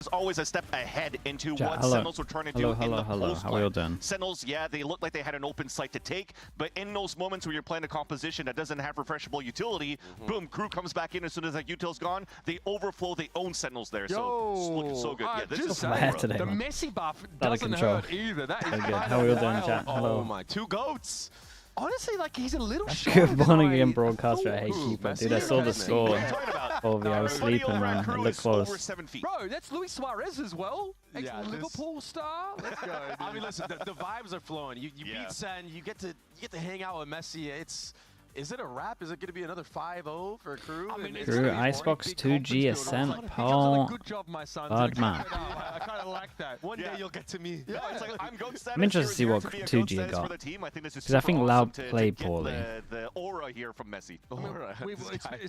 always a step ahead into Chat, what hello. Sentinels were trying to do in the post How are you doing? Sentinels, yeah, they look like they had an open site to take, but in those moments where you're playing a composition that doesn't have refreshable utility, boom, crew comes back in as soon as that util's gone, they overflow, they own Sentinels there, so it's looking so good. Yeah, this is today, the man. Messi buff Out of doesn't control. hurt either. That is Very good. kind How are of you doing, wild. chat? Hello. Oh my, 2 goats. Honestly, like he's a little short. Good morning than again, I broadcaster. Hey, thought. keeper. Messi Dude, I saw the is score. What are you talking about? Oh, yeah, I was Everybody sleeping, over at man. It Crew looked is over close. 7 feet. Bro, that's Luis Suarez as well. Yeah, Ex-Liverpool star. Let's go. I mean, listen, the vibes are flowing. You beat Sen, you get to hang out with Messi. Is it a wrap? Is it going to be another 5-0 for Crew? I mean, Crew, Icebox, 2G, Ascent, Paul, Good job, my son. Bad man. I kind of like that. One day you'll get to me. Yeah, it's like, I'm goat status. I'm interested to see You're what here be a 2G goat status got. for the team. I think this is 'Cause I super think awesome Loud to played get poorly. The aura here from Messi. Aura.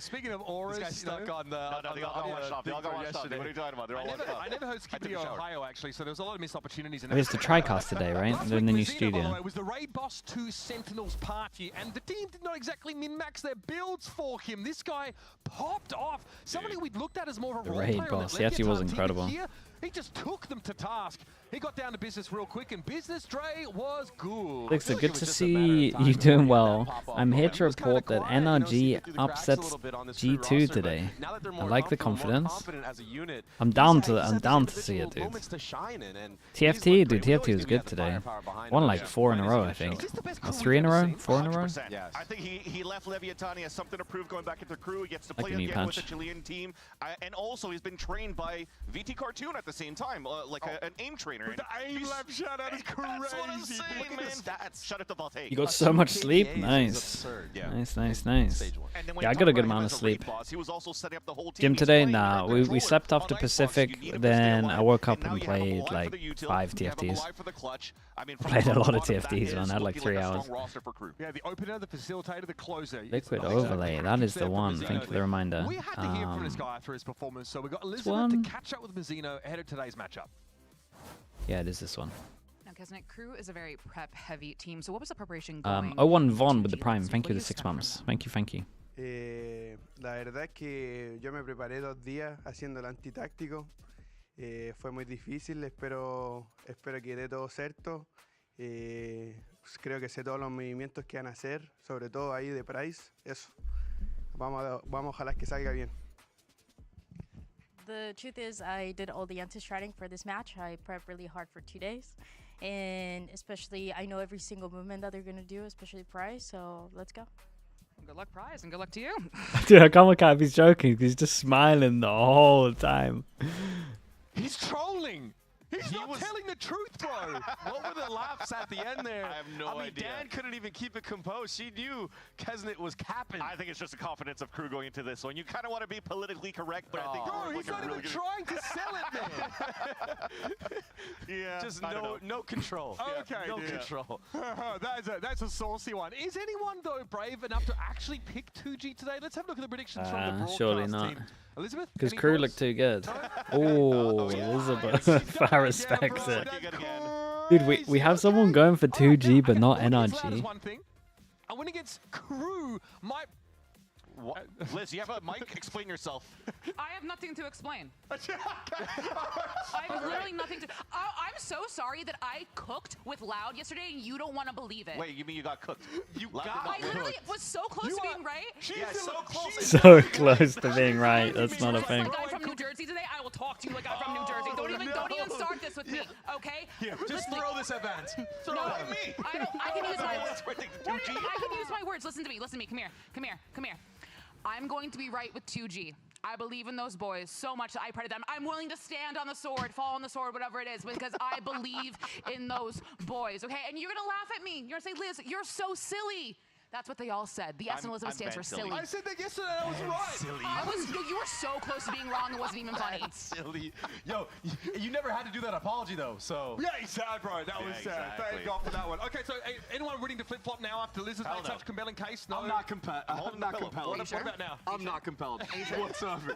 Speaking of auras, This guy's stuck on the. No, they all got washed off. They all got washed off. What are you talking about? They're all washed off. I never heard Skippy took a shower. Ohio actually, so there was a lot of missed opportunities. It was the TriCast today, right? Last They're in the week, new Vizino, by studio. the way, was the Raid Boss 2 Sentinels party, and the team did not exactly min-max their builds for him. This guy popped off. Somebody we'd looked at as more of a The role Raid player Boss, on he that actually was Leviathan team, incredible. but here, he just took them to task. He got down to business real quick, and business, Dre, was good. Dixter, good to see you doing well. I'm here to report that NRG upsets G2 today. I like the confidence. I'm down to see it, dude. TFT, dude, TFT was good today. Won like 4 in a row, I think. Or 3 in a row? 4 in a row? I think he left Leviathan. He has something to prove going back into Crew. He gets to Like play a knee again with the punch. Chilean team. And also, he's been trained by VT Cartoon at the same time, like an aim trainer. The aim lab shout out is crazy. That's what I'm saying, man. Stats. Shut it to Valte. You got so much sleep? Nice. Nice. Yeah, I got a good amount of sleep. He was also setting up the whole team. Gym He's today? playing Nah, with we slept controller after on Icebox. Pacific, You need him to then stay I alive. woke up And now and you have him played alive for like the util, 5 you have him TFTs. alive for the clutch. I mean, from Played a top to lot of bottom, that TFTs, is man. I had like looking 3 a hours. strong roster for Crew. Yeah, the opener, the facilitator, the closer. Liquid It's Overlay, that is the there for one. Vizino. Thank you for the reminder. We had to hear from this guy after his performance, so we got Elizabeth one. to catch up with Vizino ahead of today's matchup. Yeah, it is this one. Now, Kesnet, Crew is a very prep-heavy team, so what was the preparation going? 01 Von with the 2G Prime. last Thank week? you What the do 6 expect from months. them? Thank you. La verdad es que yo me preparé 2 días haciendo el antitáctico. Fue muy difícil, espero que dé todo cierto. Creo que sé todos los movimientos que van a hacer, sobre todo ahí de Price. Eso. Vamos a ojalá que salga bien. The truth is, I did all the anti-stratting for this match. I prepped really hard for 2 days. And especially, I know every single movement that they're going to do, especially Price, so let's go. Good luck, Prize, and good luck to you. Dude, I can't look at if he's joking. He's just smiling the whole time. He's trolling! He's not telling the truth, bro! What were the laughs at the end there? I have no idea. Dan couldn't even keep it composed. She knew Kesnet was capping. I think it's just the confidence of Crew going into this one. You kind of want to be politically correct, but I think Bro, Crew's he's looking not really even good. trying to sell it, man! Yeah, Just I don't know. no control. Okay, no dude. control. that's a saucy one. Is anyone, though, brave enough to actually pick 2G today? Let's have a look at the predictions from the broadcast surely not. team. Elizabeth? Because any Crew thoughts? looked too good. Oh, Elizabeth. I respect it. Dude, Dude, we have someone going for 2G, but not NRG. One thing. I went against Crew. What? Liz, you have a mic? Explain yourself. I have nothing to explain. I have literally nothing to... I'm so sorry that I cooked with Loud yesterday and you don't want to believe it. Wait, you mean you got cooked? You I literally was so close to being right. Yeah, so close. So close to being right. That's not a Just thing. like I'm from New Jersey today, I will talk to you like I'm from New Jersey. Don't even start this with me, okay? Just throw this at Vance. Throw No, it at me. I can use my words. What? I can use my words. Listen to me. Come here. I'm going to be right with 2G. I believe in those boys so much that I pray to them. I'm willing to stand on the sword, fall on the sword, whatever it is, because I believe in those boys, okay? And you're gonna laugh at me. You're gonna say, Liz, you're so silly. That's what they all said. The S in Elizabeth stands for silly. I said that yesterday. I was right. You were so close to being wrong. It wasn't even funny. Silly. Yo, you never had to do that apology, though, so. Yeah, exactly, bro. That was sad. exactly. Thank God for that one. Okay, so anyone willing to flip-flop now after Liz has made such a compelling case? No. I'm not compelled. What about now? I'm not compelled whatsoever.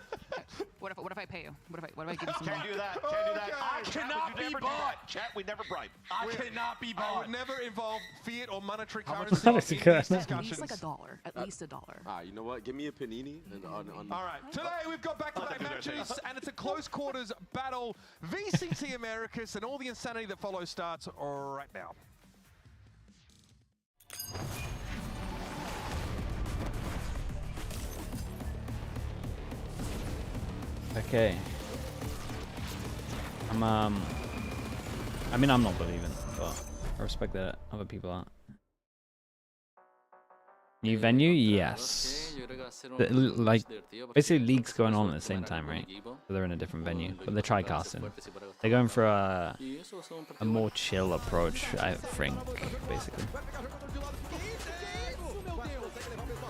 What if I pay you? What if I give you some Can't money? do that. Can't do that. I cannot be bought. Chat, we never bribe. I cannot be I would bought. never involve fiat or monetary Monetary currency in these currency. discussions. At least like $1. At least $1. You know what? Give me a panini. And All right, today we've got back-to-back matches, and it's a close quarters battle. VCT Americas and all the insanity that follows starts right now. Okay. I mean, I'm not believing, but I respect that other people aren't. New venue? Yes. Like, basically leagues going on at the same time, right? So they're in a different venue, but they're tri-casting. They're going for a more chill approach, I think, basically.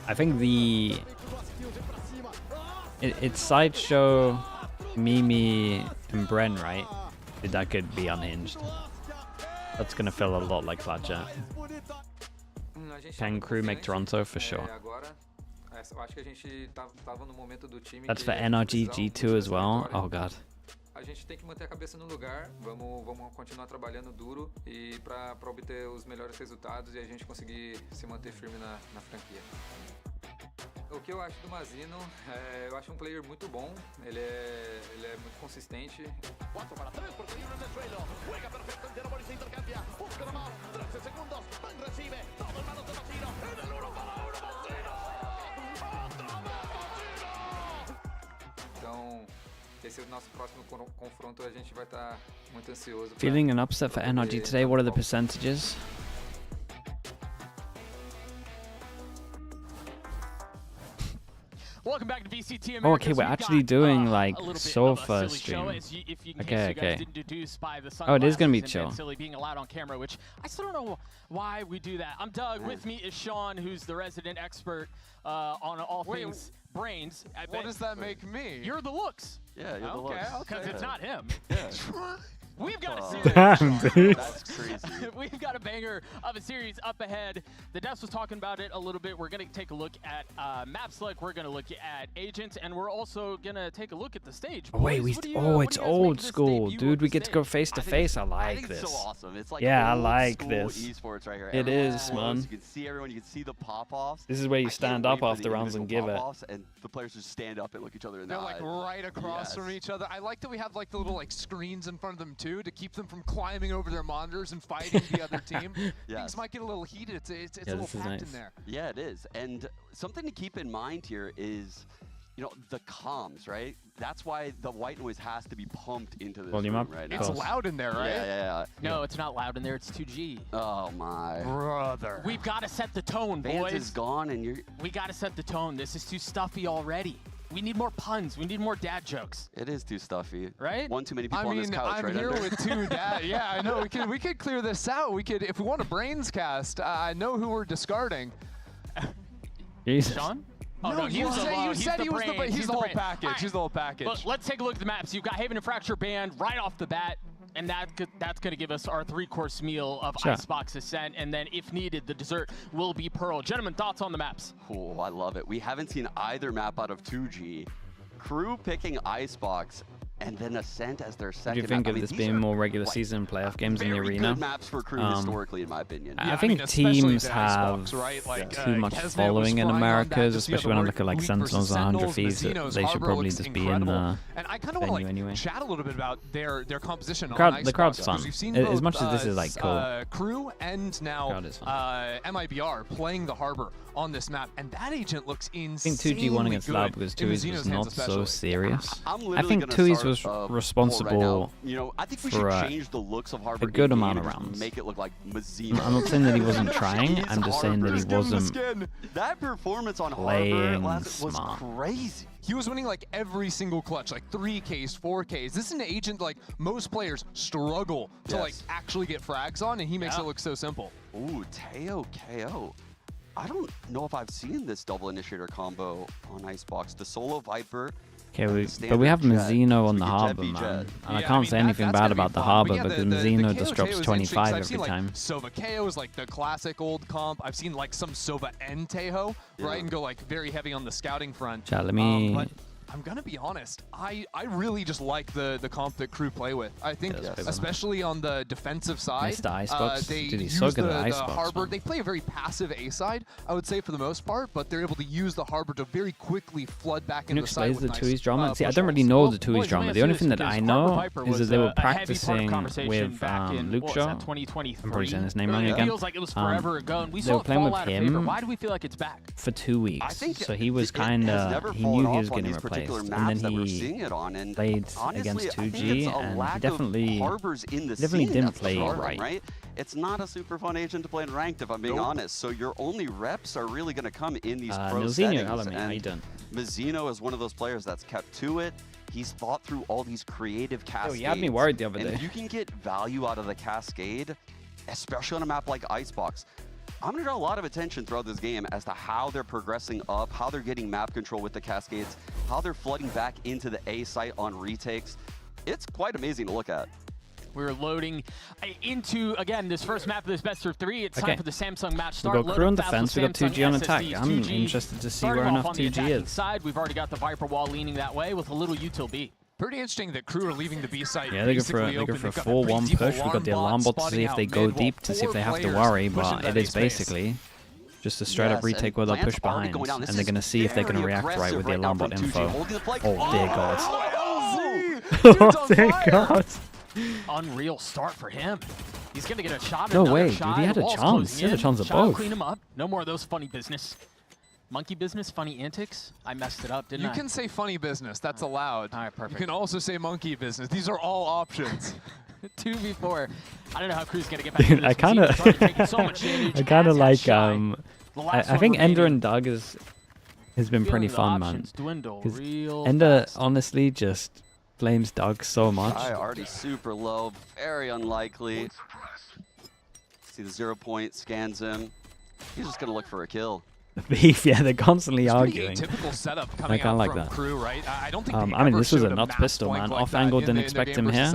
I think it's Sideshow, Mimi, and Bren, right? That could be unhinged. That's gonna feel a lot like Flatchat. Can KRU make Toronto? For sure. That's for NRG G2 as well. Oh god. A gente tem que manter a cabeça no lugar, vamos continuar trabalhando duro e para obter os melhores resultados e a gente conseguir se manter firme na franquia. O que eu acho do Mazino, eu acho um player muito bom, ele é muito consistente. 4 para 3 porque hay uno en el suelo, juega perfecto entero, Boris se intercambia, busca la mano, 13 segundos, Ben recibe, todo en manos de Mazino, en el 1 para 1 Mazino, otra vez Mazino. Então, esse é o nosso próximo confronto, a gente vai estar muito ansioso. Feeling an upset for NRG today, what are the percentages? Welcome back to VCT Americas. Oh, okay, we're actually doing like Sofa stream. Okay. Oh, it is gonna be chill. Silly being allowed on camera, which I still don't know why we do that. I'm Doug. With me is Sean, who's the resident expert on all things brains. What does that make me? You're the looks. Yeah, you're the looks. Because it's not him. Yeah. We've got a series. Damn, dude. That's crazy. We've got a banger of a series up ahead. The Devs was talking about it a little bit. We're going to take a look at map select. We're going to look at agents, and we're also going to take a look at the stage. Oh, wait, it's old school, dude. We get to go face to face. I like this. It's so awesome. It's like yeah, I old like school this. esports right here. It is, man. You can see everyone. You can see the pop-offs. This is where you stand up after rounds and give it. And the players just stand up and look each other in the They're eye. like right across from each other. I like that we have like the little like screens in front of them too to keep them from climbing over their monitors and fighting the other team. Things might get a little heated. It's a little packed in there. Yeah, it is. And something to keep in mind here is, you know, the comms, right? That's why the white noise has to be pumped into this Volume room up. right now. It's loud in there, right? Yeah. No, it's not loud in there. It's 2G. Oh my. Brother. We've got to set the tone, Vance boys. is gone and you're... We got to set the tone. This is too stuffy already. We need more puns. We need more dad jokes. It is too stuffy. Right? One too many people on this couch, I'm here under. with two dad. Yeah, I know. We could clear this out. We could, if we want a brains cast. I know who we're discarding. Jesus. Sean? Oh, no, you said he was the brain. He's the whole package. Right. He's the whole package. But let's take a look at the maps. You've got Haven and Fracture banned right off the bat, and that's going to give us our 3-course meal of Icebox Ascent, and then if needed, the dessert will be Pearl. Gentlemen, thoughts on the maps? Cool, I love it. We haven't seen either map out of 2G. KRU picking Icebox, and then Ascent as their second. Do you think of this being more regular season playoff games in the arena? Very good maps for KRU historically, in my opinion. I think teams have too much following in Americas, especially when I look at like Sentinels and 100 fees. They should probably just be in the and I kind of want to anyway. chat a little bit about their composition. The crowd's fun. As much as this is like cool. KRU and now MIBR playing the Harbor on this map, and that agent looks insane. I think 2G won against Lab because 2Is was not so serious. I think 2Is was responsible I think we should change the looks of Harbor a good amount of rounds. Make it look like Mazino. I'm not saying that he wasn't trying. I'm just saying that he wasn't that performance on playing Harbor was smart. crazy. He was winning like every single clutch, like 3Ks, 4Ks. This is an agent like most players struggle to like actually get frags on, and he makes it look so simple. Ooh, Teo KO. I don't know if I've seen this double initiator combo on Icebox. The solo Viper. Okay, but we have Mazino on the Harbor, man. And I can't say anything bad about the Harbor because Mazino just drops 25 every time. Sova KO is like the classic old comp. I've seen like some Sova and Tejo, right, and go like very heavy on the scouting front. Chat, let me I'm gonna be honest. I really just like the comp that KRU play with. I think, especially on the defensive side, the Icebox. they Dude, he's use so good the at Icebox, harbor. man. They play a very passive A side, I would say, for the most part, but they're able to use the harbor to very quickly flood back into the site with the nice, 2E's drama? See, I don't really know the 2E's drama. The only thing that I know is that they were practicing with Luke Shaw. I'm probably saying his name wrong again. Feels like it was forever ago, and we they were playing with him. Why do we feel like it's back? For 2 weeks, so he was kind of, he knew he was getting replaced, and then he played against 2G, and he definitely didn't play right. It's not a super fun agent to play in ranked, if I'm being honest. So your only reps are really going to come in these pro settings. How you done? Mazzino is one of those players that's kept to it. He's thought through all these creative cascades. Yo, you had me worried the other day. And if you can get value out of the cascade, especially on a map like Icebox, I'm going to draw a lot of attention throughout this game as to how they're progressing up, how they're getting map control with the cascades, how they're flooding back into the A site on retakes. It's quite amazing to look at. We're loading into, again, this first map of this best of 3. It's time for the Samsung match start. We've got KRU on defense, we've got 2G on attack. I'm interested to see where enough 2G is. Side, we've already got the Viper wall leaning that way with a little util B. Pretty interesting that KRU are leaving the B site. Yeah, they go for a 4-1 push. We've got the alarm bot to see if they go deep, to see if they have to worry, but it is basically just a straight up retake where they'll push behind, and they're going to see if they can react right with the alarm bot info. Oh dear God. Oh dear God. Unreal start for him. He's going to get a shot. No way, dude. He had a chance. He had a chance of both. Clean him up. No more of those funny business. Monkey business, funny antics. I messed it up, didn't I? You can say funny business. That's allowed. All right, perfect. You can also say monkey business. These are all options. 2v4. I don't know how KRU's going to get back Dude, into this. I kind of I kind of like, I think Ender and Doug has been pretty fun, man. Because Ender honestly just blames Doug so much. Already super low, very unlikely. See the 0 point, scans him. He's just going to look for a kill. Beef, yeah, they're constantly arguing. Typical setup coming I kind of like from that. KRU, right? I don't think I mean, this was a nuts pistol, man. Off angle, didn't expect him here.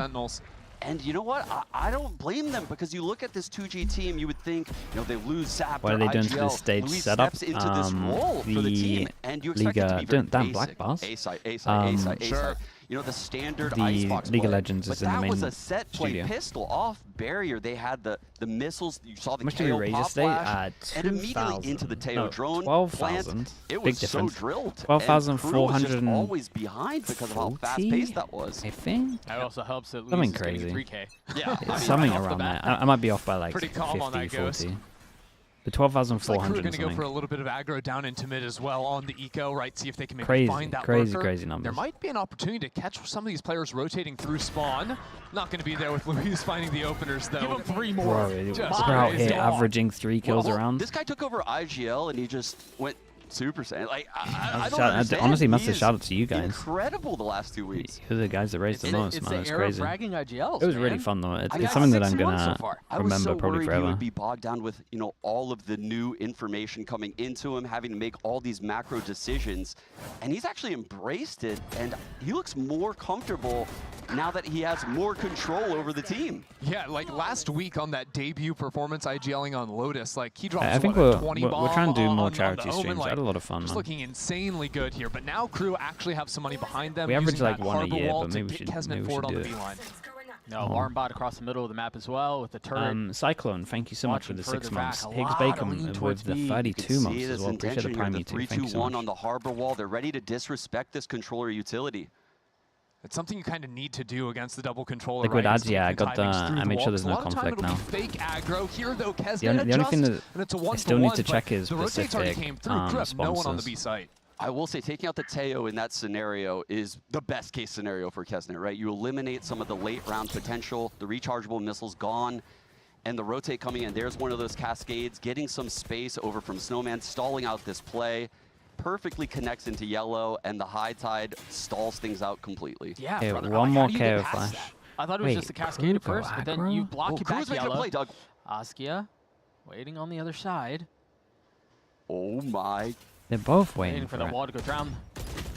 And you know what? I don't blame them, because you look at this 2G team, you would think, you know, they lose Zap. What are they doing to this stage setup? Into this role for the team, and you expect it to be very damn black bars. A-side, A-side, A-side, A-side. You know, the standard Icebox League of play. Legends is in the main But that was a set play studio. pistol off barrier. They had the missiles. You saw the How much did we KO raise pop yesterday? flash, and immediately into the Teo drone. 12,000. It Big was difference. so drilled. 12,400. Always behind because of how fast-paced that was. I think. That also helps at least Something crazy. 3K. Yeah, It's something around there. I might be off by like Pretty calm 50, on that 40. The Looks like 12,400 KRU going to go something. for a little bit of aggro down into mid as well on the eco, right? See if they can maybe Crazy, find that crazy, lurker. crazy numbers. There might be an opportunity to catch some of these players rotating through spawn. Not going to be there with Luis finding the openers, though. Give him 3 more. Bro, we're out here averaging 3 kills around. This guy took over IGL, and he just went Super Saiyan. Like, I don't I understand. honestly must He have is shouted to you guys. Incredible the last 2 weeks. Who are the guys that raised the most, man? It's crazy. IGLs, It was really fun, though. It's something that I'm going to remember probably He forever. would be bogged down with, you know, all of the new information coming into him, having to make all these macro decisions. And he's actually embraced it, and he looks more comfortable now that he has more control over the team. Yeah, like last week on that debut performance IGLing on Lotus, like he dropped I think a 20 we're trying to do bomb more on charity the Omen, streams. I like, had a lot of fun, just man. looking insanely good here, but now KRU actually have some money behind them. We average using like that 1 a harbor year, wall but to maybe we get should Kesnet forward on do the it. B-line. No, alarm bot across the middle of the map as well with the turret. Cyclone, thank you so much for the 6 further months. back, a Higgs lot Bacon of lean with towards the B. 32 You can months see as this well. Appreciate the intention Prime here, the YouTube. Thank you so 3-2-1 much. on the harbor wall. They're ready to disrespect this controller utility. It's something you kind of need to do against the double controller. Like with right? ads, yeah, I got the. I made sure there's A no lot of time conflict it'll now. be fake aggro. Here, though, Kesnet The only thing that and it's a I still need 1-for-1, to check but is the rotates already specific came through. KRU have no one on the sponsors. B site. I will say taking out the Teo in that scenario is the best case scenario for Kesnet, right? You eliminate some of the late round potential, the rechargeable missiles gone, and the rotate coming in. There's one of those cascades, getting some space over from Snowman, stalling out this play. Perfectly connects into yellow, and the high tide stalls things out completely. Yeah, Okay, brother. one Like, more how do you get KO past flash. that? I thought it was just a cascade at first, but then you block it back KRU's making a yellow. play, Doug. Askia waiting on the other side. Oh my. They're both Waiting waiting for for the it. wall to go down.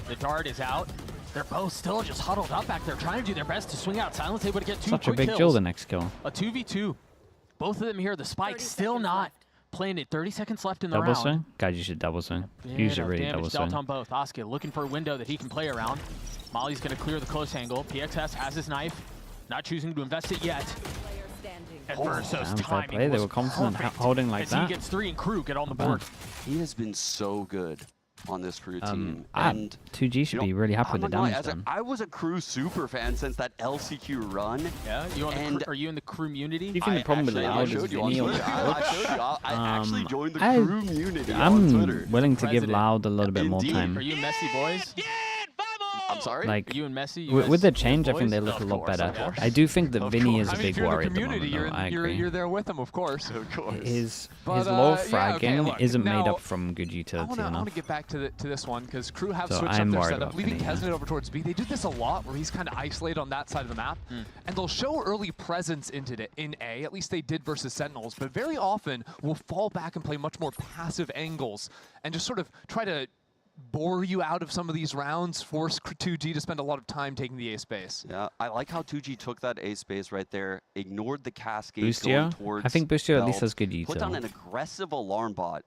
The dart is out. They're both still just huddled up back there, trying to do their best to swing out. Silence able to get 2 Such a quick big kills. kill, the next kill. A 2v2. Both of them here. The spike still not planted. 30 seconds left in the Double round. swing? God, you should double swing. You should really double swing. Dealt on both. Oscar looking for a window that he can play around. Molly's going to clear the close angle. PXS has his knife. Not choosing to invest it yet. And Verso's timing They were confident holding like that. He gets 3 and KRU get on the board. He has been so good on this KRU team. And 2G should be really happy with the damage done. I was a KRU super fan since that LCQ run. Yeah, are you in the KRU community? Do you think the problem with Loud is Vinny on I actually joined the KRU community on Twitter. I'm willing to give Loud a little bit more time. Are you Messi boys? I'm sorry? Like, you and Messi? With the change, I think they look a lot better. I do think that Vinny is a big worry at the moment, though. I agree. You're there with him, of course. His low fragging isn't made up from good utility enough. I want to get back to this one, because KRU have So switched I'm up their worried setup, about leaving Vinny, Kesnet over towards B. They do this a lot, where he's kind of isolated on that side of the map, and they'll show early presence in A, at least they did versus Sentinels, but very often will fall back and play much more passive angles, and just sort of try to bore you out of some of these rounds, force 2G to spend a lot of time taking the A space. Yeah, I like how 2G took that A space right there, ignored the cascade Boostio? going towards I think Boostio at least has good Put util. down an aggressive alarm bot.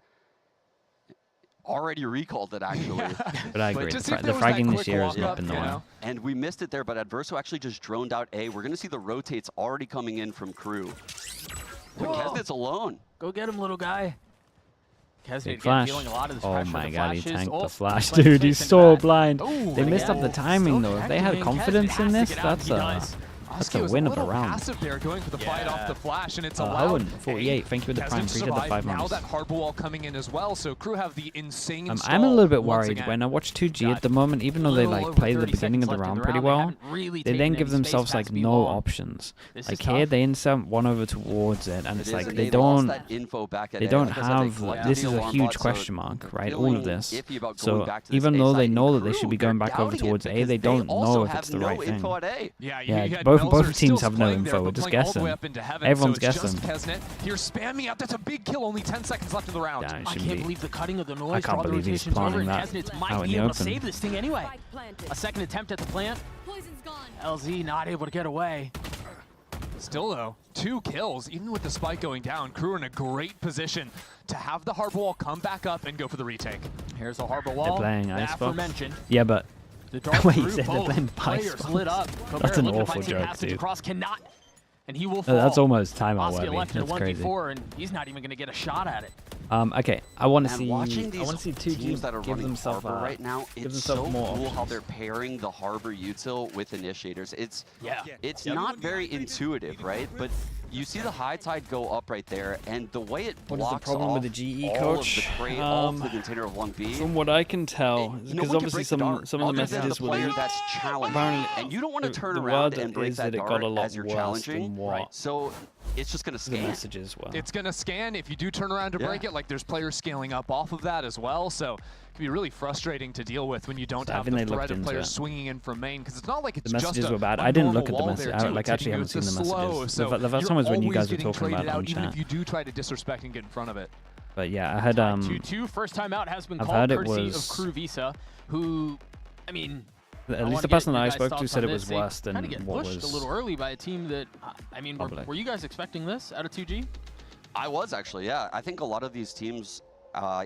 Already recalled it, actually. But I agree. The fragging this year has not been the one. And we missed it there, but Adverso actually just droned out A. We're going to see the rotates already coming in from KRU. But Kesnet's alone. Go get him, little guy. Big flash. Oh my god, he tanked the flash, dude. He's so blind. They missed up the timing, though. If they had confidence in this, that's a win of a round. Passive there, going for the fight off the flash, and it's allowed. Owen, 48. Thank you for the prime. Appreciate the 5 months. Now that harbor wall coming in as well, so KRU have the insane stall. I'm a little bit worried when I watch 2G at the moment, even though they like play the beginning of the round pretty well, they then give themselves like no options. Like here, they insert one over towards it, and it's like they don't have. This is a huge question mark, right? All of this. So even though they know that they should be going back over towards A, they don't know if it's the right thing. Yeah, both teams have no info. We're just guessing. Everyone's guessing. You're spamming out. That's a big kill. Only 10 seconds left in the round. I can't believe the cutting of the noise. I can't believe he's planting that out in the open. Save this thing anyway. A second attempt at the plant. LZ not able to get away. Still though, 2 kills, even with the spike going down. KRU in a great position to have the harbor wall come back up and go for the retake. Here's the harbor wall. They're playing Icebox. Aforementioned. Yeah, but wait, you said they're playing Icebox. Lit up. That's an awful joke, dude. Across cannot, and he will fall. That's almost timeout worthy. worthy. That's crazy. And he's not even going to get a shot at it. Okay, I want to see. Watching I want to see 2 teams that are give running themselves harbor right now. It's so more cool how options. they're pairing the harbor util with initiators. It's not very intuitive, right? But you see the high tide go up right there, and the way it blocks what is the problem with the GE, all coach? of the crate, all of the container of 1B. From what I can tell, because obviously some of the messages were leaked. That's challenging, and you don't want to turn around and break that guard as you're challenging. So it's just going to scan. Messages well. It's going to scan. If you do turn around to break it, like there's players scaling up off of that as well. So it can be really frustrating to deal with when you don't have the threat of players swinging in from main, because it's not like it's the just messages were bad. I didn't look at the message. I actually haven't seen the messages. The first time was when you guys were talking about it on chat. Even if you do try to disrespect and get in front of it. But yeah, I had 2-2. First time out has been called courtesy of KRU Visa, who, I mean, at least the person that I spoke to said it was worse than what was. Pushed a little early by a team that, I mean, were you guys expecting this out of 2G? I was actually, yeah. I think a lot of these teams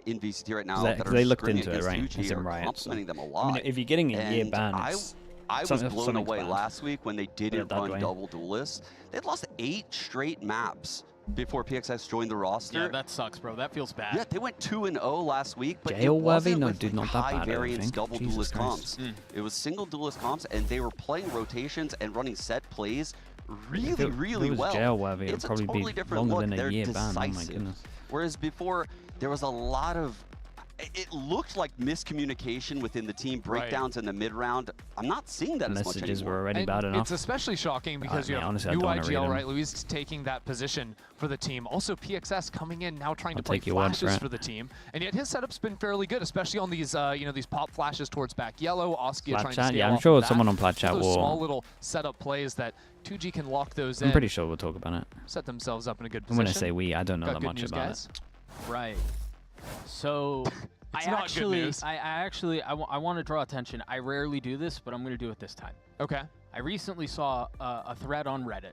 in VCT right now that they looked into it, right? It's in Riot, complimenting them a lot. I mean, if you're getting a year ban, I was blown away last week when they didn't run double duelists. They'd lost 8 straight maps before PXS joined the roster. Yeah, that sucks, bro. That feels bad. Yeah, they went 2-0 last week, but Jail it wasn't no, with dude, not high that bad, variance double duelist comps. Mm. It was single duelist comps, and they were playing rotations and running set plays really well. Jail-worthy, it's it'll probably a totally be different longer look. than a They're year ban. decisive. Oh my goodness. Whereas before, there was a lot of it looked like miscommunication within the team, breakdowns in the mid-round. I'm not seeing that as much anymore. Messages were already bad enough. It's especially shocking because you have honestly, UIGL, right? Luis taking that position for the team. Also, PXS coming in now trying to play flashes for the team, and yet his setup's been fairly good, especially on these these pop flashes towards back yellow. Oskia trying to scale yeah, I'm off sure of someone on Plat Chat will. Small little setup plays that 2G can lock those in. I'm pretty sure we'll talk about it. Set themselves up in a good position. And when I say we, I don't know that much about it. Right. So. I want to draw attention. I rarely do this, but I'm going to do it this time. Okay. I recently saw a thread on Reddit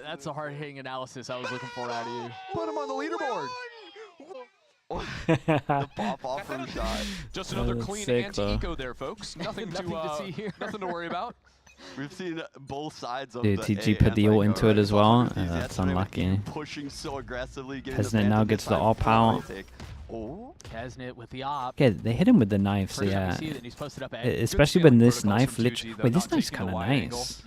that's a hard-hitting analysis I was looking for out of you. Put him on the leaderboard. The pop-off from shot. Just another That's clean sick, anti-eco there, folks. Nothing to see here. Nothing to worry about. We've seen both sides of Dude, the TG A put and the ult Vigo, into right? it as Saw well. Ruthie's That's yesterday with unlucky. him pushing so aggressively, getting the Kesnet now Phantom gets the this time op for out. retake. Oh. Kesnet with the op. Okay, they hit him with the knife, so First time yeah. we see it, and he's posted up A. Especially when this knife literally... Wait, this knife's kind of nice.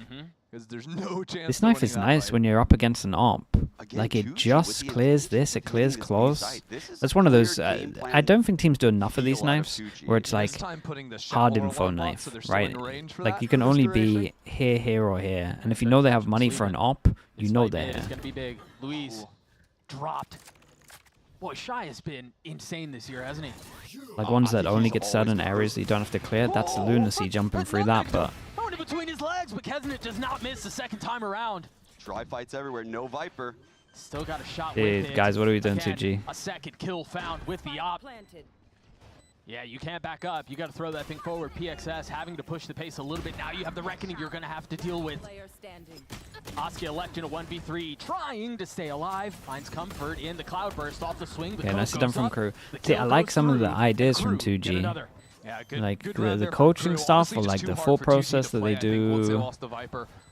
Because there's no chance. This knife is nice when you're up against an op. Again, Like, it Tucci just with the clears advantage this, of it clears using this B close. site. This is That's a one of clear those... game I plan don't think teams do enough of these feel out of knives, Tucci. where it's This like time putting the hard shallower info one knife, so they're still right? in range for Like, that you can only duration. be here, or here. And if you know they have money for an op, you know they're It's here. going to be big. Luis dropped. Boy, Shy has been insane this year, hasn't he? Like ones I that think only he's get always certain been areas that you don't have to clear. That's lunacy jumping through that, but... Going in between his legs, but Kesnet does not miss the second time around. Dry fights everywhere, no Viper. Still got a shot Dude, with it. guys, what are we doing, Again, 2G? A second kill found with the op. Yeah, you can't back up. You got to throw that thing forward. PXS having to push the pace a little bit. Now you have the reckoning you're going to have to deal with. Askia left in a 1v3, trying to stay alive. Finds comfort in the cloudburst off the swing. Yeah, nicely done from KRU. See, I like some of the ideas from 2G. Like the coaching stuff, or like the full process that they do,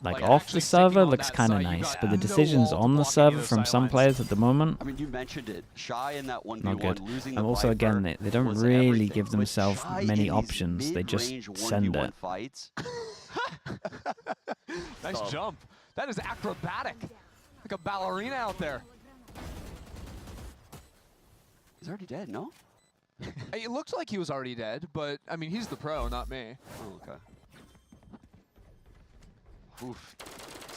like off the server looks kind of nice, but the decisions on the server from some players at the moment, I mean, you mentioned it. Shy in that 1v1, not good. losing And the also, Viper again, they don't was really everything. give With themselves Shy in many these options. They just mid-range send 1v1 it. Fights. Nice jump. That is acrobatic. Like a ballerina out there. He's already dead, no? It looks like he was already dead, but I mean, he's the pro, not me. Oh, okay. Oof.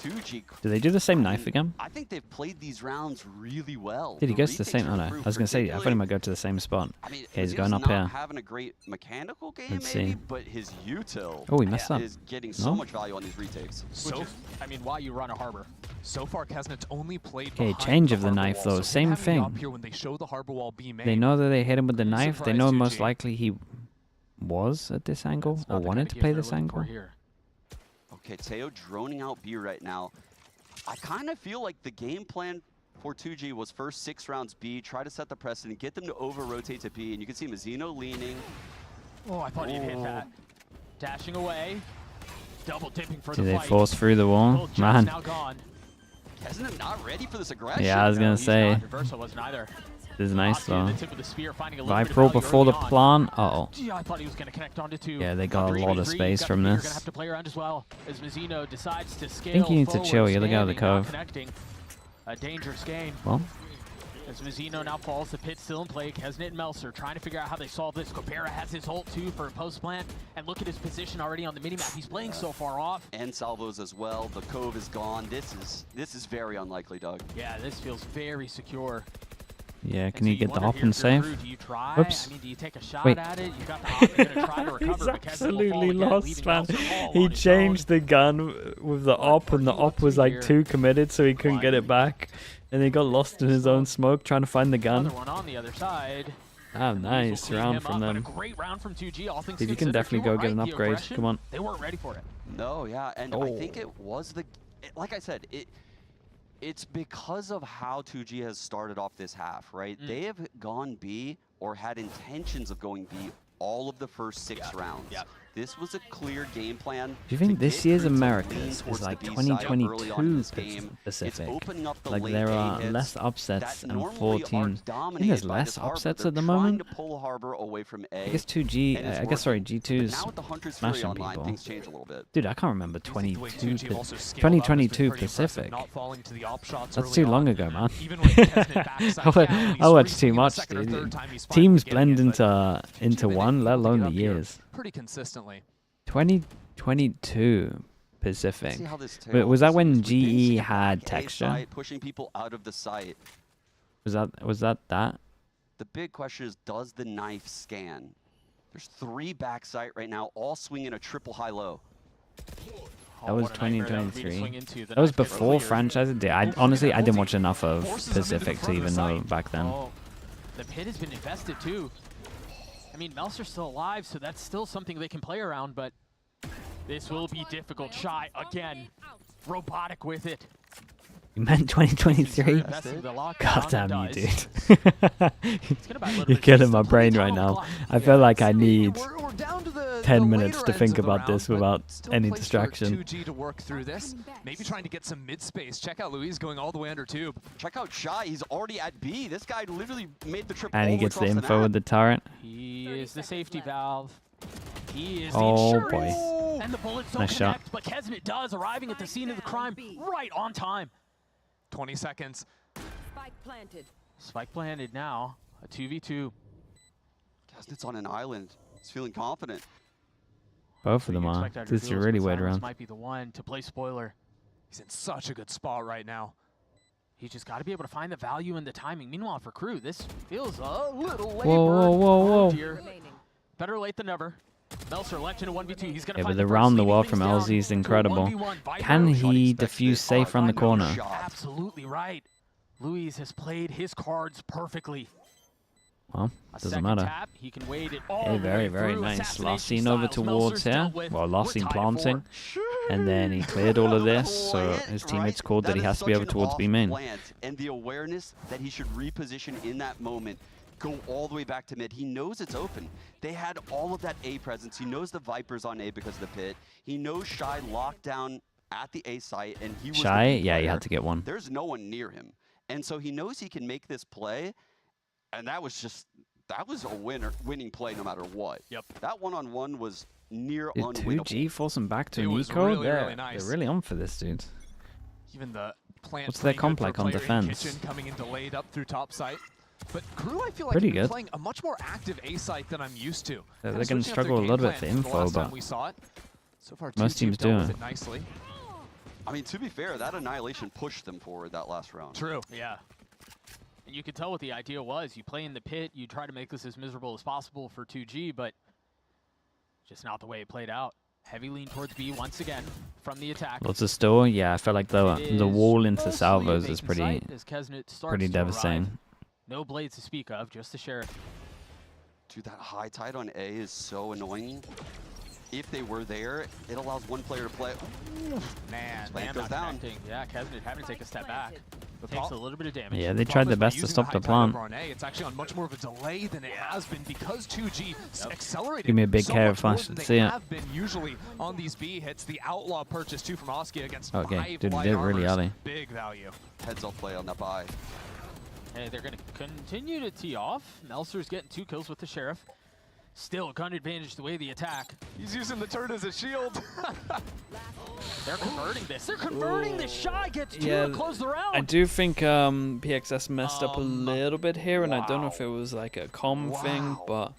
2G. Do they do the same knife again? I think they've played these rounds really well. Did he go to the retakes same? are Oh no, I improved, was gonna say I thought he might go to the same spot. I mean, Okay, he's Mazino's going up not here. having a great mechanical game, Let's maybe, see. but his util Oh, he messed up. is getting so No? much value on these retakes. So, I mean, why you run a harbor? so far, Kesnet's only played Okay, behind change of the harbor knife wall, though, so him same having the op thing. here when they show the harbor wall being made, They know that they hit him with the knife. They know surprised most 2G. likely he was at this angle It's or not the wanted kind to of play game they're this looking for angle. here. Okay, Teo droning out B right now. I kind of feel like the game plan for 2G was first 6 rounds B, try to set the precedent, get them to over-rotate to B, and you can see Mazino leaning. Oh, I thought he'd hit that. Dashing away. Double dipping for Do the they fight. force through the wall? Both jumps Man. now gone. Kesnet not ready for this aggression. Yeah, I was gonna He's say. not. Reversal wasn't either. This is nice Askia though. the tip of the spear, finding a little bit of Viper value before the early on. plan. Uh-oh. Gee, I thought he was going to connect onto 2. Yeah, they got a lot of 3v3, space got from the fear, this. Gonna have to play around as well as Mazino decides to scale think you need to forward, chill. You're the guy with the standing, not cove. Connecting. A dangerous game. Well, As Mazino now falls, the pit still in play. Kesnet and Melser trying to figure out how they solve this. Copera has his ult too for a post plant. And look at his position already on the minimap. He's playing so far off. And salvos as well. The cove is gone. This is very unlikely, Doug. Yeah, this feels very secure. yeah, And can so you get the wonder op here and if you're save? Crew, do you try? Oops. I mean, do you take a shot Wait. at it? You got the op, you're gonna try to recover. He's but Kesnet will fall absolutely again, lost, leaving man. Melser all He on his changed own. the gun with the op, and the op was like too committed, so he couldn't get it back. And he got lost in his own smoke trying to find the gun. Another one on the other side. Ah, nice round from But a them. great round from 2G, all things Dude, you can considered. definitely You go were get an right, the upgrade. aggression, Come on. They weren't ready for it. No, yeah, and I think it was like I said, it's because of how 2G has started off this half, right? They have gone B or had intentions of going B all of the first 6 rounds. This was a clear game plan. Do you think to this get year's Crew to lean Americas towards is the like B side early on in 2022 this game. It's specific? opening up the Like late there A are hits less upsets that and normally 14. are I think dominated there's by less this harbor. upsets They're at the trying moment. to pull harbor away from A. I guess 2G, and it's I guess sorry, working. G2's But now with the Hunter's Fury smashing online, people. things change a little bit. Dude, I can't remember The way 2G 22 have also scaled up has been 2022 pretty impressive, Pacific. not falling to the op shots That's early too long on. ago, man. Even when Kesnet backs I out down, he's watch too free-swinging the much, second or dude. third time he's finally Teams getting blend it, but into they've one, been let able to alone get the up here years. pretty consistently. 2022 Pacific. See how this Wait, was that tails. when We did see GE a had back A texture? site, pushing people out of the site. Was that? The big question is, does the knife scan? There's 3 back site right now, all swinging a triple high-low. That was what a nightmare that would be to 2023. swing into. The That was knife gets before cleared. franchise day. Honestly, I didn't watch enough of Forces them into the Pacific to front of the even know site. back then. Oh, the pit has been invested too. I mean, Melser's still alive, so that's still something they can play around, but this will be difficult. Shy again. Robotic with it. You meant 2023? God damn you, dude. You're killing my brain right now. I feel like I need 10 minutes to think about this without any distraction. 2G to work through this. Maybe trying to get some mid space. Check out Luis going all the way under tube. Check out Shy. He's already at B. This guy literally made the trip. And he gets the info with the turret. He is the safety valve. He is Oh, the boy. insurance. And the bullets don't Nice connect, shot. but Kesnet does, arriving at the scene of the crime right on time. 20 seconds. Spike planted. Spike planted now. A 2v2. Kesnet's on an island. He's feeling confident. Both of them are. This is a really weird round. Might be the one to play spoiler. He's in such a good spot right now. He's just got to be able to find the value and the timing. Meanwhile, for KRU, this feels a little labored. Whoa. Here. Better late than never. Melser left in a 1v2. He's going to Yeah, but find the round the wall from LZ is incredible. Can he defuse safe from the corner? Absolutely right. Luis has played his cards perfectly. Well, doesn't matter. Tap, he can wait it all Okay, very, very nice. Last scene over towards here. Well, last scene planting. And then he cleared all of this, so his teammates called that he has to be over towards B main. And the awareness that he should reposition in that moment, go all the way back to mid. He knows it's open. They had all of that A presence. He knows the Vipers on A because of the pit. He knows Shy locked down at the A site, and he was Shy? Yeah, you had to get one. There's no one near him. And so he knows he can make this play, and that was a winning play no matter what. Yep. That one-on-one was near Did unwinnable. 2G force him back to It was Nico? really, They're, really nice. they're really on for this, dude. Even the plant. What's their pretty comp good like for on player in defense? Kitchen coming in delayed up through top site. But KRU, I feel like, Pretty have been good. playing a much more active A site than I'm used to. They're Kinda gonna switching up struggle their a little game bit for plan from the info, last time but we saw it. So far, most 2G teams dealt do. with it nicely. I mean, to be fair, that Annihilation pushed them forward that last round. True. Yeah. And you could tell what the idea was. You play in the pit, you try to make this as miserable as possible for 2G, but just not the way it played out. Heavy lean towards B once again from the attack. Lots of store. Yeah, I felt like the wall into Salvos is pretty devastating. No blades to speak of, just the Sheriff. Dude, that high tide on A is so annoying. If they were there, it allows one player to play. Ooh, Man, plant goes down. Yeah, Kesnet having to take a step back. Takes a little bit of damage. Yeah, they tried their best to stop the plant. It's actually on much more of a delay than it has been because 2G accelerated. Give me a big so KRU much flash more to than see they it. have been usually on these B hits. The Outlaw purchase too from Oskia against Okay, 5 dude, he light did it really armors. early. Big value. Heads up play on that buy. Hey, they're going to continue to tee off. Melser's getting 2 kills with the Sheriff. Still gun advantage the way the attack. He's using the turret as a shield. They're converting this. They're converting this. Shy gets 2 Yeah, to close the round. I do think PXS messed up a little bit here, and I don't know if it was like a thing, but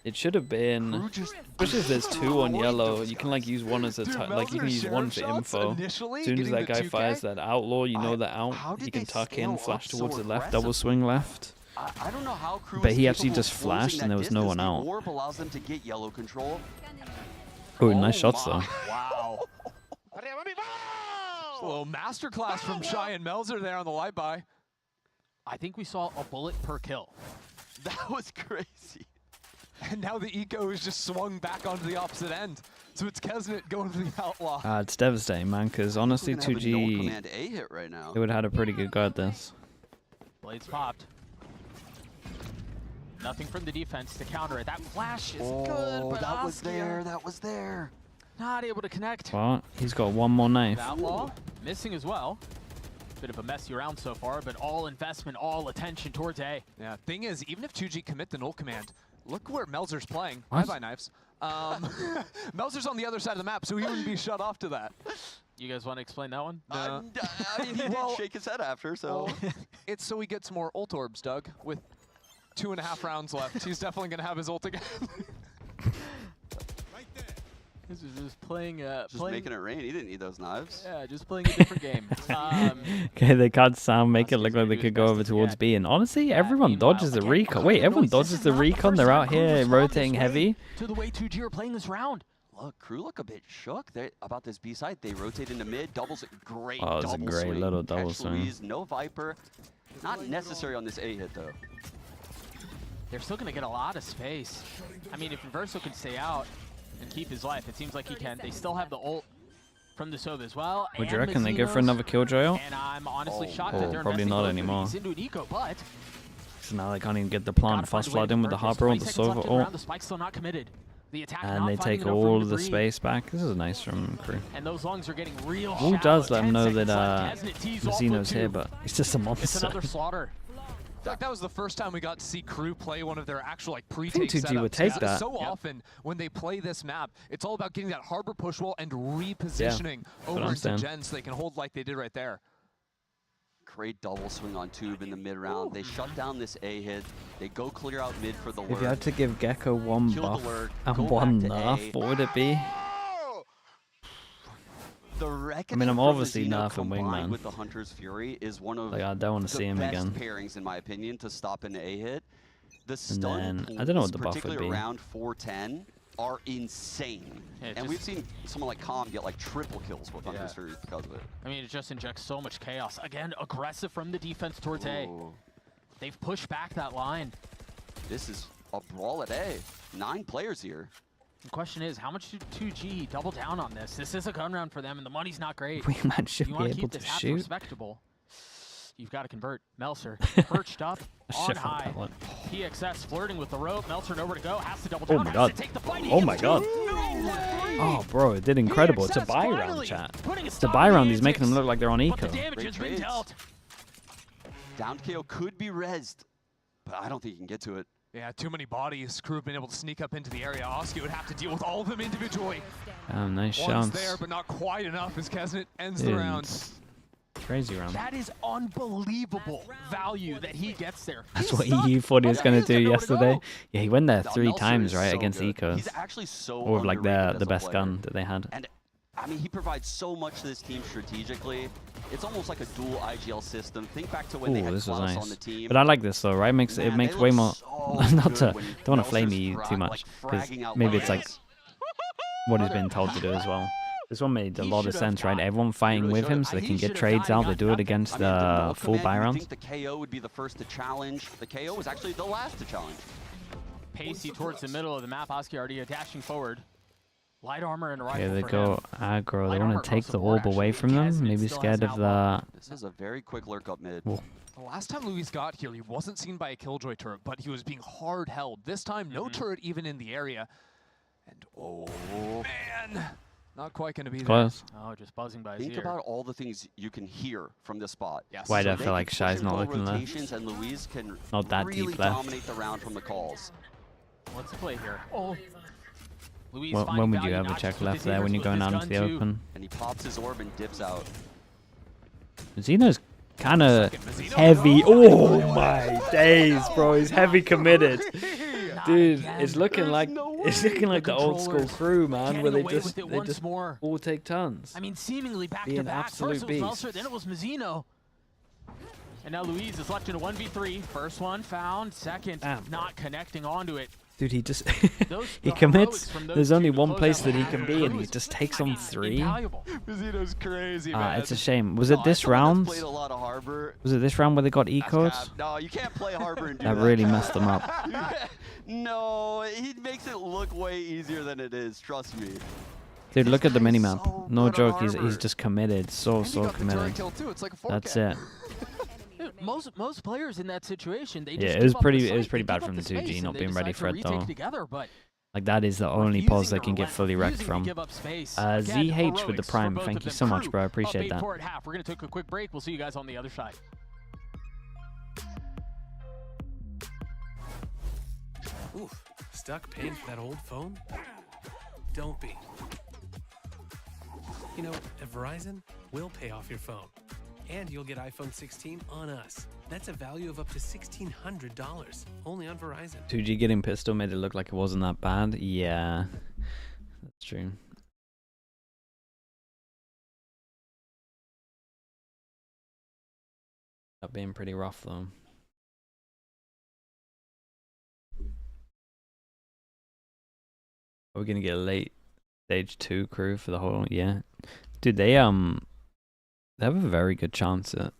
it should have been. Especially if there's 2 on yellow, you can like use one as a like you can use one for info. As soon as that guy fires that outlaw, you know that out. He can tuck in, flash towards the left, double swing left. I don't know how KRU But is he actually capable just of closing flashed and that there was no distance. one The out. Orb allows them to get yellow control. Oh, nice shots though. Wow. A little masterclass from Shy and Melzer there on the light buy. I think we saw a bullet per kill. That was crazy. And now the eco is just swung back onto the opposite end. So it's Kesnet going for the Outlaw. It's devastating, man, because honestly, We're gonna have a no 2G, command A hit right now. they would have had a pretty good go at this. Blades popped. Nothing from the defense to counter it. That flash is good, but that was Oskia there. That was there. not able to connect. But he's got one more knife. Outlaw missing as well. Bit of a messy round so far, but all investment, all attention towards A. Yeah, thing is, even if 2G commit the null command, look where Melzer's playing. What? Bye-bye knives. Melzer's on the other side of the map, so he wouldn't be shut off to that. You guys want to explain that one? I mean, he did shake his head after, so. It's so he gets more ult orbs, Doug, with 2.5 rounds left. He's definitely going to have his ult again. This is just playing. Just making it rain. He didn't need those knives. Yeah, just playing a different game. Okay, they can't make it look like they could go over towards B. And honestly, everyone dodges the recon. Wait, everyone dodges the recon? They're out here rotating heavy? To the way 2G are playing this round. Look, KRU look a bit shook about this B side. They rotate into mid, doubles it. Great Oh, it's a double great swing. little double Catch swing. Louise, no Viper. Not necessary on this A hit, though. They're still going to get a lot of space. I mean, if Inverso can stay out and keep his life, it seems like he can. They still have the ult. from the Sova as well. Would you reckon they go for another Killjoy? And I'm honestly shocked that they're probably not anymore. into an eco, but So now they can't even get the plant fast flood in with the Harbor or the Sova ult. The spike's still not committed. The attack And not they finding take enough all room of to the breathe. space back. This is nice from Crew. And those lungs are getting real Who shallow. does let 10 him know seconds that left. Hasn't it teased off Zeno's with here, two? but he's just a It's monster. another slaughter. I feel like that was the first time we got to see Crew play one of their actual like I pre-take think 2G would setups. take 'Cause that. So often when they play this map, it's all about getting that harbor push wall and repositioning over into saying. Gen so they can hold like they did right there. Great double swing on Tube in the mid round. They shut down this A hit. They go clear out mid for the If you lurk. had to give Gecko one Kill the buff lurk, and go one back to nerf, A. what would it be? The Reckoning I'm from obviously the Xeno nerfing combined Wingman. with the Hunter's Fury is one of Like, I don't want to the see him best again. pairings, in my opinion, to stop an A hit. The then, stun I don't know what pools, the buff would particularly be. around 410, are insane. Yeah, and we've seen someone like Calm get like triple kills with Hunter's Fury because of it. I mean, it just injects so much chaos. Again, aggressive from the defense towards A. Ooh. They've pushed back that line. This is a brawl at A. 9 players here. The question is, how much should 2G double down on this? This is a gun round for them, and the money's not great. Wingman should you be want to able keep to this half shoot. respectable. You've got to convert. Melser perched up on Shit from high. that one. PXS flirting with the rope. Melser nowhere to go. Has to double Oh down. my has god. to take the fight. He Oh gets my two. god. No way. Oh, bro, it did incredible. It's a PXS buy round, finally chat. putting a It's a stop buy to the round. He's making them antics. look like they're on But eco. the damage Great has been trades. dealt. Down KO could be rezzed, but I don't think he can get to it. Yeah, too many bodies. Crew have been able to sneak up into the area. Oski would have to deal with all of them individually. Nice One's chance. there, but not quite enough as Kesnet ends the round. Crazy round. That is unbelievable value that he gets there. That's He's what stuck. he thought he was Okay, going he's to do got nowhere to yesterday. go. Yeah, he went there Now, 3 Melser times, is right, so against good. Ecos. He's actually so Or like underrated the as a best player. gun that they had. And I mean, he provides so much to this team strategically. It's almost like a dual IGL system. Think back to when they Ooh, had this was Klaus nice. on the team. But I like this though, right? It makes Man, way they look more. so Not to good when don't want to flame Melser's you too much because fragging out maybe it's like lanes. what he's been told to do as well. This one made a He lot of should have sense, right? died. Everyone fighting really with him should. so they He can should get have trades died out. and They got do it nothing. against I mean, the the no full command, buy you'd rounds. think the KO would be the first to challenge. The KO was actually the last to challenge. Pacey towards the middle of the map. Oski already dashing forward. Light armor and a rifle Yeah, they for go him. aggro. Light They armor want to take across the board, orb away actually. from them. Kesnet Maybe still scared has of an the. outlaw. This is a very quick lurk up mid. Whoa. The last time Luis got here, he wasn't seen by a Killjoy turret, but he was being hard held. This time, no turret even in the area. And oh, man. Not quite going to be there. Close. Oh, just buzzing by his Think ear. about all the things you can hear from this spot. Yes. Why do I they feel can like push Shy's and not pull looking left? rotations, and Louise can Not that really deep left. dominate the round from the calls. What's the play here? Oh. Luis When finding would you value, ever not check just with left his there when neighbors, you're with going his out into the gun, too. open? And he pops his orb and dips out. Xeno's kind of heavy. Oh my days, bro! He's heavy committed. Dude, it's looking like the old school controllers crew, man, getting where they away just with it once more. all take turns. I mean, seemingly back Be to an back. absolute First it was beast. Melser, then it was Mazzino. And now Luis is left in a 1v3. First one found, second Damn, bro. not connecting onto it. Dude, he just Those- he the commits. heroics from those There's two only to one close place out that he the can half be, and crew he is, just takes I on mean, 3. invaluable. Mizzino's crazy, man. It's a shame. Was it this Someone round? that's played a lot of Harbor. Was it this round where they got That's ecos? cap. No, you can't play Harbor and do That that. really messed them up. No, he makes it look way easier than it is. Trust me. Dude, look at the guy is minimap. so No good on joke, he's Harbor. just committed. So And he got the turret committed. kill too. It's like a 4K. That's it. Dude, most players in that situation, they Yeah, just it was give up pretty- the it was site, pretty they bad give up from the space, 2G and not they being ready decide for to it, retake though. together, but Like that is the only refusing pause they to can get relent, fully wrecked refusing to from. give up space. ZH with the heroics for Prime, both thank of you them. so much, Crew bro. I up appreciate 8 that. four at half. We're gonna take a quick break. We'll see you guys on the other side. Oof, stuck paying for that old phone? Don't be. You know, at Verizon, we'll pay off your phone. And you'll get iPhone 16 on us. That's a value of up to $1,600, only on Verizon. 2G getting pistol made it look like it wasn't that bad. Yeah, that's true. That being pretty rough though. Are we gonna get a late stage 2 crew for the whole? Yeah, dude, they have a very good chance at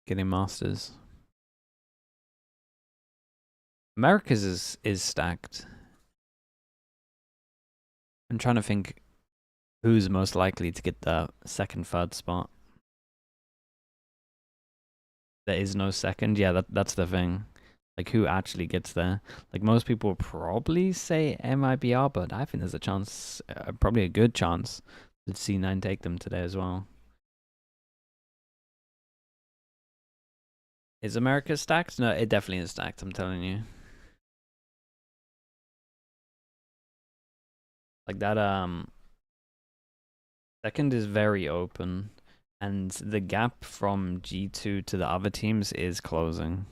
getting masters. America's is stacked. I'm trying to think Who's most likely to get the second, third spot? There is no second. Yeah, that's the thing. Like, who actually gets there? Like, most people will probably say MIBR, but I think there's a chance, probably a good chance, that C9 take them today as well. Is America stacked? No, it definitely is stacked, I'm telling you. Like that, second is very open, and the gap from G2 to the other teams is closing.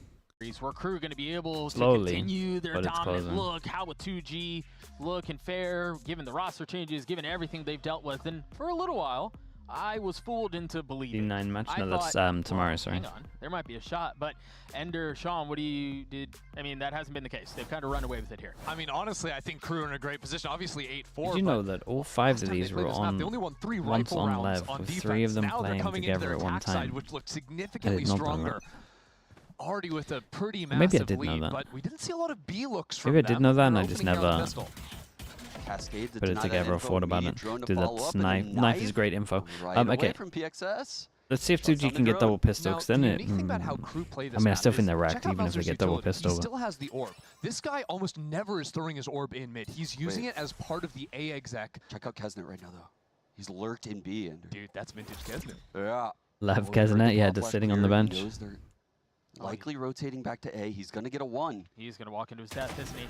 Where KRU going to be able to Slowly, continue their dominant closing. look? How would 2G look and fare, given the roster changes, given everything they've dealt with? And for a little while, I was fooled into believing. C9 match? No, that's thought, tomorrow, well, sorry. Hang on, there might be a shot, but Ender, Sean, what do you did? I mean, that hasn't been the case. They've kind of run away with it here. I mean, honestly, I think KRU are in a great position. Obviously, 8-4. Did you know that all 5 of these were on they only won 3 once rifle on rounds Lev, on with defense. 3 of them Now they're playing coming into together their at one attack side, time? which looked significantly not know stronger. that. Already with a pretty Maybe I massive did know lead, that. but we didn't see a lot of B looks from Maybe I did them. know that and They're I just opening down the never pistol. Cascade to put it deny that together or info, thought about immediate it. drone to Dude, follow that's up, and knife. then Knife is great info. right away Okay. from PXS. Let's see if Shots 2G on can the get double drone. pistol, Now, because then the it... unique thing about how KRU play this I mean, I map still is think they're check wrecked out even if they Bowser's get double utility. pistol. He still has the orb. This guy almost never is throwing his orb in mid. He's using it as part of the A exec. Check out Kesnet right now, though. He's lurked in B. And Dude, that's vintage Kesnet. yeah. Lev Kezenet, yeah, just sitting on the bench. He knows they're likely rotating back to A. He's going to get a 1. He's going to walk into his death, isn't he?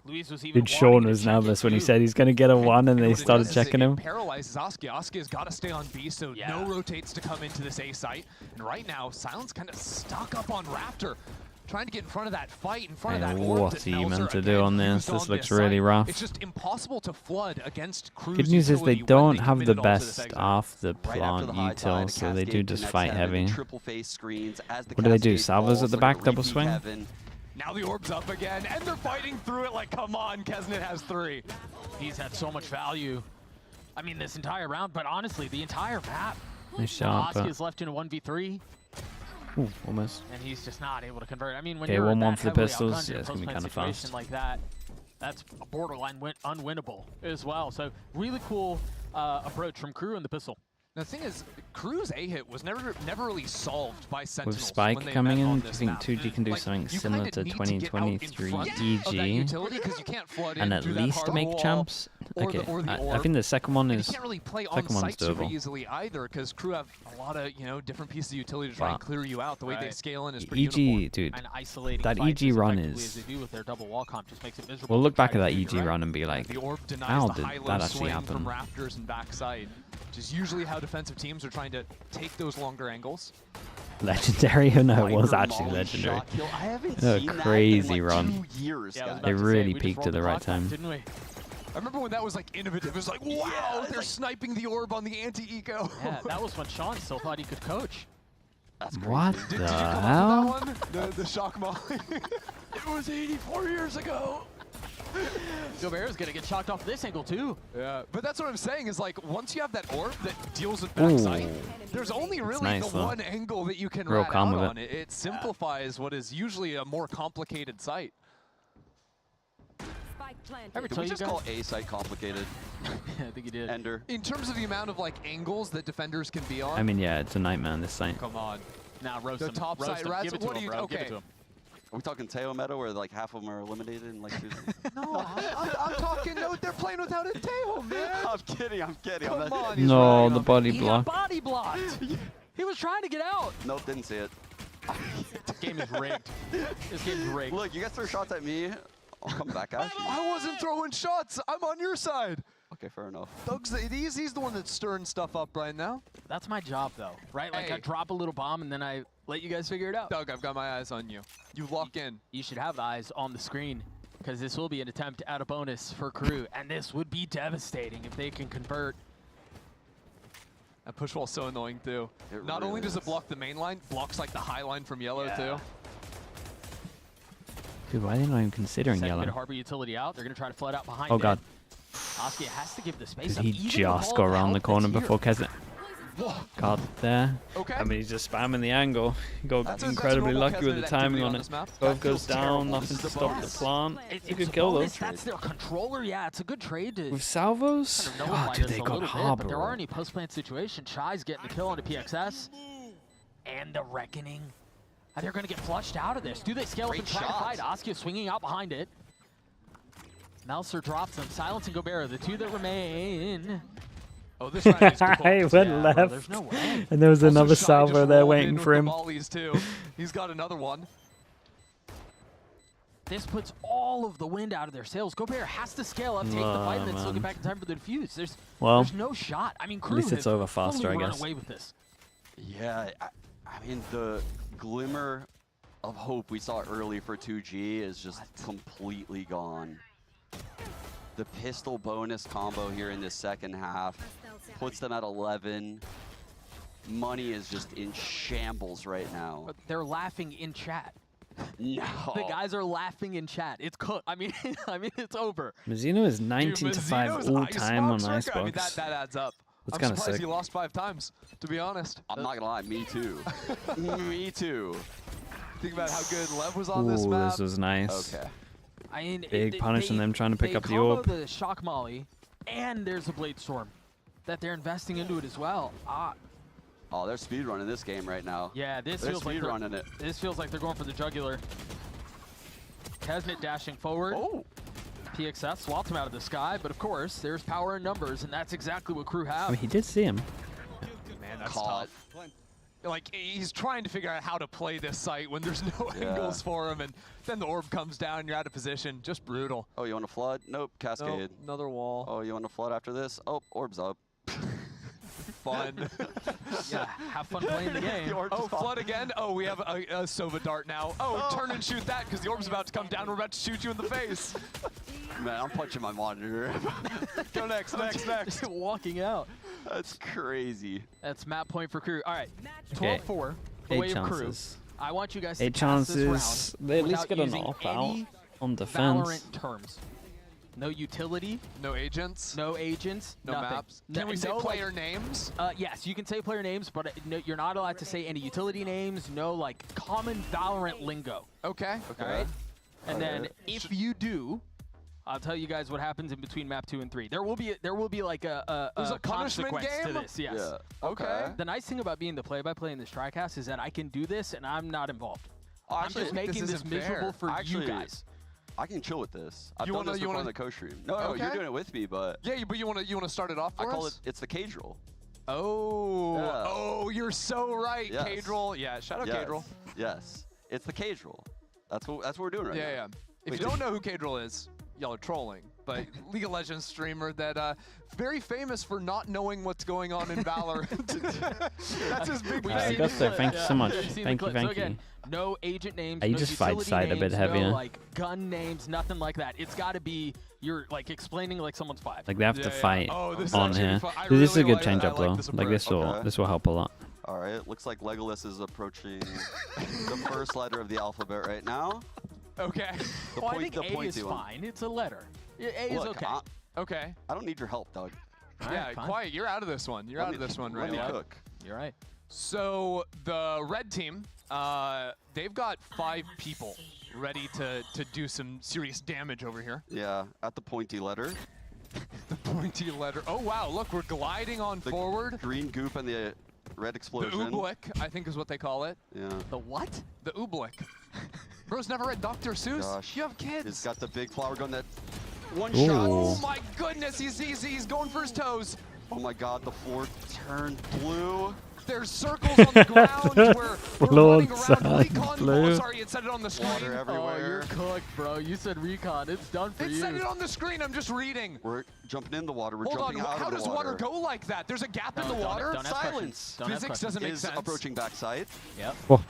Luis was even Dude, Sean was nervous when he said he's going to get a 1 and they started checking him. It paralyzes Aski. Aski has got to stay on B, so no rotates to come into this A site. And right now, Silence kind of stuck up on Raptor, trying to get in front of that fight, in front of that orb. What's he meant to do on this? This looks really rough. It's just impossible to flood against KRU's Good news is they utility when don't they have the committed all to this best exit. off the Right after plant the high tide, util, so they do Cascade just connects fight Heaven and heavy. triple face screens as the What do they do? Cascade Salvos falls, at the so back, they're double repeat swing? Heaven. Now the orb's up again, and they're fighting through it like, come on, Kesnet has 3. He's had so much value. I mean, this entire round, but honestly, the entire map. Nice shot, Oski but... is left in a 1v3, Ooh, almost. and he's just not able to convert. I mean, when Okay, you're 1-1 that for the heavily pistols. outgunned in Yeah, a it's gonna be close kind of plan situation fast. like that, that's a borderline unwinnable as well. So really cool approach from KRU in the pistol. Now, the thing is, KRU's A-hit was never really solved by Sentinels. With Spike when they coming met on in, do you this think map. 2G can do Like, something you similar kinda to need to get out in 2023 front of that EG utility, 'cause you can't flood in and at through that least hard make wall champs? or Okay, the I orb. think the second one And is... you can't really play on second one's site super doable. easily either, because KRU have a lot of different pieces of utility to try and But clear you out. The way they Right. scale in is pretty EG, uniform. dude, And isolating that fights EG as run effectively is... as they do with their double wall comp just makes it miserable. We'll look to try back at to that defend, EG right? run and be like, The orb denies how the did high-low that actually swing happen? from Raptors and backside, which is usually how defensive teams are trying to take those longer angles. Legendary? No, it was Viper actually Molly legendary. shot kill. I haven't A seen that crazy in like run. 2 years, Yeah, I was guys. about They to say, really we peaked just at the rolled right clock back, time. didn't we? I remember when that was like innovative. It was like, wow, they're sniping the orb on the anti-eco. Yeah, that was when Sean still thought he could coach. That's crazy. What Did the you come hell? up with that one? The shock molly. It was 84 years ago. Gilbert's gonna get shocked off this angle too. Yeah, but that's what I'm saying is like once you have that orb that deals with backside, Ooh. there's only really nice, the though. one angle that you can Real rat calm out with on. It simplifies what is usually a more complicated site. Ever Did tell we you just guys? call A site complicated? I think he did. Ender. In terms of the amount of like angles that defenders can be on. I mean, yeah, it's a nightmare on this site. Come on. Now roast The him. top roast side him. rats, Give it to what him, do you- bro. Give it okay. to him. Are we talking Teo meta where like half of them are eliminated in like 2 No, I'm talking. No, they're playing without a tail, man. I'm kidding. Come on. he's No, relying the on body He block. got body blocked. He was trying to get out. Nope, didn't see it. This game is rigged. This game's rigged. Look, you guys throw shots at me. I'll come back at you. I wasn't throwing shots. I'm on your side. Okay, fair enough. Doug's he's the one that's stirring stuff up right now. That's my job though, right? Like I Hey. drop a little bomb and then I let you guys figure it out. Doug, I've got my eyes on you. You lock in. You should have eyes on the screen because this will be an attempt at a bonus for KRU, and this would be devastating if they can convert. That push wall's so annoying too. It Not really only does it is. block the main line, blocks like the high line from yellow too. Dude, why are they not even considering Second bit of yellow? harbor utility out. They're gonna try to flood out behind. Oh it. god. Oski has to give the space Did up. he even with just all go of the around the help corner that's here. before Kesnet? Caught there. Okay. I mean, he's just spamming the angle. He got That's a incredibly normal lucky with the Kesnet timing activity on on it. this map. Both That goes feels down, terrible. nothing This to is the stop the bonus. plant. It's a good a kill though. bonus. That's their controller. Yeah, it's a good trade to With salvos? kind of God, nullify dude, this they a got little bit, but there Harbor. are any post-plant situations. Shy's getting the kill onto PXS. And the Reckoning. They're going to get flushed out of this. Do they scale up and try to fight? Askia swinging out behind it. Melser drops them. Silence and Gobert, the two that remain. Oh, this round is He went left. There's no way. And there was Also, another Shy salvo just there rolled waiting in for with the him. volleys too. He's got another one. This puts all of the wind out of their sails. Gobert has to scale up, take the fight, and then still man. get back in time for the defuse. There's no shot. I mean, At KRU least it's have over faster, fully I run guess. away with this. Yeah, I mean, the glimmer of hope we saw early for 2G is just completely gone. The pistol bonus combo here in the second half puts them at 11. Money is just in shambles right now. But they're laughing in chat. No. The guys are laughing in chat. It's cooked. I mean, it's over. Mizuno is 19 to 5 Mizuno's all time on Icebox record, I mean, Icebox. that adds up. That's I'm kinda surprised sick. he lost 5 times, to be honest. I'm not gonna lie, me too. Me too. Think about how good Lev was on this Ooh, map. this was nice. Okay. I mean, Big punish on them trying to pick they up the combo orb. the shock molly, and there's a blade storm that they're investing into it as well. Oh, they're speedrunning this game right now. Yeah, this They're feels like speedrunning it. This feels like they're going for the jugular. Kesnet dashing forward. Oh. PXF swats him out of the sky, but of course, there's power in numbers, and that's exactly what KRU have. I mean, he did see him. Man, that's Caught. tough. Like, he's trying to figure out how to play this site when there's no angles for him, and then the orb comes down, you're out of position. Just brutal. Oh, you want to flood? Nope, cascade. Nope, another wall. Oh, you want to flood after this? Oh, orb's up. Fun. Yeah, have fun playing the game. Oh, flood again? Oh, we have a Sova dart now. Oh, turn and shoot that because the orb's about to come down. We're about to shoot you in the face. Man, I'm punching my monitor. Go next. Just walking out. That's crazy. That's map point for KRU. All right, Okay. 12-4, the 8 way of KRU. chances. I want you guys to 8 pass this chances. round They at least without get an using op out any on defense. Valorant terms. No utility, No agents. no agents, No nothing. maps. Can we say no, player names? Yes, you can say player names, but no, you're not allowed to say any utility names, no like common Valorant lingo. Okay. All right? And then Alright. if you do, I'll tell you guys what happens in between map 2 and 3. There will be like a There's a punishment consequence to game? this. Yes. Yeah. Okay. The nice thing about being the play-by-play in this TriCast is that I can do this and I'm not involved. Oh, I'm actually, just making this isn't miserable fair. for Actually, you guys. I can chill with this. I've You done wanna- this you before on wanna- the co-stream. No, you're Okay. doing it with me, but Yeah, but you want to start it off for I call it, us? it's the cage roll. Oh. Yeah. Oh, you're so right. Yes. Cage roll. Yeah, shout out Yes. Cage roll. Yes. It's the cage roll. That's what we're doing right now. Yeah. If Wait, you don't know who Cage roll is, y'all are trolling. But League of Legends streamer that very famous for not knowing what's going on in Valorant. That's his big I thing. got there. Thank you so much. I've seen the Thank you, clip. thank So again, you. no agent names, You no just fight utility side a bit names, heavier. no like gun names, nothing like that. It's got to be you're like explaining like someone's 5. Like they have to fight Oh, this is on actually here. fun. I Dude, this is a really good like- change I up like though. this Like this will approach. this will help a lot. All right. Looks like Legolas is approaching the first letter of the alphabet right now. Okay. The Well, I point, think the A pointy is one. fine. It's a letter. A is Look, okay. Okay. I don't need your help, Doug. All Yeah, right, fine. quiet. You're out of this one. You're Let out me- of this one let right me now. cook. You're right. So the red team, they've got 5 people ready to do some serious damage over here. Yeah, at the pointy letter. The pointy letter. Oh wow! Look, we're gliding on The forward. green goop and the red The explosion. oobleck, I think is what they call it. Yeah. The what? The oobleck. Bro's never read Dr. Seuss. Gosh. You have kids. He's got the big flower gun that one Ooh. shot. Oh my goodness! He's going for his toes. Oh my god, the floor turned blue. There's circles on the ground. We're Floor running around. turned Recon. blue. Oh, sorry, it said it on the screen. Water Oh, you're everywhere. cooked, bro. You said recon. It's done for It you. said it on the screen. I'm just reading. We're jumping in the water. We're Hold on. jumping out How of the does water go like that? There's a gap in the don't- water. don't ask Silence. questions. Don't ask Physics questions. doesn't make Is sense. approaching backside. Yep. Whoa.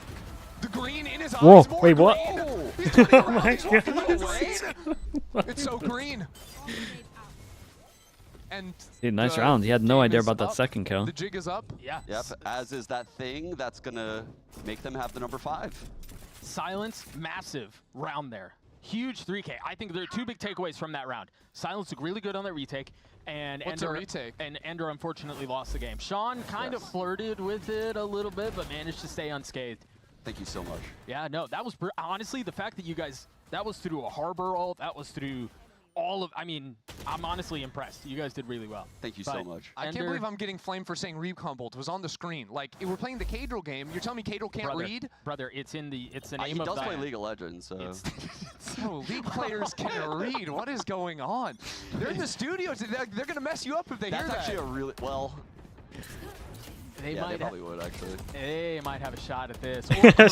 The green in his eyes. Whoa, More wait, what? green. Oh. He's turning Oh around, my he's walking goodness. away. It's so green. And Dude, nice the round. He had no game idea is about that up. second kill. The jig is up. Yeah. Yep, as is that thing that's gonna make them have the number 5. Silence, massive round there. Huge 3K. I think there are 2 big takeaways from that round. Silence looked really good on that retake, and Ender unfortunately lost the game. Sean kind of flirted with it a little bit, but managed to stay unscathed. Thank you so much. Yeah, no, that was honestly the fact that you guys, that was through a harbor ult, that was through all of, I mean, I'm honestly impressed. You guys did really well. Thank you so much. I can't believe I'm getting flamed for saying recon bolt. It was on the screen. Like, we're playing the Kadril game. You're telling me Kadril can't read? Brother, it's in the, it's the name He of does the... play League of Legends, so... So League players can't read. What is going on? They're in the studio. They're going to mess you up if they hear that. That's actually a really, well... They they probably would, actually. They might have a shot at this.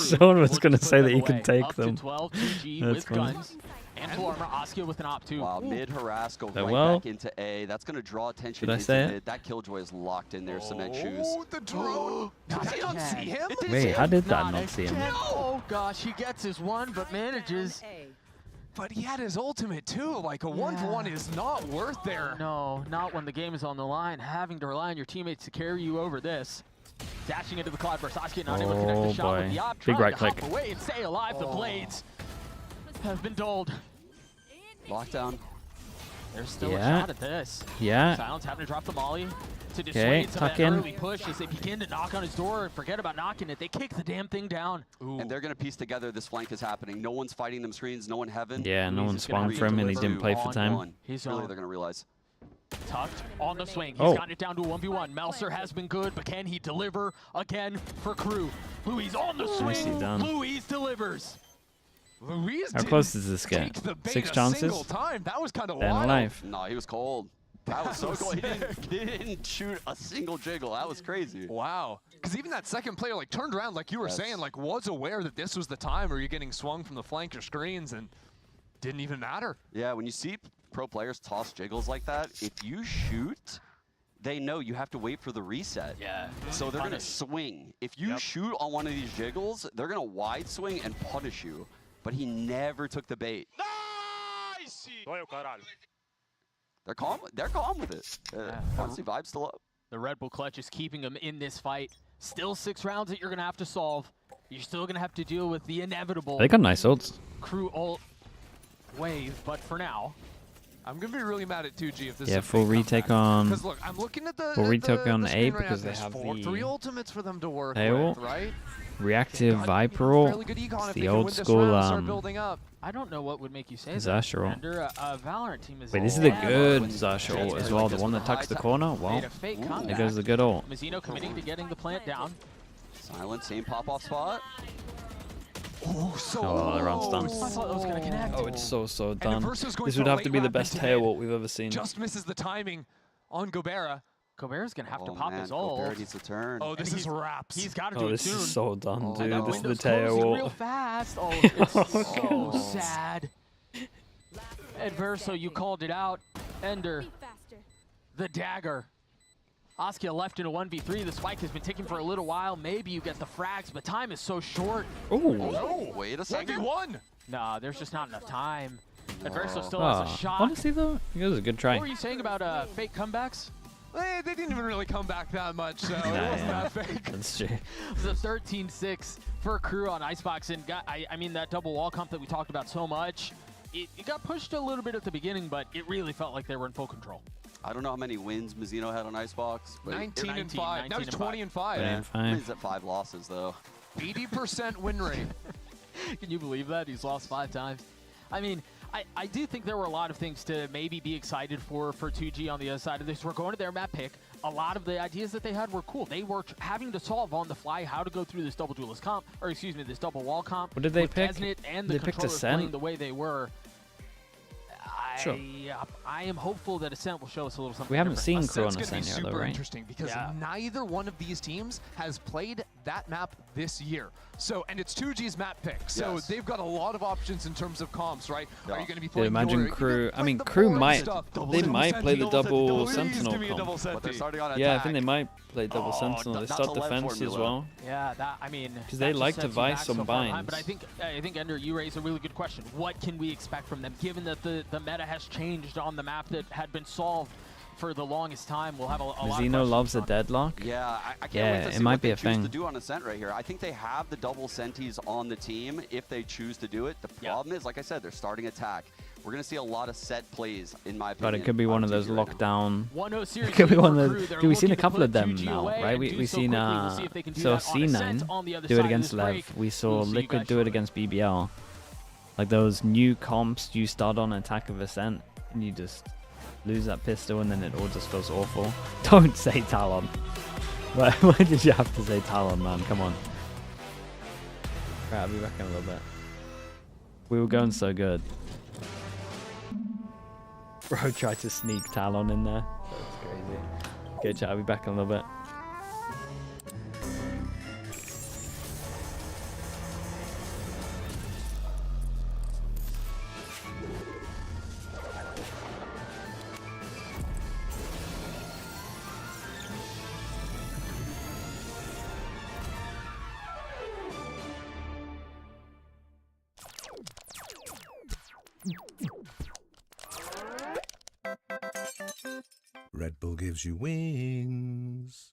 Someone was going to say that you can take them. Up to 12, 2G with guns. And full armor, Askia with an op too. Wow, mid harass, go right back into A. That's going to draw attention Did I say it? That Killjoy is locked in there, Cement Shoes. Oh, the drone! Did they not see him? Wait, how did that not see him? Oh gosh, he gets his one, but manages. But he had his ultimate too. Like, a 1-for-1 is not worth there. No, not when the game is on the line. Having to rely on your teammates to carry you over this. Dashing into the Cloudburst, Askia not able to connect the shot with the op. Big right trying click. to hop away and stay alive. The blades have been dulled. Lockdown. There's still a shot at this. Yeah. Silence having to drop the molly to dissuade some of tuck that in. early push as they begin to knock on his door and forget about knocking it. They kick the damn thing down. And they're going to piece together this flank is happening. No one's fighting them screens, no one heaven. Yeah, no one swung for him and he didn't play for time. He's really, on. they're going to realize. Tucked on the swing. He's gotten it down to a 1v1. Melser has been good, but can he deliver again for KRU? Louis on the swing. Louis delivers. Louise How close does this get? 6 chances? That was kind of wild. Alive. No, he was cold. That was so cold. He didn't shoot a single jiggle. That was crazy. Wow. Because even that second player like turned around, like you were saying, like was aware that this was the time where you're getting swung from the flank or screens and didn't even matter. Yeah, when you see pro players toss jiggles like that, if you shoot, they know you have to wait for the reset. Yeah. So they're going to swing. If you shoot on one of these jiggles, they're going to wide swing and punish you. But he never took the bait. Nice! They're calm with it. Honestly, vibe's still up. The Red Bull clutch is keeping him in this fight. Still 6 rounds that you're going to have to solve. You're still going to have to deal with the inevitable. They got nice ults. KRU ult wave, but for now, I'm gonna be really mad at 2G if this. Yeah, full retake on. Because look, I'm looking at the full retake on the A right because now. they have There's 3 ultimates for them to work with, right? Reactive Viper ult. It's the old school I don't know what would make you say Zasher ult. Under a Valorant team is. Wait, this is the good Zasher ult as well. The one that tucks the corner. Well, there goes the good ult. Mizzino committing to getting the plant down. Silent, same pop-off spot. Oh, the round's done. I thought that was going to connect. Oh, it's so done. This would have to be the best tail ult we've ever seen. Just misses the timing on Gobera. Gobert's going to have to pop his ult. Gobert needs to turn. Oh, this is wraps. He's got to do it this soon. is so done, dude. And This is the window's tail closing ult. real fast. Oh, it's so sad. Adverso, you called it out. Ender, the dagger. Askia left in a 1v3. The spike has been ticking for a little while. Maybe you get the frags, but time is so short. Oh, wait a second. 1v1. Nah, there's just not enough time. Adverso still has a shot. Honestly, though, it was a good try. What were you saying about fake comebacks? They didn't even really come back that much, so it wasn't that fake. That's true. It was a 13-6 for KRU on Icebox, and I mean that double wall comp that we talked about so much, it got pushed a little bit at the beginning, but it really felt like they were in full control. I don't know how many wins Mizzino had on Icebox. But 19 and 5. Now he's 20 and 5. Yeah, He's at 5 losses, though. 80% win rate. Can you believe that? He's lost 5 times. I mean, I do think there were a lot of things to maybe be excited for 2G on the other side of this. We're going to their map pick. A lot of the ideas that they had were cool. They were having to solve on the fly how to go through this double duelist comp, or excuse me, this double wall comp. What did they pick? Desnit and the They picked controllers Ascent. playing the way they were. Sure. I am hopeful that Ascent will show us a little something. We haven't different. seen KRU on Ascent's going Ascent to be yet, though, super right? interesting because neither one of these teams has played that map this year. So, and it's 2G's map pick. So they've got a lot of options in terms of comps, right? Are you going to be playing imagine KRU. I mean, KRU might. They might play the double Sentinel comp. But they're starting on attack. Yeah, I think they might play double Sentinel. They start defense as well. Yeah, that I mean, because they like to vice some binds. But I think Ender, you raise a really good question. What can we expect from them, given that the meta has changed on the map that had been solved for the longest time. We'll have a lot of Zeno questions loves a on it. deadlock. Yeah, I can't Yeah, wait to it see might what be they a choose thing. to do on Ascent right here. I think they have the double senties on the team if they choose to do it. The problem is, like I said, they're starting attack. We're going to see a lot of set plays, in my opinion. But it could be one of those TG right lockdown. 1-0 series It could be lead one for of Crew. those. They're Dude, we've seen a looking to couple put of them 2G now, away right? and We've do so seen quickly. We'll see if they can do so that on Ascent C9 on the other do it side of against this Lev. break. We saw We'll see you Liquid guys do it shortly. against BBL. Like those new comps, you start on Attack of Ascent and you just lose that pistol and then it all just feels awful. Don't say Talon. Why did you have to say Talon, man? Come on. Right, I'll be back in a little bit. We were going so good. Bro tried to sneak Talon in there. That's crazy. Okay, chat, I'll be back in a little bit. Red Bull gives you wings.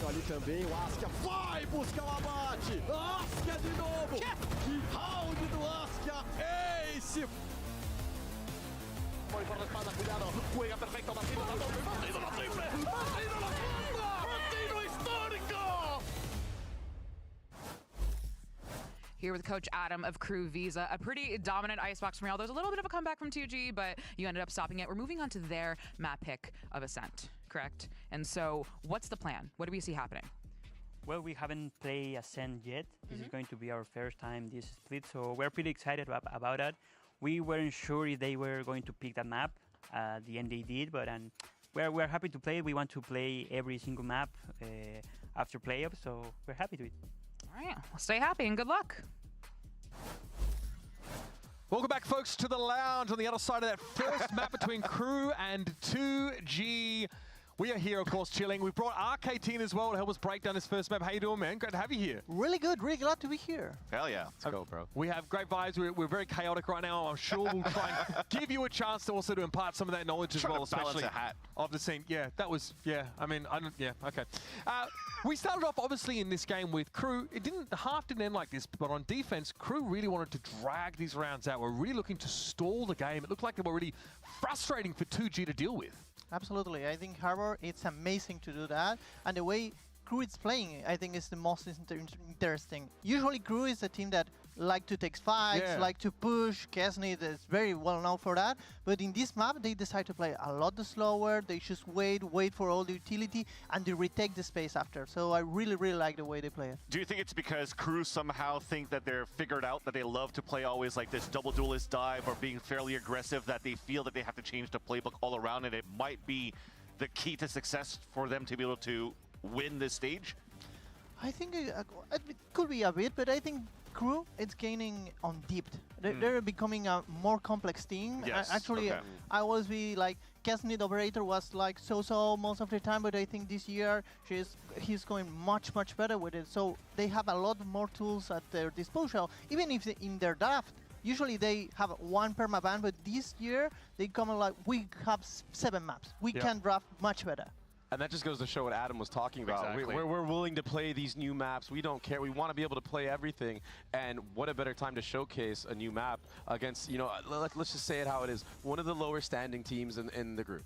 Ali também, o Askia vai buscar o abate. Askia de novo. Que round do Askia. Ace. Foi por la espada, cuidado. Juega perfecto, Martino. Martino la triple. Martino la bomba. Martino histórico. Here with Coach Adam of Crew Visa, a pretty dominant Icebox from Real. There's a little bit of a comeback from 2G, but you ended up stopping it. We're moving on to their map pick of Ascent, correct? And so what's the plan? What do we see happening? Well, we haven't played Ascent yet. This is going to be our first time this split, so we're pretty excited about that. We weren't sure if they were going to pick that map. At the end they did, but we're happy to play it. We want to play every single map after playoffs, so we're happy to it. All right, well, stay happy and good luck. Welcome back, folks, to the lounge on the other side of that first map between Crew and 2G. We are here, of course, chilling. We brought RK as well to help us break down this first map. How you doing, man? Great to have you here. Really good. Really glad to be here. Hell yeah. Let's go, bro. We have great vibes. We're very chaotic right now. I'm sure we'll try and give you a chance to also to impart some of that knowledge as well, especially of the scene. Yeah, that was, yeah, I mean, I don't, yeah, okay. We started off, obviously, in this game with Crew. The half didn't end like this, but on defense, Crew really wanted to drag these rounds out. We're really looking to stall the game. It looked like they were really frustrating for 2G to deal with. Absolutely. I think Harbor, it's amazing to do that. And the way Crew is playing, I think, is the most interesting. Usually Crew is a team that like to take fights, like to push. Kesney is very well known for that. But in this map, they decide to play a lot slower. They just wait for all the utility, and they retake the space after. So I really, really like the way they play it. Do you think it's because Crew somehow think that they're figured out, that they love to play always like this double duelist dive or being fairly aggressive, that they feel that they have to change the playbook all around, and it might be the key to success for them to be able to win this stage? I think it could be a bit, but I think KRU it's gaining on depth. They're becoming a more complex team. Yes, Actually, okay. I always be like Kesnit operator was like so most of the time, but I think this year he's going much better with it. So they have a lot more tools at their disposal. Even if in their draft, usually they have one permaban, but this year they come like we have 7 maps. We can draft much better. And that just goes to show what Adam was talking about. Exactly. We're willing to play these new maps. We don't care. We want to be able to play everything. And what a better time to showcase a new map against, you know, let's just say it how it is, one of the lower standing teams in the group.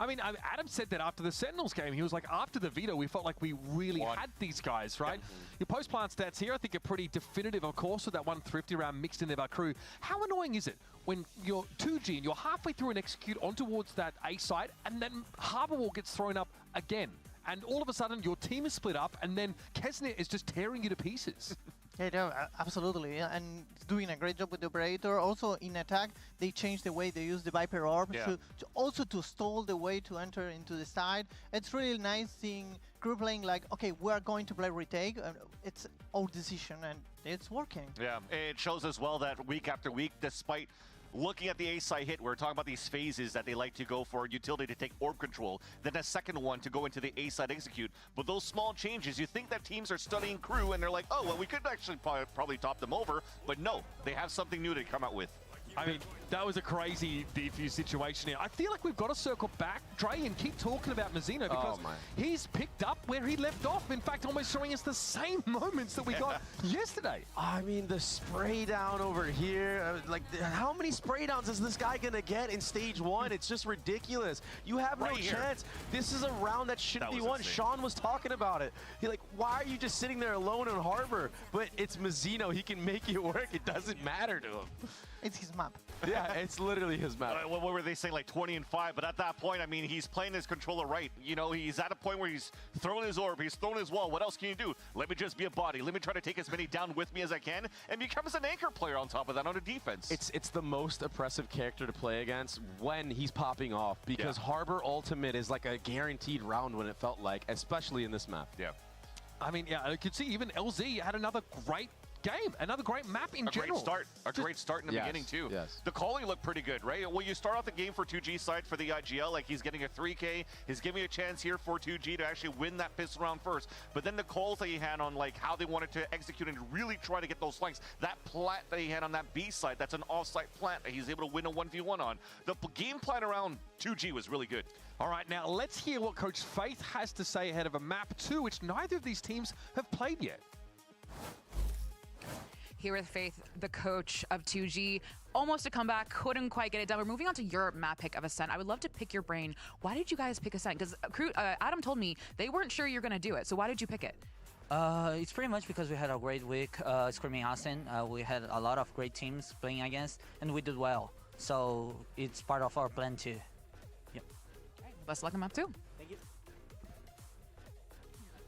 I mean, Adam said that after the Sentinels game. He was like, after the veto, we felt like we really had these guys, right? Your post-plant stats here, I think, are pretty definitive, of course, with that 150 round mixed in there by KRU. How annoying is it when you're 2G and you're halfway through an execute on towards that A site, and then Harbor Wall gets thrown up again? And all of a sudden, your team is split up, and then Kesnet is just tearing you to pieces. Yeah, no, absolutely, yeah, and doing a great job with the operator. Also in attack, they changed the way they use the Viper Orb to stall the way to enter into the side. It's really nice seeing KRU playing like, okay, we're going to play retake. It's our decision, and it's working. Yeah, it shows as well that week after week, despite looking at the A side hit, we're talking about these phases that they like to go for utility to take orb control, then a second one to go into the A side execute. But those small changes, you think that teams are studying KRU and they're like, oh, well, we could actually probably top them over, but no, they have something new to come out with. I mean, that was a crazy defuse situation here. I feel like we've got to circle back, Dre, and keep talking about Mazzino because he's picked up where he left off. In fact, almost showing us the same moments that we got yesterday. I mean, the spray down over here, like, how many spray downs is this guy gonna get in stage 1? It's just ridiculous. You have no chance. This is a round that shouldn't be won. Sean was talking about it. He's like, why are you just sitting there alone in Harbor? But it's Mazzino. He can make it work. It doesn't matter to him. It's his map. Yeah, it's literally his map. What were they saying, like 20 and 5? But at that point, I mean, he's playing his controller right. You know, he's at a point where he's throwing his orb, he's throwing his wall. What else can you do? Let me just be a body. Let me try to take as many down with me as I can, and becomes an anchor player on top of that on a defense. It's the most oppressive character to play against when he's popping off, because Harbor Ultimate is like a guaranteed round when it felt like, especially in this map. Yeah. I mean, yeah, I could see even LZ had another great game, another great map in general. A great start in the beginning too. Yes. The calling looked pretty good, right? Well, you start off the game for 2G side for the IGL, like he's getting a 3K, he's giving a chance here for 2G to actually win that pistol round first. But then the calls that he had on like how they wanted to execute and really try to get those flanks, that plant that he had on that B side, that's an off-site plant that he's able to win a 1v1 on. The game plan around 2G was really good. All right, now let's hear what Coach Faith has to say ahead of a map 2, which neither of these teams have played yet. Here with Faith, the coach of 2G, almost a comeback, couldn't quite get it done. We're moving on to your map pick of Ascent. I would love to pick your brain. Why did you guys pick Ascent? Because Adam told me they weren't sure you're going to do it. So why did you pick it? It's pretty much because we had a great week scrimming Ascent. We had a lot of great teams playing against, and we did well. So it's part of our plan too. Yep. All right, best of luck in map 2.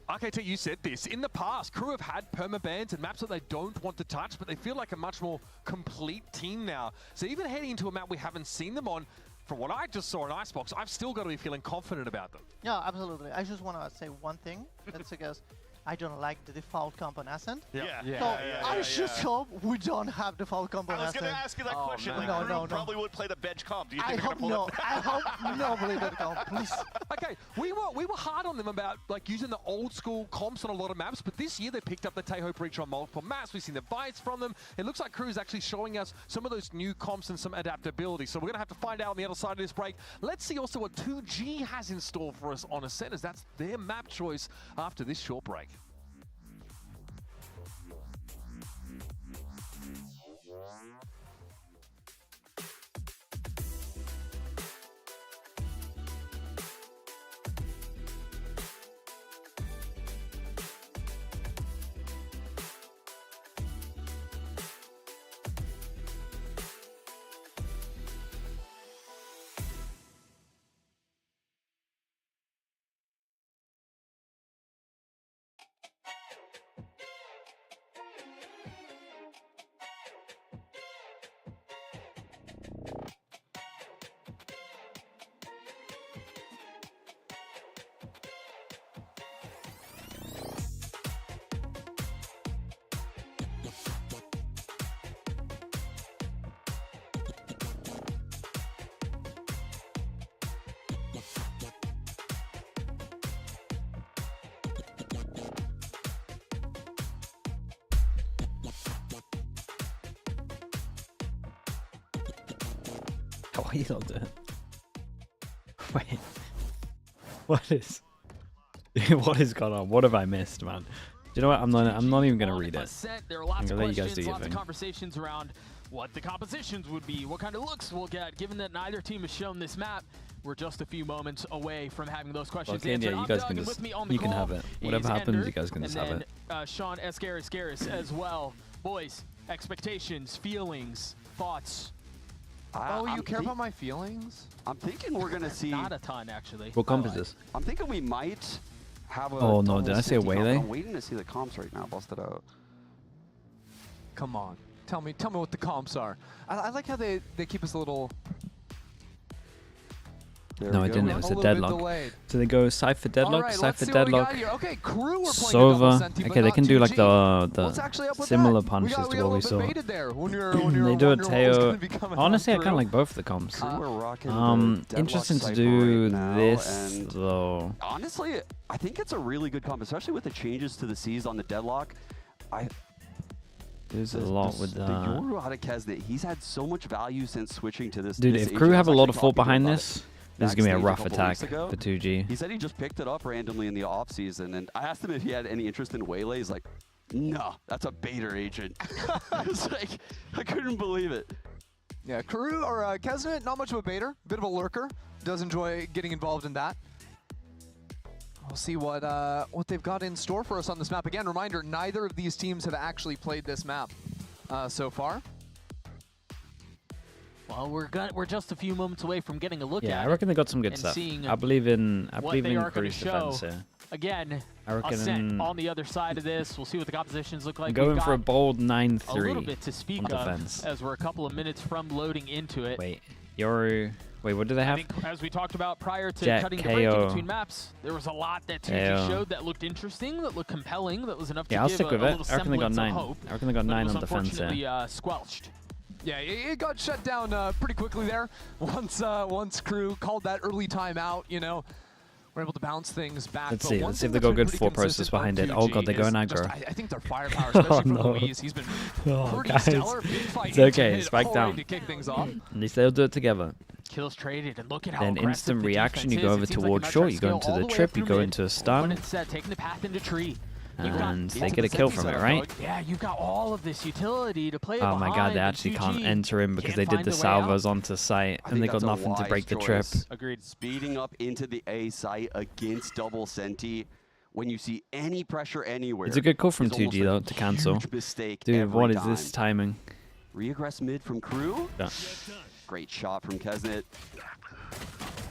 RKT, you said this. In the past, KRU have had permabans and maps that they don't want to touch, but they feel like a much more complete team now. So even heading into a map we haven't seen them on, from what I just saw in Icebox, I've still got to be feeling confident about them. Yeah, absolutely. I just want to say one thing. That's because I don't like the default comp on Ascent. I just hope we don't have default comp on Ascent. I was going to ask you that question. Like, KRU probably would play the bench comp. Do you think they're going to pull it? I hope nobody did comp, please. Okay, we were hard on them about like using the old school comps on a lot of maps, but this year they picked up the Tejo Breach on multiple maps. We've seen the Vice from them. It looks like KRU is actually showing us some of those new comps and some adaptability. So we're going to have to find out on the other side of this break. Let's see also what 2G has in store for us on Ascent, as that's their map choice after this short break. What are you not doing? Wait. What is... what has gone on? What have I missed, man? Do you know what? I'm not even gonna read it. There are I'm lots of gonna let you guys questions, do your lots of thing. conversations around what the compositions would be, what kind of looks we'll get. Given that neither team has shown this map, we're just a few moments away from having those questions Okay, answered. yeah, you I'm guys Doug, can and just with me on the you can call have it. Whatever is happens, Ender, you guys can just have and it. then Sean Escaris as well. Boys, expectations, feelings, thoughts. You care about my feelings? I'm thinking we're gonna see. Not a ton, actually. What comp is this? I'm thinking we might have a. Oh, no, double did I say a City comp. Waylay? I'm waiting to see the comps right now. Bust it out. Come on. Tell me what the comps are. I like how they keep us a little... No, I didn't. It was a deadlock. So they go Cypher All deadlock, right, Cypher let's see what we got deadlock, here. Okay, KRU are playing a double Sova. Senti, but Okay, they not can do like 2G. the What's actually up with similar that? punches we got to a what we little saw. bit baited there when you're They wondering do a what was Teo. gonna be coming Honestly, I on kind of KRU. like both of the comps. We're rocking the deadlock Interesting to Cypher do right now, this and though. honestly, I think it's a really good comp, especially with the changes to the C's on the deadlock. There's a lot with the Yoru out of Kesnet. He's had so much value since switching to this. Dude, this if agent. KRU I have a was lot actually of fault talking to him behind about this, it this is gonna be a backstage rough couple attack weeks ago. for 2G. He said he just picked it up randomly in the off season, and I asked him if he had any interest in Waylay. He's like, "No, that's a baiter agent." It's like, I couldn't believe it. Yeah, KRU or Kesnet, not much of a baiter, bit of a lurker. Does enjoy getting involved in that. We'll see what they've got in store for us on this map. Again, reminder: neither of these teams have actually played this map so far. Well, we're just a few moments away from getting a look at it. Yeah, I reckon they got some good and stuff. seeing I believe in what they are gonna KRU's show. defense here. Again, I reckon Ascent on the other side of this. We'll see what the compositions look like. I'm going We've for a got bold a little 9-3 bit to speak on of defense. as we're a couple of minutes from loading into it. Wait, Yoru. Wait, what do they I have? think, as we talked about prior to Jet, cutting the break in KO. between maps, there was a lot that 2G KO. showed that looked interesting, that looked compelling, that was enough to Yeah, I'll give stick with a it. little I reckon they got semblance 9. of hope, I reckon they got but 9 it was on defense here. unfortunately squelched. Yeah, it got shut down pretty quickly there. Once KRU called that early timeout, you know, we're able to bounce things back. Let's But see. one Let's see if thing they that's got been good pretty thought process consistent behind on it. Oh god, 2G they're going is just, aggro. I think their firepower, especially Oh from no. Luis, he's been Oh pretty guys, stellar. Big fight it's okay. into mid Spike already down. to kick things off. At least they'll do it together. Kills traded, and look at how Then aggressive instant the reaction. You defense go is. over It seems like towards they're short. not You trying go to scale into all the way trip. up You through go mid. into a When stun, it's taking the path into tree. and they into get the a kill Senti from it, setup, right? Doug. Yeah, you've got all of this utility to play Oh my god, behind, they and actually can't 2G enter in because they can't did find the a way out. salvos onto site, I and they think got that's a nothing to wise break the trip. choice. Agreed. Speeding up into the A site against double Senti when you see any pressure anywhere. It's a good call from is almost 2G a though to cancel. huge mistake Dude, every what is time. this timing? Reaggress mid from KRU. Yeah. Great shot from Kesnet.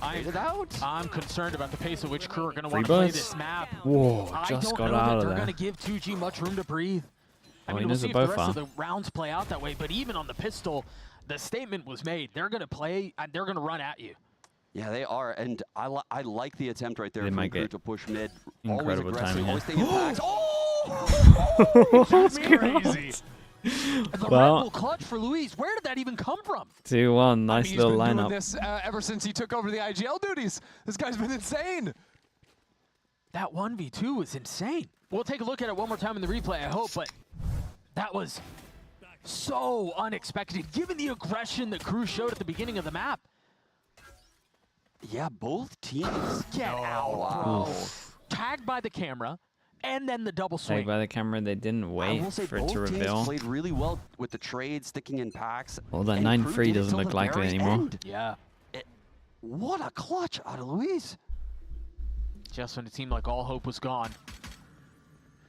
I'm concerned about the pace at which KRU are going to Free want to play buzz. this map. Whoa, I just don't got know out that of they're there. going to give 2G much room to breathe. I Oh, mean, he we'll knows see it if the both rest of are. the rounds play out that way, but even on the pistol, the statement was made. They're going to play, and they're going to run at you. Yeah, they are, and I like the attempt right there They from might KRU get to push mid. incredible Always aggressive, timing always here. staying in packs. That's crazy. The Red Well- Bull clutch for Luis. Where did that even come from? 2-1, nice He's little been doing lineup. this ever since he took over the IGL duties. This guy's been insane. That 1v2 was insane. We'll take a look at it one more time in the replay, I hope, but that was so unexpected, given the aggression that KRU showed at the beginning of the map. Yeah, both teams. Get out, bro. Tagged by the camera, and then the double swing. Tagged by the camera, they didn't I wait will say for it both to teams reveal. played really well with the trade, sticking in packs. Well, that and 9-3 KRU did it doesn't till look the likely very anymore. end. Yeah. What a clutch out of Luis. Just when it seemed like all hope was gone.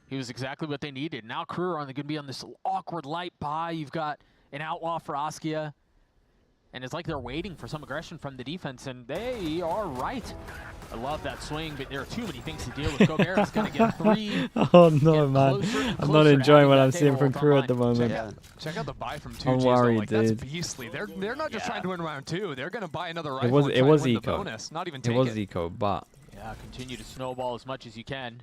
He was exactly what they needed. Now KRU are going to be on this awkward light buy. You've got an outlaw for Askia. And it's like they're waiting for some aggression from the defense, and they are right. I love that swing, but there are too many things to deal with. Gobert is going to get 3. Oh no, man. closer and I'm closer not to enjoying having what that I'm seeing table from KRU online. at the moment. Check out the buy from 2G. I'm though. worried, Like, that's dude. beastly. They're not just trying to win round 2. They're going to buy another It rifle was and it try was and win the eco. bonus. Not even It take was it. eco, but Yeah, continue to snowball as much as you can.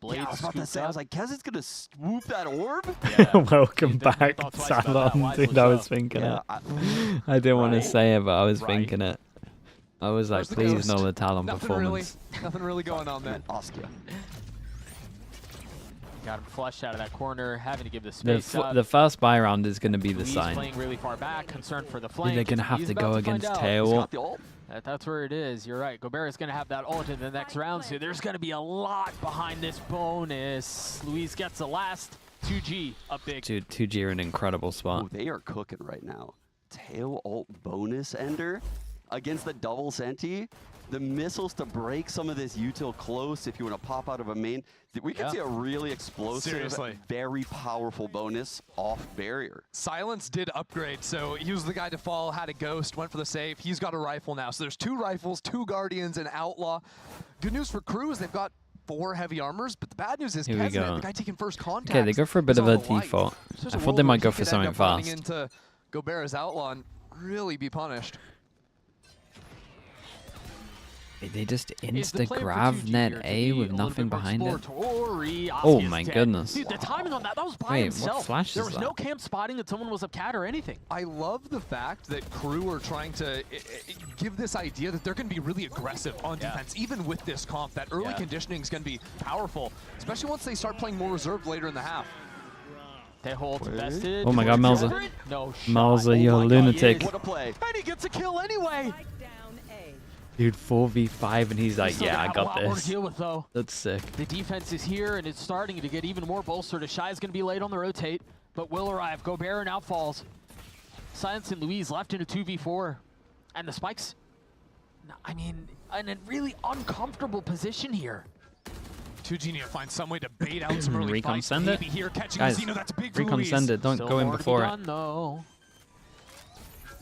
Blades Yeah, I was about to scooped say, I was up. like, Kesset's going to swoop that orb? Yeah. welcome They back, thought twice about that, Salon. wisely Dude, I was so. thinking Yeah, it. I didn't want to say it, but I was Right. thinking it. I was like, Where's the please ghost? no the Talon Nothing performance. really going on there. Askia. got him flushed out of that corner, having to give the space up. The first buy round is going to be the Luis sign. playing really far back, concerned for the flank. They're going to have to go against Teo. That's where it is. You're right. Gobert is going to have that ult in the next round, so there's going to be a lot behind this bonus. Luis gets the last 2G up big. Dude, 2G are in an incredible spot. Oh, they are cooking right now. Teo ult bonus ender against the double senti. The missiles to break some of this util close if you want to pop out of a main. We could see a really explosive, very powerful bonus off barrier. Silence did upgrade, so he was the guy to fall, had a ghost, went for the save. He's got a rifle now. So there's 2 rifles, 2 guardians, and outlaw. Good news for KRU is they've got 4 heavy armors, but the bad news is Kesnet, the guy taking first contact. Okay, they go for a bit of a default. I thought they might go for something fast. Into Gobert's outlaw and really be punished. They just insta-grab net A with nothing behind it. Oh my goodness. Dude, the timing on that was by Wait, himself. what flash There is was that? no camp spotting that someone was up cat or anything. I love the fact that KRU are trying to give this idea that they're going to be really aggressive on defense, even with this comp. That early conditioning is going to be powerful, especially once they start playing more reserved later in the half. They hold invested. Oh my god, Melza. No Melza, you're a lunatic. What a play. And he gets a kill anyway. Dude, 4v5 and he's like, yeah, I got More to this. deal with, though. That's sick. The defense is here, and it's starting to get even more bolstered. Shy is going to be late on the rotate, but will arrive. Gobert now falls. Silence and Luis left in a 2v4. And the spikes, I mean, in a really uncomfortable position here. 2G need to find some way to bait out some early Recon fights. send it? Maybe here catching Guys, Zeno, that's big for Recon Luis. send it. Don't Still go in more to be before done, though.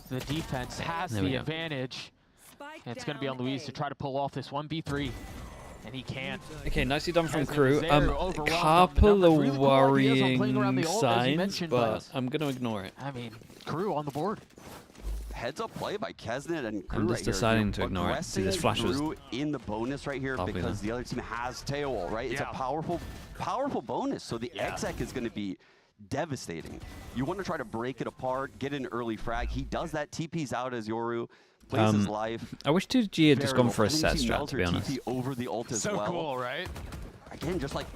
The defense has There we the go. advantage. And it's going to be on Luis to try to pull off this 1v3. And he can't. Okay, nicely done from As KRU. they're overwhelmed. Couple The of numbers really cool ideas on playing around worrying the ult, as you signs, mentioned, but I'm going to ignore it. I mean, KRU on the board. Heads up play by Kesnet and KRU I'm right just deciding to here. ignore it. See, this Aggressing flash was KRU in the bonus right here lovely, because though. the other team has Teo ult, right? It's a powerful bonus. So the exec is going to be devastating. You want to try to break it apart, get an early frag. He does that. TP's out as Yoru. Plays his life. I wish 2G had just Very gone for a well. set I think strat, to be honest. TP over the ult as So well. cool, right? Again, just like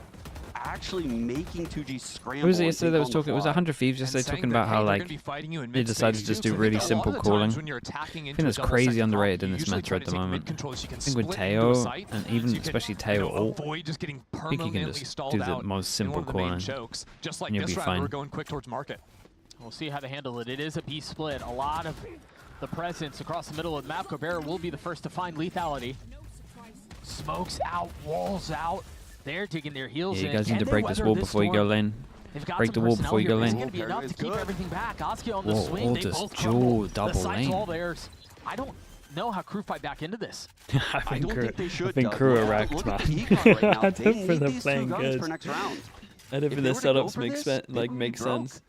actually making 2G scramble. Who was it and yesterday think that was on the talking? It was fly. 100 Thieves yesterday talking about how like they decided to just do really simple calling. I think that's crazy underrated in this meta at the moment. I think with Teo and even especially Teo ult, I think you can just do the most simple calling Just like and you'll this be round, fine. we're going quick towards market. We'll see how they handle it. It is a B split. A lot of the presence across the middle of the map. Gobert will be the first to find lethality. Smokes out, walls out. They're digging their heels in. Yeah, you guys need to Can break they this weather wall before you go storm? lane. They've got Break some the wall personnel before you here, go but it's lane. going to be enough to keep everything back. Oski on the Whoa, swing. all They just both dual crumble. double The site's lane. all theirs. I don't know how KRU fight back into this. I don't think they should, I think Doug. KRU Look are at wrecked, man. the econ right now. I They don't think need they're these playing two guns good. for next round. I don't If think they their were to go setups for make this, sense. they Like would make be broke. sense.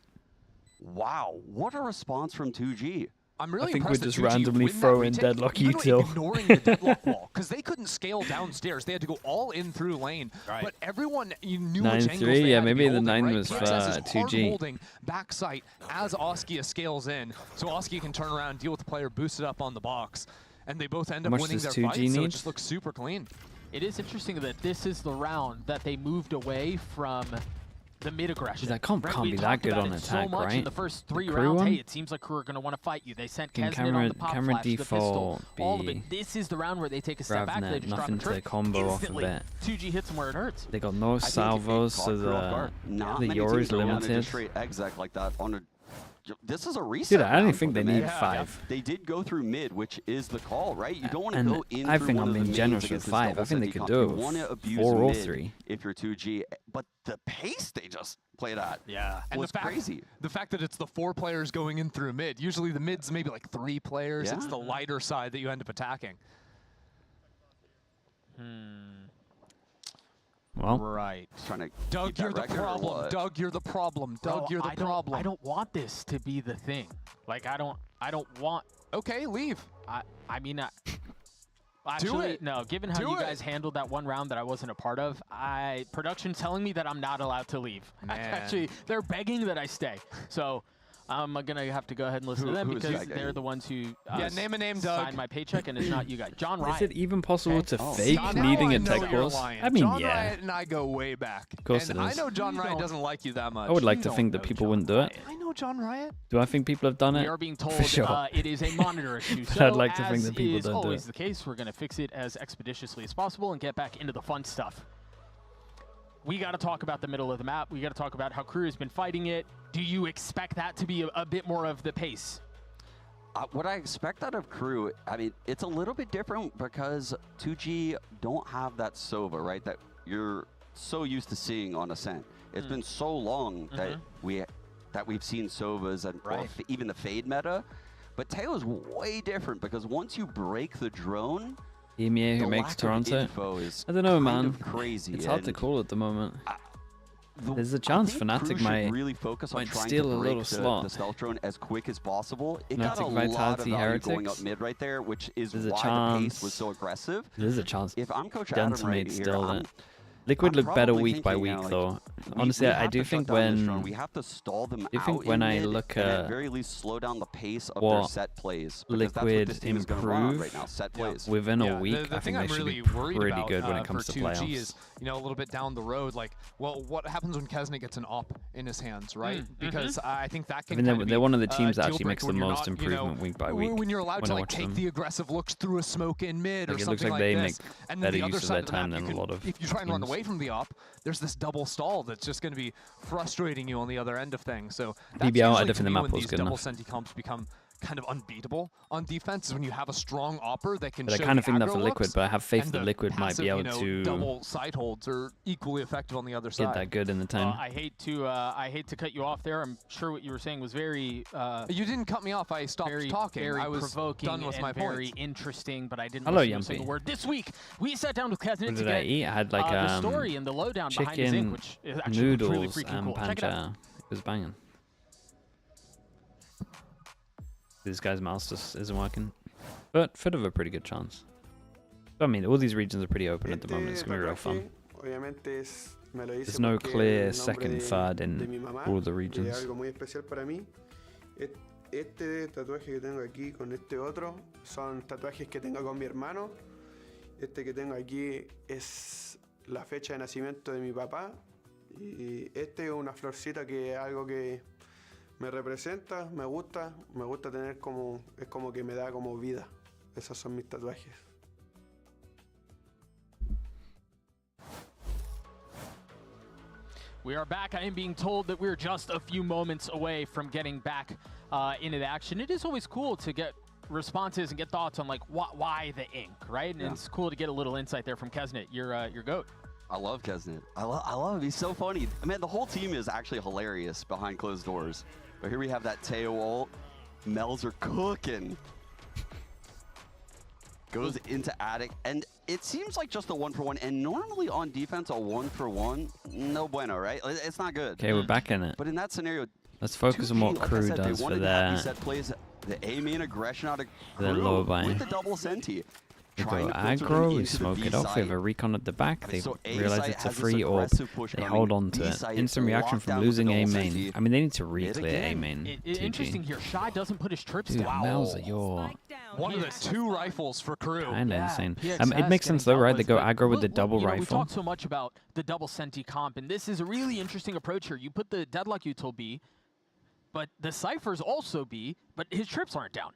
Wow, what a response from 2G. I'm really I think we're impressed just that 2G randomly win that throwing retake, deadlock even util. ignoring the deadlock wall, because they couldn't scale downstairs. They had to go all in through lane. Right. But everyone knew which 9-3, angles they yeah, had to maybe be the holding, 9 right? was for PXS is 2G. hard holding backside as Oskia scales in, so Oskia can turn around, deal with the player, boost it up on the box, and they both end How up much winning does their 2G fight, so need? it just looks super clean. It is interesting that this is the round that they moved away from the mid-aggression. That comp Right, can't we be that talked good about on it attack, so much in right? the first 3 KRU rounds. one? Hey, it seems like KRU are going to want to fight you. They sent Can Kesnet on the pop camera flash, the pistol, default all of be it. This is the round where they take a step grab back. They net, just drop a nothing to trick. combo off a Instantly, bit. 2G hits them where it hurts. They got no salvos, so the Not Yoru's many limited. teams straight exec like that on a. This is a reset. Dude, I don't round think for they them, need man. 5. They did go through mid, which is the call, right? You don't want to And go in I through think one I'm of the being mains generous against with this 5. double I think they senti could comp. do You it want with to abuse 4 or mid 3. if you're 2G, but the pace they just played at And was crazy. The fact that it's the 4 players going in through mid. Usually the mid's maybe like 3 players. Yeah. It's the lighter side that you end up attacking. Well, right. Trying to Doug, keep that you're the record or problem. what? Doug, you're the problem. Doug, Bro, you're the problem. I don't want this to be the thing. Like, I don't want. Okay, leave. I mean, actually, it. no. Given how Do you it. guys handled that one round that I wasn't a part of, production's telling me that I'm not allowed to leave. Man. Actually, they're begging that I stay. So I'm gonna have to go ahead and listen to them because they're the ones who name a name, Doug. signed my paycheck, and it's not you guys. John Is Riot. it even possible to fake Now needing I a know tech you're course? lying. I mean, John yeah. Riot and I go way back. Of course and it I is. know John Riot doesn't like you that much. I would like You to don't think that know people John wouldn't do it. I know John Riot. Do I think people have done it? We are being told For sure. it is a monitor issue. But So I'd like to think as that people is don't do always it. the case, we're going to fix it as expeditiously as possible and get back into the fun stuff. We got to talk about the middle of the map. We got to talk about how KRU has been fighting it. Do you expect that to be a bit more of the pace? What I expect out of KRU, I mean, it's a little bit different because 2G don't have that Sova, right? That you're so used to seeing on Ascent. It's been so long that we've seen Sovas and well, even the Fade meta. But Teo is way different because once you break the drone, Emir, who makes Toronto. I don't know, man. Crazy. It's hard to call at the moment. There's a chance Fnatic might really focus on trying steal to a break little slot. the stealth drone as quick as possible. It Fnatic got a lot of Vitality value going Heretics. up mid right there, which is There's a why the pace chance. was so aggressive. There's a chance. If I'm Coach Adam right here, still it. Liquid look better week by week, though. Honestly, I do think when we have to stall them I think out when in I mid look and at very least slow down the pace of their what set plays. Liquid improve right now, set plays. within a week, The I thing think I'm they should really be worried pretty about, good when it comes for to 2G playoffs. is, you know, a little bit down the road, like, well, what happens when Kesnet gets an op in his hands, right? Because I think that can I mean, they're one of the teams that deal actually makes the breaker when you're most not, you improvement know, week by week. When you're allowed to I like watch take them. the aggressive looks through a smoke in mid or Like, it something looks like they this, make and then better the other use of side their of the time map, than you a lot of if you try and run teams. away from the op, there's this double stall that's just going to be frustrating you on the other end of things. So that's BBL, I usually, don't to think the me, map when was these good double enough. senti comps become kind of unbeatable on defense is when you have a strong opper that can But I show kind the of think that aggro for Liquid, looks, but I have faith and that the Liquid might be passive, able you know, to double side holds are equally effective on the other get side. that good in the time. I hate to cut you off there. I'm sure what you were saying was very. You didn't cut me off. I stopped talking. Very I was provoking done with and my very point. interesting, but I didn't Hello, listen to a single Yumpy. word. This week, we sat down with Kesnet What to did I get eat? I had like the story and the lowdown behind his ink, chicken, which is actually really noodles, freaking and cool. Check it out. pancha. It was banging. This guy's mouse just isn't working. But Fit have a pretty good chance. I mean, all these regions are pretty open at the moment. It's going to be real fun. There's no clear second, third in all the regions. Algo muy especial para mí. Este tatuaje que tengo aquí con este otro son tatuajes que tengo con mi hermano. Este que tengo aquí es la fecha de nacimiento de mi papá. Y este es una florcita que es algo que me representa, me gusta tener como, es como que me da como vida. Esos son mis tatuajes. We are back. I am being told that we're just a few moments away from getting back into the action. It is always cool to get responses and get thoughts on like why the ink, right? And it's cool to get a little insight there from Kesnet, your GOAT. I love Kesnet. I love him. He's so funny. I mean, the whole team is actually hilarious behind closed doors. But here we have that Teo ult. Mel's are cooking. Goes into Attic, and it seems like just a 1-for-1. And normally on defense, a 1-for-1, no bueno, right? It's not good. Okay, we're back in it. But in that scenario, Let's focus on what 2G, like I KRU said, they does for wanted their happy set plays, the A main aggression out of their lower KRU buy. with the double senti. They go Trying to filter them aggro, we into the smoke B it off, we have site. a recon at the back, they So A realize site it's a has this free orb, aggressive push they coming. hold on to B it. site Instant reaction locked from down with losing the A double main. senti. I mean, they need to Hit reclear A again. main. Interesting here. Shy doesn't put his trips Dude, down. Mel's you're One of the two rifles for KRU. kind of insane. PXS It makes sense though, right? They go aggro with the double We rifle. talked so much about the double senti comp, and this is a really interesting approach here. You put the Deadlock util B, but the Cypher's also B, but his trips aren't down.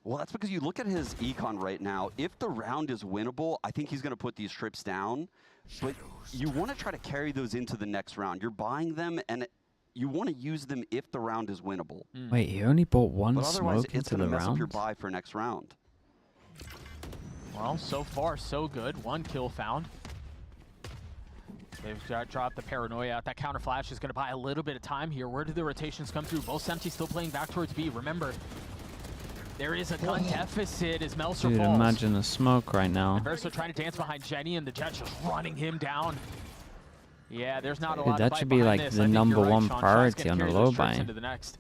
Well, that's because you look at his econ right now. If the round is winnable, I think he's going to put these trips down. But you want to try to carry those into the next round. You're buying them, and you want to use them if the round is winnable. Wait, he only bought one But otherwise, smoke it's into going the to mess up your round? buy for next round. Well, so far, so good. One kill found. They've dropped the paranoia out. That counter flash is going to buy a little bit of time here. Where do the rotations come through? Both Sempty still playing back towards B. Remember, there is a gun deficit as Melser Dude, falls. imagine a smoke right now. Verso trying to dance behind Jenny, and the Jets just running him down. Yeah, there's not a Dude, lot that of fight should be behind like this. the I think number you're right, one Sean. Shy's priority gonna on the carry low those trips buy. into the next.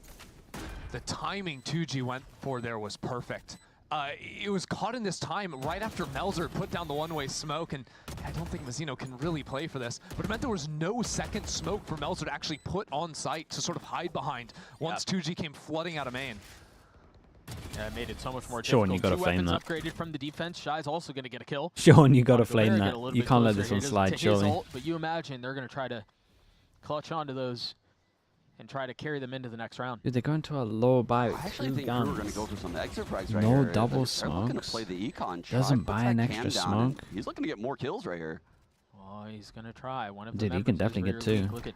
The timing 2G went for there was perfect. It was caught in this time right after Melzer put down the one-way smoke, and I don't think Mazzino can really play for this, but it meant there was no second smoke for Melzer to actually put on site to sort of hide behind once 2G came flooding out of main. Yeah, it made it so much more Sean, difficult. you gotta Two flame weapons that. upgraded from the defense. Shy's also going to get a kill. Sean, you gotta flame Get that. a little You bit can't let closer this one here to slide, his surely. ult, but you imagine they're going to try to clutch onto those and try to carry them into the next round. Dude, they're going to a low buy I with actually 2 think guns. we were going to go for some extra price right No here. double They're looking to smokes. play the econ shot. Doesn't puts buy that an cam extra down, and smoke. He's looking to get more kills right here. Oh, he's going to try. One of the Dude, he members can who's definitely get very 2. weak. Look at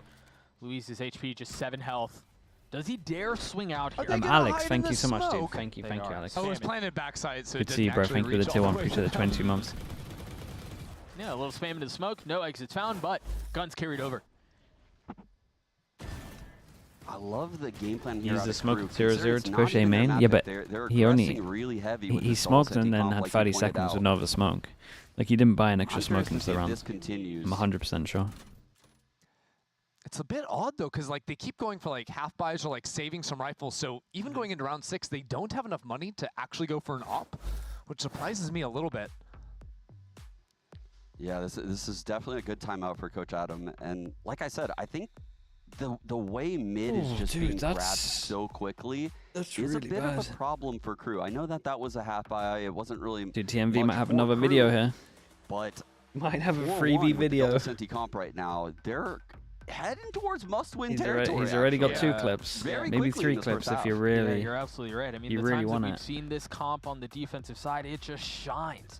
Luis's HP, just 7 health. Does he dare swing out here? Alex, thank you so much, dude. Thank you, Alex. Oh, it was planted backside, so Good it to see you, didn't bro. actually Thank you for the reach tier all 1. the way Appreciate the down. 22 months. Yeah, a little spam into the smoke. No exits found, but guns carried over. I love the game plan here. Use out the of smoke KRU, 0-0 considering it's to not push A even their main. map Yeah, pick. but They're he only aggressing really heavy with he this smoked Ascent and then comp, had like you 30 pointed seconds out. with no other smoke. Like he didn't buy an extra I'm smoke curious to into see the if round. this continues. I'm 100% sure. It's a bit odd though, because like they keep going for like half buys or like saving some rifles. So even going into round 6, they don't have enough money to actually go for an op, which surprises me a little bit. Yeah, this is definitely a good timeout for Coach Adam. And like I said, I think the way mid is just being grabbed so quickly is a really bit of bad. a problem for KRU. I know that was a half buy. It wasn't really. Dude, TMV much might have for another KRU, video here. But Might have a 4-1 freebie with the video. double Senti comp right now. They're heading towards must-win He's territory. already got actually. 2 clips. Very Maybe quickly 3 in this clips first if you half. really. Yeah, you're absolutely right. I mean, you the really times that want we've it. seen this comp on the defensive side, it just shines.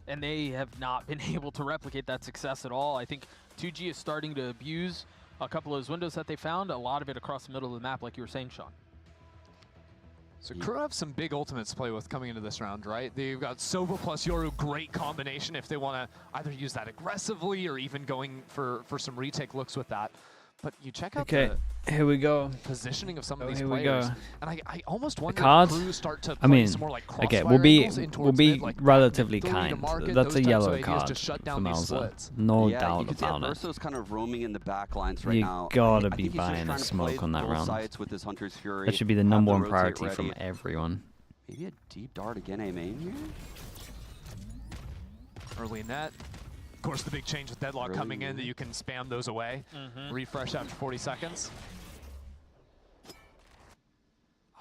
And they have not been able to replicate that success at all. I think 2G is starting to abuse a couple of those windows that they found, a lot of it across the middle of the map, like you were saying, Sean. So KRU have some big ultimates to play with coming into this round, right? They've got Sova plus Yoru, great combination if they want to either use that aggressively or even going for some retake looks with that. But you check out Okay, here we go. positioning of some of these Here we players, go. and I almost wonder Cards. if KRU start to I play mean, some more like okay, crossfire angles in we'll towards be mid, like relatively back mid three to kind. market, That's those a types of yellow ideas card to shut for down these Melzer. splits. No Yeah, doubt you can see about it. Verso's kind of roaming in the back lines right You now. gotta I be think he's just buying a trying to smoke play on that both round. sides with his Hunter's Fury. That should be the have number 1 rotate priority from ready. everyone. Maybe a deep dart again, A main here? Early net. Of course, the big change with Deadlock Early coming in net. that you can spam those away. Refresh after 40 seconds.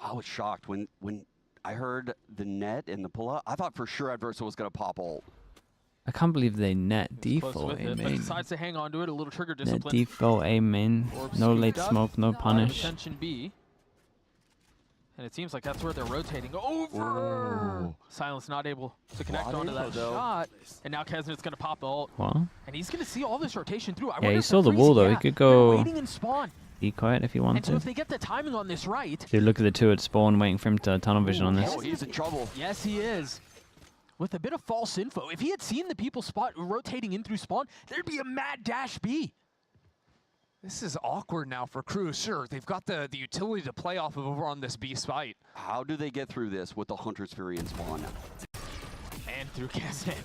I was shocked when I heard the net and the pull-up. I thought for sure Adverso was going to pop ult. I can't believe they net Close default with A it, but main. decides to hang on to it, a little trigger Net discipline. default A main. Orbs No scooped late up. smoke, no punish. Attention B. And it seems like that's where they're rotating. Over! Silence not able to connect Lot of onto that info, though. shot. And now Kesnet's going to pop the ult. What? And he's going to see all this rotation through. I Yeah, wonder he if saw they're the wall freezing. though. He Yeah, could they're go waiting in spawn. decoy it if he And so if wanted. they get the timing on this right. Dude, look at the 2 at spawn waiting for him to tunnel vision on this. Oh, he's in trouble. Yes, he is. With a bit of false info. If he had seen the people spot rotating in through spawn, there'd be a mad dash B. This is awkward now for KRU. Sure, they've got the utility to play off of over on this B site. How do they get through this with the Hunter's Fury in spawn? And through Kesnet.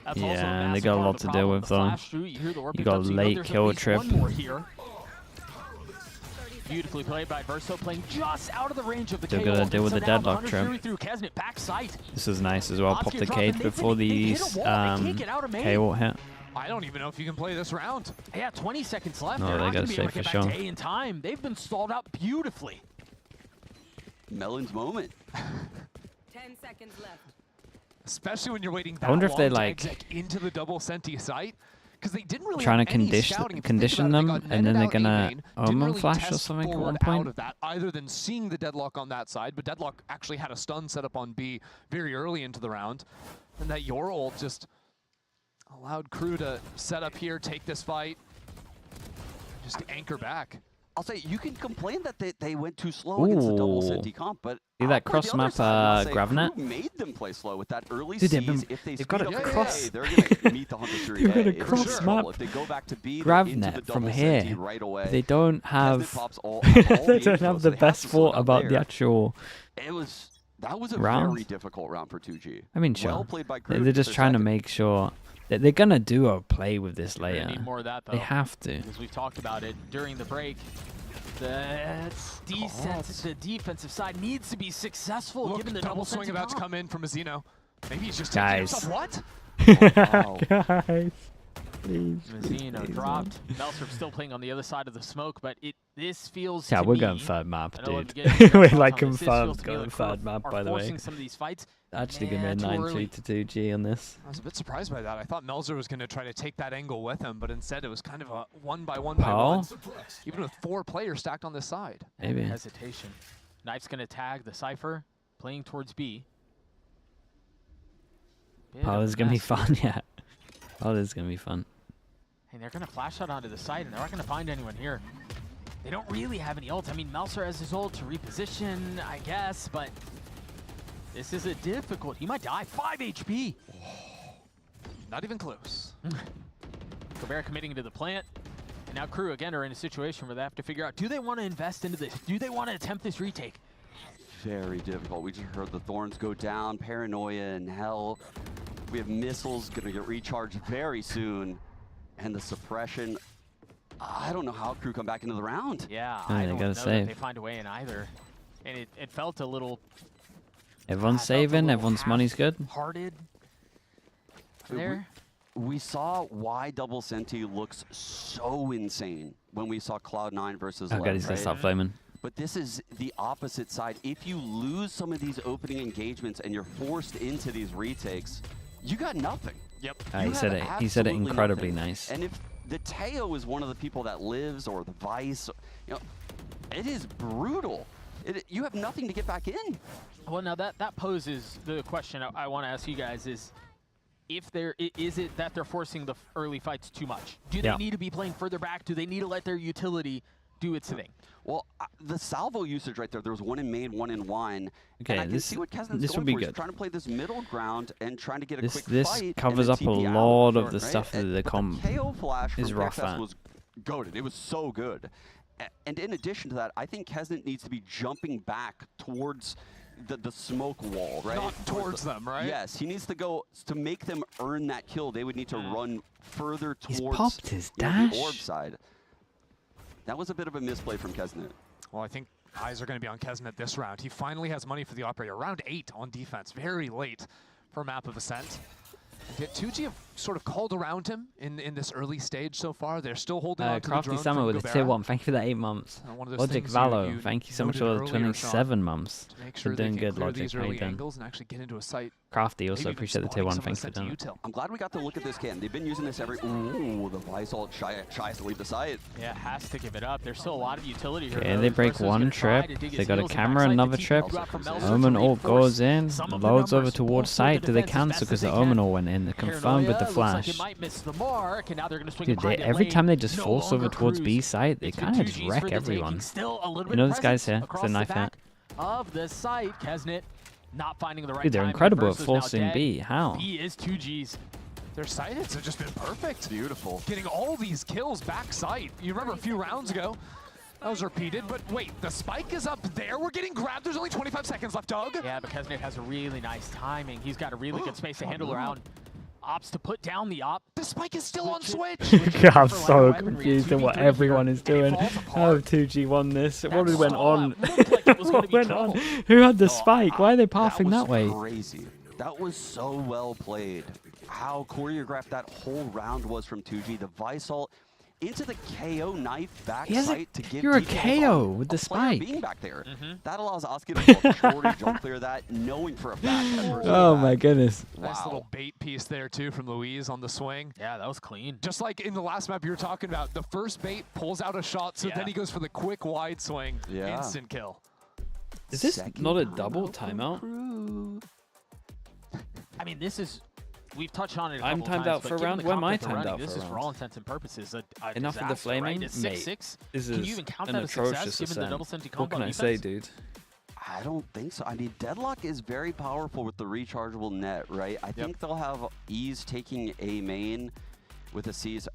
That's Yeah, also a and they massive got a part lot of to the deal problem. with, The though. flash through, you hear the orb You picked got up, so you know late there's at kill least trip. one more here. Beautifully played by Verso, playing just out of the range of the Still KO. gotta deal with So the now deadlock Hunter's trip. Fury through Kesnet, back sight. This is nice as well. Odds Pop get the dropped, cage and before they've hit these a wall. They can't get out of main. KO hit. I don't even know if you can play this round. Yeah, 20 seconds left. No, They're they not gotta gonna be able save to for get back sure. to A in time. They've been stalled out beautifully. Melon's moment. 10 seconds left. Especially when you're waiting that I wonder if long they, to like, exec into the double Senti site. Because they didn't really trying have to any condition scouting. If you condition think about them, it, they got and then netted they're out gonna A-main, didn't omen really flash or test something at forward one out point. of that, other than seeing the Deadlock on that side. But Deadlock actually had a stun set up on B very early into the round. And that Your ult just allowed KRU to set up here, take this fight, just anchor back. I'll say, you can complain that they went too slow against the double Ooh. Senti comp, but See that I'll play the cross other map side and I'll say Gravnet? KRU made them play slow with that early Dude, C's. they've If they got speed a up the cross- A, they're going to meet the Hunter's Fury They've got A. a It's cross just map trouble. If they go back to B, they're into the Gravnet from double here. Senti right away. They don't have. Kesnet pops all they the don't info, have so the they best to slow thought down about the there. actual. That was a round. very difficult round for 2G. I mean, sure. Well played by KRU. They're to just their trying to second. make sure that they're gonna do a play with this They're later. gonna need more of that, though. They have to. Because we've talked about it during the break. The defensive side needs to be successful. Look, given the double swing about to come in from Mazino. Maybe he's just Guys. himself. What? Wow. Guys, please. Mazino dropped. Melser still playing on the other side of the smoke, but this feels Yeah, to we're me, going third map, I know I'm dude. getting your We're thoughts like on this. This feels confirmed to me going like third Crew map, are by the way. forcing some of these fights. Actually gonna be a too 9-3 early. to 2G on this. I was a bit surprised by that. I thought Melzer was going to try to take that angle with him, but instead it was kind of a one by one. Even with 4 players stacked on this side. Maybe. Hesitation. Knife's going to tag the Cypher, playing towards B. Oh, this is gonna be fun, yeah. Oh, this is gonna be fun. And they're going to flash out onto the side, and they're not going to find anyone here. They don't really have any ults. I mean, Melser has his ult to reposition, I guess, but this is a difficult. He might die. 5 HP. Not even close. Cabrera committing to the plant. And now Crew again are in a situation where they have to figure out, do they want to invest into this? Do they want to attempt this retake? Very difficult. We just heard the Thorns go down, Paranoia and Hell. We have missiles gonna get recharged very soon. And the suppression, I don't know how Crew come back into the round. Yeah, Yeah, I they don't gotta know save. that they find a way in either. And it felt a little Everyone's saving, everyone's money's good. hearted We- there. We saw why Double Senti looks so insane when we saw Cloud9 versus Oh god, he's gonna right? stop flaming. But this is the opposite side. If you lose some of these opening engagements and you're forced into these retakes, you got nothing. Yep. He said it. He said it absolutely incredibly nothing. nice. And if the Teo is one of the people that lives, or the Vice, you know, it is brutal. You have nothing to get back in. Well, now that poses the question I want to ask you guys is, if is it that they're forcing the early fights too much? Do they need to be playing further back? Do they need to let their utility do its thing? Well, the salvo usage right there, there was one in main, one in wine. Okay, and I can this- see what Kesnet's this going would be for. He's good. trying to play this middle ground and trying to get a This quick fight. and covers then up a TP out, lot of the right? stuff that the But comp KO flash is from rough KFS at. was goated. It was so good. And in addition to that, I think Kesnet needs to be jumping back towards the smoke wall, right? Not towards them, right? Yes, he needs to go to make them earn that kill. They would need to run further towards He's popped his you know, dash. the orb side. That was a bit of a misplay from Kesnet. Well, I think eyes are going to be on Kesnet this round. He finally has money for the Operator. Round 8 on defense. Very late for a map of Ascent. And yet 2G have sort of called around him in this early stage so far. They're still holding on to the Crafty drone Summer from with a Gobera. tier 1. Thank you for that 8 months. One of those Logic things Valo, you thank you so much noted for the earlier, 27 Sean, months. to make sure You're they doing can good, clear Logic. these How you early doing? angles and actually get into a site. Crafty also Maybe appreciate the tier spotting 1. some Thanks for Ascent doing it. util. I'm glad we got to look at this can. They've been using this every... Ooh, the Visalt tries to leave the site. Yeah, has to give it up. There's still a lot of utility here. Okay, they break Versus one gonna try trip. to dig They his got a heels and camera, backside. another The trip. TP drop from Melzer Omen to all reinforce goes in. some of the Loads over numbers. towards Also, the site. Do they defense as cancel best because as the they Omen can. all went in? They're confirmed with the Paranoia looks like flash. it might miss the mark, and now they're going to swing Dude, a private every lane. time they just No force over longer towards Cruz. B site, they It's kind been of 2Gs just for wreck the taking. everyone. Still a little You bit know of this guy's presence here. It's a across the knife hat. back of the site. Kesnet not finding the right Dude, they're time. incredible at Versus now forcing dead. B. How? B is 2Gs. Their side hits have just been perfect. Beautiful. Getting all these kills back site. You remember a few rounds ago, that was repeated, but wait, the spike is up there. We're getting grabbed. There's only 25 seconds left, Doug. Yeah, but Kesnet has a really nice timing. He's got a really good space to handle around. Opts to put down the op. The spike is still on switch. I'm so confused at what everyone is doing. How have 2G won this? What went on? What went on? Who had the spike? Why are they pathing that way? Crazy. That was so well played. How choreographed that whole round was from 2G. The Visalt into the KO knife back He has a- sight to give you're a people KO a with the player spike. being back there. That allows Oski to shorty jump clear that, knowing for a fact that person Oh is my back. goodness. Nice little bait piece there, too, from Louise on the swing. Yeah, that was clean. Just like in the last map you were talking about, the first bait pulls out a shot, so then he goes for the quick wide swing. Yeah. Instant kill. Is this not a double timeout? I mean, this is... We've touched on it a I'm couple timed times, out but for a given round? the When am I comp that they're timed running, out for This a is, for round? all intents and purposes, a Enough of the disaster, flaming, right? It's mate. 6-6. This Can is you even count an that as success, atrocious given the Ascent. double Senti What combo can I say, defense? dude? I don't think so. I mean, Deadlock is very powerful with the rechargeable net, right? I think they'll have ease taking A main with a C's.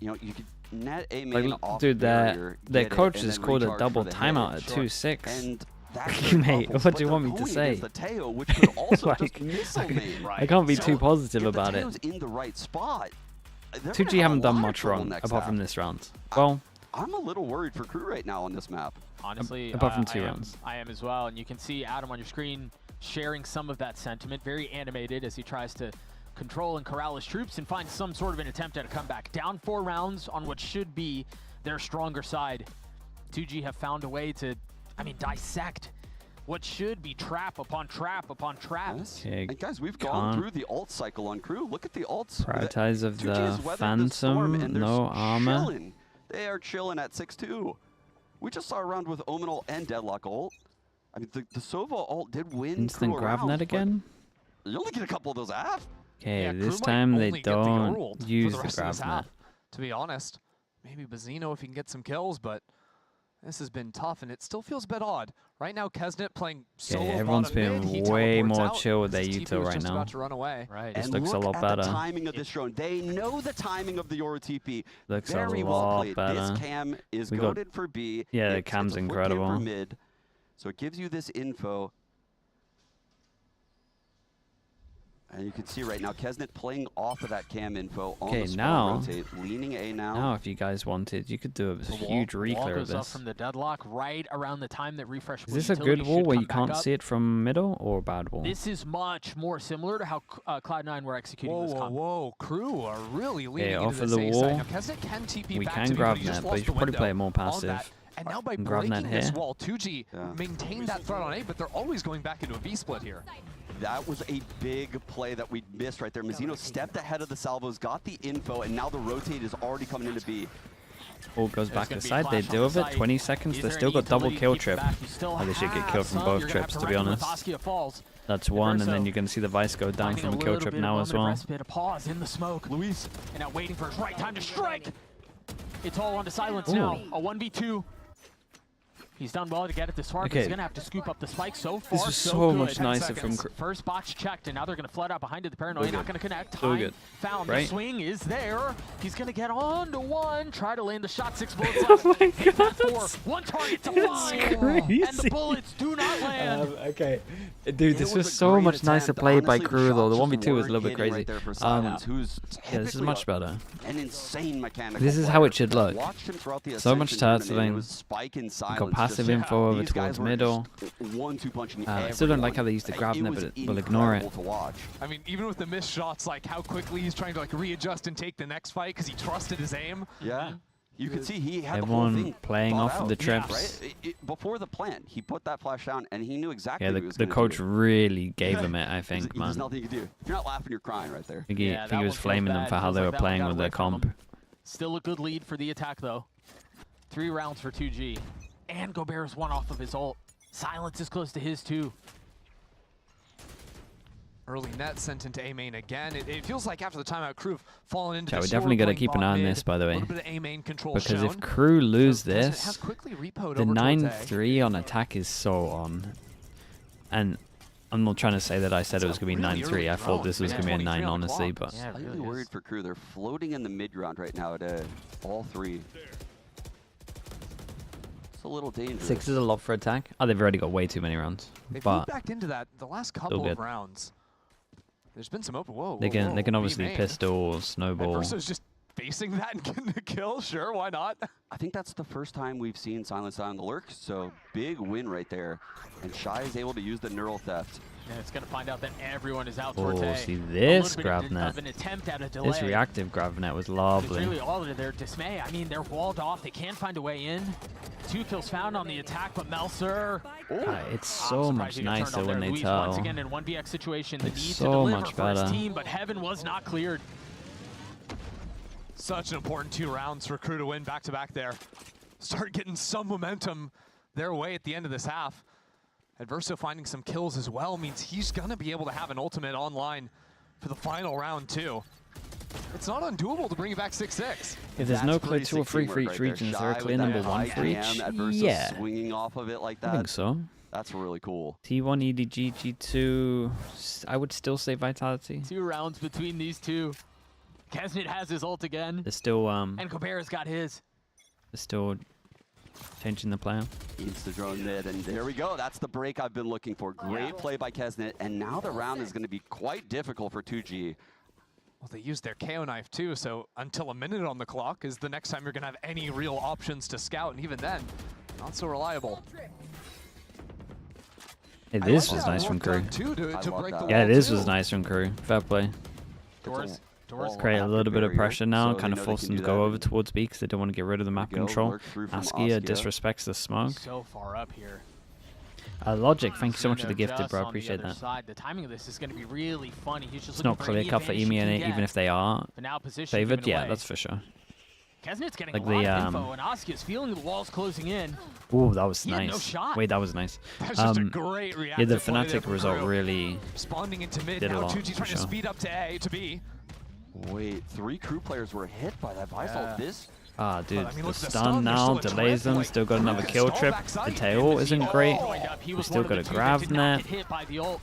You know, you could net A main Like, off dude, barrier, their get it, coach and has then called a recharge double for the timeout hit. at 2-6. And that's very Mate, powerful, what do you but want me they're to going say? against the Teo, which could also Like, just missile main. I can't be too positive if about the it. Teo's in the right spot, they're 2G gonna have haven't a done lot of much trouble wrong next apart half. from this round. Well, I'm a little worried for KRU right now on this map. Honestly, apart from 2 rounds. I am as well. And you can see Adam on your screen sharing some of that sentiment, very animated as he tries to control and corral his troops and find some sort of an attempt at a comeback. Down 4 rounds on what should be their stronger side. 2G have found a way to, I mean, dissect what should be trap upon trap upon trap. Yes. And guys, we've gone through the ult cycle on KRU. Look at the ults. Prioritize of the Phantom, no armor. Chilling. They are chilling at 6-2. We just saw a round with Omenal and Deadlock ult. I mean, the Sova ult did win. Instant grab net again? You only get a couple of those AF. Okay, Yeah, this KRU time might they only get the don't ult use for the rest of grab this net. half, to be honest. Maybe Bazino if he can get some kills, but this has been tough, and it still feels a bit odd. Right now, Kesnet playing solo. Yeah, everyone's bottom been mid. He way teleports more out. chill with their His TP util was right just now. about to run away. Right. This And looks a look lot at better. the timing of this drone. They know the timing of the Yoru TP. Looks Very a well lot played. better. This cam is We got- goaded for B. Yeah, the It's cam's a foot cam for incredible. Mid, so it gives you this info. And you can see right now, Kesnet playing off of that cam info on Okay, the now, rotate, leaning A now. Now, if you guys wanted, you could do a huge Wall reclear of goes up this. from the Deadlock right around the time that refresh. Is this a good wall where you can't see it from middle, or a bad wall? This is much more similar to how Cloud9 were executing this comp. Whoa, KRU are really leaning Yeah, into off this of the A side. wall, Now, Kesnet can TP we back can to B, grab but he just net, but lost you should the probably play it window more on passive. that. And now by Grab net breaking this here. wall, 2G maintain that threat on A, but they're always going back into a B split here. That was a big play that we missed right there. Mazzino stepped ahead of the salvos, got the info, and now the rotate is already coming into B. All goes back aside. They deal with it. 20 seconds. They still got double kill trip. Oh, they should get killed from both trips, to be honest. That's one, and then you can see the Vice go down from a kill trip now as well. Bit of pause in the smoke. Luis, and now waiting for his right time to strike. It's all onto silence now. A 1v2. He's done well to get it this far, but he's going to have to scoop up the spike. So far, This was so so good. much 10 nicer seconds. from First box checked, and now they're going to flood out behind it. The paranoia So not good. going to connect. So Time good. found. Right? The swing is there. He's going to get on to one. Try to land the shot. 6 bullets Oh left. my god. 4. One target to That's fly. crazy. And the bullets do not land. Okay. Dude, this was so much nicer played by KRU, though. The 1v2 was a little bit crazy. Yeah, this is much better. An insane mechanical This is player. how it should look. Watched him throughout the So much Ascension tournament, turtling. it was spike in silence, Got passive just- info over These guys towards were middle. just 1-2 punching I still don't like how everyone. they used the grab It net, was but we'll ignore it. incredible to watch. I mean, even with the missed shots, like how quickly he's trying to like readjust and take the next fight because he trusted his aim. Yeah. You could see he had Everyone the whole thing playing thought off of out. the Yeah, trips. right? Before the plant, he put that flash down and he knew exactly Yeah, what he was the gonna coach do. really gave him it, I think, There's man. nothing you can do. If you're not laughing, you're crying right there. I think he was flaming them for how they were playing with their comp. Still a good lead for the attack, though. 3 rounds for 2G. And Gobert's one off of his ult. Silence is close to his, too. Early net sent into A main again. It feels like after the timeout, KRU have fallen into Yeah, the we definitely got to playing keep an bot eye on mid, this, by the a way. little bit of A main control Because if shown. KRU lose Kesnet has this, quickly repoed the over towards A. 9-3 on attack is so on. And I'm not trying to say that I said it was going to be 9-3. I thought this was going to be a 9, honestly, but... Slightly worried for KRU. They're floating in the mid ground right now at all 3. It's a little dangerous. 6 is a lot for attack. Oh, they've already got way too many rounds. They've But moved back into that the last couple good. of rounds. There's been some open. Whoa, they can whoa, obviously B main. pistol, snowball. Versus just facing that and getting a kill. Sure, why not? I think that's the first time we've seen Silence on the lurk, so big win right there. And Shy is able to use the neural theft. Yeah, it's going to find out that everyone is out Oh, towards A. see A this little bit grab of net. an attempt at a delay. This reactive grab net was It's lovely. really all to their dismay. I mean, they're walled off. They can't find a way in. 2 kills found on the attack, but Melser. It's so much nicer when they Luis, tell. Once again, in 1vx situation, the need It's to so deliver much for his better. team, but Heaven was not cleared. Such an important 2 rounds for KRU to win back-to-back there. Start getting some momentum their way at the end of this half. Adverso finding some kills as well means he's going to be able to have an ultimate online for the final round, too. It's not undoable to bring it back 6-6. If there's no clear 2 or 3 for each region, is there a clear number 1 for each? Yeah. Swinging off of it like that. I think so. That's really cool. T1, EDG, G2, I would still say Vitality. 2 rounds between these two. Kesnet has his ult again. They're still, And Gobert's got his. they're still changing the plan. Eats the drone mid, and there we go. That's the break I've been looking for. Great play by Kesnet, and now the round is going to be quite difficult for 2G. Well, they used their KO knife too, so until a minute on the clock is the next time you're going to have any real options to scout, and even then, not so reliable. Hey, this was nice from KRU. Yeah, this was nice from KRU. Fair play. Doors Create a little bit of pressure now, kind of force them to go over towards B because they don't want to get rid of the map control. Askia disrespects the smoke. So far up here. Logic, thank you so much for the gifted, bro. Appreciate that. The timing of this is going to be really funny. He's just It's not clear cut for Emi and even if they are favored. Yeah, that's for sure. Kesnet's getting like a lot of info, and Askia's feeling the walls closing in. Ooh, that was He had no nice. shot. Wait, that was nice. That's just a great yeah, reactive the play there Fnatic from result KRU. really Spawning into mid, did a now lot. 2G for trying to sure. speed up to A, to B. Wait, 3 KRU players were hit by that Visal. This. Ah, dude, I mean, the look, the stun stun, now there's still a delays them. trip, Still got another like, kill stall trip. backside. The tail isn't great. He We was still one of got the a two that grav did not net. get hit by the ult.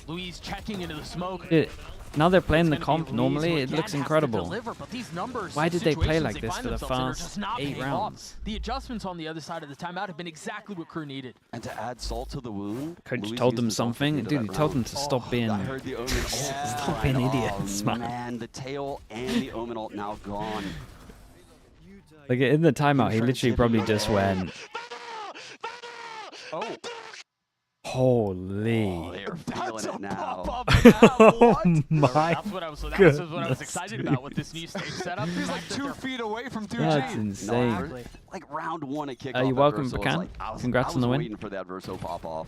Louise checking into the smoke. Dude, now they're playing the It's gonna be comp. Louise Normally, who it again looks has to incredible. deliver, but these numbers Why and did they play situations like they this find for the themselves in are first just not 8 paying off. rounds? The adjustments on the other side of the timeout have been exactly what KRU needed. And to add salt to the wound, Coach Louise told used them his ult to something. get to Dude, that he told them round. to stop being I heard the Omen ult. stop being idiots, man. Man, the tail and the Omen ult now gone. Like in the timeout, he literally probably just went. Oh. Holy. They're feeling it now. Oh my That's what I was goodness, excited about with this new stage setup. He's like 2 feet away from 2G. That's insane. No, like round 1 at kickoff. You're welcome, Adverso was Pecan. like, I was Congrats on the win. waiting for that Verso pop off.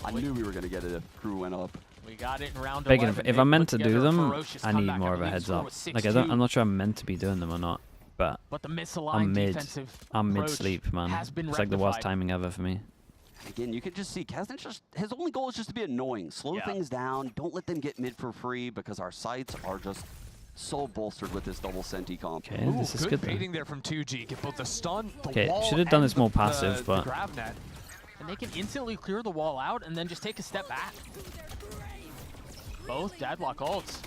I knew we were going to get it if KRU went up. We got it in round Bacon, 11. if They I'm meant put to together do a them, ferocious I need comeback. more of a believe heads score up. was Like 6-2. I'm not sure I'm meant to be doing them or not, but But the misaligned I'm mid. defensive I'm mid approach sleep, man. has been It's like the worst rectified. timing ever for me. Again, you can just see Kesnet just his only goal is just to be annoying. Slow things down. Don't let them get mid for free because our sites are just so bolstered with this double Senti comp. Okay, this is good. though. baiting there from 2G. Get both the stun, the Okay, wall, should have done and this more the passive, but grab net. And they can instantly clear the wall out and then just take a step back. Both deadlock ults.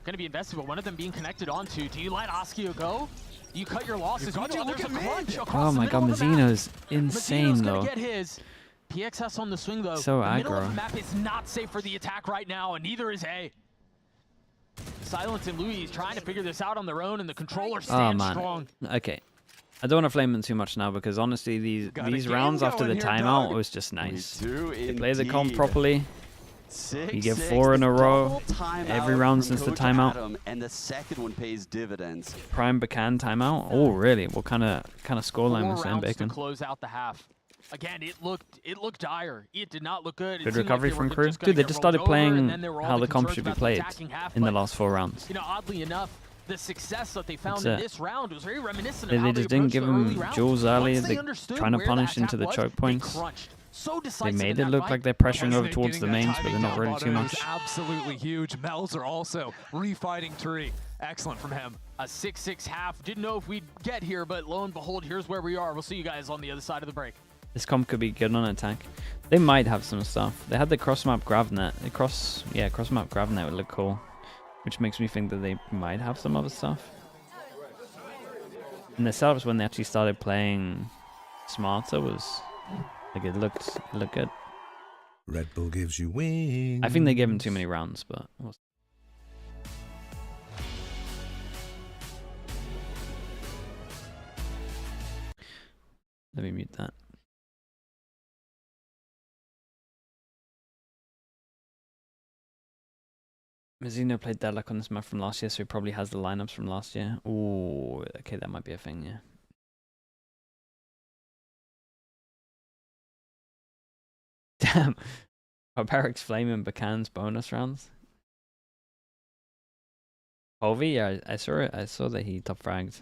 Gonna be invested, but one of them being connected onto. Do you let Askia go? Do you cut your losses? got Meanwhile, you, there's a look at crunch mid. across Oh the my middle god, of the map. Mazino's insane Mazino's though. gonna get his. PXS on the swing though. So the middle of aggro. the map is not safe for the attack right now, and neither is A. Silence and Louis trying to figure this out on their own, and the controller Oh stands man. strong. Okay. I don't want to flame them too much now because honestly, these rounds after the timeout was just nice. They play the comp properly. You get 4 in a row every round since the timeout. And the second one pays dividends. Prime Bacan timeout. Oh really? What kind of scoreline 4 was Sam rounds Bacon? to close out the half. Again, it looked dire. It did not look good. It Good seemed recovery like from they were KRU. just gonna Dude, they get just rolled started over, playing and then there were all how the comp concerns should be about the played attacking half, in the but, last 4 rounds. You know, oddly enough, the success that they found That's in it. this round was very reminiscent They of how just didn't approached give the early him rounds. jewels early. Once they They're understood trying to where the punish into attack the was, choke they points. crunched. So They decisive made in it that look fight. like they're pressuring over Kesnet towards the getting that mains, but they're timing not down really bottom too is much. absolutely huge. Mel's are also refighting Tree. Excellent from him. A 6-6 half. Didn't know if we'd get here, but lo and behold, here's where we are. We'll see you guys on the other side of the break. This comp could be good on attack. They might have some stuff. They had the cross-map grav net. The cross-map grav net would look cool, which makes me think that they might have some other stuff. And the setups when they actually started playing smarter was like it looked good. Red Bull gives you wings. I think they gave him too many rounds, but let me mute that. Mazino played Deadlock on this map from last year, so he probably has the lineups from last year. Ooh, okay, that might be a thing, yeah. Damn. Barbarek's flaming Bacan's bonus rounds. Colby, yeah, I saw it. I saw that he top fragged,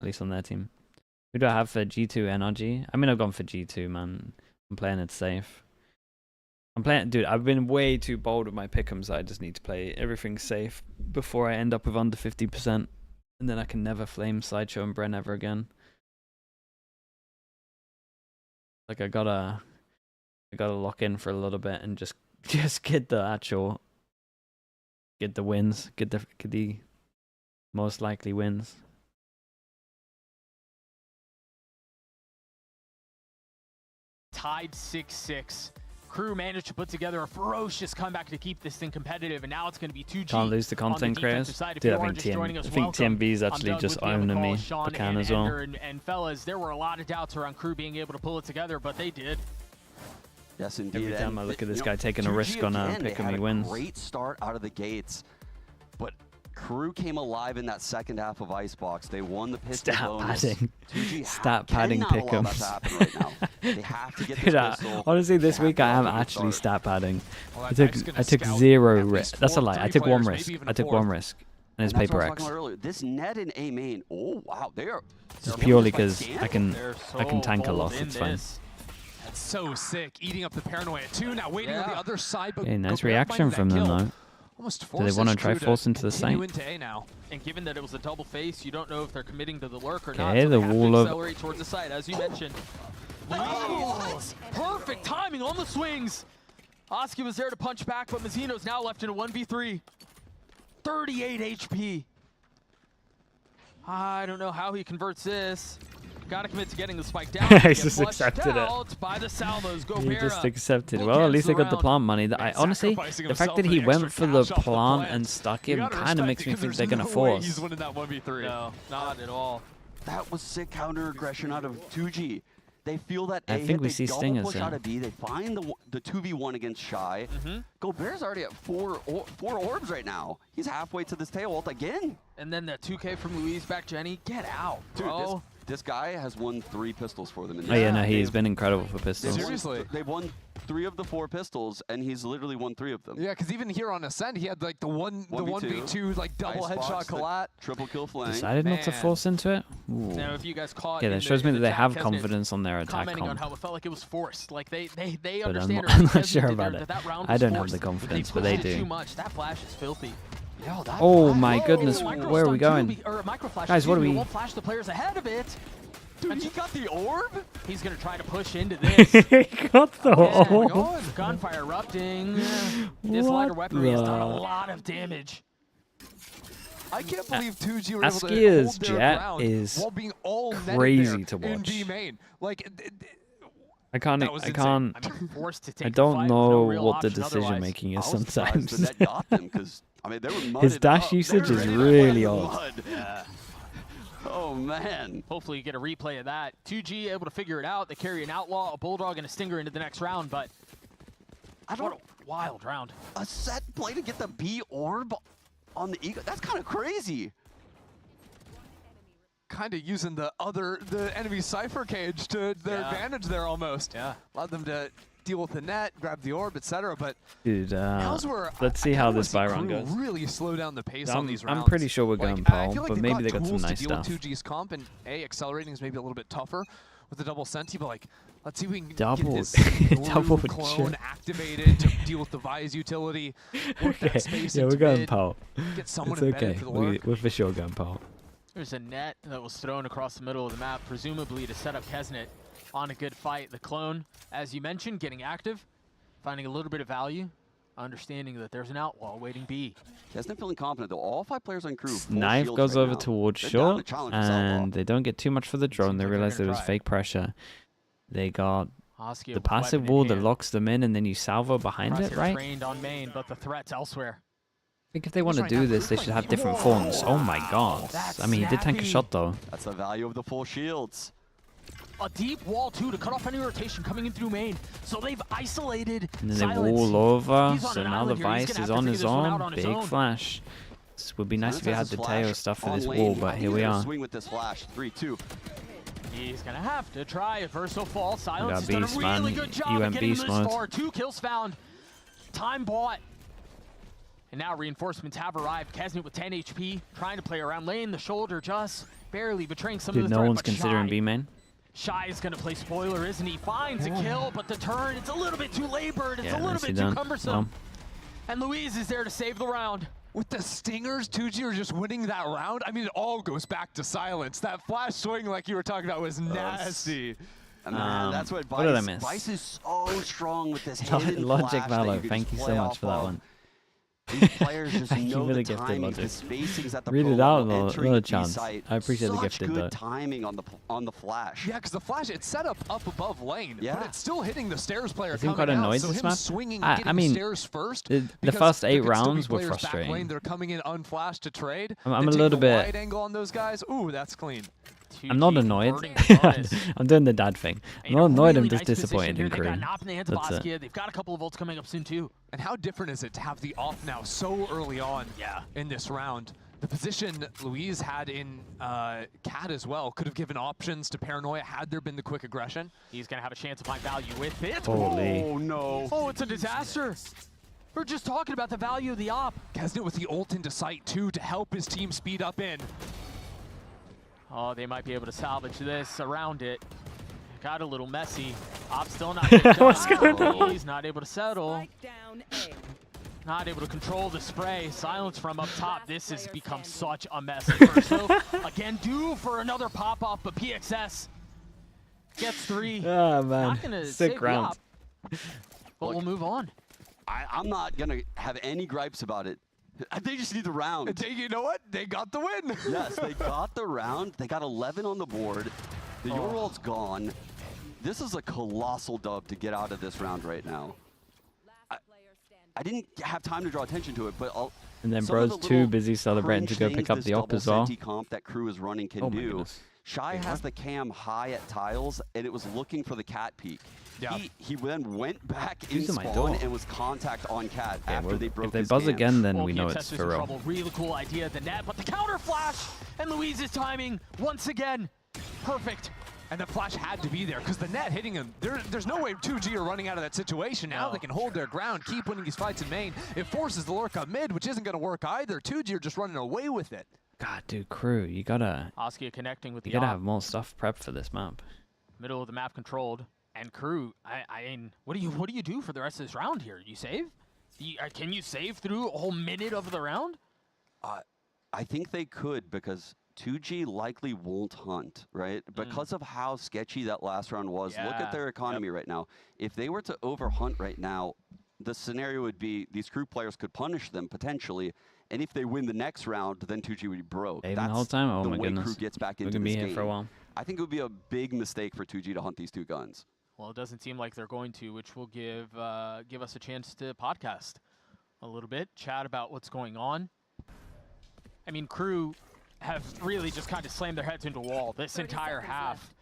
at least on their team. Who do I have for G2 NRG? I mean, I've gone for G2, man. I'm playing it safe. Dude, I've been way too bold with my pick'ems. I just need to play everything safe before I end up with under 50%. And then I can never flame Sideshow and Bren ever again. Like, I gotta lock in for a little bit and just get the wins. Get the most likely wins. Tied 6-6. KRU managed to put together a ferocious comeback to keep this thing competitive, and now it's going to be 2G. Can't lose the content creators. Dude, I think TMB's actually just owning me. I can as well. And fellas, there were a lot of doubts around KRU being able to pull it together, but they did. Yes, indeed. Every time I look at this guy taking a risk on picking me wins. Great start out of the gates, but KRU came alive in that second half of Icebox. They won the pistol bonus. Stat padding pick'ems. Right now. They have to get this pistol. Honestly, this week I am actually stat padding. I took 0 risk. That's a lie. I took 1 risk. I took 1 risk. And it's paper X. This net in A main. Oh wow, they are. Just purely because I can tank a lot. It's fine. That's so sick. Eating up the paranoia too. Now waiting on the other side. But nice reaction from them though. Do they want to try force into the site? And given that it was a double face, you don't know if they're committing to the lurk or okay, not. So the they have wall to of accelerate towards the site, as you mentioned. Perfect timing on the swings. Oski was there to punch back, but Mazzino's now left in a 1v3. 38 HP. I don't know how he converts this. Got to commit to getting the spike down. He just accepted it. By the salvos. He just accepted. Well, at least they got the plant money. I honestly, the fact that he went for the plant and stuck him kind of makes me think they're gonna force. He's winning that 1v3. No, not at all. That was sick counter aggression out of 2G. They feel that A I think we see double Stingers push out of B. They find the 2v1 against Shy. Gobert's already at 4 orbs right now. He's halfway to this tail ult again. And then the 2K from Louise back Jenny. Get out, bro. Dude, this guy has won 3 pistols for them. Oh yeah, no, he's been incredible for pistols. Seriously. They've won 3 of the 4 pistols, and he's literally won 3 of them. Yeah, because even here on Ascent, he had like the 1v2 like double headshot collat. Triple kill flank. Decided not to force into it. Ooh. Now, if you guys caught, yeah, that shows me that they have confidence on their attack commenting on comp. how it felt like it was forced. Like they But understand. I'm not sure about it. I don't have the confidence, but they do. Too much. That flash is filthy. Yo, that oh my goodness, where are we going? Guys, what are we? Won't flash the players ahead of it. Dude, he got the orb? He's going to try to push into this. He got the orb. Gunfire erupting. This lighter weaponry has done a lot of damage. I can't believe 2G were able to Askia's hold their jet ground is while being all crazy to in watch. B main. Like, I don't know know what the decision making is sometimes. His dash usage is really odd. Yeah. Oh man. Hopefully you get a replay of that. 2G able to figure it out. They carry an Outlaw, a Bulldog, and a Stinger into the next round, but what a wild round. A set play to get the B orb on the Eagle. That's kind of crazy. Kind of using the enemy Cypher cage to their advantage there almost. Yeah. Allowed them to deal with the net, grab the orb, etc. But dude, let's see how this buy round goes. Really slow down the pace on these rounds. I'm pretty sure we're going Paul, like but maybe they got some nice stuff. stuff. 2G's comp and accelerating is maybe a little bit tougher with the double senti, but like let's see if we can double get this double clone activated to deal with the Vise utility. Okay, yeah, we're going Paul. Get someone it's okay. For the lurk. We're for sure going Paul. There's a net that was thrown across the middle of the map, presumably to set up Kesnet on a good fight. The clone, as you mentioned, getting active, finding a little bit of value, understanding that there's an Outlaw waiting B. Kesnet feeling confident though. All 5 players on KRU. Knife goes over towards short, and they don't get too much for the drone. They realize there was fake pressure. They got the passive wall that locks them in, and then you salvo behind it, right? Trained on main, but the threat's elsewhere. I think if they want to do this, they should have different forms. Oh my god. I mean, he did tank a shot though. That's the value of the full shields. A deep wall too to cut off any rotation coming in through main. So they've isolated. And then they wall over, so now the Vice is on his own. Big flash. This would be nice if he had the tail stuff for this wall, but here we are. Swing with this flash. 3-2. He's gonna have to try a Verso fall. Silence has beast, done a really good job of getting beast this far. 2 kills found. Time bought. And now reinforcements have arrived. Kesnet with 10 HP, trying to play around lane. The shoulder just barely betraying some of the threat. No one's considering B main. Shy is going to play spoiler, isn't he? Finds a kill, but the turn, it's a little bit too labored. It's a little bit too cumbersome. And Louise is there to save the round. With the Stingers, 2G are just winning that round. I mean, it all goes back to Silence. That flash swing, like you were talking about, was nasty. Man, that's what Vice, what did I miss? Vice is so strong with this hidden Logic flash Valor, thank you so much for that one. These players just Thank you know for the the gifted timing, logic. the spacings at the Read pro it out, level, entering another the chance. site. I appreciate the Such gifted good though. timing on the flash. Yeah, because the flash, it's set up above lane, Yeah. but it's still hitting the stairs player Is he coming quite out. annoyed So this him map? swinging, I getting mean, stairs first. the because first there 8 could still be rounds were players back frustrating. lane, they're coming in unflashed to trade. I'm They a take little the bit- wide angle on those guys. Ooh, that's clean. I'm not annoyed. I'm doing the dad thing. I'm not annoyed, I'm just disappointed in They've got Crew. Nop in the hands of That's it. Baskia. They've got a couple of ults coming up soon too. And how different is it to have the off now so early on in this round? The position Louise had in Cat as well could have given options to Paranoia had there been the quick aggression. He's going to have a chance to find value with it. Holy. Oh, no. Oh, it's a disaster. We're just talking about the value of the op. Kesnet with the ult into sight too to help his team speed up in. Oh, they might be able to salvage this around it. Got a little messy. Op still not getting done. What's going on? He's not able to settle. Not able to control the spray. Silence from up top. This has become such a mess. So again, due for another pop-off, but PXS gets 3. Ah, man. Not gonna Sick save round. the op, but we'll move on. I'm not going to have any gripes about it. They just need the round. You know what? They got the win. Yes, they got the round. They got 11 on the board. The Yorult's gone. This is a colossal dub to get out of this round right now. I didn't have time to draw attention to it, but And then some of bro's the too little busy celebrating to go cringe pick things up the this op as well. double senti comp that Crew is running can Oh my do. goodness. Shy has the cam high at tiles, and it was looking for the cat peek. Yeah. He then went back in Who's in my spawn door? and was contact on cat Okay, after well, they broke if they his buzz cam. again, then Well, we know PXS it's is for in real. trouble. Really cool idea at the net, but the counter flash and Louise's timing once again perfect. And the flash had to be there because the net hitting him. There's no way 2G are running out of that situation. Now they can hold their ground, keep winning these fights in main. It forces the lurk up mid, which isn't going to work either. 2G are just running away with it. God, dude, Crew, you gotta connecting with the gotta op. have more stuff prepped for this map. Middle of the map controlled. And Crew, I mean, what do you do for the rest of this round here? You save? Can you save through a whole minute of the round? I think they could because 2G likely won't hunt, right? Because of how sketchy that last round was. Look at their economy right now. If they were to overhunt right now, the scenario would be these Crew players could punish them potentially, and if they win the next round, then 2G would be broke. Saving the whole time? Oh the my way goodness. Crew gets back We're into gonna be this here game. for a while. I think it would be a big mistake for 2G to hunt these two guns. Well, it doesn't seem like they're going to, which will give us a chance to podcast a little bit, chat about what's going on. I mean, Crew have really just kind of slammed their heads into a wall this entire half.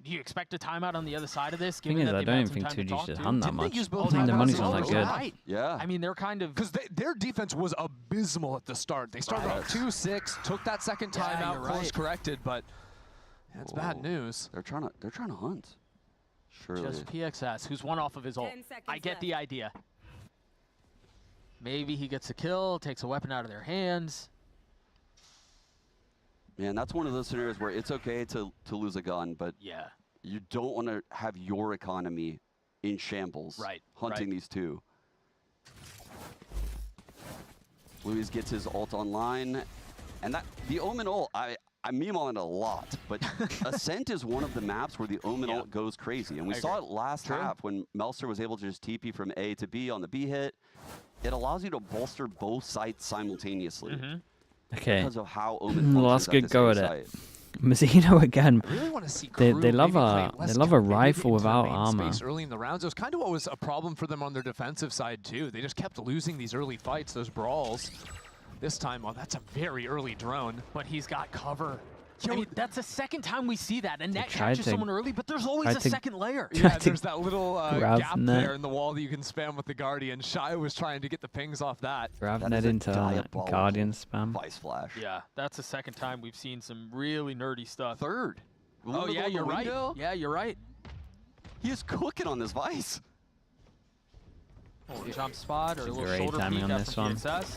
Do you expect a timeout on the other side of this? Thing Given is, that I they've don't had even some think time to 2G talk should to? hunt that Didn't they much. use I both think their timeouts money's as not well? that good. Right. Yeah. I mean, they're kind of... Because their defense was abysmal at the start. They started out 2-6, took that second timeout, course corrected, but that's bad news. They're trying to hunt. Surely. Just PXS, who's one off of his ult. I get the idea. Maybe he gets a kill, takes a weapon out of their hands. Man, that's one of those scenarios where it's okay to lose a gun, but you don't want to have your economy in shambles. Hunting these two. Louis gets his ult online, and the Omen ult, I meme on it a lot, but Ascent is one of the maps where the Omen ult goes crazy, and we saw it last half when Melser was able to just TP from A to B on the B hit. It allows you to bolster both sites simultaneously. Okay. Because of how Omen functions Last at good the go at same it. site. Mazzino again. I really want to see They Crew love maybe a play less rifle committed into without the main armor. space early in the rounds. It was kind of what was a problem for them on their defensive side too. They just kept losing these early fights, those brawls. This time, oh, that's a very early drone. But he's got cover. I mean, that's the second time we see that. And that tried catches to- someone early, but there's always tried a to- second layer. Yeah, tried to there's that little grab gap net. there in the wall that you can spam with the Guardian. Shy was trying to get the pings off that. Grab That net is a into diabolical Guardian spam. Vice Flash. Yeah, that's the second time we've seen some really nerdy stuff. Third. Oh, Remember the yeah, one you're in the right. window? Yeah, you're right. He is cooking on this Vice. Little jump spot or a little Great shoulder timing peek on out this from one. PXS.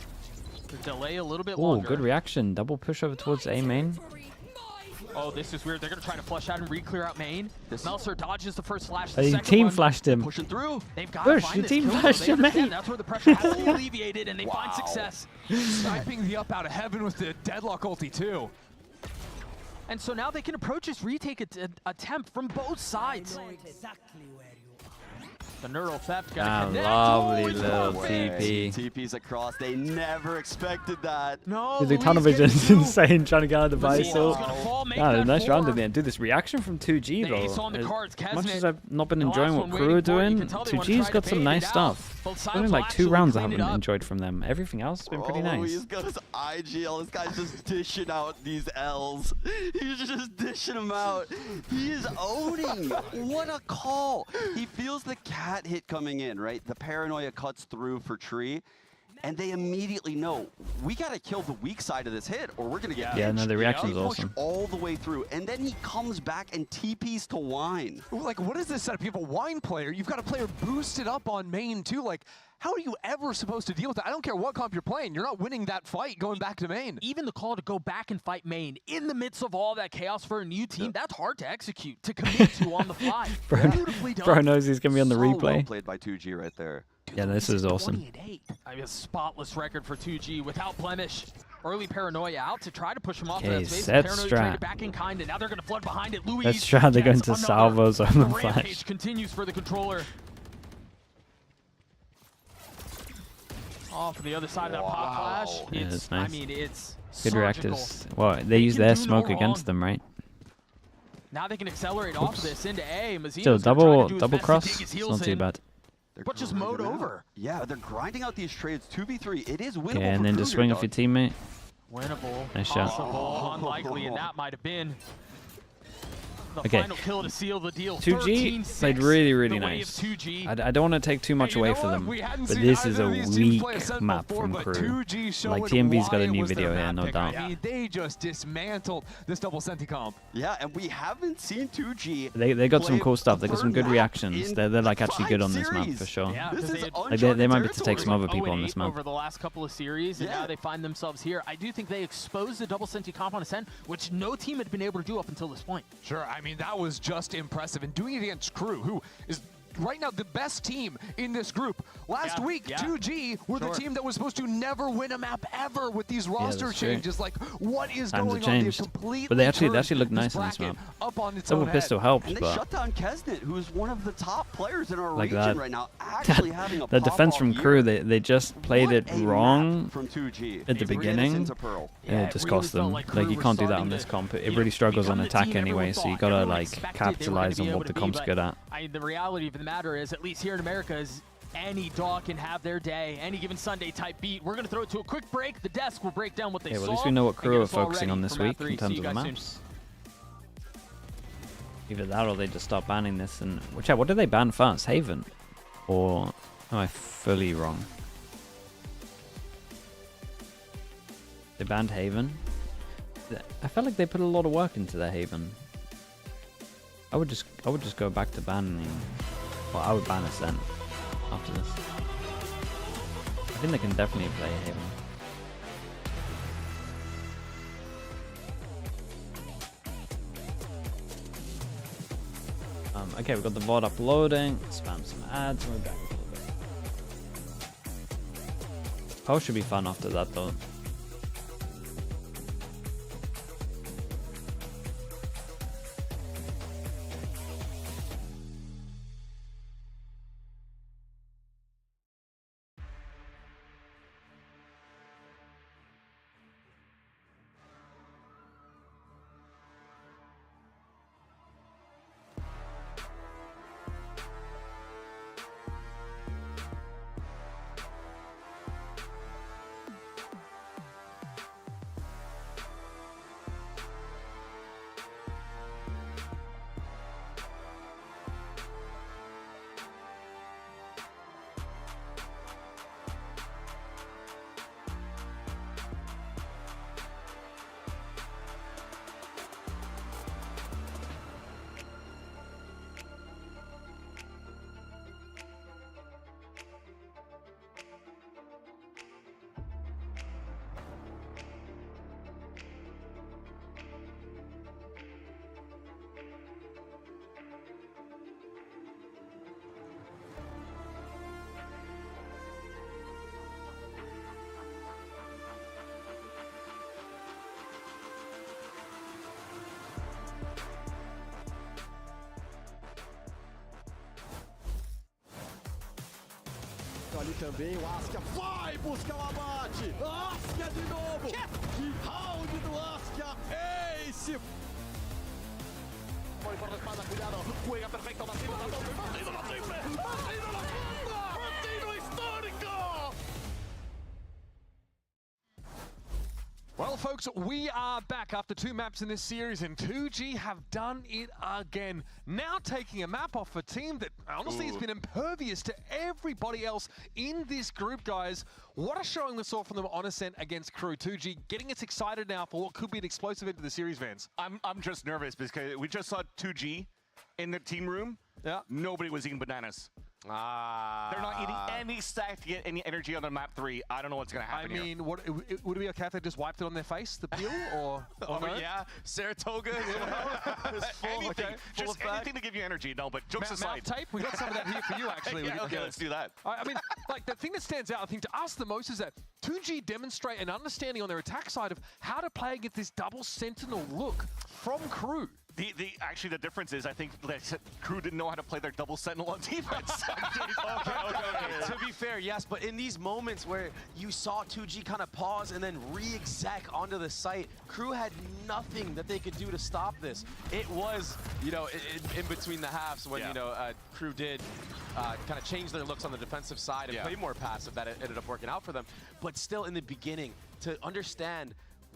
The delay a little bit Oh, longer. good reaction. Double push over towards A main. Oh, this is weird. They're going to try to flush out and re-clear out main. Melser dodges the first flash. Oh, The you second team one, flashed him. Pushing through. They've got to Push, find you this team kill, though. flashed They your understand mate. That's where the pressure has to be alleviated, and they find success. Sniping the up out of heaven with the deadlock ulti too. And so now they can approach this retake attempt from both sides. The neural theft got connected. Lovely little TP. TP's across. They never expected that. No, Dude, the tunnel vision is insane trying to get out of the Bicycle. Nice round in the end. Dude, this reaction from 2G though. As much as I've not been enjoying what KRU are doing, 2G's got some nice stuff. Only like 2 rounds I haven't enjoyed from them. Everything else has been pretty nice. He's got his IGL. This guy's just dishing out these L's. He's just dishing them out. He is owning. What a call. He feels the cat hit coming in, right? The paranoia cuts through for Tree. And they immediately know, we got to kill the weak side of this hit or we're going to get Yeah, no, the reaction is push awesome. all the way through. And then he comes back and TPs to Wine. Like, what is this setup? You have a Wine player. You've got a player boosted up on main, too. Like, how are you ever supposed to deal with that? I don't care what comp you're playing. You're not winning that fight going back to main. Even the call to go back and fight main in the midst of all that chaos for a new team, that's hard to execute, to commit to on the fly. Beautifully done. Bro knows he's going to be on the So replay. well played by 2G right there. Yeah, this is awesome. 20-8. I mean, a spotless record for 2G without blemish. Early paranoia out to try to push him off Okay, that space. set Paranoia trying to strat. back in kind, and now they're going to flood behind it. Louis. Let's try to go into salvos on the rampage flash. continues for the controller. Off the other side of that pop flash. Yeah, It's, that's nice. I mean, it's Good surgical. reactors. Well, they use their can do no smoke against wrong. them, right? Now they can accelerate off of this into A. Mazino's Still, gonna try to do his double best to cross. dig his It's heels not too in. bad. But just mowed over. Yeah, they're grinding out these trades 2v3. It is winnable. Okay, and for then KRU, just swing off dog. your teammate. Winnable. Nice shot. Possible. Unlikely, and that might have been the Okay. final kill to seal the deal. 2G 13-6, played really, really the way of nice. 2G. I don't want to take too much away from them, but this is a weak map from KRU. Like, TMB's got a new video here, no doubt. I mean, they just dismantled this double senti comp. Yeah, and we haven't seen 2G. They got some play cool stuff. They got some good burn reactions. in They're like actually good on this map series. for sure. Yeah, This because is Like they might be able to take some other people on this map. over the last couple of series, and now they find themselves here. I do think they exposed the double senti comp on Ascent, which no team had been able to do up until this point. Sure, I mean, that was just impressive. And doing it against KRU, who is right now the best team in this group. Last week, 2G were the team that was supposed to never win a map ever with these roster that's true. changes. Like, what is Times going have on? They've changed. completely But they actually turned look nice this on this bracket map. up on its Double own head. pistol helps, And they but shut down Kesnet, who is one of the top players in our like region that. right now, actually having a The defense from pop-off KRU, year. they just played What it a map wrong from 2G. at the They ran us beginning. into Pearl. And it just cost them. Like you can't do that on this comp. It really struggles on attack anyway, so you gotta like capitalize on what the comp's good at. I mean, the reality of the matter is, at least here in America, is any dog can have their day, any given Sunday type beat. We're going to throw it to a quick break. The desk will break down what they Yeah, well, saw. at least we know what and KRU get are us all focusing ready on this for map week 3. in terms See of you the guys soon. maps. Either that or they just start banning this. And which what did they ban first? Haven, or am I fully wrong? They banned Haven. I felt like they put a lot of work into their Haven. I would just go back to banning. Well, I would ban Ascent after this. I think they can definitely play Haven. Okay, we've got the VOD uploading. Spam some ads. And we're back a little bit. Post should be fun after that, though. Acho ali também, o Askia vai buscar o abate. Askia de novo. Que round do Askia. Ace. Voy por la espalda, cuidado. Juega perfecto, Martino. Martino la triple. Martino la cuarta. Martino histórico. Well, folks, we are back after 2 maps in this series, and 2G have done it again. Now taking a map off a team that honestly has been impervious to everybody else in this group, guys. What a showing we saw from them on Ascent against KRU. 2G getting us excited now for what could be an explosive into the series, Vance. I'm just nervous because we just saw 2G in the team room. Yeah. Nobody was eating bananas. They're not eating any stack to get any energy on the map 3. I don't know what's going to happen I mean, would it be okay if they just wiped it on their face, the peel, or no? Yeah, Saratoga, is full, anything, full just anything to give you energy. No, but jokes aside. Mouth tape? We got some of that here for you, actually. Yeah, okay, let's do that. I mean, like, the thing that stands out, I think, to us the most is that 2G demonstrate an understanding on their attack side of how to play against this double sentinel look from KRU. Actually, the difference is I think that KRU didn't know how to play their double sentinel on defense. Okay. To be fair, yes, but in these moments where you saw 2G kind of pause and then re-exec onto the site, KRU had nothing that they could do to stop this. It was, you know, in between the halves when, you know, KRU did kind of change their looks on the defensive side and play more passive, that it ended up working out for them. But still, in the beginning, to understand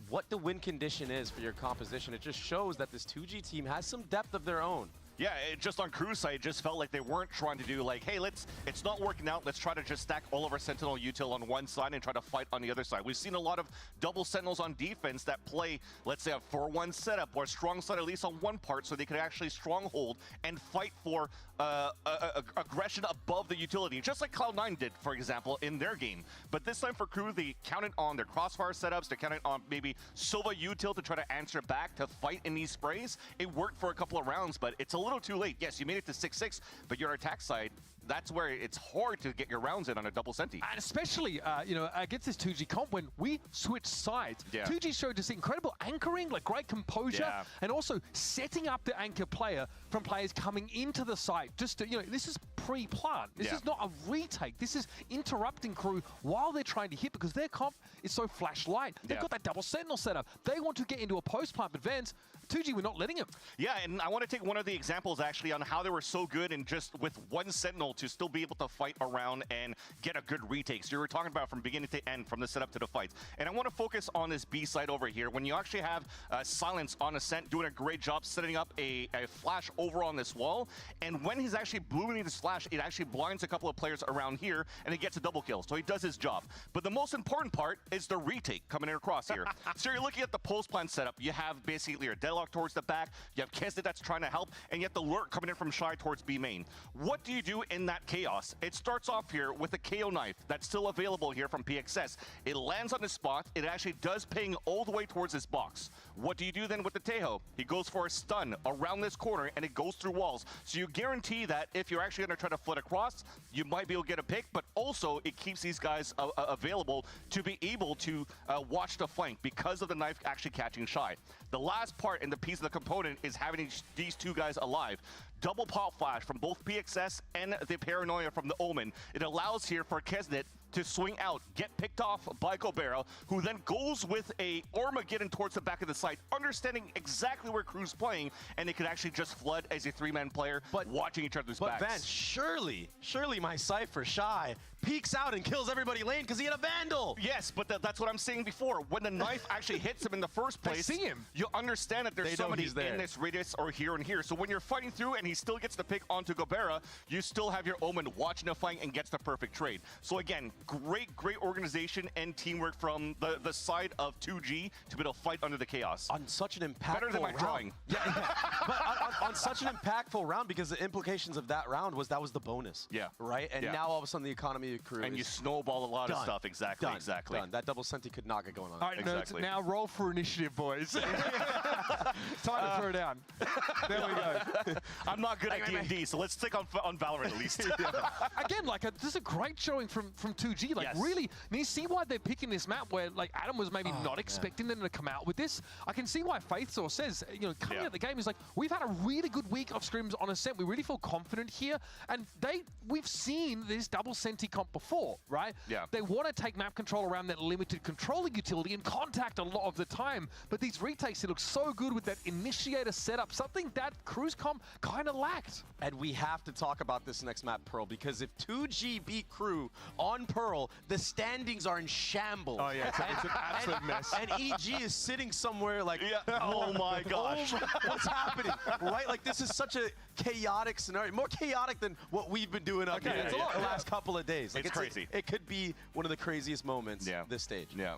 what the win condition is for your composition, it just shows that this 2G team has some depth of their own. Yeah, it just on KRU's side, it just felt like they weren't trying to do like, hey, it's not working out, let's try to just stack all of our Sentinel util on one side and try to fight on the other side. We've seen a lot of double Sentinels on defense that play, let's say, a 4-1 setup or a strong side at least on one part so they could actually stronghold and fight for aggression above the utility, just like Cloud9 did, for example, in their game. But this time for KRU, they counted on their crossfire setups, they counted on maybe Sova util to try to answer back to fight in these sprays. It worked for a couple of rounds, but it's a little too late. Yes, you made it to 6-6, but your attack side, that's where it's hard to get your rounds in on a double senti. And especially, you know, against this 2G comp, when we switched sides, 2G showed us incredible anchoring, like great composure, and also setting up the anchor player from players coming into the site. Just to, you know, this is pre-plant. This is not a retake. This is interrupting KRU while they're trying to hit because their comp is so flashlight. They've got that double sentinel setup. They want to get into a post-plant advance. 2G, we're not letting them. Yeah, and I want to take one of the examples actually on how they were so good and just with one sentinel to still be able to fight around and get a good retake. So you were talking about from beginning to end, from the setup to the fights. And I want to focus on this B side over here. When you actually have Silence on Ascent doing a great job setting up a flash over on this wall. And when he's actually blooming this flash, it actually blinds a couple of players around here and he gets a double kill. So he does his job. But the most important part is the retake coming in across here. So you're looking at the post plant setup. You have basically your Deadlock towards the back. You have Kesnet that's trying to help. And you have the Lurk coming in from Shy towards B main. What do you do in that chaos? It starts off here with a KO knife that's still available here from PXS. It lands on the spot. It actually does ping all the way towards this box. What do you do then with the Tejo? He goes for a stun around this corner and it goes through walls. So you guarantee that if you're actually going to try to flood across, you might be able to get a pick, but also it keeps these guys available to be able to watch the flank because of the knife actually catching Shy. The last part and the piece of the component is having these two guys alive. Double pop flash from both PXS and the Paranoia from the Omen. It allows here for Kesnet to swing out, get picked off by Gobera, who then goes with a Armageddon towards the back of the site, understanding exactly where KRU's playing, and they could actually just flood as a three-man player, watching each other's backs. But Vance, surely my Cypher Shy peeks out and kills everybody lane because he had a Vandal. Yes, but that's what I'm saying before. When the knife actually hits him in the first place, see him. You understand that there's somebody in this radius or here and here. So when you're fighting through and he still gets the pick onto Gobera, you still have your Omen watching the fight and gets the perfect trade. So again, great organization and teamwork from the side of 2G to be able to fight under the chaos. On such an impactful Better than my drawing. Yeah. But on such an impactful round, because the implications of that round was the bonus. Yeah. Right? And now all of a sudden the economy of KRU and you snowball a lot of stuff. Exactly. Done. That double senti could not get going on. All right, exactly. now roll for initiative, boys. Time to throw down. There we go. I'm not good at D&D, so let's stick on Valorant at least. Again, like this is a great showing from 2G. Like really, and you see why they're picking this map where like Adam was maybe not expecting them to come out with this. I can see why FaithSource says, you know, coming at the game is like, we've had a really good week of scrims on Ascent. We really feel confident here, and we've seen this double Senti comp before, right? Yeah. They want to take map control around that limited controller utility and contact a lot of the time, but these retakes, they look so good with that initiator setup, something that Cruise comp kind of lacked. And we have to talk about this next map, Pearl, because if 2G beat Crew on Pearl, the standings are in shambles. Oh yeah, it's an absolute mess. And EG is sitting somewhere like, oh my gosh. What's happening? Right? Like this is such a chaotic scenario, more chaotic than what we've been doing up here the last couple of days. Like, it's crazy. It could be one of the craziest moments this stage. Yeah.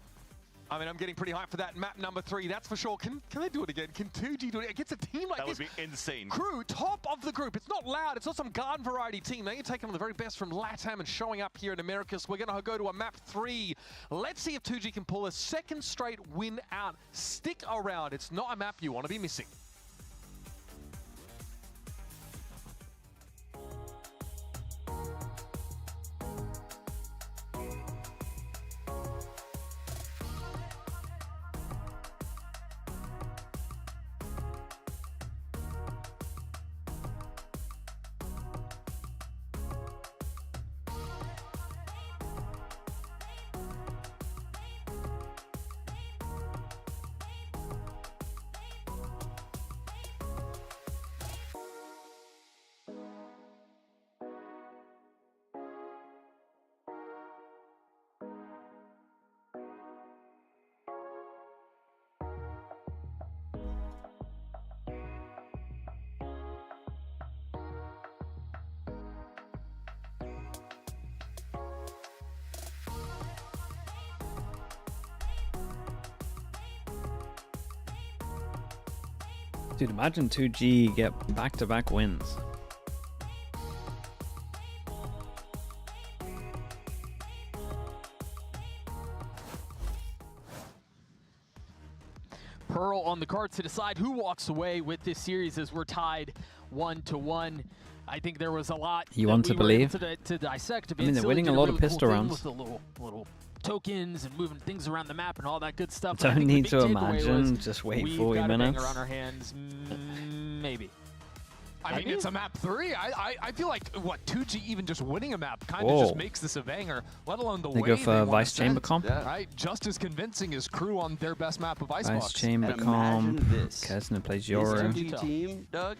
I mean, I'm getting pretty hyped for that map number 3, that's for sure. Can they do it again? Can 2G do it against a team like this? That would be insane. Crew, top of the group. It's not loud. It's not some garden variety team. They're taking on the very best from LATAM and showing up here in Americas. We're going to go to a map 3. Let's see if 2G can pull a second straight win out. Stick around. It's not a map you want to be missing. Dude, imagine 2G get back-to-back wins. Pearl on the cards to decide who walks away with this series as we're tied 1-1. I think there was a lot You want to believe? To dissect. I mean, they're winning a lot of pistol rounds. With the little tokens and moving things around the map and all that good stuff. Don't need to imagine. Just wait 40 minutes. On our hands, maybe. I mean, it's a map 3. I feel like, what, 2G even just winning a map kind of just makes this a banger, let alone the way they go for Vice Chamber comp. Right? Just as convincing as Crew on their best map of Icebox. Vice Chamber comp. Kesner plays Yoru. This team, Doug,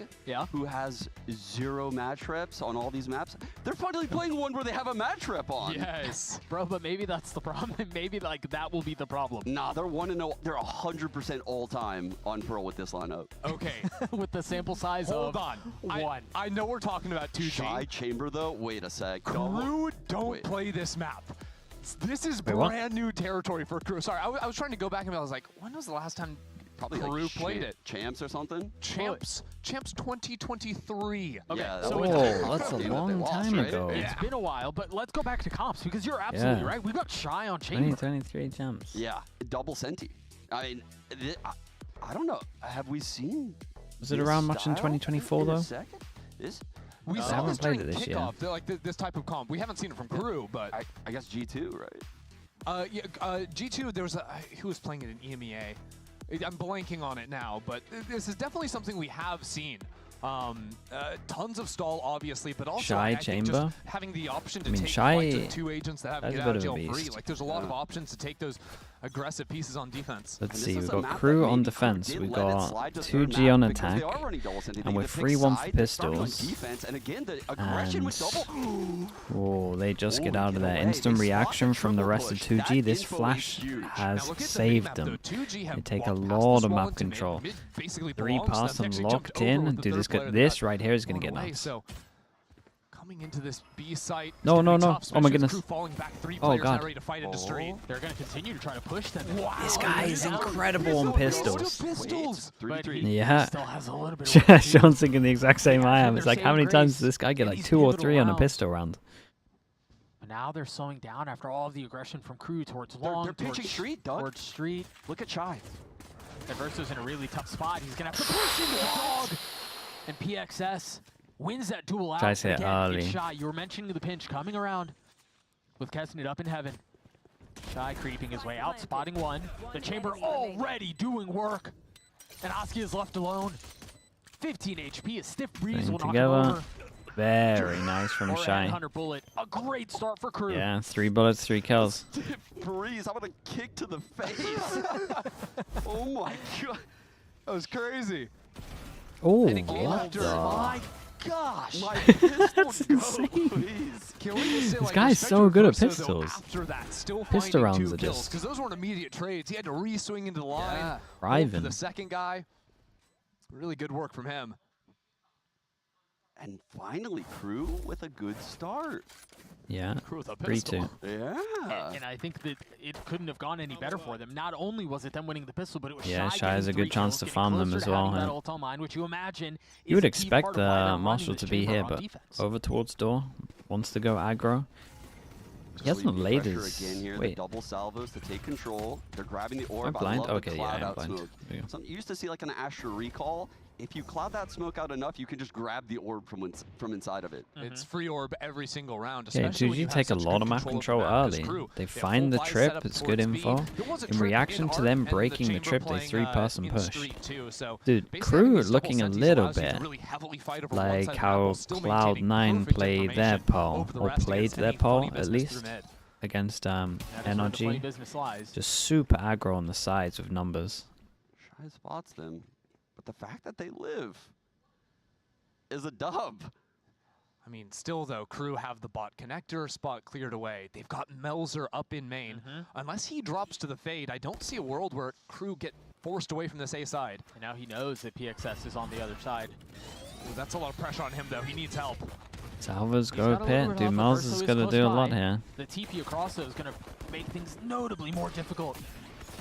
who has 0 match reps on all these maps, they're finally playing one where they have a match rep on. Yes. Bro, but maybe that's the problem. Maybe, like, that will be the problem. Nah, they're 1-0. They're 100% all-time on Pearl with this lineup. Okay. With the sample size Hold on. I know we're talking about 2G. Shy Chamber, though? Wait a sec. Crew don't play this map. This is brand new territory for Crew. Sorry, I was trying to go back and I was like, when was the last time Probably Crew like played it? Champs or something? Champs 2023. Okay, yeah, so that's a long time ago. It's been a while, but let's go back to comps because you're absolutely right. We've got Shy on Chamber. 2023 champs. Yeah, double Senti. I mean, I don't know. Have we seen... Was it around much in 2024 though? We saw this during kickoff, like this type of comp. We haven't seen it from Crew, but I guess G2, right? G2. There was who was playing it in EMEA. I'm blanking on it now, but this is definitely something we have seen. Tons of stall, obviously, but also Shy Chamber. Just having the option to take Shy, like the 2 agents that have get out of jail free. beast. Like there's a lot of options to take those aggressive pieces on defense. Let's see, we've got Crew on defense, we've got 2G on attack, and we're 3-1 for pistols. And oh, they just get out of there. Instant reaction from the rest of 2G. This flash has saved them. They take a lot of map control. 3 pass and locked in. Dude, this right here is going to get nuts. Coming into this B site. No. Oh my goodness. Oh god. Ready to fight into street. They're going to continue to try to push them. Wow, this guy is incredible on pistols. But yeah. still has a little bit of Sean's thinking the exact same I am. It's like, how many times does this guy get like 2 or 3 on a pistol round? But now they're slowing down after all of the aggression from Crew towards long. They're pitching street, Doug. Towards street. Look at Shy. Adverso's in a really tough spot. He's going to have to push into the dog. And PXS wins that duel out. Tries to hit Again, early. it's Shy. You were mentioning the pinch coming around with Kesnet up in heaven. Shy creeping his way out, spotting one. The chamber already doing work. And Oski is left alone. 15 HP. A stiff breeze will knock him over. Very nice from Shy. 100 bullet. A great start for KRU. Yeah, 3 bullets, 3 kills. Stiff breeze. How about a kick to the face? Oh my god. That was crazy. Oh, what the? My gosh. My pistol That's go, insane. please. Can we just say, This like, guy's respect so to good at Verso, though, pistols. After that, still Pistol finding rounds 2 are kills, just because those weren't immediate trades. He had to re-swing into the line. Yeah. Hope for Driving. the second guy. Really good work from him. And finally, KRU with a good start. Yeah, KRU with a 3-2. pistol. Yeah. And I think that it couldn't have gone any better for them. Not only was it them winning the pistol, but it was Yeah, Shy Shy has a getting 3 good chance kills, to getting farm them closer as to well. having that Huh? ult on mine, which you imagine You is would a key expect part of why they're running Marshall the to be chamber here, on but defense. over towards door, wants to go aggro. He hasn't Relieving laid pressure his... again here. The Wait, double salvos to take control. They're grabbing the am I orb. I blind? love the Okay, yeah, cloud I'm out blind. smoke. Yeah. So you used to see like an Asher recall. If you cloud that smoke out enough, you can just grab the orb from inside of it. It's free orb every single round. Yeah, especially when Juju you have take a such lot good of map of the control map, 'cause early. KRU, They have find the full buy trip, setup it's towards good B. info. There was a In trip reaction in to Art them and breaking the chamber trip, they playing, 3-person in push. Street too, so Dude, basically having KRU these double looking a senties little allows you to bit really heavily fight over one side like of the map how while still maintaining Cloud9 perfect played their information poll, over the or rest played against their any poll funny at business least, through mid. against That is where the funny NRG. business lies. Just super aggro on the sides with numbers. Shy spots them, but the fact that they live is a dub. I mean, still though, KRU have the bot connector spot cleared away. They've got Melzer up in main. Unless he drops to the fade, I don't see a world where KRU get forced away from this A side. And now he knows that PXS is on the other side. Ooh, that's a lot of pressure on him though. He needs help. Salvas He's go got a little pit. bit Dude, off, Miles Verso is is going to close do a by. lot here. The TP across though is going to make things notably more difficult.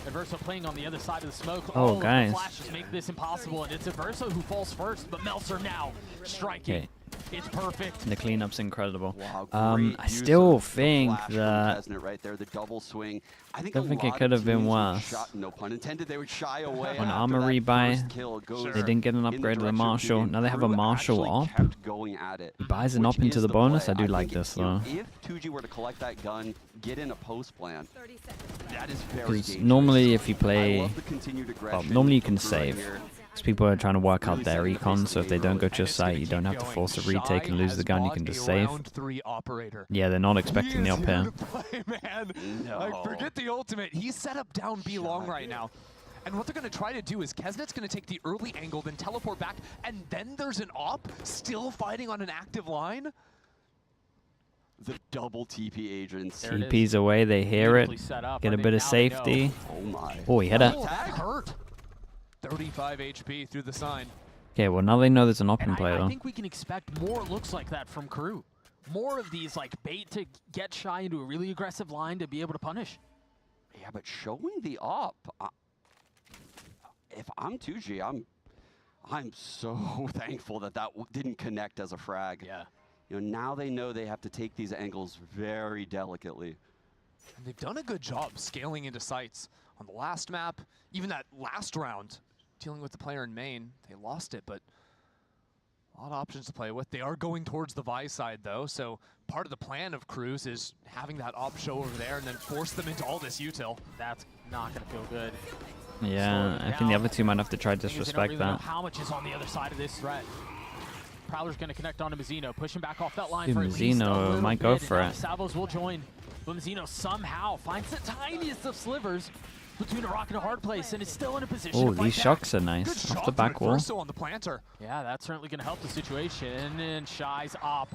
Adverso playing on the other side of the smoke. Oh, the guys. flashes make this impossible, and it's Adverso who falls first, but Melzer now striking. Okay. It's perfect. The cleanup's incredible. Wow, great I use still of the think flash from that... Kesnet right there, the double swing. I think Don't a think it lot could of have been teams would worse. no pun intended, they would shy away On after armor that rebuy, first kill goes they didn't get an in the upgrade to the direction of Marshal. Tugi. Now they have a KRU Marshal actually up. kept going at it, He buys an which up into is the bonus. play. I do like think, this you know, though. if Tugi were to collect that gun, get in a post plan, that is very Because dangerous. normally if you I play... love the continued Well, aggression normally you from can KRU right save. here. Because people are trying to work out Really their setting the pace econ, of so the if they game don't go early. to your site, you don't have to force a retake and lose the gun, you can just save. Round 3 operator. Yeah, they're not expecting the up here. Play, man. No. Like, forget the ultimate. He's set up down B long right now. And what they're going to try to do is Kesnet's going to take the early angle, then teleport back, and then there's an op still fighting on an active line. The double TP agents. TP's away, they hear it. Beautifully set up. Get a I bit think of now they know. safety. Oh my. Oh, he hit it. Oh, that hurt. 35 HP through the sign. Okay, well now they know there's an op in And play I though. think we can expect more looks like that from KRU. More of these like bait to get Shy into a really aggressive line to be able to punish. Yeah, but showing the op, if I'm 2G, I'm so thankful that didn't connect as a frag. Yeah. You know, now they know they have to take these angles very delicately. And they've done a good job scaling into sites. On the last map, even that last round, dealing with the player in main, they lost it, but a lot of options to play with. They are going towards the Vi side though, so part of the plan of KRU's is having that op show over there and then force them into all this util. That's not going to feel good. Yeah, I think the other two might have to try to They don't disrespect really know that. how much is on the other side of this threat. Prowler's going to connect onto Mazzino, push him back off that line Dude, for at least a Mazzino little might go bit, for and now it. the Salvos will join. But Mazzino somehow finds the tiniest of slivers between a rock and a hard place, and is still in a position Oh, to fight these back. shocks are nice. Off the back wall. On the planter. Yeah, that's certainly going to help the situation. And Shy's op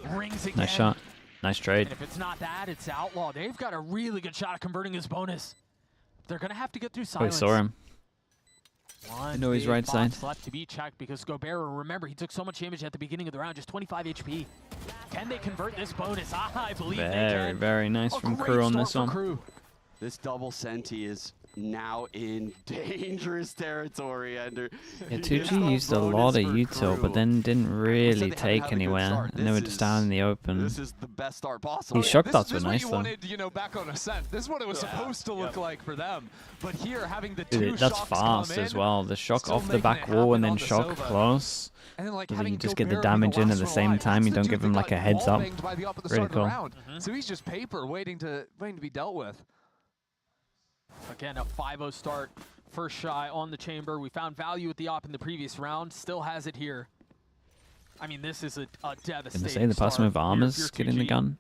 rings again. Nice shot. Nice trade. And if it's not that, it's Outlaw. They've got a really good shot at converting his bonus. They're going to have to get through Oh, silence. he saw him. One I know he's big right box side. left to be checked because Gobert, remember, he took so much damage at the beginning of the round, just 25 HP. Can they convert this bonus? I believe they Very, can. very nice A from great KRU on start this for one. KRU. This double senti is now in dangerous territory. Ender. Yeah, 2G used a lot of util, but then didn't really take anywhere, and they were just down in the open. This is the best start possible. These shock darts were This nice is though. what you wanted, you know, back on Ascent. This is what it was supposed to look like for them. But here, having the two Dude, that's shocks fast come as in, well. The shock still off the making back it wall and happen then on the shock Sova. close. And then, like, So then having you just get the Gobert be damage in at last the one same alive. time. That's You the don't dude give that him got like a heads up. wall-banged by the up at the Really start of the cool. round. So he's just paper waiting to be dealt with. Again, a 5-0 start. First shy on the chamber. We found value at the op in the previous round. Still has it here. I mean, this is a devastating Gonna say the person with armors getting the gun.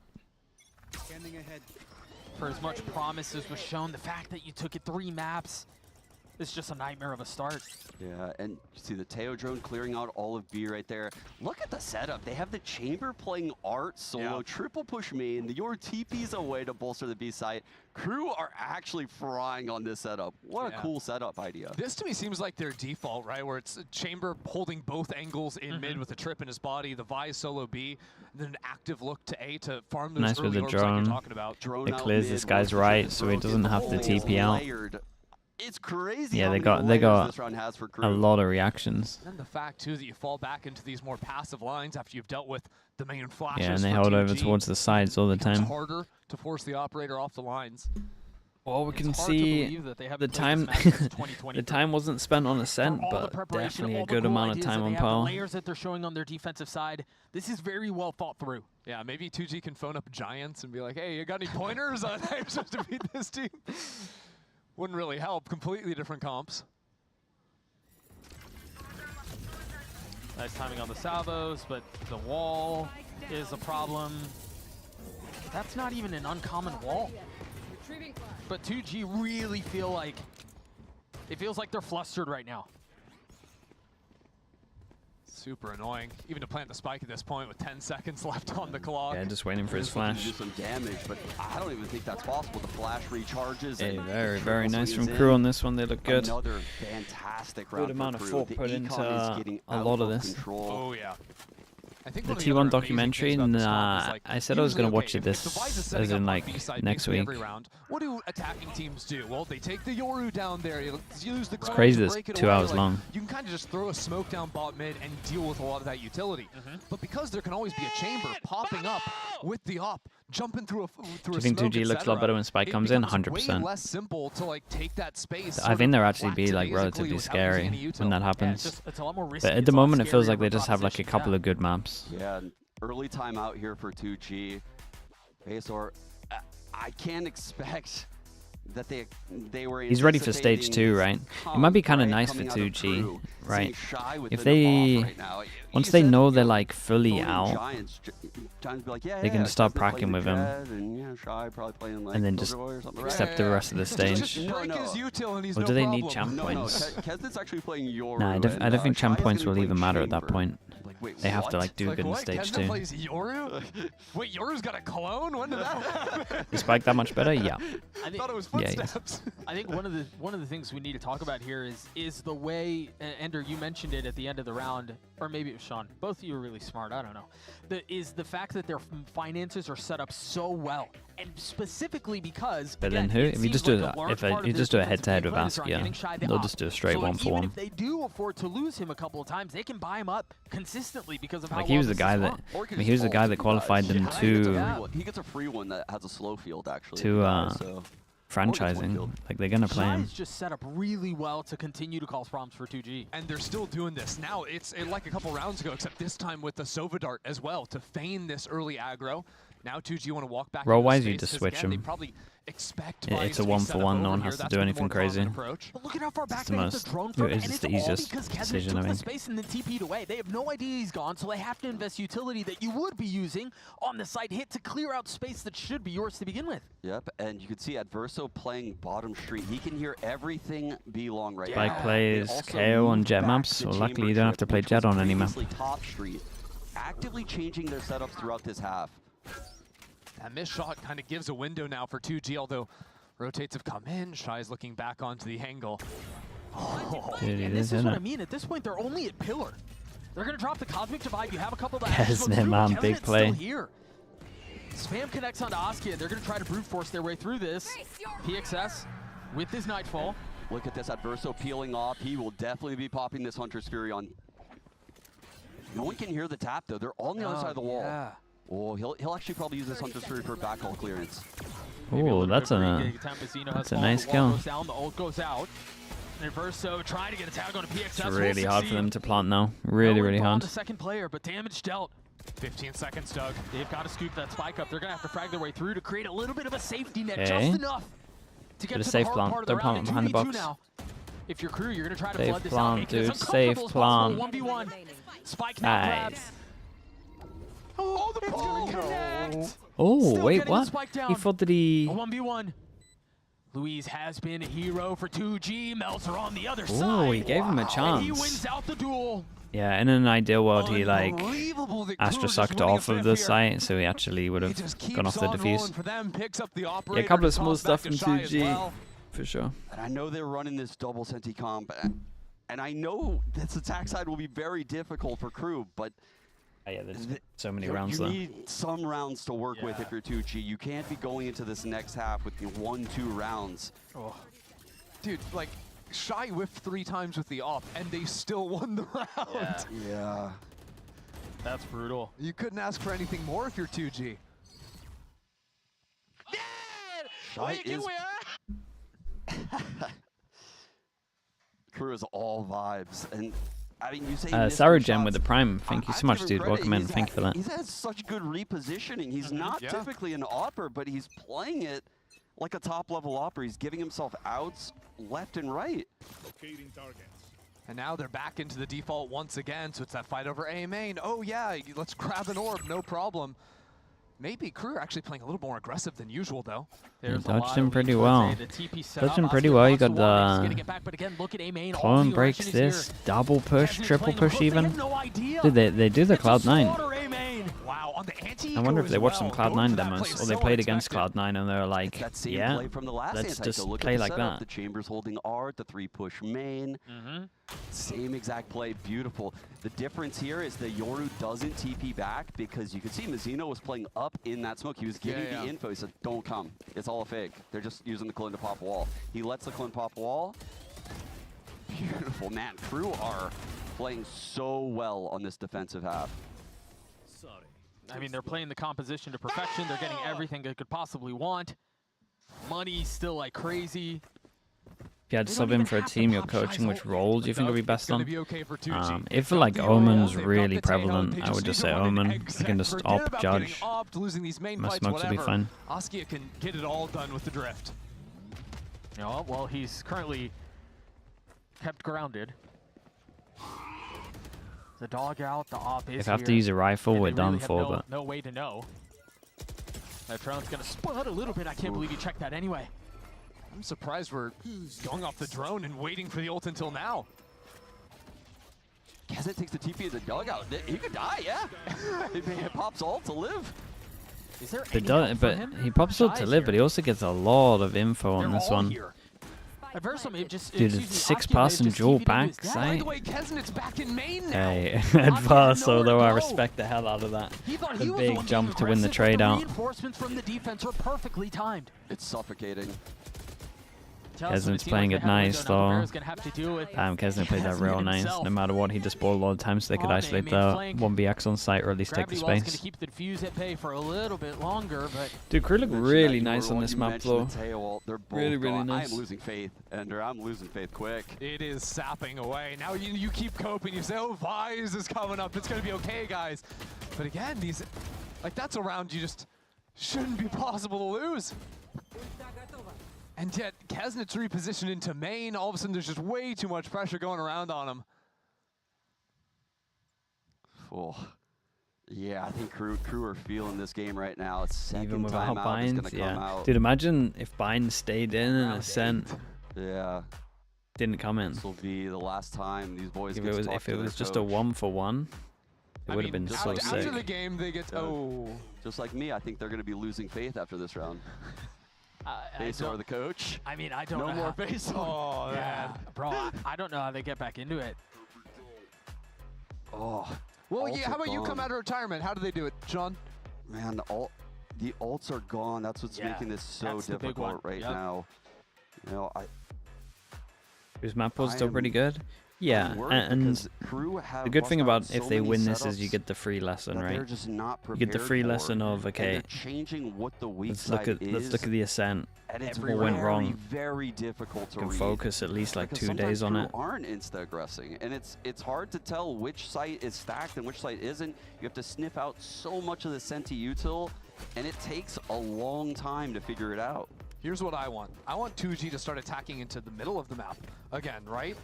For as much promise as was shown, the fact that you took it 3 maps is just a nightmare of a start. Yeah, and you see the Teo drone clearing out all of B right there. Look at the setup. They have the chamber playing art solo, triple push main. The Yor TP's away to bolster the B site. KRU are actually frying on this setup. What a cool setup idea. This to me seems like their default, right? Where it's a chamber holding both angles in mid with a trip in his body, the Vi solo B, and then an active look to A to farm those Nice with early the orbs like you're drone. talking about. It clears this guy's right, so he doesn't have to TP out. It's crazy. Yeah, how they many got layers this round has for a KRU. lot of reactions. And the fact too that you fall back into these more passive lines after you've dealt with the main flashes. Yeah, and they for hold over 2G. towards the sides all the It's time. harder to force the operator off the lines. Well, we can It's hard to see believe that they the haven't played time. this match since 2020. The time wasn't spent on Ascent, All the but preparation, definitely all a the good cool amount of ideas time that on they have, the Pearl. layers that they're showing on their defensive side. This is very well thought through. Yeah, maybe 2G can phone up Giants and be like, hey, you got any pointers on how you're supposed to beat this team? Wouldn't really help. Completely different comps. Nice timing on the salvos, but the wall is a problem. That's not even an uncommon wall. But 2G really feel like, it feels like they're flustered right now. Super annoying, even to plant the spike at this point with 10 seconds left on the clock. Yeah, just waiting for his Just looking to flash. do some damage, but I don't even think that's possible. The flash recharges. Hey, and very, triple very nice swings from in. KRU on this one. They look good. Another fantastic round Good amount for of KRU. thought The put econ into is getting a out lot of this. control. Oh, yeah. I think The one of T1 other amazing documentary, things about this comp is, nah, like, I said I was usually, gonna watch okay, it if the Vice is this, setting as up in on like B-side next basically week. every round, what do attacking teams do? Well, they take the Yoru down there. You use the cone crazy to that break it's it 2 away. hours Like, long. You can kind of just throw a smoke down bot mid and deal with a lot of that utility. But because there can always be a chamber popping up with the op, jumping through a Do you think 2G looks a lot better when Spike comes in? 100%. Way less simple to like take that space. I think they'll actually be like relatively scary when that happens. It's a lot more risky. But at It's the a lot moment, it feels scarier like they of a just have like a proposition, couple of good maps. Yeah, early timeout here for 2G. Azor, I can't expect that they were. He's ready for stage 2, right? It might be kind of nice for 2G, right? If they, once they know they're like fully out, they can start practicing with him, and then just accept the rest of the stage. Or do they need champ points? Kesnit's actually playing Yoru. Nah, I don't think champ points will even matter at that point. They have to like do good in what? stage Kesnit 2. plays Yoru? Wait, Yoru's got a clone? When did that happen? Is Spike that much better? Yeah. I thought it was Yeah, he is. footsteps. I think one of the things we need to talk about here is the way, Ender, you mentioned it at the end of the round, or maybe it was Sean. Both of you are really smart. I don't know. The fact that their finances are set up so well, and specifically because. But again, then who? it If you just seems do like a large if part you of just their do a head-to-head with defensive game plan is around getting Askia, shy the they'll op. just do a straight So, like, 1-for-1. even if they do afford to lose him a couple of times, they can buy him up consistently because of how Like well he was the this guy is that run. he was the guy that qualified them to He gets a free one that has a slow field actually. to franchising. Like they're gonna play him. Shy's just set up really well to continue to cause problems for 2G. And they're still doing this. Now it's like a couple rounds ago, except this time with the Sova Dart as well to feign this early aggro. Now 2G want to walk back. Roll-wise, into you space, just 'cause switch again, they him. probably expect It's a Vice to be set up 1-for-1. No over one here. has to That's do been the anything more common crazy. approach. But look at how far back It's they the have most. the drone from, and It's it's the all easiest because Kesnit decision, took I the think. space and then TP'd away. They have no idea he's gone, so they have to invest utility that you would be using on the side hit to clear out space that should be yours to begin with. Yep, and you can see Adverso playing bottom street. He can hear everything be long right Spike now. plays They also KO on moved jet back maps, to so the luckily chamber you don't have to trip, play which jet was on any map. previously top street, actively changing their setups throughout this half. That missed shot kind of gives a window now for 2G, although rotates have come in. Shy's looking back onto the angle. Oh. Dude, he And is, this is isn't what I it? mean. At this point, they're only at pillar. They're going to drop the Cosmic Divide. You have a couple that Kesnit, man, big play. Still here. Spam connects onto Askia. They're going to try to brute force their way through this. PXS with his Nightfall. Look at this Adverso peeling off. He will definitely be popping this Hunter's Fury on. No one can hear the tap though. They're on the other side of the wall. Yeah. Oh, he'll actually probably use this Hunter's Fury for backhaul clearance. Oh, that's a nice kill. The ult goes out. Adverso trying to get a tag on a PXS. It's really hard for them to plant now. Really hard. The second player, but damage dealt. 15 seconds, Doug. They've got to scoop that spike up. They're going to have to frag their way through to create a little bit of a safety net, Okay. just enough to get Bit to of safe the hard plant. part of Don't the round. plant behind the box. Now. If you're crew, you're going to try to Safe flood this plant, out, making this dude. Safe uncomfortable as possible. plant. 1v1. Spike now grabs. Nice. Oh, the ball connect. Oh, Still wait, getting the what? spike down. He thought that he... A 1v1. Louise has been a hero for 2G. Meltzer on the other Oh, side. he gave him a And he chance. wins out the duel. Yeah, in an ideal world, he like Unbelievable that Astra Cruz is sucked winning a off of fifth the here. site, so he actually would have gone off the Keeps on defuse. rolling for them, picks up the Yeah, a operator, couple of toss small back stuff to from Shy as 2G, well. for sure. And I know they're running this double senti comp, and I know this attack side will be very difficult for crew, but Yeah, there's so many rounds you though. need some rounds to work with if you're 2G. You can't be going into this next half with 1-2 rounds. Oh. Dude, like, Shy whiffed 3 times with the op, and they still won the round. Yeah. That's brutal. You couldn't ask for anything more if you're 2G. Shy is... Crew is all vibes, and I mean, you say Sarugen with the prime. Thank you so much, dude. Welcome in. Thank you for that. He's had such good repositioning. He's not typically an opper, but he's playing it like a top-level opper. He's giving himself outs left and right. And now they're back into the default once again, so it's that fight over A main. Oh yeah, let's grab an orb, no problem. Maybe Crew are actually playing a little more aggressive than usual, though. You dodged him pretty well. Dodged him pretty well. You got the clone breaks this, double push, triple push even. Dude, they do the Cloud9. I wonder if they watched some Cloud9 demos or they played against Cloud9 and they were like, That same yeah, play from the last let's anti, just so look play at the like setup. that. The Chambers holding art, the 3-push main. Same exact play, beautiful. The difference here is that Yoru doesn't TP back because you can see Mizuno was playing up in that smoke. He was giving the info. He said, don't come. It's all a fake. They're just using the clone to pop wall. He lets the clone pop wall. Beautiful, man. Crew are playing so well on this defensive half. I mean, they're playing the composition to perfection. They're getting everything they could possibly want. Money still like crazy. If you had to sub in for a team you're coaching, which role do you think would be best on? Okay for If like Omen's really prevalent, I would just say Omen. You can just op, judge. Losing these main My fights, smokes will be whatever. fine. Askia can get it all done with the drift. Oh, well, he's currently kept grounded. The dog out, the op is If I have to here, use a rifle, and we're they done really have for, no, but no way to know. That drone's gonna spud a little bit. I can't believe he checked that anyway. I'm surprised we're going off the drone and waiting for the ult until now. Kazet takes the TP in the dugout. He could die, yeah. He pops ult to live. Is there but he pops up to live, but he also gets a lot of info on this one. Dude, it's 6-person dual back By site. the way, Kesnit's back in main now. Hey, adverse, although I respect the hell out of that. The big jump to win the trade out. Reinforcements from the defense are perfectly timed. It's suffocating. Kesnit's playing it nice though. Kesnit Kesnit played that real nice. No matter what, he just balled a lot of times so they could isolate the 1vx on site or at least take the Gonna space. keep the defuse at bay for a little bit longer, but Dude, Crew look really nice on this map though. They're both Really gone. nice. I am losing faith, Ender. I'm losing faith quick. It is sapping away. Now you keep coping. You say, oh, Vise is coming up. It's going to be okay, guys. But again, that's a round you just shouldn't be possible to lose. And yet, Kesnit's repositioned into main. All of a sudden, there's just way too much pressure going around on him. Oh. Yeah, I think Crew are feeling this game right now. It's second Even without time out is binds, gonna come yeah. out. Dude, imagine if binds stayed in and Ascent Yeah. didn't come in. This will be the last time these boys If get it was to talk to their just a coach. 1-for-1, it would have been so sick. After the game, they get, Just like me, I think they're going to be losing faith after this round. Faisor, the coach. I mean, I don't no know. more Faisor. Oh, yeah, bro, I don't know how they get back into it. Oh. Well, ults yeah, how are about you gone. come out of retirement? How do they do it, John? Man, the ults are gone. That's what's making this so that's the big one. difficult right Yep. now. You know, Whose map was still pretty good. Yeah, and the good thing about if they win this is you get the free lesson, right? You get the free lesson of, okay, let's look at the Ascent. And it's what went wrong. Very difficult to read. Focus at least like 2 days on it. Aren't insta-aggressing, and it's hard to tell which site is stacked and which site isn't. You have to sniff out so much of the Senti util, and it takes a long time to figure it out. Here's what I want. I want 2G to start attacking into the middle of the map again, right?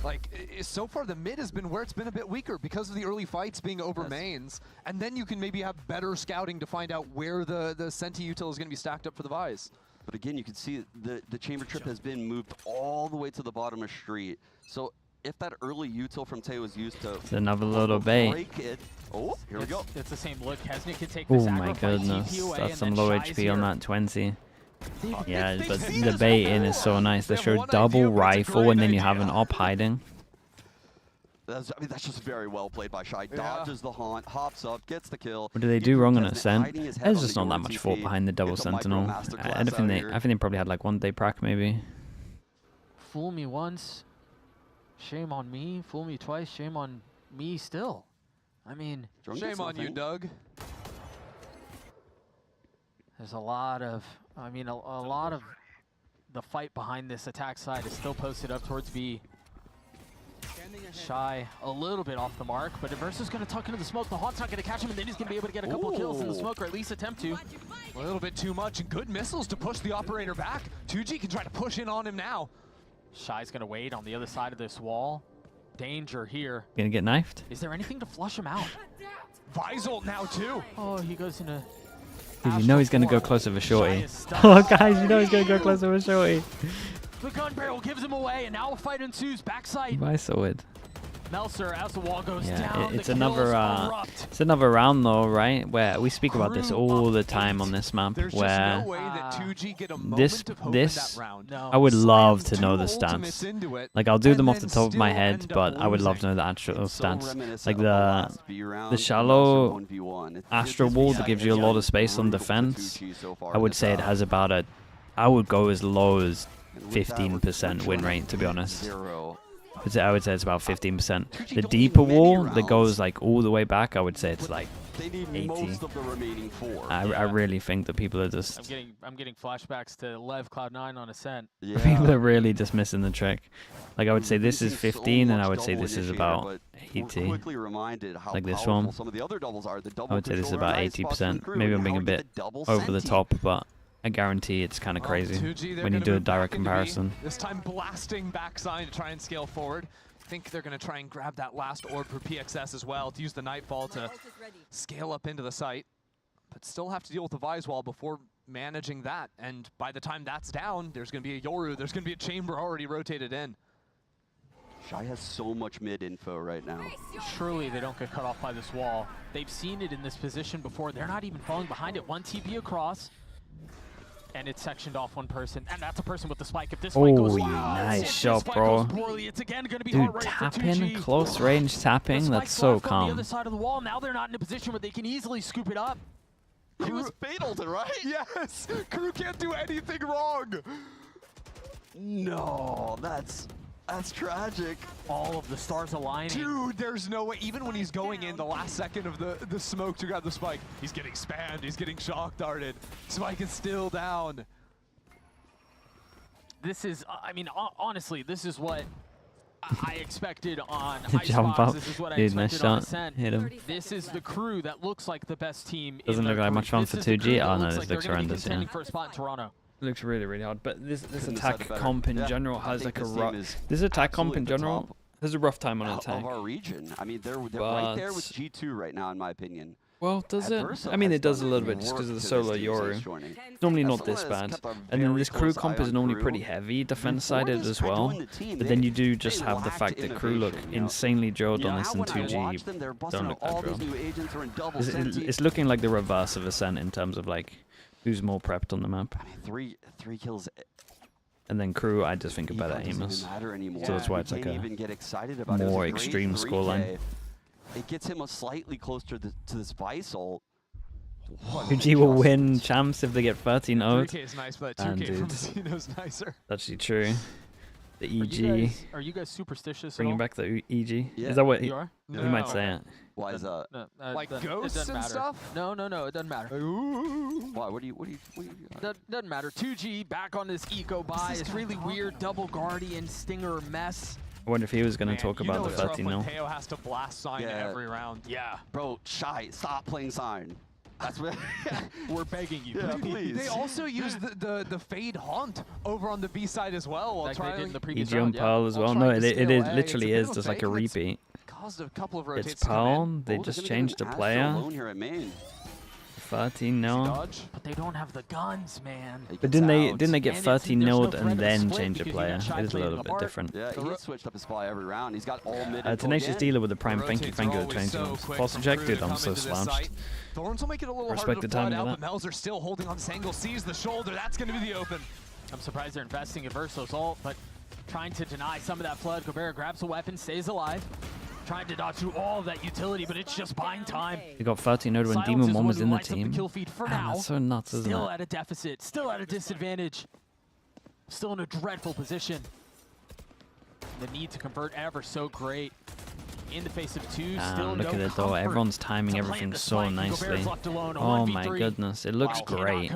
Like, so far the mid has been where it's been a bit weaker because of the early fights being over mains, and then you can maybe have better scouting to find out where the Senti util is going to be stacked up for the Vise. But again, you can see the chamber trip has been moved all the way to the bottom of street. So if that early util from Tay was used to it's another little bait. Break it. Oh, here we go. It's the same look. Kesnick can take the my goodness, that's some low HP on that 20. Yeah, but the bait-in is so nice. They show double rifle and then you have an op hiding. I mean, that's just very well played by Shy. Dodges the haunt, hops up, gets the kill. What do they do wrong on Ascent? There's just not that much fault behind the double sentinel. I think they probably had like 1 day prac maybe. Fool me once, shame on me. Fool me twice, shame on me still. I mean, shame on you, Doug. There's a lot of, I mean, a lot of the fight behind this attack side is still posted up towards B. Shy a little bit off the mark, but Versus going to tuck into the smoke. The Haunt's not going to catch him, and then he's going to be able to get a couple kills in the smoke, or at least attempt to. A little bit too much, and good missiles to push the operator back. 2G can try to push in on him now. Shy's going to wait on the other side of this wall. Danger here. Gonna get knifed? Is there anything to flush him out? Visol now too. Oh, he goes into... Dude, you know he's gonna go closer with Shorty. Oh guys, you know he's gonna go closer with Shorty. The gun barrel gives him away, and now a fight ensues backside. I saw it. Melser, as the wall goes down, it's another round though, right? Where we speak about this all the time on this map. Where this I would love to know the stats. Like I'll do them off the top of my head, but I would love to know the actual stats. Like the shallow astral wall that gives you a lot of space on defense. I would say it has about a, I would go as low as 15% win rate, to be honest. I would say it's about 15%. The deeper wall that goes like all the way back, I would say it's like 80. I really think that people are just... I'm getting flashbacks to Lev Cloud9 on Ascent. Yeah. People are really just missing the trick. Like I would say this is 15 and I would say this is about 80. Like this one. I would say this is about 80%. Maybe I'm being a bit over the top, but I guarantee it's kind of crazy when you do a direct comparison. This time blasting backside to try and scale forward. I think they're going to try and grab that last orb for PXS as well to use the Nightfall to scale up into the site. But still have to deal with the Vise wall before managing that. And by the time that's down, there's going to be a Yoru. There's going to be a chamber already rotated in. Shy has so much mid info right now. Surely they don't get cut off by this wall. They've seen it in this position before. They're not even falling behind it. 1 TP across. And it's sectioned off one person, and that's a person with the spike. If this spike goes nice shot, bro. It's again gonna be dude, tapping, close range tapping, that's so calm. On the other side of the wall, now they're not in a position where they can easily scoop it up. He was fataled, right? Yes! KRU can't do anything wrong! No, that's tragic. All of the stars aligning. Dude, there's no way. Even when he's going in the last second of the smoke to grab the spike, he's getting spammed, he's getting shock darted. Spike is still down. This is, I mean, honestly, this is what I expected on Jump up. This is what I Dude, nice expected on shot. Ascent. Hit him. This is the KRU that looks like the best team. Doesn't look like much fun for 2G. Oh no, this looks horrendous, yeah. For a spot in Toronto. It looks really, really hard, but this attack comp in general has like a rough... This attack comp in general has a rough time on attack. Of our region. I mean, they're right there with G2 right now, in my opinion. Well, does it? I mean, it does a little bit just because of the solo Yoru. It's normally not this bad. And then this KRU comp is normally pretty heavy defense-sided as well. But then you do just have the fact that KRU look insanely drilled on this, and 2G don't look that drilled. It's looking like the reverse of Ascent in terms of like who's more prepped on the map. I mean, three kills. And then KRU, I just think about Amos. So that's why it's like a more extreme scoreline. It gets him slightly closer to this Visol. 2G will win champs if they get 13-0. 3K is nice, but 2K from Zeno's nicer. That's actually true. The EG. Are you guys superstitious? Bringing back the EG. Yeah. Is that what you are? He might say it. Why is that? No, like it ghosts doesn't and matter. stuff? No, it doesn't matter. Why? What do you? Doesn't matter. 2G back on this eco buy. It's really weird. Double Guardian, Stinger mess. I wonder if he was going to talk about the 13-0. Teo has to blast Sign every round. Yeah. Bro, Shy, stop playing Sign. That's what we're begging you. Yeah, please. They also use the Fade Haunt over on the B side as well. Like they did in the previous EG on round, Pearl as well. No, it literally is just like a repeat. Caused a couple of rotates It's Pearl. They just changed the player. 13-0. But they don't have the guns, man. But didn't they get 13-0'd and then change a player? It is a little bit different. Yeah, he switched up his play every round. He's got all mid. Tenacious Dealer with the Prime. Thank you for the train to Pulse Eject, dude. I'm so slouched. Thorns will make it a little Respect harder the to flood timing out, of but Melzer still holding on this angle, sees the shoulder. That's going to be the open. I'm surprised they're investing in Verso's ult, but trying to deny some of that flood. Gobert grabs a weapon, stays alive. Trying to dodge through all of that utility, but it's just buying time. He got 13-0 when Demon 1 was in the team. That's so nuts, isn't it? Still at a deficit, still at a disadvantage. Still in a dreadful position. The need to convert ever so great. In the face of two, still look at it though, everyone's timing everything so nicely. Oh my goodness, it looks great.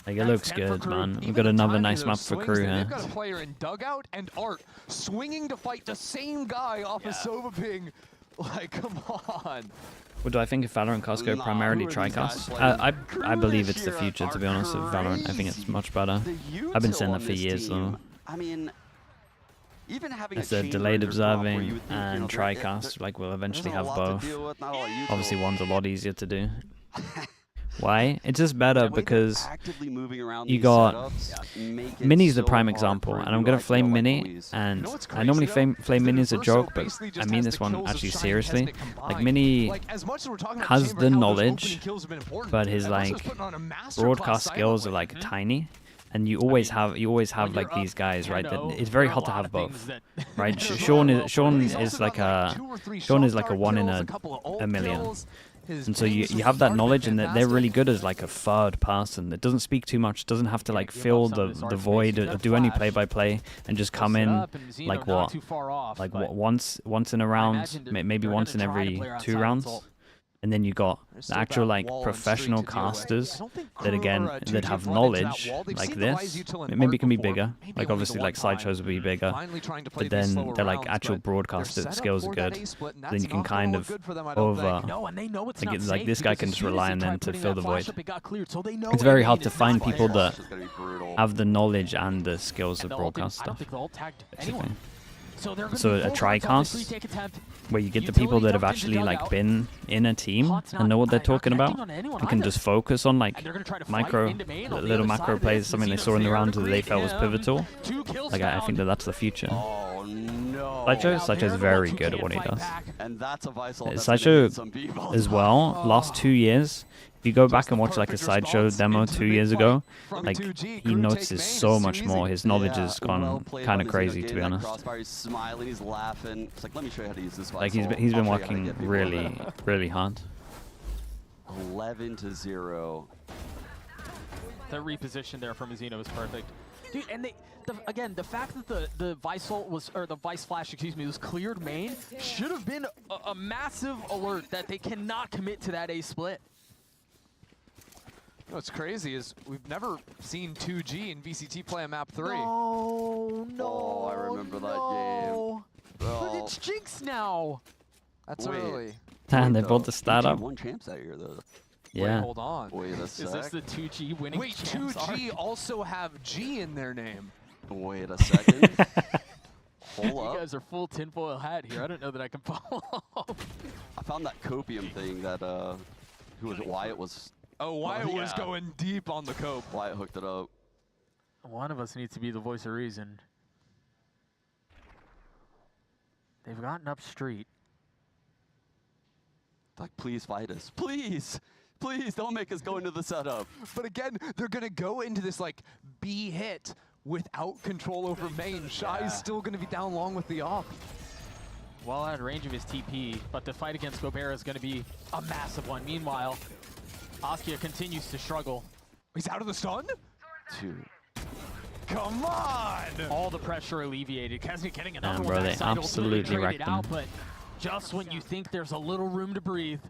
Like it looks good, man. We've got another nice map for crew here. They've got a player in dugout and Art swinging to fight the same guy off of Sova Ping. Like, come on. What do I think of Valorant costs go primarily tri-costs? I believe it's the future, to be honest, of Valorant. I think it's much better. I've been saying that for years though. I mean, even having it's a delayed observing and tri-cast, like we'll eventually have both. Obviously one's a lot easier to do. Why? It's just better because you got Mini's the prime example, and I'm gonna flame Mini, and I normally flame Mini as a joke, but I mean this one actually seriously. Like Mini has the knowledge, but his like broadcast skills are like tiny. And you always have like these guys, right? That it's very hard to have both, right? Sean is like a 1 in a million, and so you have that knowledge, and they're really good as like a third person that doesn't speak too much, doesn't have to like fill the void or do any play-by-play, and just come in like once in a round, maybe once in every 2 rounds. And then you got the actual like professional casters that have knowledge like this. Maybe it can be bigger. Like obviously like slideshows will be bigger, but then they're like actual broadcaster skills are good. Then you can kind of like this guy can just rely on them to fill the void. It's very hard to find people that have the knowledge and the skills of broadcast stuff. Basically. So a tri-cast, where you get the people that have actually like been in a team and know what they're talking about, and can just focus on like little macro plays, something they saw in the round that they felt was pivotal. Like I think that's the future. Sideshow is very good at what he does. Sideshow as well, last 2 years, if you go back and watch like a Sideshow demo 2 years ago, like he notices so much more. His knowledge has gone kind of crazy, to be honest. Like he's been working really hard. 11-0. That reposition there from Zeno was perfect. Dude, and again, the fact that the Vice ult was, or the Vice Flash, excuse me, was cleared main should have been a massive alert that they cannot commit to that A split. What's crazy is we've never seen 2G in VCT play a map 3. Oh, I remember that game. But it's Jinx now. That's early. And they bought the startup. Won champs that year though. Yeah. Wait, hold on. Wait a sec. Is this the 2G winning? Wait, 2G also have G in their name. Wait a second. Hold up. You guys are full tinfoil hat here. I don't know that I can follow. I found that copium thing that who was it? Wyatt was. Oh, Wyatt was going deep on the cope. Wyatt hooked it up. One of us needs to be the voice of reason. They've gotten up street. Like, please fight us. Please. Please don't make us go into the setup. But again, they're going to go into this like B hit without control over main. Shy's still going to be down long with the op. Well out of range of his TP, but the fight against Gobert is going to be a massive one. Meanwhile, Askia continues to struggle. He's out of the stun? 2. Come on! All the pressure alleviated. Kesney getting another Damn, one bro, they backside, ultimately absolutely traded wrecked out, them. but just when you think there's a little room to breathe.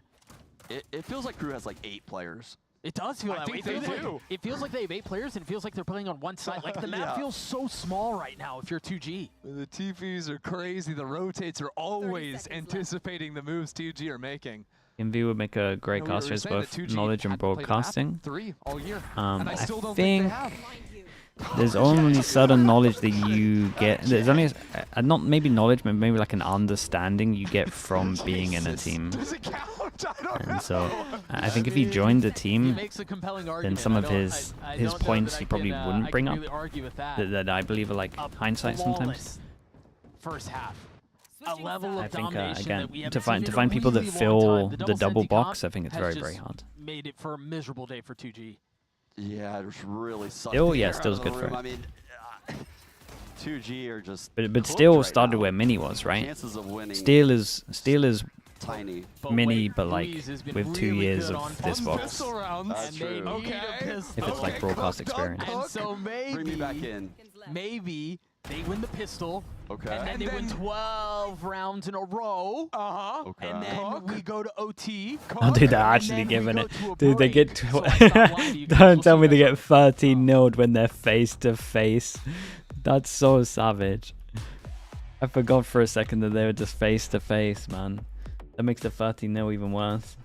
It feels like KRU has like 8 players. It does feel I that way. think they do. It feels like they have 8 players, and it feels like they're playing on one side. Like, the map feels so small right now if you're 2G. The TPs are crazy. The rotates are always anticipating the moves 2G are making. Envy would make a great You know, we caster were as saying both that 2G knowledge and hadn't played a map broadcasting. 3 all year, and I I still don't think they have. there's only certain knowledge that you get. There's only not maybe knowledge, but maybe like an understanding you get from being in a team. Does it count? I don't know. And so I think if he joined the He team, makes a compelling then argument. some I of don't- his I his don't know points that he I probably can, wouldn't I bring can up. really argue with that. That I believe are like hindsight sometimes. Flawless first half. A level of I think domination again that we haven't to find seen in a people that really long fill time. the double Senti box, comp I think it's has very just hard. Made it for a miserable day for 2G. Yeah, it was really sucked. Still, the yeah, air still's out of good the for room. it. I mean, 2G are just. But cooked still right started now. where Mini was, right? Chances of winning. Steel is tiny. Mini, but like with 2 years of this box. Pistol rounds. That's true. If it's like broadcast experience. And so Bring me back in. maybe they win the pistol. Okay. And then they win 12 rounds in a row. Uh-huh. Okay. And then we go to OT. Oh, dude, they're and actually then we giving go it. to a Dude, they break. get. So I stopped lying to you guys. Don't We'll tell see me you they guys. get 13-0'd when they're face to face. That's so savage. I forgot for a second that they were just face to face, man. That makes the 13-0 even worse.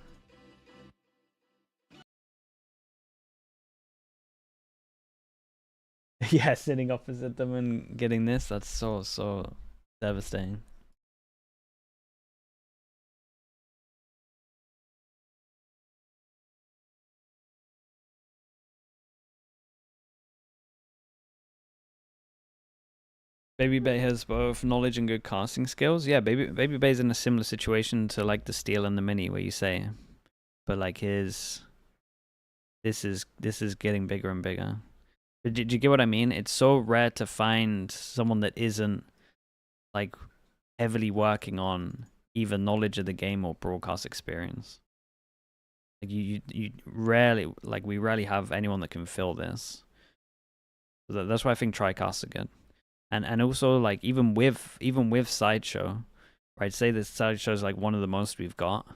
Yeah, sitting opposite them and getting this, that's so devastating. Baby Bay has both knowledge and good casting skills. Yeah, Baby Bay's in a similar situation to like the Steel and the Mini, where you say, but like this is getting bigger and bigger. Did you get what I mean? It's so rare to find someone that isn't like heavily working on either knowledge of the game or broadcast experience. Like you rarely, like we rarely have anyone that can fill this. So that's why I think tricasts are good. And also like even with Sideshow, right? Say this Sideshow's like one of the most we've got.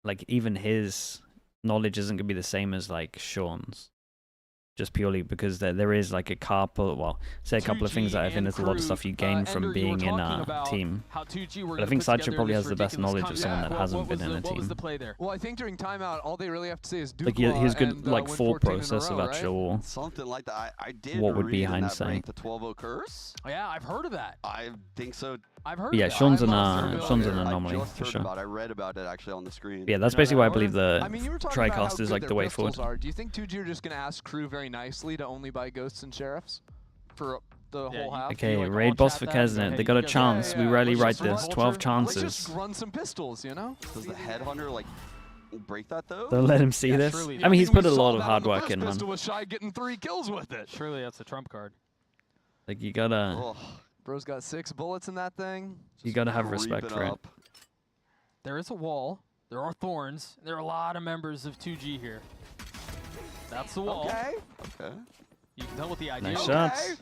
Like even his knowledge isn't gonna be the same as like Sean's. Just purely because there is like a couple, well, say a couple of things that I think there's a lot of stuff you gain from being in a team. But I think Sideshow probably has the best knowledge of someone that hasn't been in a team. What was the play there? Well, I think during timeout, all they really have to say is Like Dukla he's good, and, like win thought 14 in a process row, of right? actual. Something like that. I did What would be read in that hindsight? break the 12-0 curse. Yeah, I've heard of that. I think so. I've heard Yeah, of that. Sean's an I anomaly just for heard sure. about it. I read about it actually on the screen. Yeah, that's basically why I believe the I mean, you were talking about how tricast is good like their the way pistols forward. are. Do you think 2G are just going to ask KRU very nicely to only buy Ghosts and Sheriffs for the whole half? Okay, raid boss for Kesnet. They got a chance. We rarely write this. 12 Let's chances. just run some pistols, you know? Does the headhunter like break that though? Don't let him see this. surely. I mean, he's think put a we saw lot of that hard on the work first in, man. pistol with Shy getting 3 kills with it. Surely that's a trump card. Like you gotta, Ugh, Bro's got 6 bullets in that thing. you gotta have respect creeping for it. up. There is a wall. There are thorns. There are a lot of members of 2G here. That's the wall. Okay. Okay. You can tell what the idea Nice is. shots.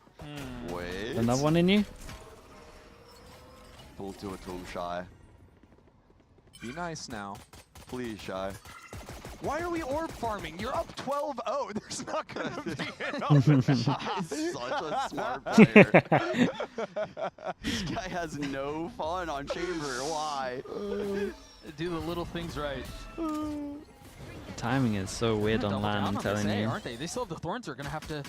Wait. Another one in you? Don't do it to him, Shy. Be nice now. Please, Shy. Why are we orb farming? You're up 12-0. There's not going to be enough. Shy's such a smart player. This guy has no fun on Chamber. Why? Do the little things right. Timing is so weird Double on down LAN, I'm on this, telling eh, you. aren't they? They still have the thorns. They're gonna have to.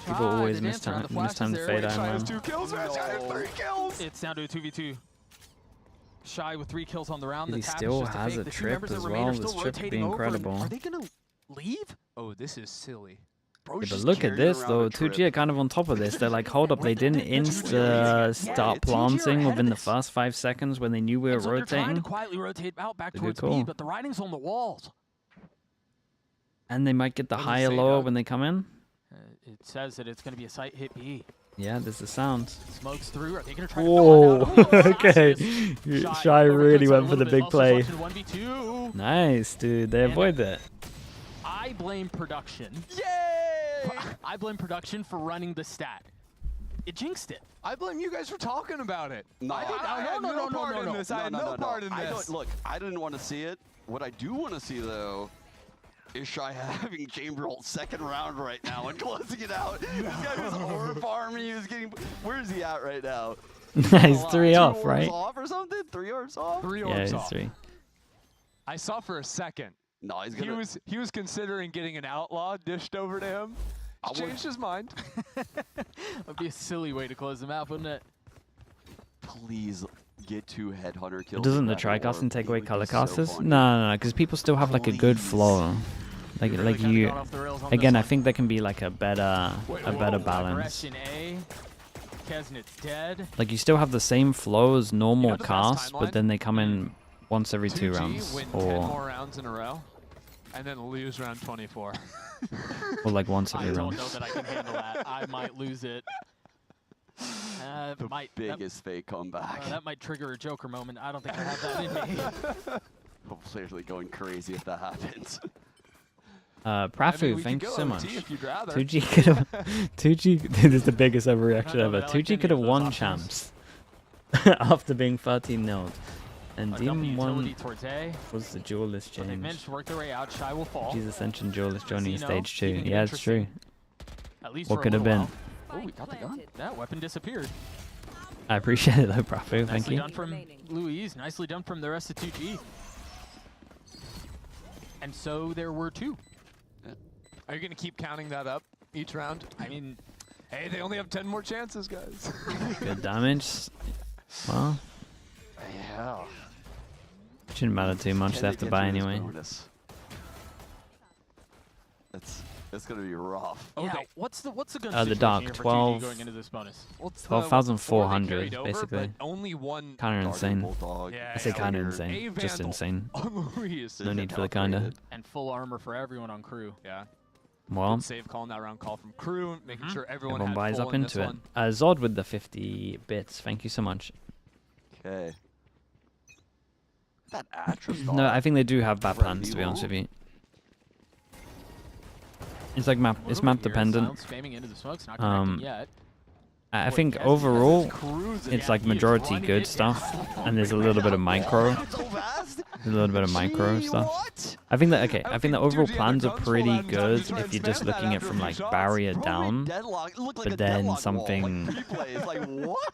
People try always to miss dance around time, the miss time to flashes fade there. out, Shy has man. 2 kills. Shy has 3 kills. It's down to a 2v2. Shy with 3 kills on the round. He The tap still is just has fake. a The 2 trip members that as remain well. are This still trip would be rotating over. incredible. Are they gonna leave? Oh, this is silly. Yeah, but look at this though, 2G are kind of on top of this. They're like, hold up, they didn't start planting within the first 5 seconds when they knew we were And so they're trying to rotating. quietly rotate out back Good towards call. B, but the writing's on the walls. And they might get the What does it higher say, lower Doug? when they come in. It says that it's going to be a site hit B. Yeah, there's the sound. Smokes through. Are they going to try Whoa. to fill out? Okay. Shy really overcooks it a went for little the bit. big Melser's play. watching 1v2. Nice, dude. They avoid that. I blame production. Yay! I blame production for running the stat. It jinxed it. I blame you guys for talking about it. No, I had no part in this. I had no part in this. Look, I didn't want to see it. What I do want to see, though, is Shy having Chamber ult second round right now and closing it out. This guy was over farming. He was getting. Where is he at right now? He's 3 off, right? 2 orbs off or something? 3 orbs off? 3 Yeah, orbs he's off. 3. I saw for a second. No, he's gonna. He was considering getting an outlaw dished over to him. He changed his mind. That'd be a silly way to close the map, wouldn't it? Please get 2 headhunter kills. Doesn't the tricasting take away color casters? No, because people still have like a good flow. Like you. Again, I think there can be like a better balance. Aggression A. Kesnet's dead. Like you still have the same flow as normal the best casts, but timeline? then they come in once every 2 2G rounds, win 10 or more rounds in a row, and then lose round 24. or like once every I don't round. know that I can handle that. I might lose it. The biggest fake comeback. That might trigger a Joker moment. I don't think I have that in me. I'm literally going crazy if that happens. Prafu, thank you so much. If you'd rather. 2G could have 2G this is the biggest overreaction ever. 2G could have won champs after being 13-0'd. And Demon 1 towards A. was the duelist But they change. managed to work their way out. Shy will fall. GG's Ascension duelist joining Xeno stage 2. keeping it Yeah, it's true. At least What for a could have little been? while. Oh, we got the gun. That weapon disappeared. I appreciate it though, Prafu. Thank Nicely you. done from Louise. Nicely done from the rest of 2G. And so there were 2. Are you going to keep counting that up each round? I mean, hey, they only have 10 more chances, guys. Good damage. Well, Yeah. shouldn't matter too much. They have to buy anyway. It's gonna be rough. Yeah, what's the gun The situation dark, here for 12 2G going into this bonus? 12,400 basically. But only one. Kind of insane. Yeah, I say kind of A insane. Just Vandal insane. on Louise. No need for the kinda. And full armor for everyone on crew. Yeah. Well, Good save calling that round call from crew, making sure everyone everyone had buys full up in into this it. one. Zod with the 50 bits. Thank you so much. Okay. That Atrastar. No, I think they do have bad plans, to be honest with you. It's like map. It's map dependent. Spamming into the smokes, not connecting yet. I think overall, it's like majority good stuff, and there's a little bit of micro. There's a little bit of micro stuff. I think that I think the overall plans are pretty good if you're just looking at from like barrier down. But then something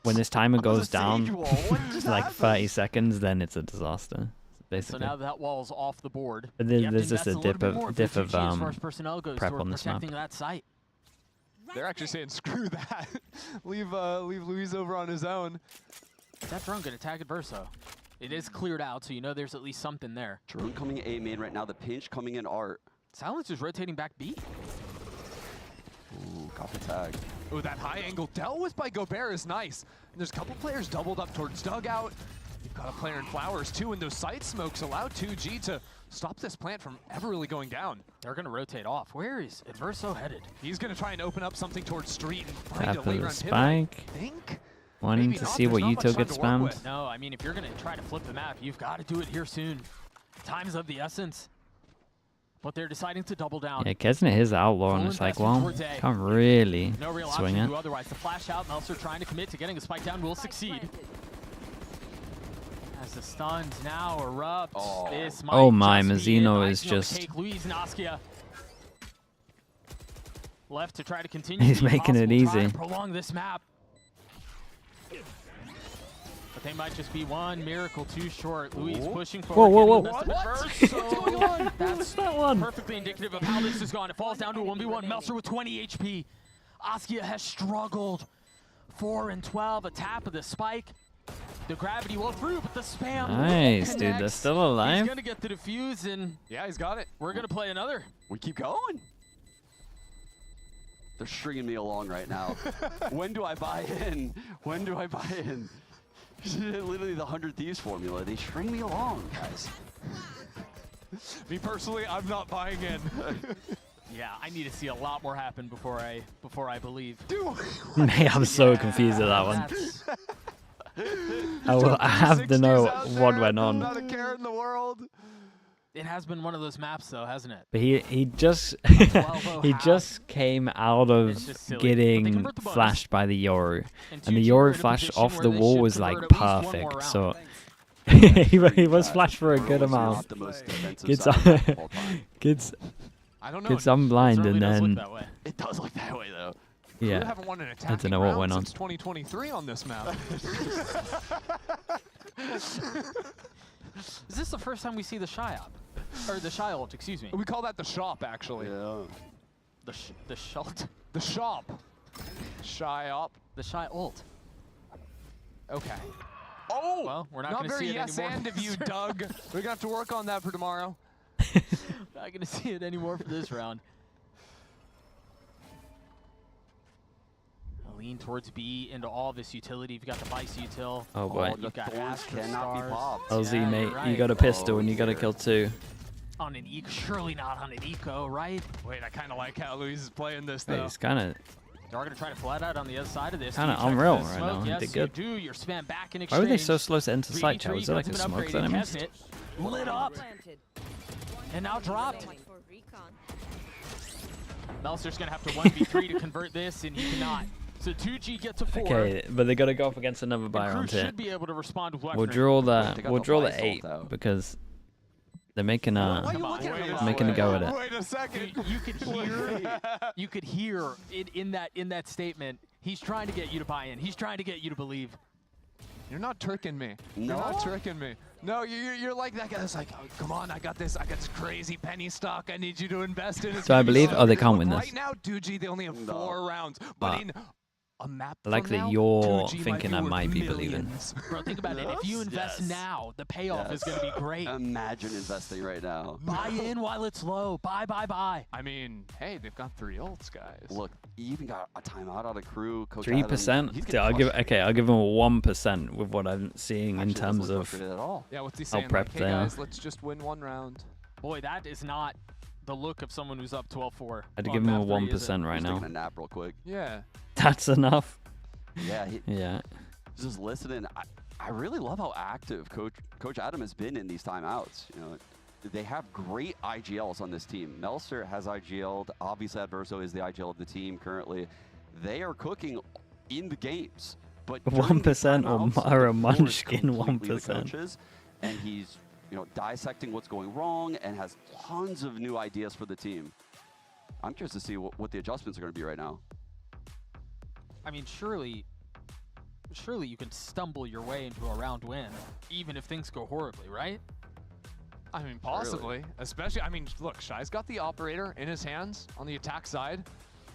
when this timer goes down to like 30 seconds, then it's a disaster. So Basically. now that wall's off the board. But You have to there's just a invest little bit more diff for of 2G as far as personnel goes prep toward on this map. protecting that site. They're actually saying, screw that. leave Louise over on his own. Is that drone going to tag Adverso? It is cleared out, so you know there's at least something there. Drone coming A main right now. The pinch coming in art. Silence is rotating back B. Ooh, got the tag. Oh, that high angle dealt with by Gobert is nice. And there's a couple players doubled up towards dugout. You've got a player in Flowers too, and those side smokes allow 2G to stop this plant from ever really going down. They're going to rotate off. Where is Adverso headed? He's going to try and open up something towards Street and find Tap a of late the round spike. pivot, I think. Wanting Maybe to not. see There's what not much util time gets to work spammed. with. No, I mean, if you're going to try to flip the map, you've got to do it here soon. Time's of the essence. But they're deciding to double down. Yeah, Kesnet is outlaw, and Full it's like, investment well, towards A. can't really No real swing option it. to do otherwise. The flash out, Melser trying to commit to getting a spike down will succeed. As the stuns now erupt, this might Oh my, just be it. Mazzino is Icing on the just- cake. Luis and Askia left to try to continue. He's the making it impossible, try easy. to prolong this map. But they might just be one miracle too short. Luis pushing Whoa, forward. whoa, getting whoa. the best of Adverso. What's going on? That's that one? perfectly indicative of how this has gone. It falls down to a 1v1. Melser with 20 HP. Askia has struggled. 4 and 12, a tap of the spike. The gravity will through, but the spam Nice, dude. connects. They're still alive. He's gonna get the defuse, and yeah, he's got it. We're gonna play another. We keep going. They're stringing me along right now. When do I buy in? When do I buy in? Literally the 100 Thieves formula. They string me along, guys. Me personally, I'm not buying in. Yeah, I need to see a lot more happen before I believe. Mate, I'm so confused at that one. I have to know what went on. Not a care in the world. It has been one of those maps, though, hasn't it? But he just he just came out of getting flashed by the Yoru, and the Yoru flash off the wall was like perfect. So he was flashed for a good amount. Gets unblind, and then it does look that way though. Yeah, haven't won an I don't know what went on. Since 2023 on this map. Is this the first time we see the Shy Op? Or the Shy ult, excuse me. We call that the shop, actually. Yeah. The shult? The shop. Shy Op. The Shy ult. Okay. Oh! Well, we're not going to see it yes anymore. and of you, Doug. We're going to have to work on that for tomorrow. Not going to see it anymore for this round. Lean towards B into all this utility. You've got the Vice util. Oh boy. You've got Astro cannot be Stars. popped. LZ, mate, right. you got a pistol and you got to kill 2. On an eco, surely not on an eco, right? Wait, I kind of like how Luis is playing this, though. Hey, it's kind of They're going to try to flat out on the other side of this. kind of You check unreal the right smoke. now. Yes, They good. you do. You're spam back in Why exchange. were they so slow to enter site, chat? 3v3, Was it like a ultimate smoke upgrade that I in missed? Kesnet. Lit up. And now dropped. Melser's going to have to 1v3 to convert this, and he cannot. So 2G gets a 4. Okay, but they got to go up against another buy round here. Should be able to respond with We'll weaponry. draw the 8 because they're making a go at it. Wait a second. You could hear it in that statement. He's trying to get you to buy in. He's trying to get you to believe. You're not tricking me. No? You're not tricking me. No, you're like that guy that's like, oh, come on, I got this crazy penny stock I need you to invest in. So I believe, oh, they can't win this. Right now, 2G, they only have 4 rounds. But in a map I like from that now, you're 2G thinking I worth might be believing. millions. Bro, think about it. If you invest now, the payoff is going to be great. Imagine investing right now. Buy in while it's low. Buy. I mean, hey, they've got 3 ults, guys. Look, you even got a timeout out of crew. Coach 3%. I'll give him a 1% with what I'm seeing in terms of Yeah, what's he how saying? prepped Like, hey they are. guys, let's just win 1 round. Boy, that is not the look of someone who's up 12-4. I'd give him a 1% right now. Taking a nap real quick. Yeah. That's enough. Yeah. Yeah. Just listening. I really love how active Coach Adam has been in these timeouts. You know, they have great IGLs on this team. Melser has IGL'd. Obviously, Adverso is the IGL of the team currently. They are cooking in the games. But 1% or a Munchkin 1%. Coaches, and he's dissecting what's going wrong and has tons of new ideas for the team. I'm curious to see what the adjustments are going to be right now. I mean, surely you can stumble your way into a round win, even if things go horribly, right? I mean, possibly. Really? Especially, I mean, look, Shy's got the operator in his hands on the attack side.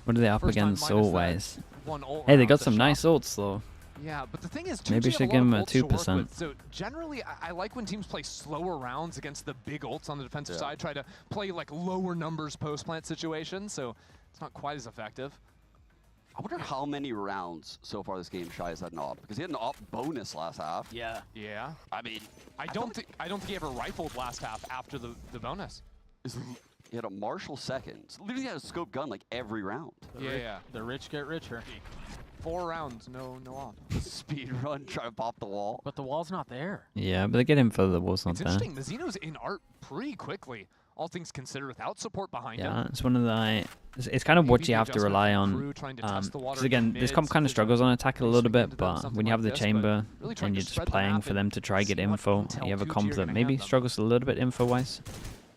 What are they up against ult-wise? Ult Hey, they got some nice ults, though. Yeah, but the thing is, maybe should give him a 2%. So generally, I like when teams play slower rounds against the big ults on the defensive side, try to play like lower numbers post-plant situations, so it's not quite as effective. I wonder how many rounds so far this game Shy has had an op, because he had an op bonus last half. Yeah. Yeah. I mean, I don't think he ever rifled last half after the bonus. He had a Marshall second. So literally had a scope gun like every round. Yeah. The rich get richer. 4 rounds, no op. Speed run, try to pop the wall. But the wall's not there. Yeah, but they get him for the wall's not It's there. interesting. Mazino's in art pretty quickly, all things considered, without support behind him. Yeah, it's one of the. It's kind of what you have to rely on. Because again, this comp kind of struggles on attack a little bit, but when you have the chamber and you're just playing for them to try get info, you have a comp that maybe struggles a little bit info-wise.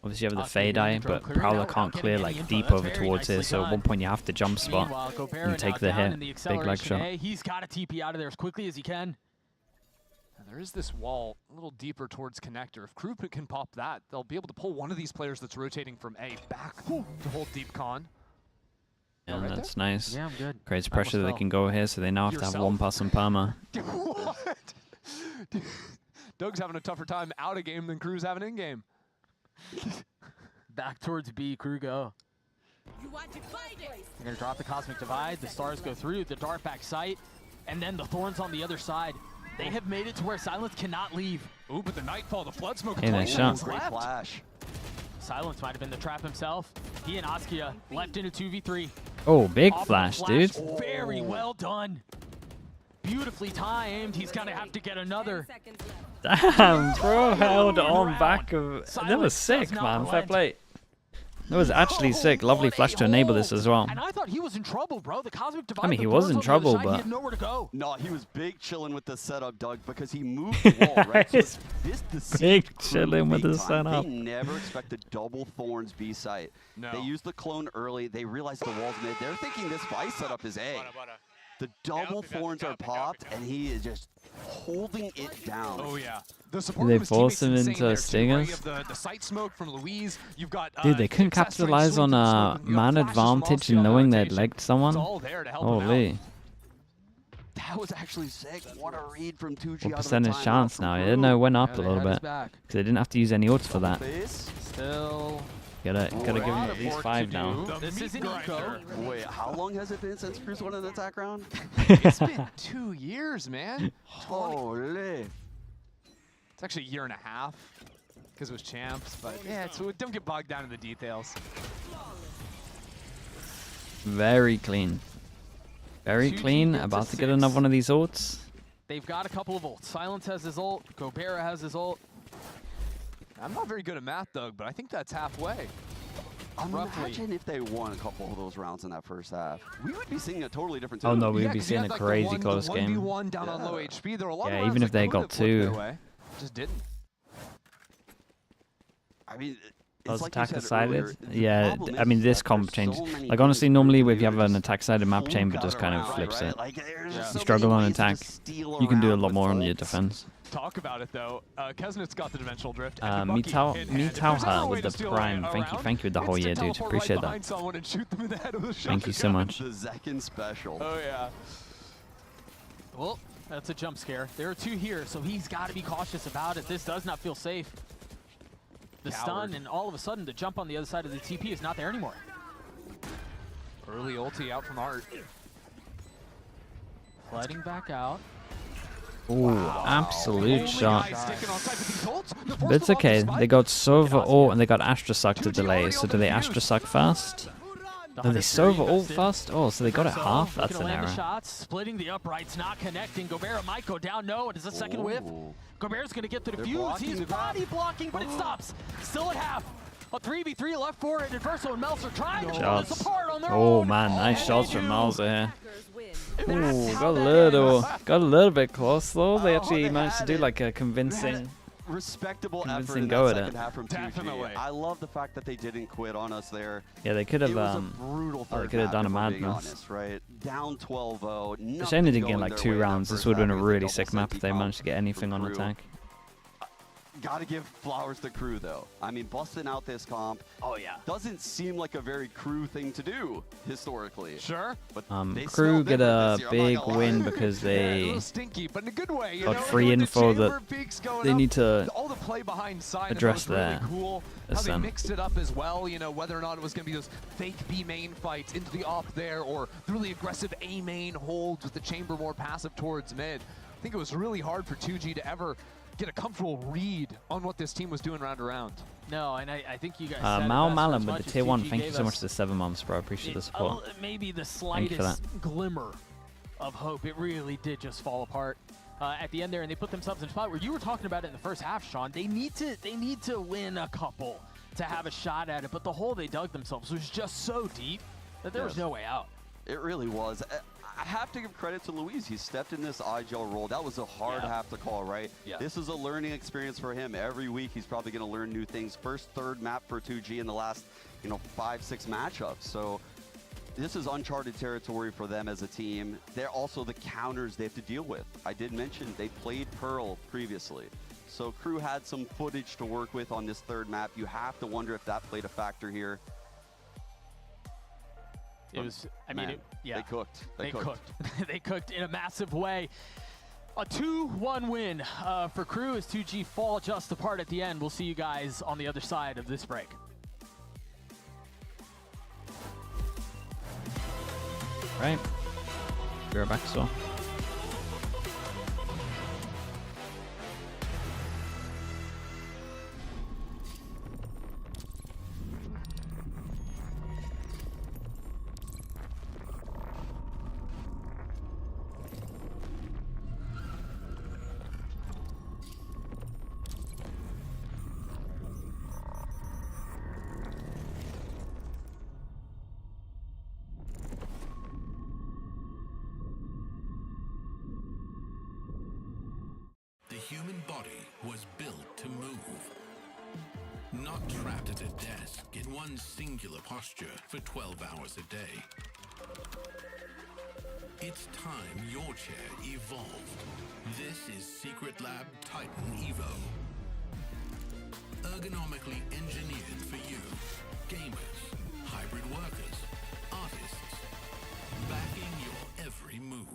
Obviously, you have the fade eye, but Prowler can't clear like deep over towards here, so at one point you have to jump spot and take the hit. Big leg shot. He's got to TP out of there as quickly as he can. And there is this wall a little deeper towards connector. If Crew can pop that, they'll be able to pull one of these players that's rotating from A back to hold deep con. Yeah, right that's there? nice. Yeah, I'm good. Creates pressure that they can go here, so they now have to have 1 pass on perma. What? Doug's having a tougher time out of game than Crew's having in game. Back towards B, Crew go. You want to fight it? They're going to drop the Cosmic Divide. The stars go through, the dart back sight, and then the Thorns on the other side. They have made it to where Silence cannot leave. Ooh, but the Nightfall, the Flood Smoke. Hey, nice shot. Great flash. Silence might have been the trap himself. He and Askia left in a 2v3. Oh, big Off the flash, dude. Very well done. Beautifully timed. He's gonna have to get another. Damn, bro, held on back of. That was sick, man. Fair play. That was actually sick. Lovely flash to enable this as well. And I thought he was in trouble, bro. The Cosmic Divide. I mean, he was in trouble, but. He had nowhere to go. No, he was big chilling with the setup, Doug, because he moved the wall, right? So the big chilling with the setup. They never expect a double Thorns B site. No. They used the clone early. They realized the wall's mid. They're thinking this Vice setup is A. The double Thorns are popped, and he is just holding it down. Oh, yeah. Did they force him into stingers? The sight smoke from Louise. You've got, Dude, they couldn't capitalize on a man advantage in knowing they'd legged someone. Holy. That was actually sick. What a read from 2G. What percentage chance now? Yeah, no, it went up a little bit. Because they didn't have to use any ults for that. Still. Gotta give him at least 5 now. This is an eco. Wait, how long has it been since Cruz won an attack round? It's been 2 years, man. Holy. It's actually a year and a half because it was champs, but yeah, so don't get bogged down in the details. Very clean. Very clean. About to get another one of these ults. They've got a couple of ults. Silence has his ult. Gobert has his ult. I'm not very good at math, Doug, but I think that's halfway. Imagine if they won a couple of those rounds in that first half. We would be seeing a totally different Oh team. no, we'd be seeing a crazy close game. 1v1 down on low HP. There were a lot of Yeah, rounds even if that they could got have flipped their 2. way. Just didn't. I mean, Those like you attacker said sided? earlier, the Yeah, problem I is mean, that this there's comp so changes. many Like, honestly, games normally where if you have an just attack sided map chamber, fluke just kind of around, flips right? it. Like, there's You just so struggle many on ways to attack, just steal you can do a around lot with more on your ults. defense. Talk about it though. Kesnit's got the dimensional drift. Meetauha with the prime. Thank you with the whole year, dude. Appreciate that. Thank you so much. The Zekin special. Oh yeah. Well, that's a jump scare. There are 2 here, so he's got to be cautious about it. This does not feel safe. The stun, and all of a sudden, the jump on the other side of the TP is not there anymore. Early ulti out from Art. Sliding back out. Ooh, absolute shot. But it's okay. They got Sova ult and they got Astra Suck to delay. So do they Astra Suck first? Do they Sova ult first? Oh, so they got it half? That's an error. Shots, splitting the uprights, not connecting. Gobert might go down. No, it is a second whiff. Gobert's going to get the defuse. He's body blocking, but it stops. Still at half. A 3v3 left for it. Inverso and Melzer trying to pull this apart on their own. Oh man, nice shots from Melzer here. Ooh, got a little bit close though. They actually managed to do like a convincing Respectable effort in go that at second it. half from 2G. I love the fact that they didn't quit on us there. Yeah, they could have. It was a brutal they third could have half, done a if we're being madness. honest, right? Down 12-0. It's a shame they didn't get like 2 rounds. This would have been a really sick map if they managed to get anything on attack. Gotta give flowers to Crew though. I mean, busting out this comp. Oh yeah. Doesn't seem like a very Crew thing to do historically. Sure. But Crew get a big win because they got free info that they need to address their How they Ascent. mixed it up as well, you know, whether or not it was going to be those fake B main fights into the op there, or the really aggressive A main holds with the chamber more passive towards mid. I think it was really hard for 2G to ever get a comfortable read on what this team was doing round to round. No, and I think you guys said Mal it best, Malum as with much the as tier 1. 2G Thank you gave so much us for the 7 months, bro. I appreciate the support. Maybe the you for slightest glimmer of hope. It really did just fall apart at the end there, and they put themselves in a spot where you were talking about it in the first half, Sean. They need to win a couple to have a shot at it, but the hole they dug themselves was just so deep that there was no way out. It really was. I have to give credit to Luis. He stepped in this IGL role. That was a hard half to call, right? Yeah. This is a learning experience for him. Every week he's probably going to learn new things. First, third map for 2G in the last, 5-6 matchups. So this is uncharted territory for them as a team. They're also the counters they have to deal with. I did mention they played Pearl previously. So Crew had some footage to work with on this third map. You have to wonder if that played a factor here. It was, I mean, yeah. They cooked. They cooked. They cooked in a massive way. A 2-1 win for Crew as 2G fall just apart at the end. We'll see you guys on the other side of this break. Right. Be right back, so. body was built to move. Not trapped at a desk in one singular posture for 12 hours a day. It's time your chair evolved. This is Secret Lab Titan Evo. Ergonomically engineered for you, gamers, hybrid workers, artists, backing your every move.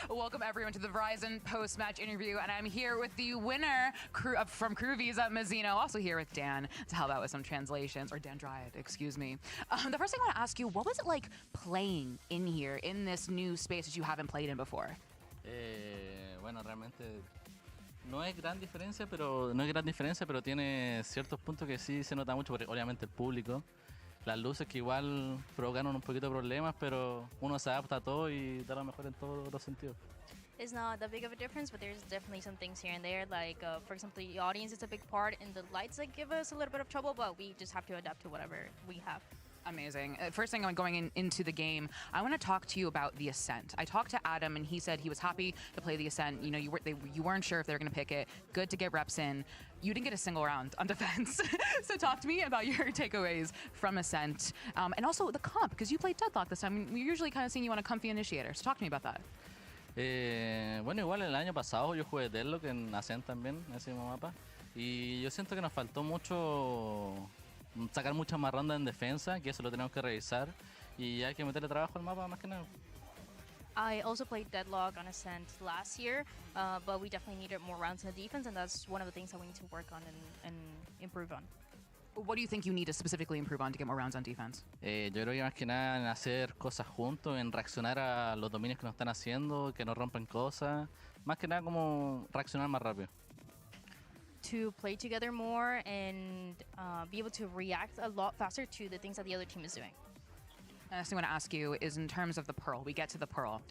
Welcome everyone to the Verizon post-match interview, and I'm here with the winner from Crew Visa, Mazzino. Also here with Dan to help out with some translations, or Dan Dryad, excuse me. The first thing I want to ask you, what was it like playing in here, in this new space that you haven't played in before? Bueno, realmente no es gran diferencia, pero tiene ciertos puntos que sí se nota mucho, porque obviamente el público, las luces que igual provocaron un poquito de problemas, pero uno se adapta a todo y da lo mejor en todos los sentidos. It's not that big of a difference, but there's definitely some things here and there. Like, for example, the audience is a big part, and the lights like give us a little bit of trouble, but we just have to adapt to whatever we have. Amazing. First thing going into the game, I want to talk to you about the Ascent. I talked to Adam, and he said he was happy to play the Ascent. You know, you weren't sure if they were going to pick it. Good to get reps in. You didn't get a single round on defense. So talk to me about your takeaways from Ascent. And also the comp, because you played Deadlock this time. We're usually kind of seeing you on a comfy initiator. So talk to me about that. Bueno, igual el año pasado yo jugué Deadlock en Ascent también, en ese mismo mapa. Y yo siento que nos faltó mucho sacar muchas más rondas en defensa, que eso lo tenemos que revisar. Y hay que meterle trabajo al mapa más que nada. I also played Deadlock on Ascent last year, but we definitely needed more rounds in the defense, and that's one of the things that we need to work on and improve on. What do you think you need to specifically improve on to get more rounds on defense? Yo creo que más que nada en hacer cosas juntos, en reaccionar a los dominios que nos están haciendo, que nos rompen cosas. Más que nada como reaccionar más rápido. To play together more and be able to react a lot faster to the things that the other team is doing. Next thing I want to ask you is in terms of the Pearl. We get to the Pearl.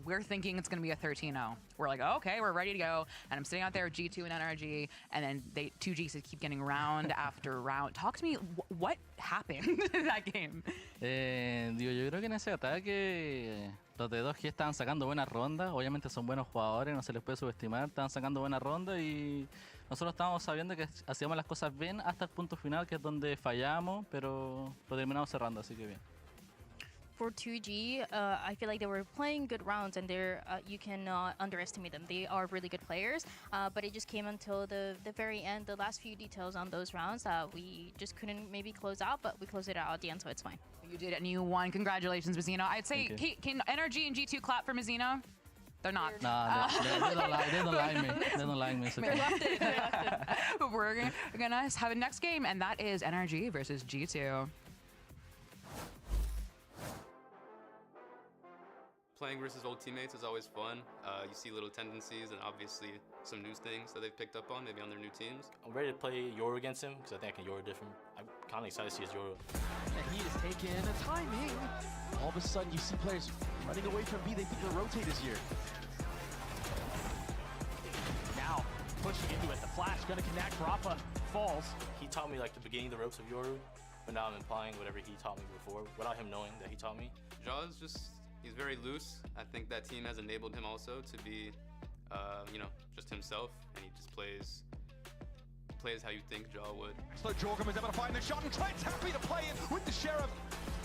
we're thinking it's going to be a 13-0. We're like, oh, okay, we're ready to go. And I'm sitting out there with G2 and NRG, and then 2G keep getting round after round. Talk to me, what happened in that game? Yo creo que en ese ataque los de 2G estaban sacando buenas rondas. Obviamente son buenos jugadores, no se les puede subestimar. Estaban sacando buenas rondas y nosotros estábamos sabiendo que hacíamos las cosas bien hasta el punto final, que es donde fallamos, pero lo terminamos cerrando, así que bien. For 2G, I feel like they were playing good rounds, and you cannot underestimate them. They are really good players, but it just came until the very end, the last few details on those rounds that we just couldn't maybe close out, but we closed it out at the end, so it's fine. You did it, and you won. Congratulations, Mizzino. I'd say, can NRG and G2 clap for Mizzino? They're not. No, they don't like me. They don't like me. They left it. We're gonna have a next game, and that is NRG versus G2. Playing versus old teammates is always fun. You see little tendencies and obviously some new things that they've picked up on, maybe on their new teams. I'm ready to play Yoru against him because I think I can Yoru different. I'm kind of excited to see his Yoru. And he is taking a timing. All of a sudden, you see players running away from B. They think the rotate is here. Now pushing into it. The flash gonna connect. Rafa falls. He taught me like the beginning of the ropes of Yoru, but now I'm applying whatever he taught me before without him knowing that he taught me. Jaw's he's very loose. I think that team has enabled him also to be, just himself, and he just plays how you think Jaw would. So Jorgen was able to find the shot, and Trent's happy to play it with the Sheriff.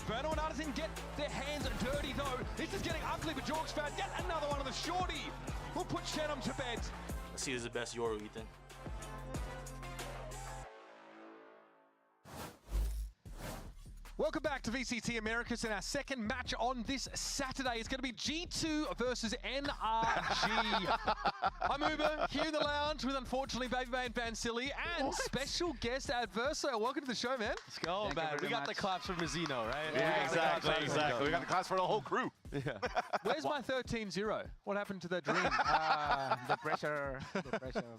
Berno and Artisan get their hands dirty though. This is getting ugly, but Jorg's found yet another one of the shorty. We'll put Shenum to bed. Let's see who's the best Yoru, Ethan. Welcome back to VCT Americas, and our second match on this Saturday is going to be G2 versus NRG. I'm Uber, here in the lounge with, unfortunately, Baby Bay and Vansili, and special guest Adverso. Welcome to the show, man. Let's go, man. We got the claps from Mizzino, right? Yeah, exactly. We got the claps for the whole crew. Yeah. Where's my 13-0? What happened to that dream? The pressure.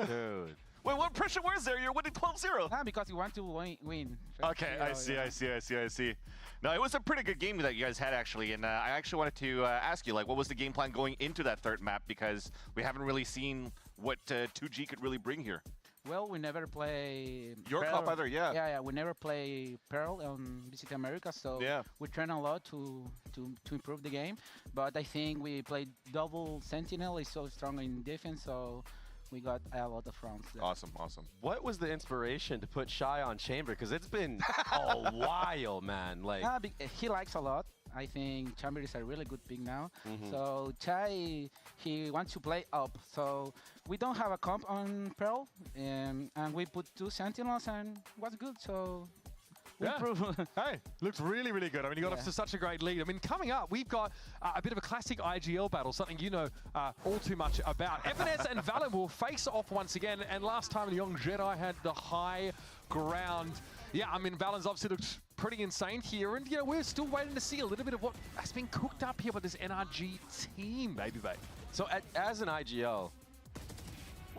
Dude. Wait, what pressure was there? You're winning 12-0. Because you want to win. Okay, I see. No, it was a pretty good game that you guys had, actually. And I actually wanted to ask you, what was the game plan going into that third map? Because we haven't really seen what 2G could really bring here. Well, we never play your Pearl. Cup either, yeah. Yeah, we never play Pearl on VCT America, so we train a lot to improve the game. But I think we played double Sentinel, is so strong in defense, so we got a lot of rounds there. Awesome. What was the inspiration to put Shy on Chamber? Because it's been a while, man. He likes a lot. I think Chamber is a really good pick now. So Chai, he wants to play up. So we don't have a comp on Pearl, and we put 2 Sentinels, and it was good. So Hey, looks really, really good. I mean, you got off to such a great lead. I mean, coming up, we've got a bit of a classic IGL battle, something you know all too much about. Evanes and Valen will face off once again, and last time the Young Jedi had the high ground. Yeah, I mean, Valen's obviously looked pretty insane here, and we're still waiting to see a little bit of what has been cooked up here by this NRG team, Baby Bay. So as an IGL,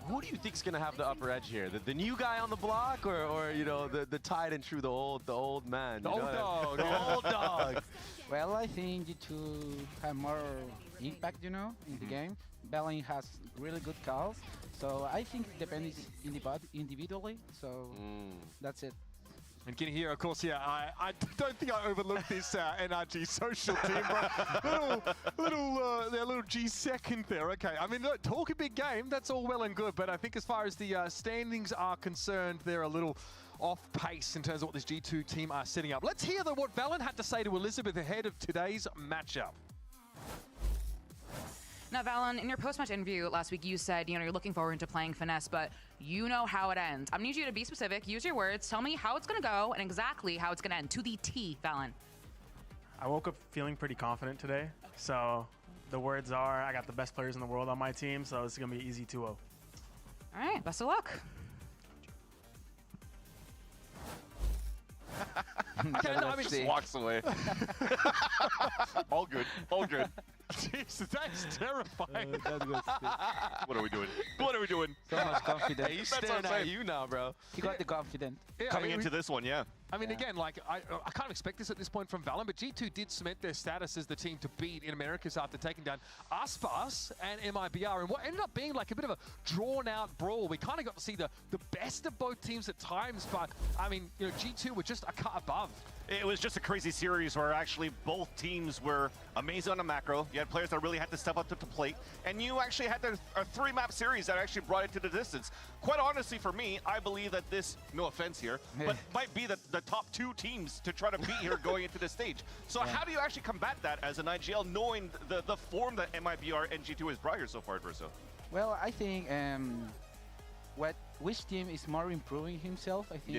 who do you think is going to have the upper edge here? The new guy on the block, or the tried and true, the old man? The old dog. The old dog. Well, I think G2 have more impact, in the game. Valen has really good calls, so I think it depends individually. So that's it. And can you hear, of course, I don't think I overlooked this NRG social team, bro. Little G second there. Okay, I mean, look, talk a big game. That's all well and good, but I think as far as the standings are concerned, they're a little off pace in terms of what this G2 team are setting up. Let's hear what Valen had to say to Elizabeth ahead of today's matchup. Now, Valen, in your post-match interview last week, you said, you're looking forward to playing Finesse, but you know how it ends. I need you to be specific, use your words, tell me how it's going to go and exactly how it's going to end. To the T, Valen. I woke up feeling pretty confident today, so the words are, I got the best players in the world on my team, so it's going to be easy 2-0. All right, best of luck. Okay, no, I mean, just walks away. All good. Jeez, that's terrifying. What are we doing? So much confidence. He's staring at you now, bro. He got the confidence. Coming into this one, I mean, again, like, I can't expect this at this point from Valen, but G2 did cement their status as the team to beat in Americas after taking down Icebox and MIBR, and what ended up being like a bit of a drawn-out brawl. We kind of got to see the best of both teams at times, but, I mean, you know, G2 were just a cut above. It was just a crazy series where actually both teams were amazing on the macro. You had players that really had to step up to the plate, and you actually had a 3-map series that actually brought it to the distance. Quite honestly, for me, I believe that this, no offense here, but might be the top 2 teams to try to beat here going into this stage. So how do you actually combat that as an IGL, knowing the form that MIBR and G2 has brought here so far, Verso? Well, I think which team is more improving himself, I think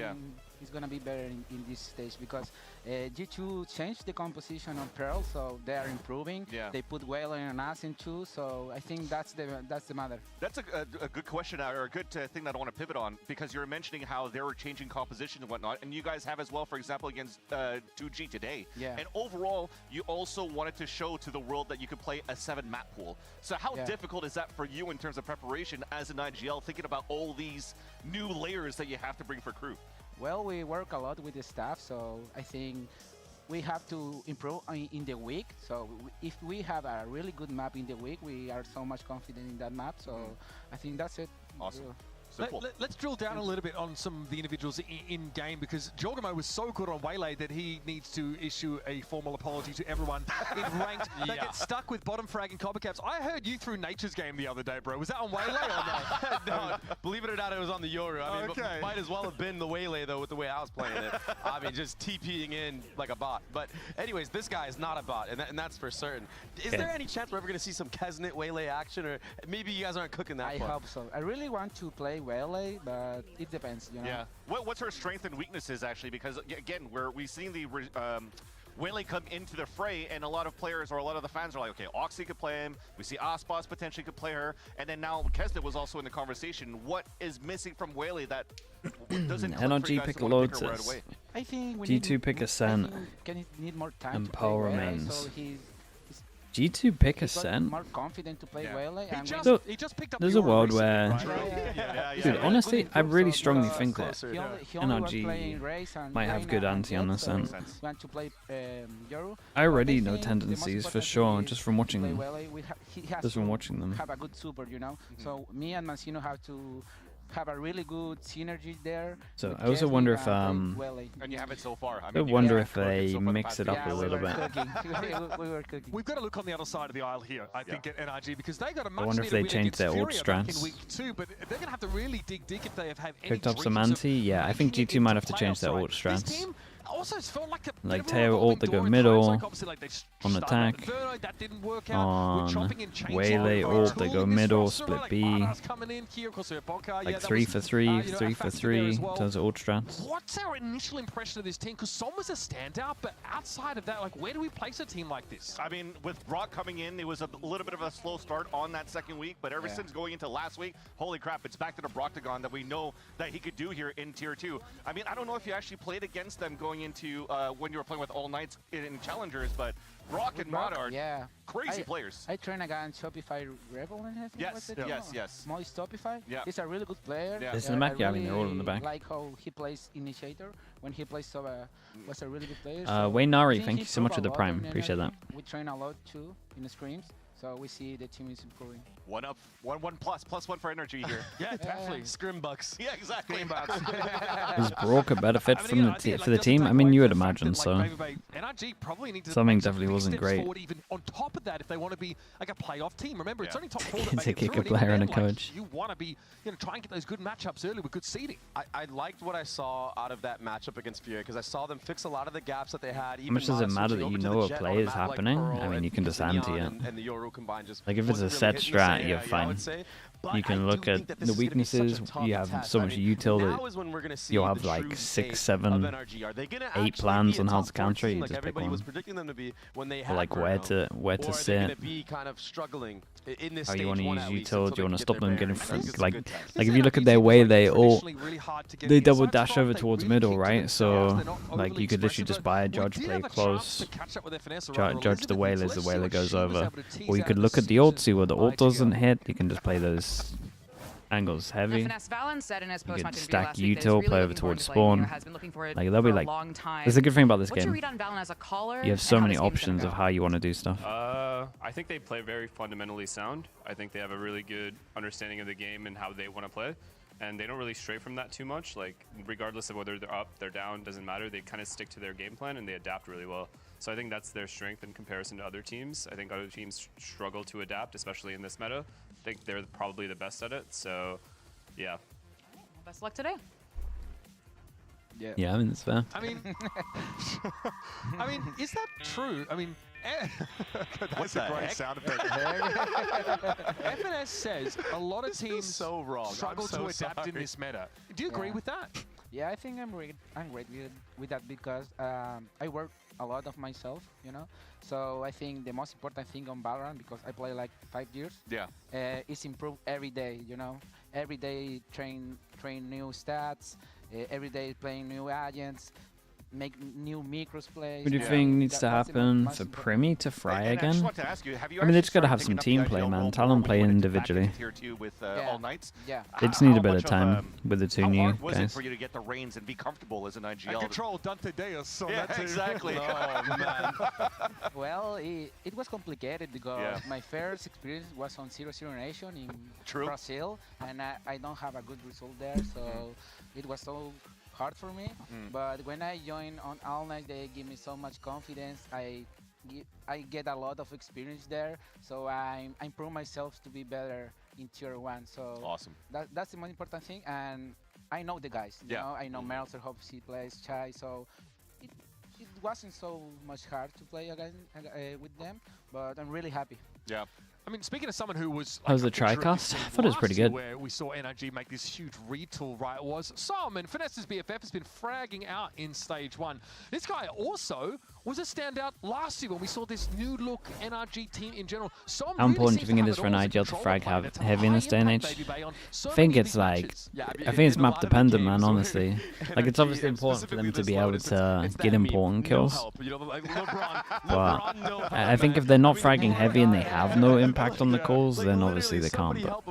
he's going to be better in this stage, because G2 changed the composition on Pearl, so they are improving. They put Whaler and Ascent too, so I think that's the matter. That's a good question, or a good thing that I want to pivot on, because you're mentioning how they were changing composition and whatnot, and you guys have as well, for example, against 2G today. And overall, you also wanted to show to the world that you could play a 7-map pool. So how difficult is that for you in terms of preparation as an IGL, thinking about all these new layers that you have to bring for crew? Well, we work a lot with the staff, so I think we have to improve in the week. So if we have a really good map in the week, we are so much confident in that map. So I think that's it. Awesome. Let's drill down a little bit on some of the individuals in game, because Jorgamo was so good on Waylay that he needs to issue a formal apology to everyone in ranked that gets stuck with bottom frag and copper caps. I heard you threw Nature's game the other day, bro. Was that on Waylay or not? No, believe it or not, it was on the Yoru. I mean, might as well have been the Waylay, though, with the way I was playing it. I mean, just TPing in like a bot. But anyways, this guy is not a bot, and that's for certain. Is there any chance we're ever going to see some Kesnet Waylay action, or maybe you guys aren't cooking that I hope so. I really want to play Waylay, but it depends, you know? Yeah. What's her strength and weaknesses, actually? Because, again, we've seen the Waylay come into the fray, and a lot of players or a lot of the fans are like, okay, Oxy could play him. We see Aspas potentially could play her. And then now Kesnet was also in the conversation. What is missing from Waylay that doesn't NRG pick Lotus. Right, I think we G2 pick Ascent. Need more time and to Poe play remains. So G2 pick Ascent. More confident to play Waylay. He just picked up There's a world where, dude, honestly, I really strongly think that NRG might have good anti on Ascent. I already know tendencies for sure, just from watching them. Just from watching them. Have a good super, you know. So me and Mancino have to have a really good synergy there. So I also wonder if and you have it so far. I wonder if they mix it up a little bit. We were cooking. We've got to look on the other side of the aisle here, I think, at NRG, because they got a much I wonder if they changed their ult strats. in week 2, but they're going to have to really dig deep if they have any Picked up some anti. Yeah, I think G2 might have to change their ult strats. Also, it's felt like a Like Teo ult, they go middle, on attack, that didn't work on Waylay ult, they go middle, split B, like 3 for 3, 3 for 3, those ult strats. What's our initial impression of this team? Because Som was a standout, but outside of that, like, where do we place a team like this? I mean, with Brock coming in, it was a little bit of a slow start on that second week, but ever since going into last week, holy crap, it's back to the Brocktagon that we know that he could do here in Tier 2. I mean, I don't know if you actually played against them going into when you were playing with All Knights in Challengers, but Brock and Mod are crazy players. I train against Shopify Rebel, I think. Yes. Moist Shopify. He's a really good player. There's in the back, I mean, they're all in the back. Like how he plays Initiator. When he plays was a really good player. Waynari, thank you so much for the Prime. Appreciate that. We train a lot too in the scrims. So we see the team is improving. 1 up, 1 plus +1 for energy here. Yeah, definitely. Scrim bucks. Yeah, exactly. Is Brock a better fit for the team? I mean, you would imagine so. NRG probably need to Something definitely wasn't great. Even on top of that, if they want to be like a playoff team, remember it's only top 4 that To make it kick through, a player and a like, coach. you want to be, try and get those good matchups early with good seeding. I liked what I saw out of that matchup against Fury, because I saw them fix a lot of the gaps that they had. How much does it matter that you know a play is happening? I mean, you can just anti it. Like if it's a set strat, you're fine. You can look at the weaknesses. You have so much util that you'll have like 6, 7, 8 plans on how to counter it. You just pick one. Or like where to sit. How you want to use util? Do you want to stop them getting like if you look at their way they double dash over towards middle, right? So like you could literally just buy a judge, play close, judge the Waylay goes over. Or you could look at the ult, see where the ult doesn't hit. You can just play those angles heavy. Finesse Valen said in his You post-match could interview stack last week that he's util, really play over looking forward towards to playing here, spawn. has been looking for it Like they'll be for like. a long time. There's a good thing about this What's your game. read on Valen as a caller? You have so and how many this game's gonna options go? of how you want to do stuff. I think they play very fundamentally sound. I think they have a really good understanding of the game and how they want to play. And they don't really stray from that too much. Like, regardless of whether they're up, they're down, doesn't matter. They kind of stick to their game plan and they adapt really well. So I think that's their strength in comparison to other teams. I think other teams struggle to adapt, especially in this meta. I think they're probably the best at it. So, yeah. Best of luck today. Yeah, I mean, it's fair. I mean, is that true? I mean, that's a great sound effect. FNS says a lot of teams struggle to adapt in this meta. Do you agree with that? Yeah, I think I'm great with that because I work a lot of myself, you know. So I think the most important thing on Valorant, because I play like 5 years, is improve every day, you know. Every day train new stats, every day playing new agents, make new micros plays. What do you think needs to happen for Primi to fry again? I mean, they just got to have some team play, man. Talon play individually. They just need a bit of time with the two new was it guys. for you to get the reins and be comfortable as an IGL? Control Dante Deus on Yeah, that team. exactly. Oh, man. Well, it was complicated because my first experience was on 0-0 Nation in Brazil, and I don't have a good result there, so it was so hard for me. But when I joined on All Night, they give me so much confidence. I get a lot of experience there, so I improve myself to be better in Tier 1. So awesome. That's the most important thing, and I know the guys. You know, I know Mercer, hopes he plays Chai, so it wasn't so much hard to play again with them, but I'm really happy. Yeah. I mean, speaking of someone who was How was the TriCast? I thought it was pretty good. Where we saw NRG make this huge retool, right? Was Solomon, Finesse's BFF, has been fragging out in stage 1. This guy also was a standout last year when we saw this new look NRG team in general. How important do you think it is for an IGL to frag heavy in this day and age? I think it's like, I think it's map dependent, man, honestly. Like, it's obviously important for them to be able to get important kills. But I think if they're not fragging heavy and they have no impact on the calls, then obviously they can't. But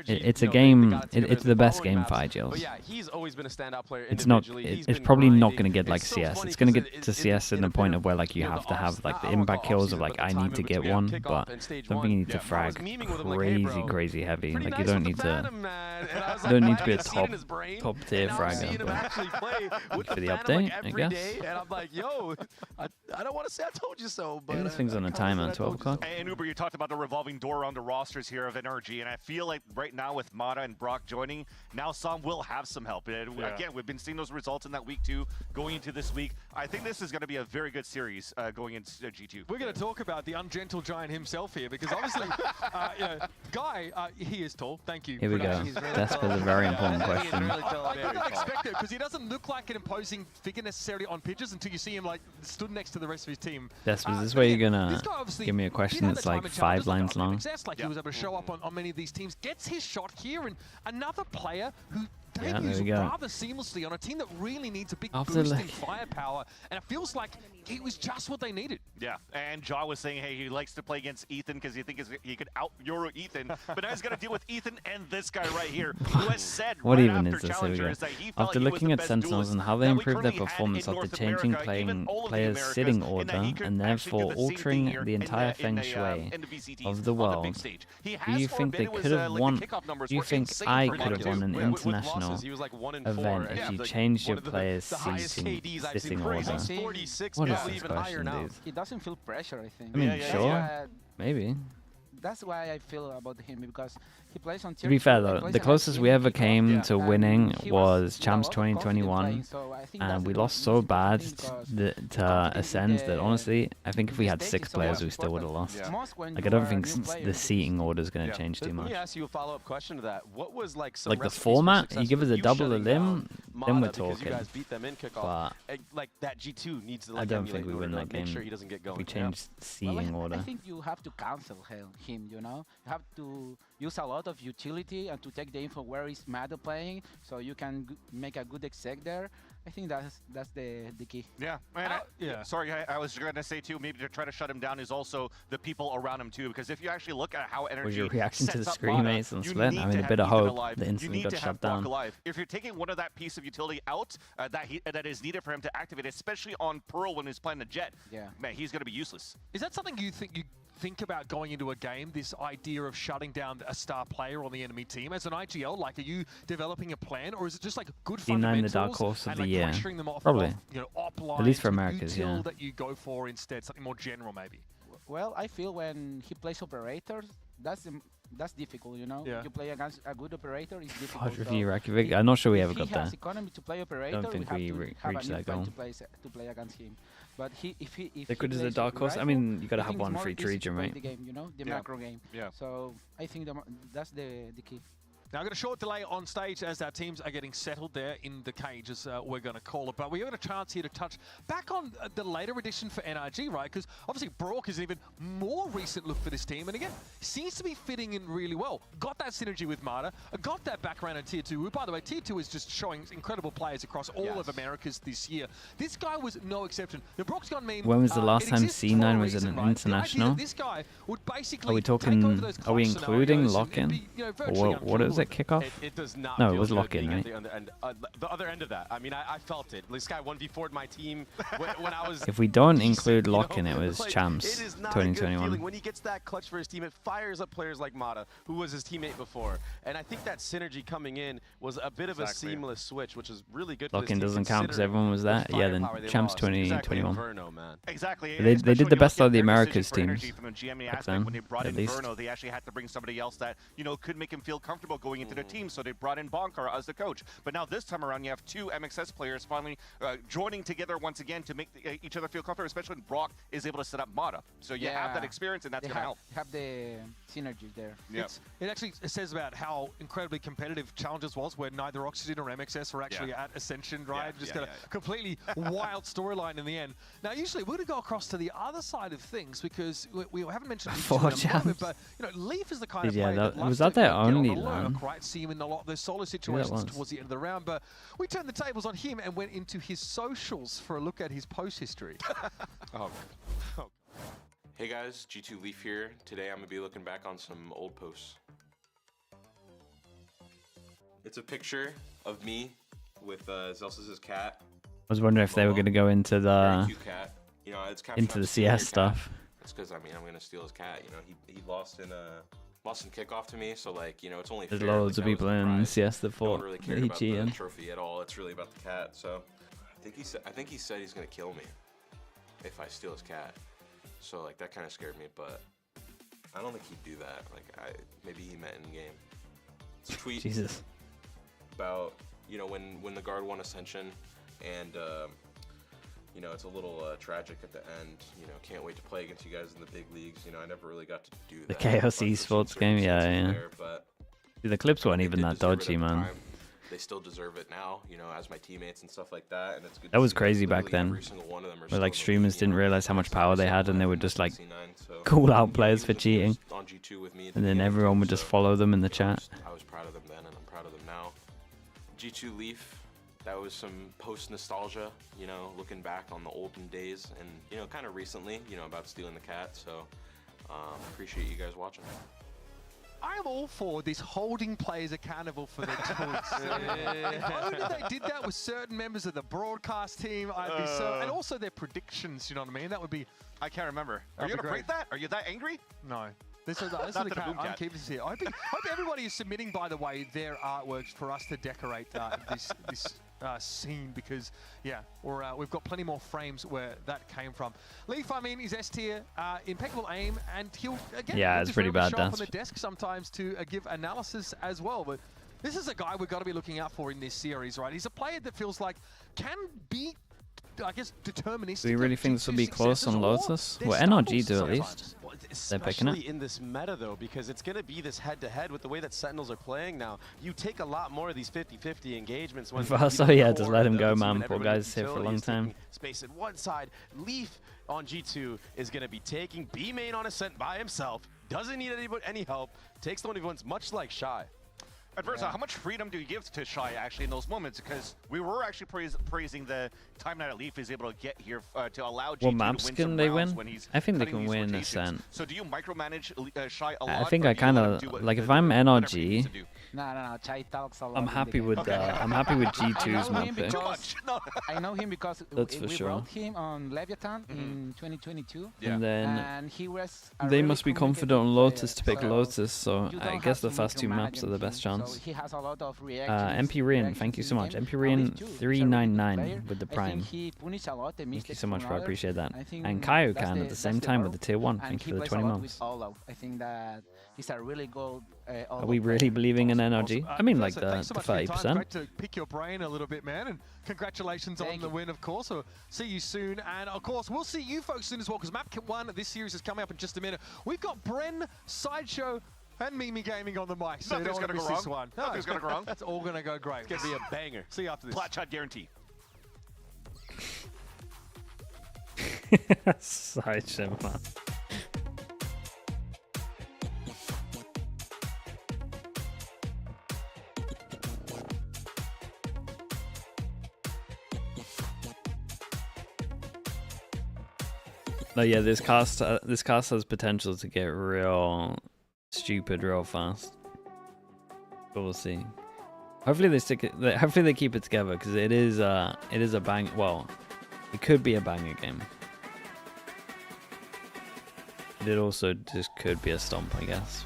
it's a game, it's the best game for IGLs. He's always been a standout player. It's not, it's probably not going to get like CS. It's going to get to CS in the point of where like you have to have like the impact kills of like I need to get one, but I don't think you need to frag crazy heavy. Like you don't need to be a top tier fragger. But for the update, I guess. And I'm like, yo, I don't want to say I told you so, but this thing's on a timer at 12 o'clock. And Uber, you talked about the revolving door around the rosters here of NRG, and I feel like right now with Mata and Brock joining, now Sam will have some help. And again, we've been seeing those results in that week 2 going into this week. I think this is going to be a very good series going into G2. We're going to talk about the ungentle giant himself here, because obviously, Guy, he is tall. Thank you. Here we go. That's a very important question. I did not expect it, because he doesn't look like an imposing figure necessarily on pitches until you see him like stood next to the rest of his team. Despers, this way you're gonna give me a question that's like 5 lines long. Like he was able to show up on many of these teams, gets his shot here, and another player who there we debuts go. rather seamlessly on a team that really needs a big boost in firepower, and it feels like it was just what they needed. Yeah, and Ja was saying, hey, he likes to play against Ethan because he thinks he could out-Euro Ethan, but now he's got to deal with Ethan and this guy right here, who has said what right even after is this? Challenger is that he felt After he was looking the at best Sentinels duelist and how they that we improved their currently had performance in after North changing America, even all of the players' Americas, sitting in that order he could and actually do therefore the same thing altering here the entire feng shui of the world, do you think they could have won? Do you think I could have won an international event if you changed your players' sitting order? What is this question, dude? He doesn't feel pressure, I think. I mean, sure, maybe. That's why I feel about him, because he plays on To be fair though, the closest we ever came to winning was Champs 2021, and we lost so bad to Ascent that honestly, I think if we had 6 players, we still would have lost. Like I don't think the seating order is going to change too much. Let me ask you a follow-up question to that. What was like some the format? You give us a double a limb, then we're talking. You guys beat them in kickoff. But like that G2 needs to like I don't think we win that game. Make sure he doesn't get going. We changed seating order. I think you have to cancel him, you know? You have to use a lot lot of utility and to take the info where is Mado playing, so you can make a good exec there. I think that's the key. Yeah, and sorry, I was going to say too, maybe to try to shut him down is also the people around him too, because if you actually look at how NRG Was your reaction to the sets up screamates Mada, and you split? need I mean, to a bit of have Ethan hope alive. that You instantly need got to shut have Brock down. alive. If you're taking one of that piece of utility out that is needed for him to activate, especially on Pearl when he's playing the Jet, man, he's going to be useless. Is that something you think about going into a game, this idea of shutting down a star player on the enemy team as an IGL? Like, are you developing a plan, or is it just like good fundamentals the dark horse of and the like year. pressuring them off, Probably. you know, op lines, At least for Americas, util yeah. that you go for instead, something more general maybe? Well, I feel when he plays operators, that's difficult, you know. Yeah. You play against a good operator, it's difficult. Fudge review Reykjavik. I'm not sure we ever got If he there. has economy to play operator, Don't think we we have reached to have a that goal. to play against him. But if Liquid he is a plays dark horse. I rifle, mean, you got to I have think one it's for more each easy to region, play right? The game, you know, the macro game. Yeah. So I think that's the key. Now, I've got a short delay on stage as our teams are getting settled there in the cage, as we're going to call it. But we have a chance here to touch back on the later edition for NRG, right? Because obviously Brock is an even more recent look for this team. And again, seems to be fitting in really well. Got that synergy with Mada, got that background in Tier 2. By the way, Tier 2 is just showing incredible players across all of Americas this year. This guy was no exception. The Brock's gone meme. When was the last time C9 was at an international? This guy would basically Are we talking? Are we including lock-in? Or what is it? Kickoff? It does not. No, feel it was good lock-in, being right? at the other end of that. I mean, I felt it. This guy 1v4'd my team when I was. If we don't include lock-in, you know, it was like, champs It is not a good 2021. feeling when he gets that clutch for his team. It fires up players like Mada, who was his teammate before. And I think that synergy coming in was a bit of a seamless switch, which is really good. Lock-in doesn't count because everyone was there. Yeah, then champs 2021. Exactly. They did the best out of the Americas teams. teams. From a GME back aspect, then, when they brought at in least. Verno, they actually had to bring somebody else that could make him feel comfortable going into their team. So they brought in Bonkar as the coach. But now this time around, you have two MXS players finally joining together once again to make each other feel comfortable, especially when Brock is able to set up Mada. So you have that experience, and that's going to help. Have the synergy there. Yeah. It actually says about how incredibly competitive Challenges was, where neither Oxygen or MXS were actually at Ascension, right? Just got a completely wild storyline in the end. Now, usually we're going to go across to the other side of things because we haven't mentioned it Four champs. but Leaf is the kind of Yeah, player that was loves that to their get on only the LAN? lurk, right? See him in a lot of those solo was. situations towards the end of the round, but we turned the tables on him and went into his socials for a look at his post history. Hey guys, G2 Leaf here. Today I'm going to be looking back on some old posts. It's a picture of me with Zelsis' cat. I was wondering if they were going to go into Very the cute cat. You know, it's into the CS stuff. It's because I'm going to steal his cat. You know, he lost in kickoff to me, so like, it's only There's fair. loads Like, of people in CS that no one thought really that cared he about the cheated. trophy at all. It's really about the cat. So I think he said he's going to kill me if I steal his cat. So like that kind of scared me, but I don't think he'd do that. Like maybe he meant in game. It's a tweet Jesus. about when the guard won Ascension, and it's a little tragic at the end. Can't wait to play against you guys in the big leagues. I never really got to do The that. Chaos but Esports game, yeah. there, but Dude, the clips weren't even they that deserve it dodgy, at the man. time. They still deserve it now, as my teammates and stuff like that. And it's good That to was see crazy back literally then. every single one of them are Where still like in the streamers league, didn't realize how much power they had, and they would just like call out players for cheating, on G2 with me at and the then beginning, everyone would just follow them in the chat. I was proud of them then, and I'm proud of them now. G2 Leaf, that was some post-nostalgia, looking back on the olden days, and, kind of recently, about stealing the cat, so appreciate you guys watching. I am all for this holding players accountable for their tweets. If only they did that with certain members of the broadcast team, I'd be so, and also their predictions, you know what I mean? That would be... I can't remember. Are you going to break that? Are you that angry? No. This is Not the to the cat. boom I'm cat. keeping this here. I hope everybody is submitting, by the way, their artworks for us to decorate this scene, because we've got plenty more frames where that came from. Leaf, I mean, is S tier, impeccable aim, and he'll again Yeah, it's pretty bad, show up on that's- the desk sometimes to give analysis as well. But this is a guy we've got to be looking out for in this series, right? He's a player that feels like can be, I guess, deterministic. Do you really think this will be close on Lotus? Well, NRG do at least. They're picking it. Especially in this meta, though, because it's going to be this head-to-head with the way that Sentinels are playing now. You take a lot more of these 50-50 engagements. When So yeah, just let him go, man. Poor guy's here for a long time. Space at one side. Leaf on G2 is going to be taking B main on Ascent by himself. Doesn't need any help. Takes the 1v1s much like Shy. Adversa, how much freedom do you give to Shy actually in those moments? Because we were actually praising the time that Leaf is able to get here to allow G2 What to maps win can some they rounds win? when he's I think they cutting can these win rotations. Ascent. So do you micromanage Shy a lot? I think or I do you let kind him do of what- like if I'm NRG, No. Chai talks a lot. I'm happy with I'm happy with G2's map pick. I know him because That's for we sure. wrote him on Leviathan in 2022. And then and he was a they really must be confident on Lotus to pick Lotus, so you I don't guess have the to first two micromanage maps are the best him, chance. So he has a lot of reactions. MP Rian, thank you so much. MP Rian 399 with the Prime. Thank you so much, bro. I appreciate that. And Kaiokan at the same time with the tier 1. Thank you for the 20 months. I think that he's a really good. Are we really believing in NRG? I mean, like the Thanks so much for your time. 30%. Great to pick your brain a little bit, man. And congratulations on the win, of course. So see you soon. And of course, we'll see you folks soon as well, because Map 1, this series is coming up in just a minute. We've got Bren, Sideshow, and Mimi Gaming on the mic. So Nothing's you don't gonna want to go miss this wrong. one. Nothing's gonna go wrong. It's all going to go great. It's going to be a banger. See you after this. Plat shot guarantee. Sideshow, man. But yeah, this cast has potential to get real stupid real fast. But we'll see. Hopefully they stick it. Hopefully they keep it together, because it is a bang. Well, it could be a banger game. But it also just could be a stomp, I guess.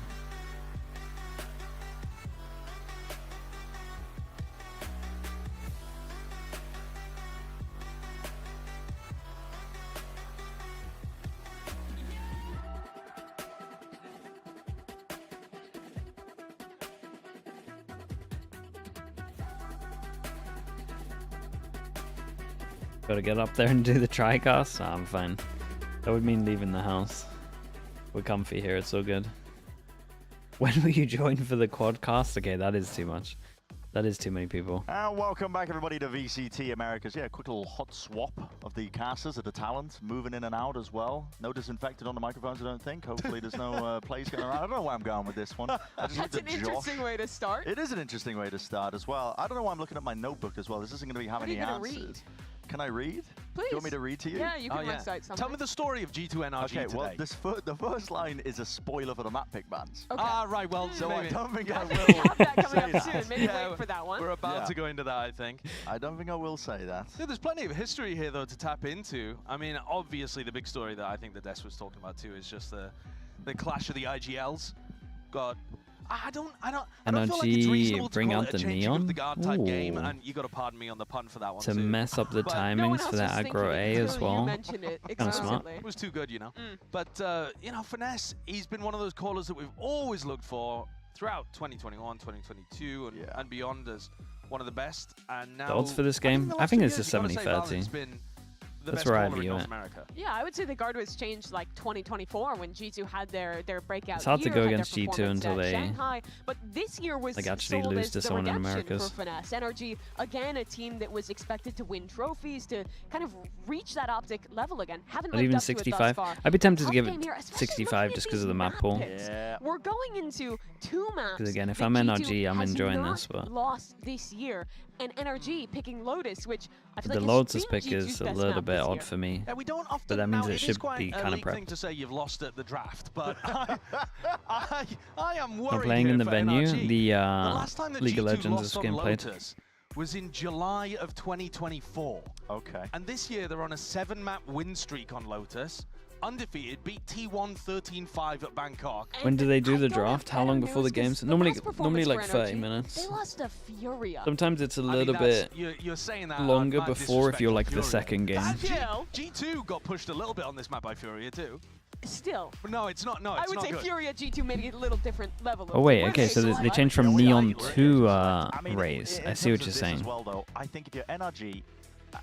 Gotta get up there and do the tricast? Nah, I'm fine. That would mean leaving the house. We're comfy here, it's all good. When will you join for the quadcast? Okay, that is too much. That is too many people. And welcome back, everybody, to VCT Americas. Yeah, quick little hot swap of the casters of the talent, moving in and out as well. No disinfected on the microphones, I don't think. Hopefully there's no plays going around. I don't know where I'm going with this one. That's an interesting way to start. It is an interesting way to start as well. I don't know why I'm looking at my notebook as well. This isn't going to be how many answers. Read? Can I read? Please. Do you want me to read to you? Yeah, you can recite something. Tell me the story of G2 NRG okay, today. well, the first line is a spoiler for the map pick bans. Okay. Ah, right, well, so maybe. Hmm. I don't think I will have that coming say up soon. Maybe wait for that one. We're about to go into that, I think. I don't think I will say that. Yeah, there's plenty of history here, though, to tap into. I mean, obviously, the big story that I think that Des was talking about, too, is just the clash of the IGLs. God. I don't feel like it's reasonable to bring call out it the a changing neon? of the guard type game, Ooh. and you got to pardon me on the pun for that one To too. mess up the timings for that aggro A as well. Kind of smart. It was too good, you know. But you know, Finesse, he's been one of those callers that we've always looked for throughout 2021, 2022, and beyond as one of the best. And now The odds for this game? I think it's a 70-30. That's where I view it. Yeah, I would say the guard was changed like 2024 when G2 had their breakout It's hard to year, go had their against G2 performance until at they Shanghai, but this year was like actually sold lose as to the someone in redemption Americas. for Finesse. NRG, again, a team that was expected to win trophies, to kind of reach that optic level again. Haven't Not lived even up to it thus 65. far. I'd be tempted to Tough give game it here, especially 65 just because of the map pool. Yeah. We're going into two maps. Because again, if that I'm G2 NRG, I'm has enjoying not this, but lost this year, and NRG picking Lotus, which I feel the like Lotus has been pick G2's is a best little map bit this odd year. for me. Yeah, we don't often. But that means now, it should be kind of elite thing prepped. to say you've lost at the draft, but I am worried. Not playing here in the for venue. NRG. The last time that League of G2 Legends lost is on getting played. Lotus was in July of 2024. Okay. And this year they're on a 7-map win streak on Lotus. Undefeated, beat T1 13-5 at Bangkok. When do they do the draft? How long before the games? Normally like 30 minutes. They lost to Furia. Sometimes it's a I mean, little that's- bit you're saying that longer mad before if you're like the disrespect second game. for Furia. G2 got pushed a little bit on this map by Furia too. Still. But no, it's not. No, it's I would not say good. Furia G2 made it a little different level. Oh wait, okay, so they changed from Neon to Raze. I see what you're saying. As well, though, I think if you're NRG,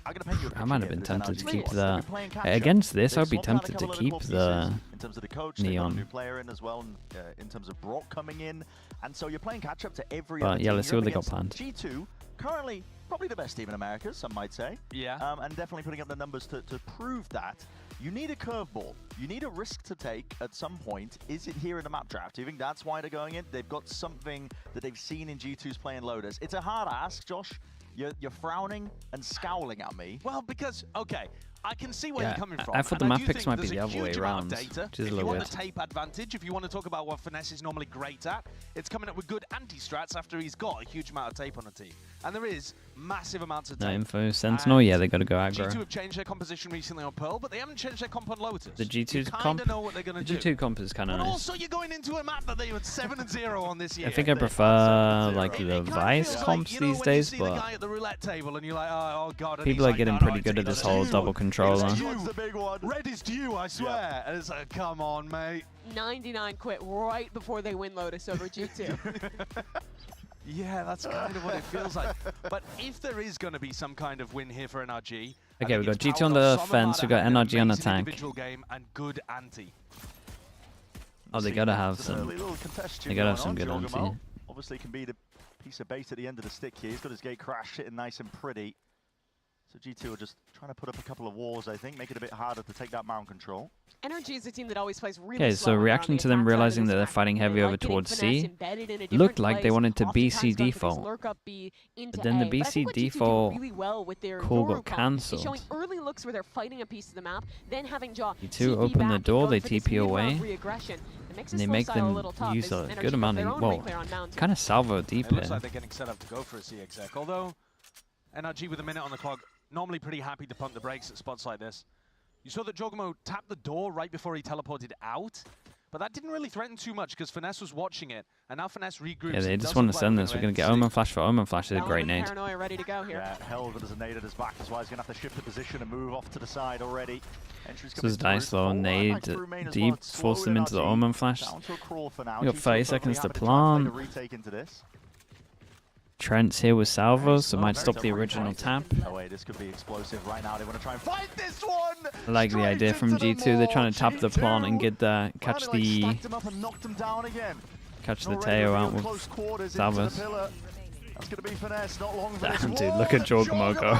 I'm gonna paint you a I might have picture been here tempted to with keep NRG. the You're playing catch-up. against this. They've I'd be swapped out a tempted to couple of keep little the pieces in terms of the coach. They've got a Neon. new player in as well, and in terms of Brock coming in, and so you're playing catch up to every. But other yeah, team. let's see You're what they up got against G2 currently probably the best team in America, some might say. Yeah. And definitely putting up the numbers to prove that. You need a curveball. You need a risk to take at some point. Is it here in the map draft? Do you think that's why they're going in? They've got something that they've seen in G2's playing Lotus. It's a hard ask, Josh. You're frowning and scowling at me. Well, because, okay, I can see where you're coming from. I thought the map picks might be there's the a other way huge around, amount of data. which is a If little you want weird. the tape advantage, if you want to talk about what Finesse is normally great at, it's coming up with good anti-strats after he's got a huge amount of tape on the team. And there is massive amounts of No tape. info. Sentinel, yeah, they got to go G2 aggro. have changed their composition recently on Pearl, but they haven't changed their comp on Lotus. The G2's kind comp, of know what they're going the to do. G2 comp is kind of But nice. also, you're going into a map that they were 7-0 on this year. I think I prefer like the Vice feels comps like, you know, these when you days, see the but guy at the roulette table and you're like, oh god. And people he's are like, getting no, pretty it's good at this you. whole double controller. It's the big one. Red is to you, I swear. And it's like, come on, mate. 99 quit right before they win Lotus over G2. Yeah, that's kind of what it feels like. But if there is going to be some kind of win here for NRG, Okay, we've got G2 on the fence, we've got NRG on attack. individual game and good anti. Oh, they gotta have some. They gotta have some good Jorgamo anti. obviously can be the piece of bait at the end of the stick here. He's got his gate crash sitting nice and pretty. So G2 are just trying to put up a couple of walls, I think, make it a bit harder to take that mound control. NRG is a team that always plays really Okay, slow so reaction to them realizing that they're fighting heavy over towards C, looked like they wanted to BC default. But then the BC default call got cancelled. Showing early looks where they're fighting a piece of the map, then having Jaw G2 open the door, they TP away, and they make them use a good amount of, well, kind of salvo deep It looks here. like they're getting set up to go for a C exec, although NRG with a minute on the clock, normally pretty happy to pump the brakes at spots like this. You saw that Jorgamo tapped the door right before he teleported out, but that didn't really threaten too much because Finesse was watching it, and now Finesse regroups. Yeah, they just want to send this. We're going to get Omen Flash for Omen Flash. Is a great nade. Paranoia ready to go here. Yeah, Helvet has a nade at his back, that's why he's going to have to shift the position and move off to the side already. Entry's This is nice though. Nade deep, force them into the Omen Flash. We got 30 seconds to plant. Trent's here with salvos, so might stop the original tap. Oh wait, this could be explosive right now. They want to try and fight this one. I like the idea from G2. They're trying to tap the plant and get the catch the Teo out with salvos. That's going to be Finesse, not long for Damn, this. dude, look at Jorgamo go.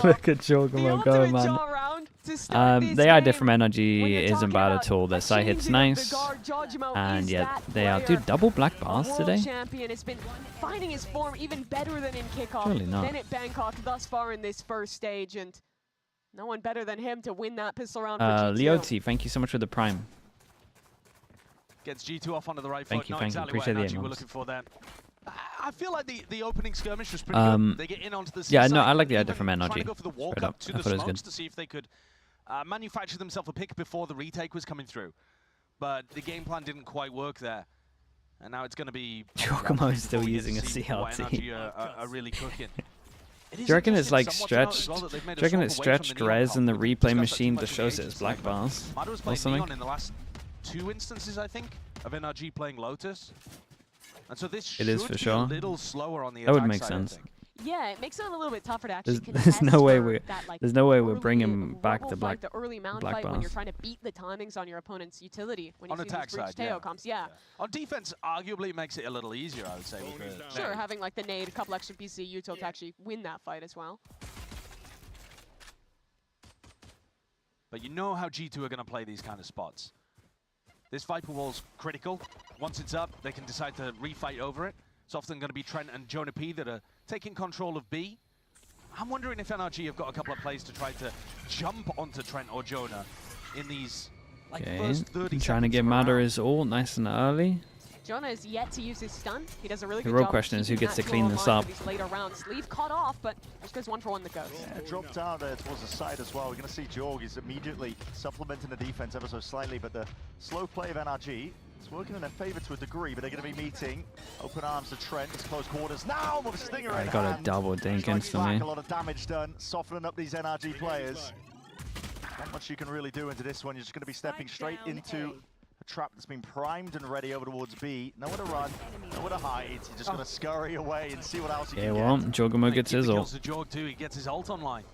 Look at Jorgamo go, man. The idea from NRG isn't bad at all. Their side hit's nice. And yeah, they are. Dude, double black bars today? Champion has been finding his form even better than in kickoff. Surely not. Than at Bangkok thus far in this first stage, and no one better than him to win that pistol round for G2. Leoty, thank you so much for the prime. Gets G2 off onto the right Thank foot. you, Not thank you. exactly Appreciate what the NRG were emails. looking for there. I feel like the opening skirmish was pretty good. They get in onto the Yeah, C no, side, I like the even idea from NRG. Trying to go for the walk Straight up up. to I the thought it was smokes good. to see if they could manufacture themselves a pick before the retake was coming through. But the game plan didn't quite work there. And now it's going to be... Giacomo is still before we get to using a see what CLT. NRG are really cooking. Do you reckon it's like stretched? Do you reckon it's stretched res in the replay machine that shows it as black bars Madu was or playing something? Neon in the last 2 instances, I think, of NRG playing Lotus. And so this It is should for be sure. a little slower on the That would attack make side, I sense. think. Yeah, it makes it a little bit tougher to actually There's contest no way for we're that, like, there's no way we're early bringing back rebel the fight, black the early mount black fight when you're bars. trying to beat the timings on your opponent's utility when On you see attack these breach side, Teo yeah. comps. Yeah. On defense, arguably it makes it a little easier, I would say. With the Sure, having like the nade, a couple extra PC util to actually win that fight as well. But you know how G2 are going to play these kind of spots. This Viper wall's critical. Once it's up, they can decide to refight over it. It's often going to be Trent and Jonah P that are taking control of B. I'm wondering if NRG have got a couple of plays to try to jump onto Trent or Jonah in these first 30 Trying to get Madder is all nice and early. Jonah is yet to use his stun. He does a really The good real job question is who keeping gets to that clean duel this alive up. for these later rounds. Leave caught off, but just goes 1 for 1 that goes. Yeah, dropped out there towards the side as well. We're going to see Jorg is immediately supplementing the defense ever so slightly, but the slow play of NRG is working in their favor to a degree, but they're going to be meeting. Open arms to Trent, it's close quarters. Now with a stinger I in got a hand. double dink Striking instantly. back, a lot of damage done, softening up these NRG players. Not much you can really do into this one. You're just going to be stepping straight into a trap that's been primed and ready over towards B. Nowhere to run, nowhere to hide. You're just going to scurry away and see what else you Yeah, can well, get. Giacomo gets his ult. To Jorg too, he gets his ult online.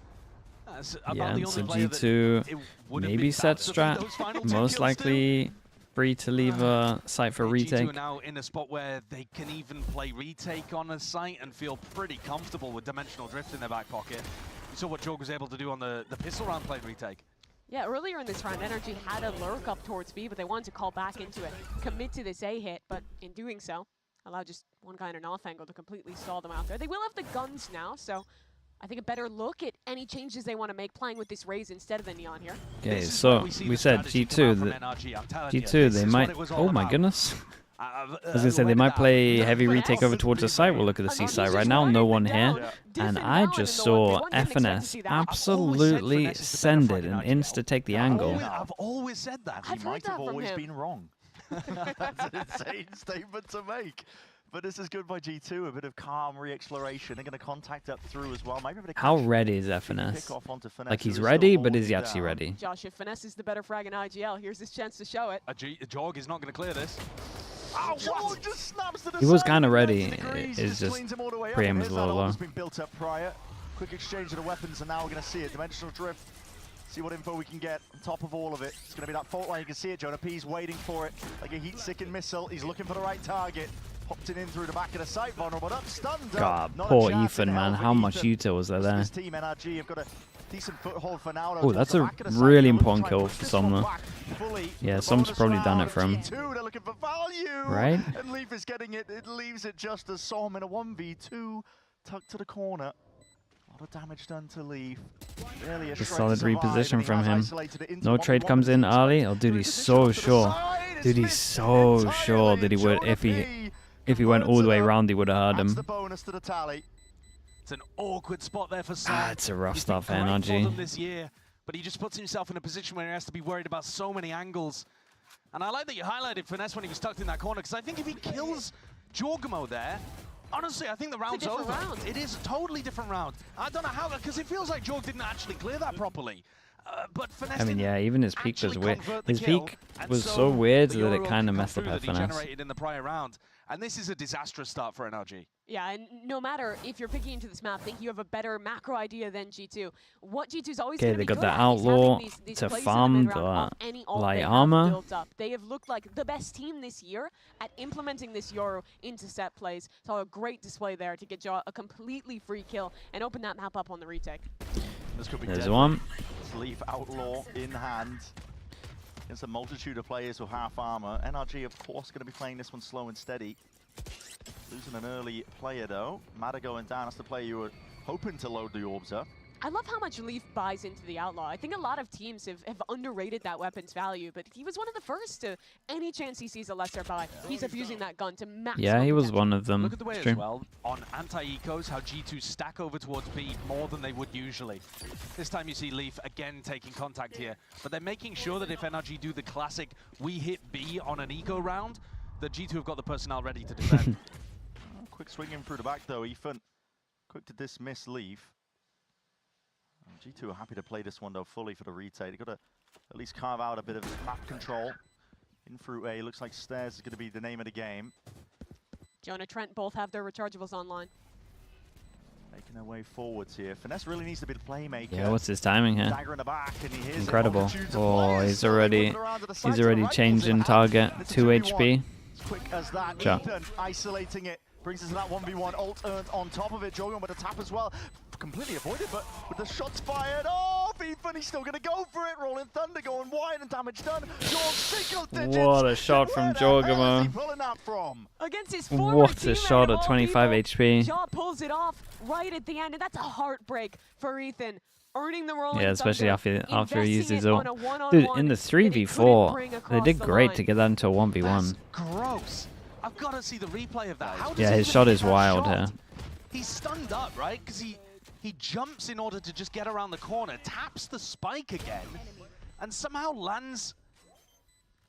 That's about Yeah, the so only player that G2 it would have maybe been set bad to beat those strat. final 2 Most kills likely free to leave a site for G2 retake. are now in a spot where they can even play retake on a site and feel pretty comfortable with dimensional drift in their back pocket. You saw what Jorg was able to do on the pistol round playing retake. Yeah, earlier in this round, NRG had a lurk up towards B, but they wanted to call back into it, commit to this A hit, but in doing so, allow just one guy in an off angle to completely stall them out there. They will have the guns now, so I think a better look at any changes they want to make playing with this Raze instead of the Neon here. Okay, so we said G2, G2 they might, oh my goodness. I was going to say, they might play heavy retake over towards the side. We'll look at the C side right now. No one here. And I just saw FNS absolutely send it and insta-take the angle. I've always said that. He might have always been wrong. That's an insane statement to make. But this is good by G2. A bit of calm re-exploration. They're going to contact up through as well. Maybe a bit of How ready is FNS? Like, he's ready, but is he actually ready? Josh, if Finesse is the better frag in IGL, here's his chance to show it. A Jog is not going to clear this. Oh, what? Just snaps to the He was side, kind of 90 ready. degrees, It's just cleans him all the way up. pre-aim Here's is a that little ult low. that's been built up prior. Quick exchange of the weapons, and now we're going to see it. Dimensional drift. See what info we can get on top of all of it. It's going to be that fault line. You can see it. Jonah P's waiting for it like a heat-sickened missile. He's looking for the right target. Popped it in through the back of the site. Vulnerable up, stunned. God, Not poor a chance in Ethan, man. hell How for much Ethan. util was there? This team NRG have got a decent foothold for now. Oh, that's a really important kill for Somna. Yeah, Som's probably done it for him. They're looking for value. Right? And Leaf is getting it. It leaves it just as Som in a 1v2. Tucked to the corner. A lot of damage done to Leaf. Really a solid survive, reposition and he from has him. isolated it into No trade 1v1 comes in with early. Oh, dude, he's so sure. Dude, he's so sure that he would, if he went all the way around, he would have heard That's him. the bonus to the tally. It's an awkward spot there for Sam. It's a rough start for Great for them NRG. this year, but he just puts himself in a position where he has to be worried about so many angles. And I like that you highlighted Finesse when he was tucked in that corner, because I think if he kills Jorgamo there, honestly, I think the round's over. Round. It is a totally different round. I don't know how, because it feels like Jorg didn't actually clear that properly. But Finesse I mean, yeah, even his peak was weird. convert the His kill, peak and was so so weird the that it Euro kind of can messed come up through that he FNS. generated in the prior round. And this is a disastrous start for NRG. Yeah, and no matter if you're picking into this map, I think you have a better macro idea than G2. What G2's always Okay, going to they be got good the at is outlaw having these to plays in the farm mid-round the off any ult light they have armor. built up. They have looked like the best team this year at implementing this Euro into set plays. So a great display there to get Jaw a completely free kill and open that map up on the retake. This could be There's deadly. one. Leaf Outlaw in hand against a multitude of players with half armor. NRG, of course, going to be playing this one slow and steady. Losing an early player, though. Mata going down. That's the player you were hoping to load the orbs up. I love how much Leaf buys into the Outlaw. I think a lot of teams have underrated that weapon's value, but he was one of the first to, any chance he sees a lesser buy, he's abusing that gun to maximum Yeah, he was potential. one of them. Look at the way It's as true. well, on anti-ecos, how G2 stack over towards B more than they would usually. This time you see Leaf again taking contact here, but they're making sure that if NRG do the classic, we hit B on an eco round, that G2 have got the personnel ready to defend. Quick swinging through the back, though. Ethan quick to dismiss Leaf. G2 are happy to play this one, though, fully for the retake. They've got to at least carve out a bit of map control. In through A, looks like stairs is going to be the name of the game. Jonah, Trent both have their rechargeables online. Making their way forwards here. Finesse really needs to be the playmaker. Yeah, what's his timing here? Dagger in the back, and he hears Incredible. it. Oh, he's already changing target. 2 HP. As quick as that, Sure. Ethan isolating it. Brings us to that 1v1 ult earned on top of it. Jorgen with a tap as well. Completely avoided, but with the shots fired off, Ethan, he's still going to go for it. Rolling Thunder going wide and damage done. Jorg single digits. What a shot from Where the hell is he Jorgamo. pulling that from? Against his former What a teammate shot of at all 25 people, HP. Jaw pulls it off right at the end, and that's a heartbreak for Ethan. Earning the Rolling Yeah, especially Thunder, after he used investing his it ult. on a one-on-one Dude, in the that he couldn't 3v4, bring they across did the great line. to get that into a 1v1. Gross. I've got to see the replay of that. How does Yeah, he his even shot hit is that wild shot? here. He's stunned up, right? Because he jumps in order to just get around the corner, taps the spike again, and somehow lands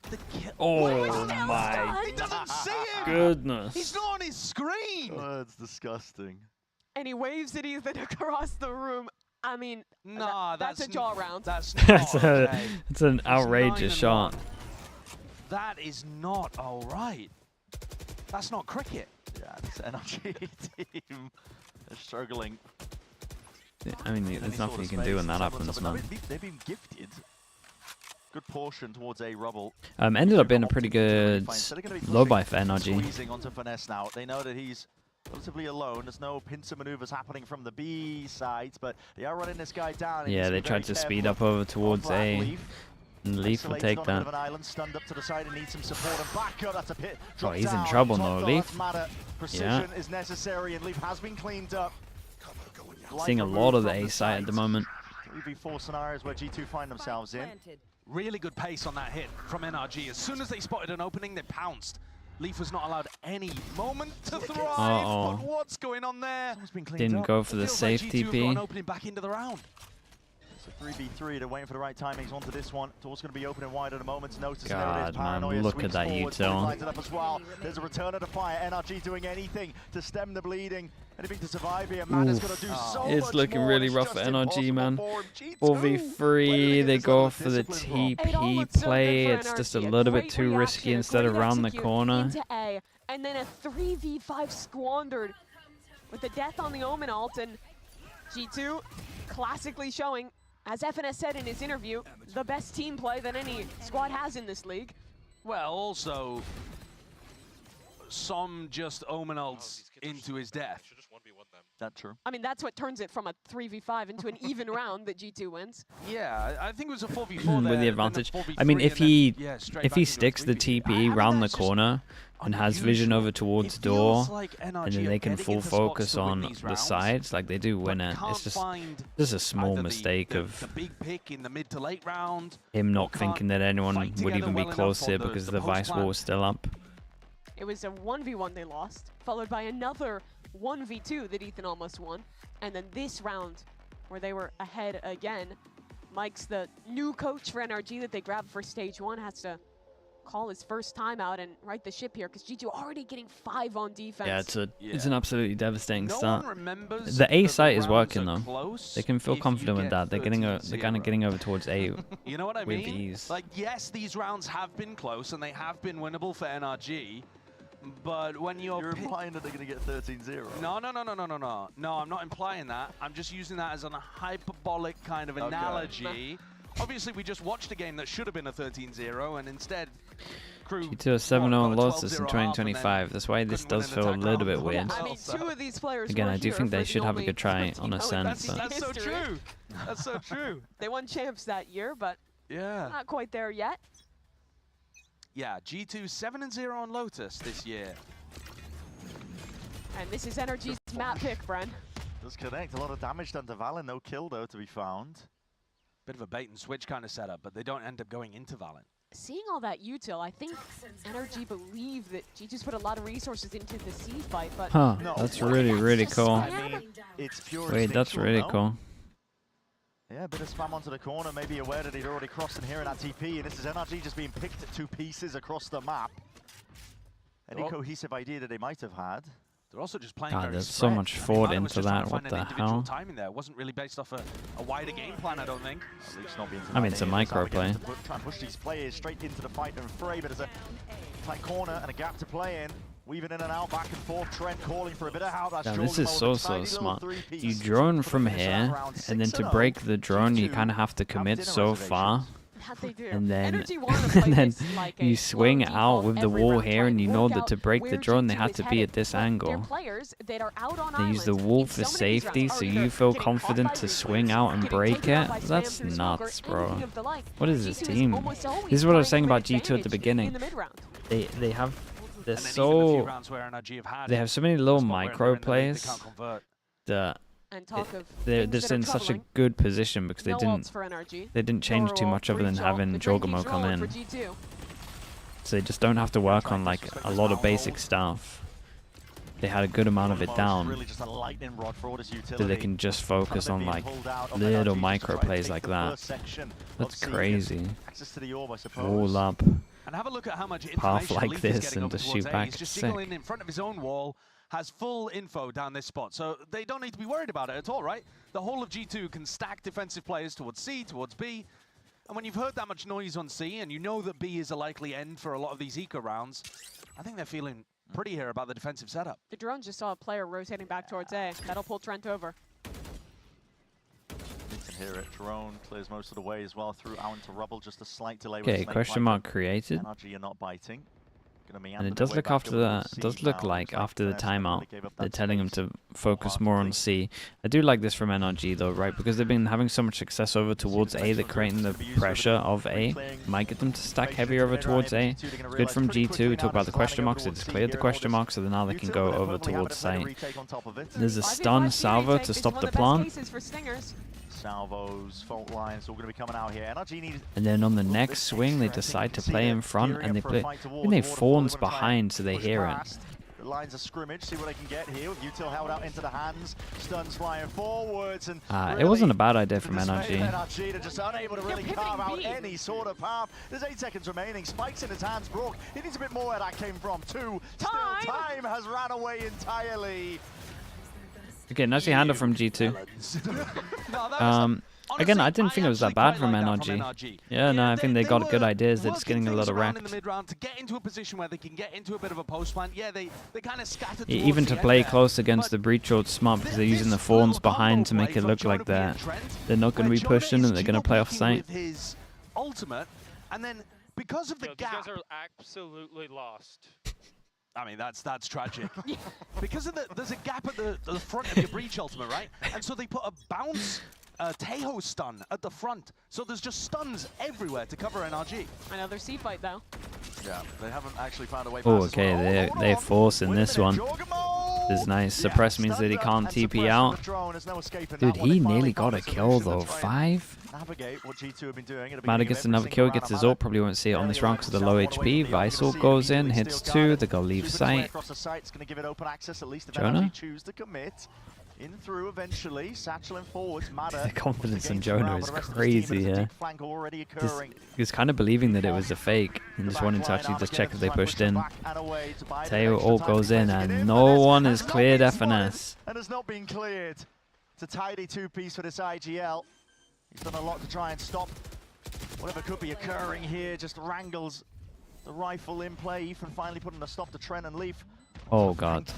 the kill. Oh my He doesn't see him! goodness. He's not on his screen! Oh, that's disgusting. And he waves at Ethan across the room. I mean, Nah, that's a jaw round. That's That's not a, okay. it's an He's outrageous 9-1. shot. That is not all right. That's not cricket. Yeah, this NRG team is struggling. I mean, in there's any nothing sort you of can do when space. that Someone's happens, up man. and they've been gifted good portion towards A rubble. Ended up being a pretty good low buy for NRG. Squeezing onto Finesse now. They know that he's relatively alone. There's no pincer maneuvers happening from the B sides, but they are running this guy down. Yeah, they tried to speed up over towards A. And Leaf will take that. Island, stunned up to the side and needs some support and backup. That's a pit. Oh, he's in trouble now, Leaf. Precision is necessary, and Leaf has been cleaned up. Seeing a lot of the A site at the moment. 3v4 scenarios where G2 find themselves in. Really good pace on that hit from NRG. As soon as they spotted an opening, they pounced. Leaf was not allowed any moment to thrive. But what's going on there? Didn't go for the safe TP. An opening back into the round. It's a 3v3. They're waiting for the right timings onto this one. Door's going to be opening wide at a moment's notice. God, man, look at that util. Well. There's a return of the fire. NRG doing anything to stem the bleeding. Anything to survive here. Man is going to do so it's much looking more. really rough for NRG, man. 4v3, they go for the TP play. It's just a little bit too risky instead of around the corner. Into A, and then a 3v5 squandered with the death on the Omen ult, and G2 classically showing, as FNS said in his interview, the best team play that any squad has in this league. Well, also, some just Omen ults into his death. That's true. I mean, that's what turns it from a 3v5 into an even round that G2 wins. Yeah, I think it was a 4v4 with the advantage. I mean, if he sticks the TP round the corner and has vision over towards door, and then they can full focus on the sides, like they do win it. It's just a small mistake of him not thinking that anyone would even be close here because the Vice Wall was still up. It was a 1v1 they lost, followed by another 1v2 that Ethan almost won. And then this round, where they were ahead again, Mike's the new coach for NRG that they grabbed for stage 1, has to call his first time out and right the ship here, because G2 already getting 5 on defense. Yeah, it's an absolutely devastating start. The A site is working though. They can feel confident with that. They're kind of getting over towards A. You know what I with mean? ease. Like, yes, these rounds have been close and they have been winnable for NRG. But when you're implying that they're going to get 13-0. No, I'm not implying that. I'm just using that as a hyperbolic kind of analogy. Obviously, we just watched a game that should have been a 13-0, and instead, KRU G2 are 7-0 losses in 2025. That's why this does feel a little bit weird. I mean, 2 of these players Again, I do here think they for should the have a only good try on 13-0 Ascent. That's so true. That's so true. They won champs that year, but not quite there yet. Yeah, G2 7-0 on Lotus this year. And this is NRG's map pick, Bren. Does connect. A lot of damage done to Valen. No kill, though, to be found. Bit of a bait and switch kind of setup, but they don't end up going into Valen. Seeing all that util, I think NRG believe that G2's put a lot of resources into the C fight, but... Huh, that's really cool. I mean, it's pure Wait, that's really cool. Yeah, a bit of spam onto the corner, maybe aware that he'd already crossed in here in that TP, and this is NRG just being picked at 2 pieces across the map. Any cohesive idea that they might have had? They're also just playing God, very there's so spread. much thought Valen was into just trying that. to What find the an individual hell? timing there. It wasn't really based off a wider game plan, I don't think. I mean, it's a micro play. Try and push these players straight into the fight and fray, but there's a tight corner and a gap to play in. Weaving in and out, back and forth. Trent calling for a bit of help. Yeah, this is so smart. You drone from here, and then to break the drone, you kind of have to commit so far. And then, you swing out with the wall here, and you know that to break the drone, they have to be at this angle. They use the wall for safety, so you feel confident to swing out and break it. That's nuts, bro. What is this team? This is what I was saying about G2 at the beginning. They have so many little micro plays that they're just in such a good position because they didn't change too much other than having Jorgamo come in. So they just don't have to work on like a lot of basic stuff. They had a good amount of it down, so they can just focus on like little micro plays like that. That's crazy. Wall up, And have a look at how much path information like Leaf is this getting and over just towards shoot A. back. He's just Sick. signaling in front of his own wall, has full info down this spot. So they don't need to be worried about it at all, right? The whole of G2 can stack defensive players towards C, towards B. And when you've heard that much noise on C, and you know that B is a likely end for a lot of these eco rounds, I think they're feeling pretty here about the defensive setup. The drone just saw a player rotating back towards A. That'll pull Trent over. You can hear it. Drone clears most of the way as well through out into rubble. Just a slight delay. Okay, question mark created. NRG are not biting. And it does look like after the timeout, they're telling him to focus more on C. I do like this from NRG though, right? Because they've been having so much success over towards A that creating the pressure of A might get them to stack heavier over towards A. It's good from G2. We talk about the question marks. They just cleared the question marks, so now they can go over towards site. There's a stun salvo to stop the plant. Salvos, fault lines, all going to be coming out here. NRG needs. And then on the next swing, they decide to play in front, and they play. I think they fawns behind, so they hear it. The lines of scrimmage, see what they can get here. Util held out into the hands, stuns flying forwards, and it wasn't a bad idea from NRG. NRG are just unable to really carve out any sort of path. There's 8 seconds remaining. Spikes in his hands, Brook. He needs a bit more where that came from. Still time has ran away entirely. Okay, nicely handled from G2. Again, I didn't think it was that bad from NRG. Yeah, no, I think they got good ideas. They're just getting a lot of wrecked. To get into a position where they can get into a bit of a post plant. Yeah, they kind of scattered. Even to play close against the breach, it's smart because they're using the fawns behind to make it look like they're not going to be pushing and they're going to play off site. His ultimate, and then because of the gap, these guys are absolutely lost. I mean, that's tragic. Because of there's a gap at the front of your breach ultimate, right? And so they put a bounce Tejo stun at the front. So there's just stuns everywhere to cover NRG. Another C fight though. Yeah, they haven't actually found a way. Oh, okay, they're forcing this one. This is nice. Suppress means that he can't TP out. Dude, he nearly got a kill though. 5? Mada gets another kill, gets his ult. Probably won't see it on this round because of the low HP. Visor goes in, hits 2. They gotta leave site. Jonah? In through eventually, Satchel and forwards, The confidence in Jonah is crazy, yeah. He's kind of believing that it was a fake and just wanting to actually just check if they pushed in. Teo ult goes in and no one is cleared FNS. And has not been cleared. It's a tidy 2-piece for this IGL. He's done a lot to try and stop whatever could be occurring here. Just wrangles the rifle in play. Ethan finally putting a stop to Trent and Leaf. Oh god.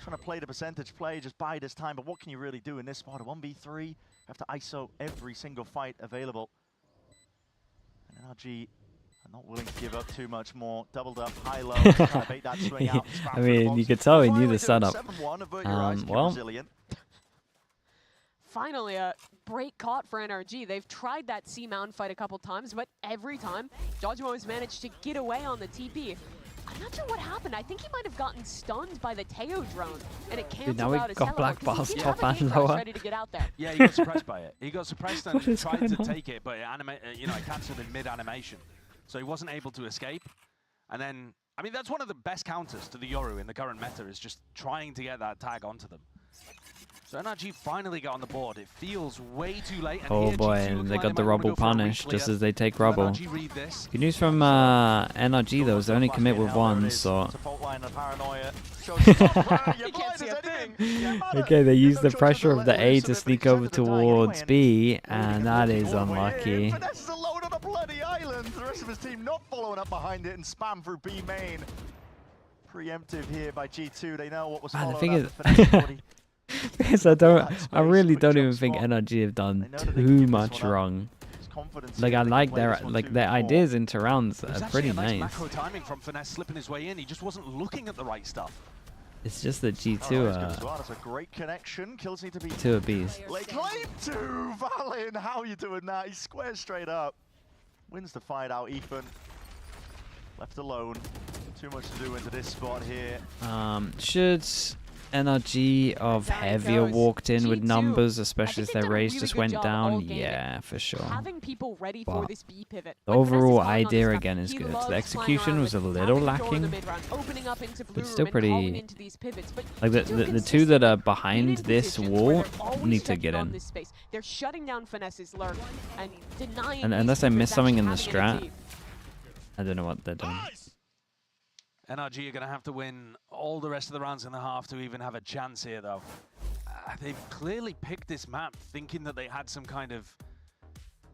Trying to play the percentage play, just bide his time, but what can you really do in this spot? A 1v3, have to ISO every single fight available. And NRG are not willing to give up too much more. Doubled up, high-low, trying to bait that swing out. I mean, you could tell he knew the setup. Well, finally a break caught for NRG. They've tried that C-Mountain fight a couple times, but every time, Dodgemo has managed to get away on the TP. I'm not sure what happened. I think he might have gotten stunned by the Teo drone, and it canceled out his got black bars top and lower. Ready to get out there. Yeah, he got suppressed by it. He got suppressed and tried to take it, but it cancelled in mid-animation. So he wasn't able to escape. And then, I mean, that's one of the best counters to the Yoru in the current meta, is just trying to get that tag onto them. So NRG finally got on the board. It feels way too late. And oh boy, and they got the rubble punish just as they take rubble. Good news from NRG though, is they only commit with 1, so... Okay, they use the pressure of the A to sneak over towards B, and that is unlucky. The rest of his team not following up behind it and spam through B main. Preemptive here by G2. They know what was followed up. Because I really don't even think NRG have done too much wrong. Like I like their ideas into rounds are pretty nice. Macro timing from Finesse slipping his way in. He just wasn't looking at the right stuff. It's just that G2 That's a great connection. Kills need to be 2 apiece. Claim 2, Valin. How are you doing that? He squares straight up. Wins the fight out, Ethan. Left alone. Too much to do into this spot here. Should NRG of heavier walked in with numbers, especially as their raise just went down? Yeah, for sure. Having people ready for this B pivot. The overall idea again is good. The execution was a little lacking, but still pretty... Like the 2 that are behind this wall need to get in. They're shutting down Finesse's lurk and denying. And unless I miss something in the strat, I don't know what they're doing. NRG are going to have to win all the rest of the rounds in the half to even have a chance here, though. They've clearly picked this map thinking that they had some kind of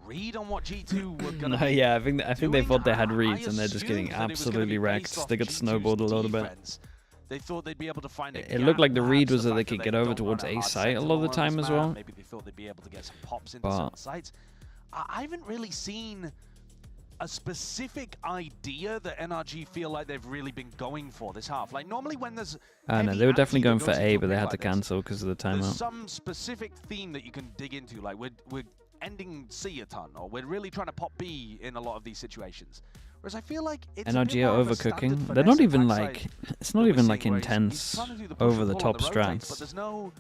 read on what G2 were going to be. Yeah, I think they thought they had reads and they're just getting absolutely wrecked. They got snowballed a little bit. They thought they'd be able to find it. Looked like the read was that they could get over towards A site a lot of the time as well. Maybe they thought they'd be able to get some pops into some sites. I haven't really seen a specific idea that NRG feel like they've really been going for this half? Like normally when there's No, they were definitely going for A, but they had to cancel because of the there's timeout. some specific theme that you can dig into, like we're ending C a ton, or we're really trying to pop B in a lot of these situations. Whereas I feel like it's NRG are overcooking. They're not even like, it's not even like intense over the top strats. But there's no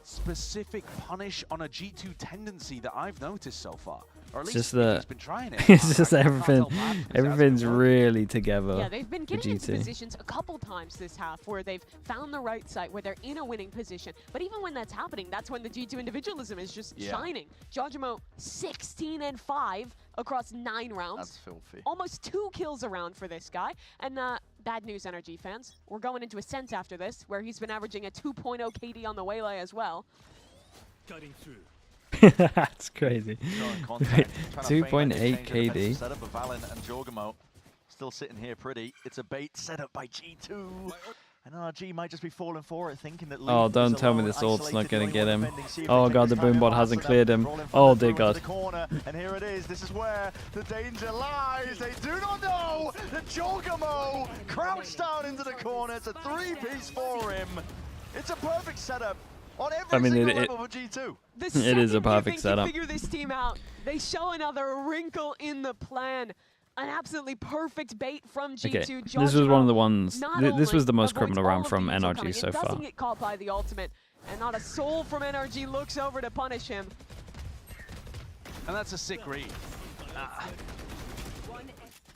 specific punish on a G2 tendency that I've noticed so far. Or at It's least just that he's been trying it. it's just everything's really together. Yeah, they've been for getting into G2. positions a couple times this half where they've found the right site, where they're in a winning position. But even when that's happening, that's when the G2 individualism is just shining. Jojimo 16-5 across 9 rounds. That's filthy. Almost 2 kills a round for this guy. And bad news, NRG fans. We're going into Ascent after this, where he's been averaging a 2.0 KD on the Waylay as well. Cutting through. That's crazy. 2.8 KD. Setup of Valen and Jorgamo still sitting here pretty. It's a bait set up by G2. And NRG might just be falling for it, thinking that Oh, don't tell me this ult's not going to get him. Oh god, the boombot hasn't cleared him. Oh dear god. And here it is. This is where the danger lies. They do not know that Jorgamo crouched down into the corner. It's a 3-piece for him. It's a perfect setup on every single level for G2. It is a perfect setup. Figure this team out. They show another wrinkle in the plan. An absolutely perfect bait from G2. Okay, this was one of the ones. This was the most criminal round from coming NRG so and far. doesn't get caught by the ultimate, and not a soul from NRG looks over to punish him. And that's a sick read.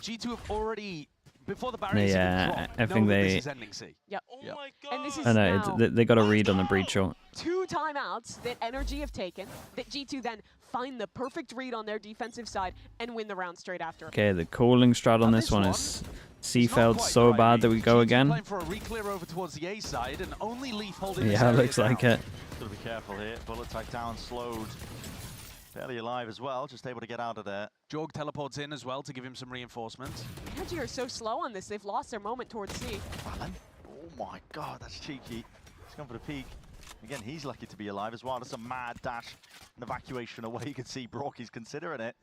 G2 have already, before the barriers I think they. this is ending C. Yep. Oh my God. And this is I know now they got a read on the breach shot. 2 timeouts that NRG have taken, that G2 then find the perfect read on their defensive side and win the round straight after. Okay, the cooling strat on this one is C failed so bad that we go again. Playing for a re-clear over towards the A side, and only Leaf holding Yeah, looks like it. Gotta be careful here. Bullet tag down, slowed. Barely alive as well, just able to get out of there. Jorg teleports in as well to give him some reinforcements. NRG are so slow on this, they've lost their moment towards C. Oh my god, that's cheeky. He's gone for the peek. Again, he's lucky to be alive as well. That's a mad dash and evacuation away. You can see Brock, he's considering it.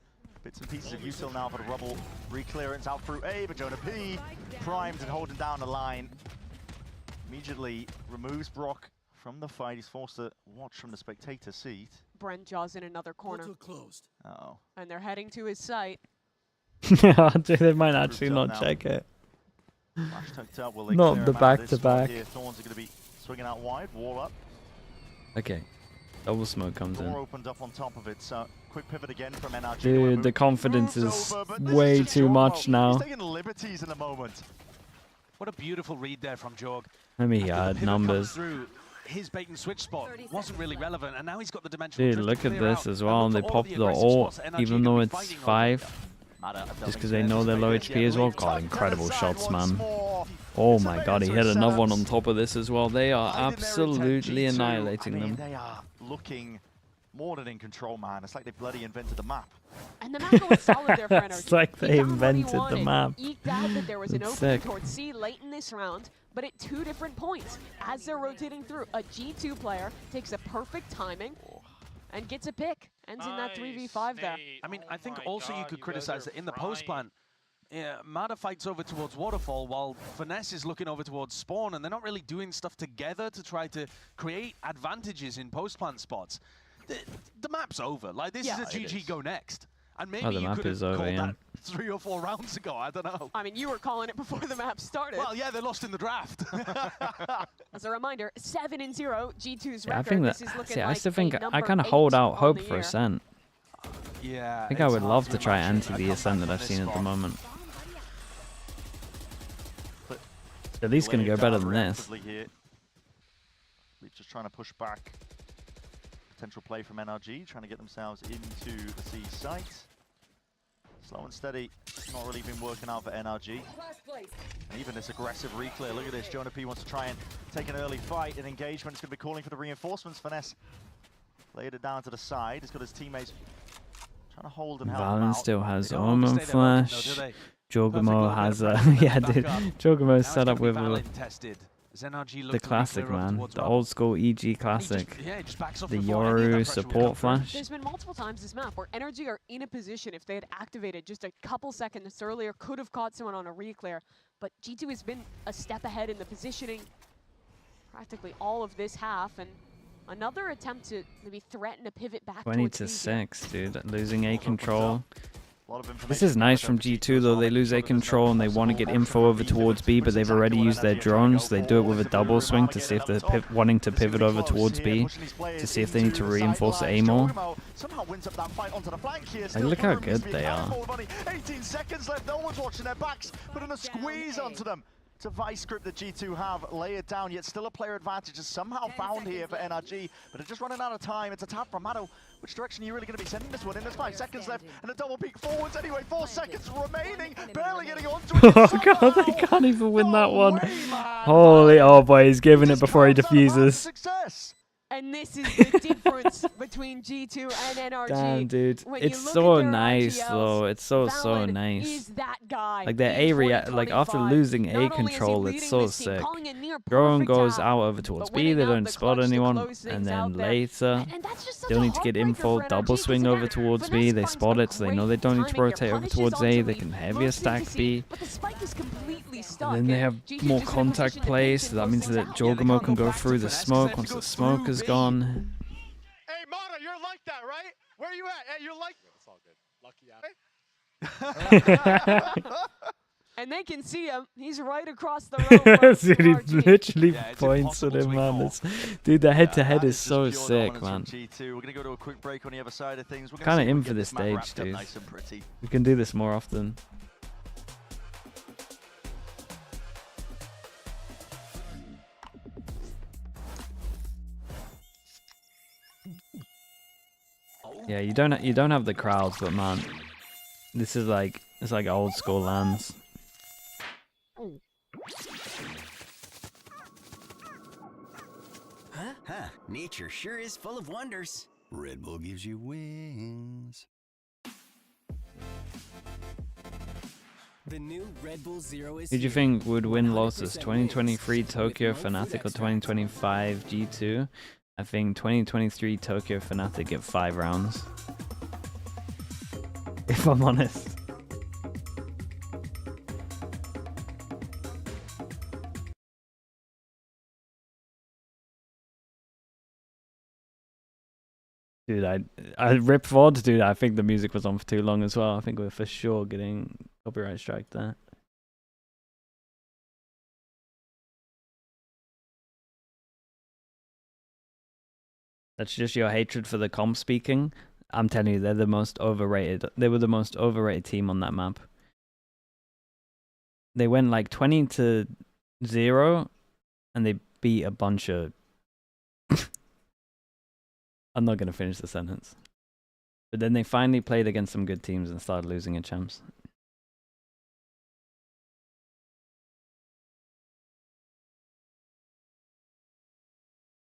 Bits and pieces of util now for the rubble. Re-clearance out through A, but Jonah P primed and holding down the line. Immediately removes Brock from the fight. He's forced to watch from the spectator seat. Bren Jaws in another corner. Closed. Uh-oh. And they're heading to his site. Dude, they might actually not check it. Flash tucked up. Will they Not clear the him out of this one back-to-back. here? Thorns are going to be swinging out wide. Wall up. Okay, double smoke comes Door in. opened up on top of it. So quick pivot again from NRG. Dude, the confidence is way too much now. He's taking liberties in the moment. What a beautiful read there from Jorg. I mean, he had numbers. Through his bait and switch spot wasn't really relevant, and now he's got the dimensional Dude, drift look to at clear this out as and well, look and they for all pop the the aggressive ult, spots that NRG even are though gonna be it's fighting over. 5. Just because they know they're low HP as well. God, incredible shots, man. Oh my god, he hit another one on top of this as well. They are absolutely annihilating them. They are looking more than in control, man. It's like they bloody invented the map. And the map was solid there for NRG. It's like they He found what he invented the wanted. map. Eked out that there was an It's opening sick. towards C late in this round, but at 2 different points. As they're rotating through, a G2 player takes a perfect timing and gets a pick. Ends in that 3v5 there. I mean, I think also you could criticize that in the post plan, Mada fights over towards Waterfall while Finesse is looking over towards Spawn, and they're not really doing stuff together to try to create advantages in post plan spots. The map's over. Like, this is a GG go next. And maybe the you map could have is over, called yeah. that 3 or 4 rounds ago. I don't know. I mean, you were calling it before the map started. Well, yeah, they lost in the draft. As a reminder, 7-0, G2's Yeah, I record. think This that. is looking See, I like still think a I kind of number hold 8 out on hope the for year. Ascent. Yeah, I think I would love to try anti the Ascent that I've seen at the moment. At least going to go better than this. Here. We're just trying to push back. Potential play from NRG, trying to get themselves into the C site. Slow and steady, not really been working out for NRG. And even this aggressive re-clear, look at this, Jonah P wants to try and take an early fight, and engagement is going to be calling for the reinforcements. Finesse laid it down to the side, he's got his teammates trying to hold and help him Valen out. still has They don't Omen overstay their welcome, Flash. though, do they? Jorgamo has a... yeah, dude. Jorgamo's set up with a... tested. The classic, man. The old school EG classic. The Yoru support flash. There's been multiple times this map where NRG are in a position, if they had activated just a couple seconds earlier, could have caught someone on a reclear. But G2 has been a step ahead in the positioning practically all of this half, and another attempt to maybe threaten a pivot back 20 towards to B. 6, dude. Losing A control. This is nice from G2 though. They lose A control and they want to get info over towards B, but they've already used their drones. They do it with a double swing to see if they're wanting to pivot over towards B, to see if they need to reinforce A more. Like, look how good they are. 18 seconds left. No one's watching their backs, putting a squeeze onto them. It's a vice script that G2 have layered down, yet still a player advantage is somehow found here for NRG, but they're just running out of time. It's a tap from Mado. Which direction are you really going to be sending this one in? There's 5 seconds left and a double peek forwards anyway. 4 seconds remaining, barely getting onto it. Oh god, they can't even win that one. Holy, oh boy, he's giving it before he defuses. And this is the difference between G2 and NRG. Damn, dude. When It's you look so at their nice, RGLs, though. It's so Valen nice. is that guy. Like, their A like, after losing A control, it's so sick. Drone goes out over towards B, they don't spot anyone, and then later, they'll need to get info, double swing over towards B, they spot it, so they know they don't need to rotate over towards A, they can heavier stack B. And then they have more contact play, so that means that Jorgamo can go through the smoke once the smoke is gone. Hey, Mata, you're like that, right? Where are you at? Hey, you're like... It's all good. Lucky And they can see him. He's right across the road. Dude, he literally points at him, man. Dude, the head-to-head is so sick, man. We're gonna go to a quick break on the other side of things. Kind of in for this stage, dude. We can do this more often. Yeah, you don't have the crowds, but man, this is like it's like old school lands. Nature sure is full of wonders. Red Bull gives you wings. The new Red Bull Zero is. Who do you think would win Lotus? 2023 Tokyo Fnatic or 2025 G2? I think 2023 Tokyo Fnatic get 5 rounds. If I'm honest. Dude, I rip VOD, dude. I think the music was on for too long as well. I think we're for sure getting copyright strike there. That's just your hatred for the comp speaking. I'm telling you, they're the most overrated. They were the most overrated team on that map. They went like 20-0, and they beat a bunch of... I'm not going to finish the sentence. But then they finally played against some good teams and started losing in champs.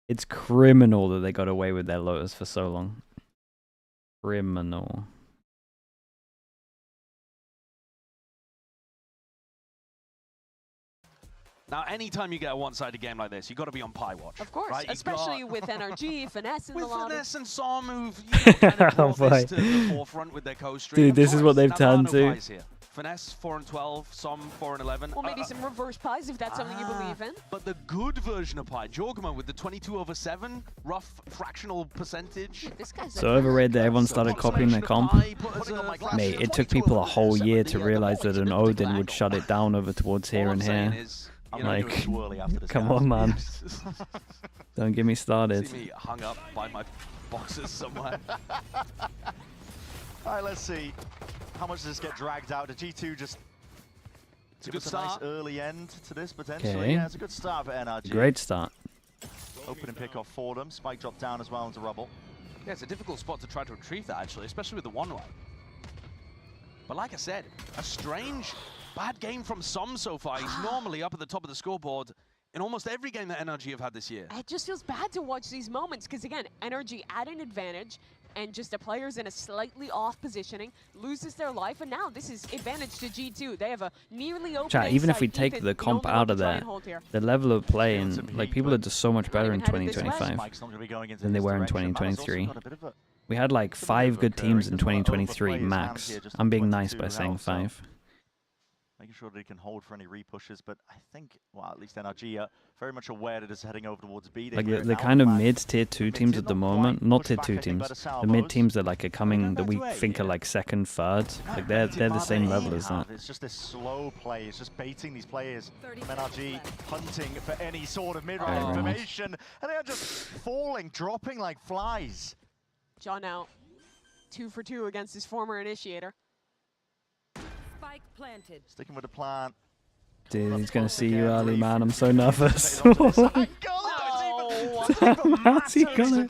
It's criminal that they got away with their Lotus for so long. Criminal. Now, anytime you get a one-sided game like this, you've got to be on Pie Watch. Of course, right? Especially with NRG, Finesse in the lobby. Finesse and Som who've kind of brought this to the forefront with their co-stream. Dude, this is what they've turned to. Finesse 4-12, Som 4-11. Or maybe some reverse pies if that's something you believe in. But the good version of Pie, Jorgamo with the 22/7, rough fractional percentage. So overrated that everyone started copying their comp. Mate, it took people a whole year to realize that an Odin would shut it down over towards here and here. Like, come on, man. Don't get me started. See me hung up by my boxes somewhere. All right, let's see. How much does this get dragged out? The G2 just it's a good start. Nice early end to this, potentially. Okay. Yeah, it's a good start for NRG. Great start. Opening pickoff for them. Spike dropped down as well into rubble. Yeah, it's a difficult spot to try to retrieve that, actually, especially with the one-way. But like I said, a strange, bad game from Som so far. He's normally up at the top of the scoreboard in almost every game that NRG have had this year. It just feels bad to watch these moments because, again, NRG at an advantage. and just a player's in a slightly off positioning, loses their life, and now this is advantage to G2. They have a nearly open Chat, even if we site. take Ethan, the comp out of that, the level of play and like people are just so much better in 2025 than they were in 2023. We had like 5 good teams in 2023 max. I'm being nice by saying 5. Making sure that he can hold for any repushes, but I think, well, at least NRG are very much aware that it's heading over towards B. Like the kind of mid-tier 2 teams at the moment, not tier 2 teams, the mid teams that like are coming that we think are like second, third, like they're the same level as that. It's just this slow play, it's just baiting these players. NRG hunting for any sort of mid-range information, and they are just falling, dropping like flies. John out 2 for 2 against his former initiator. Spike planted. Sticking with the plan. Dude, he's gonna see you early, man. I'm so nervous. How's he gonna?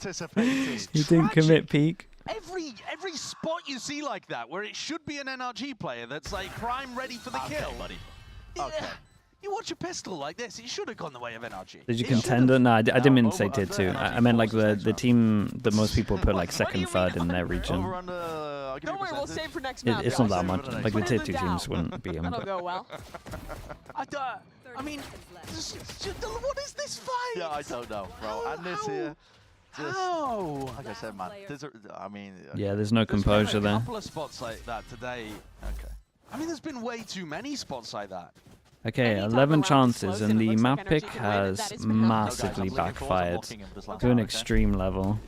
He didn't commit peak. Every spot you see like that, where it should be an NRG player that's like prime ready for the kill. Buddy. Okay. You watch a pistol like this, it should have gone the way of NRG. Did you contender? No, I didn't mean to say tier 2. I meant like the team that most people put like second, third in their region. Don't worry, we'll save for next map. It's not that much. Like the tier 2 teams wouldn't be him. That'll go well. I mean, what is this fight? Yeah, I don't know, bro. And this here, just, like I said, man, yeah, there's no composure there. A couple of spots like that today. Okay. I mean, there's been way too many spots like that. Okay, 11 chances, and the map pick has massively backfired to an extreme level.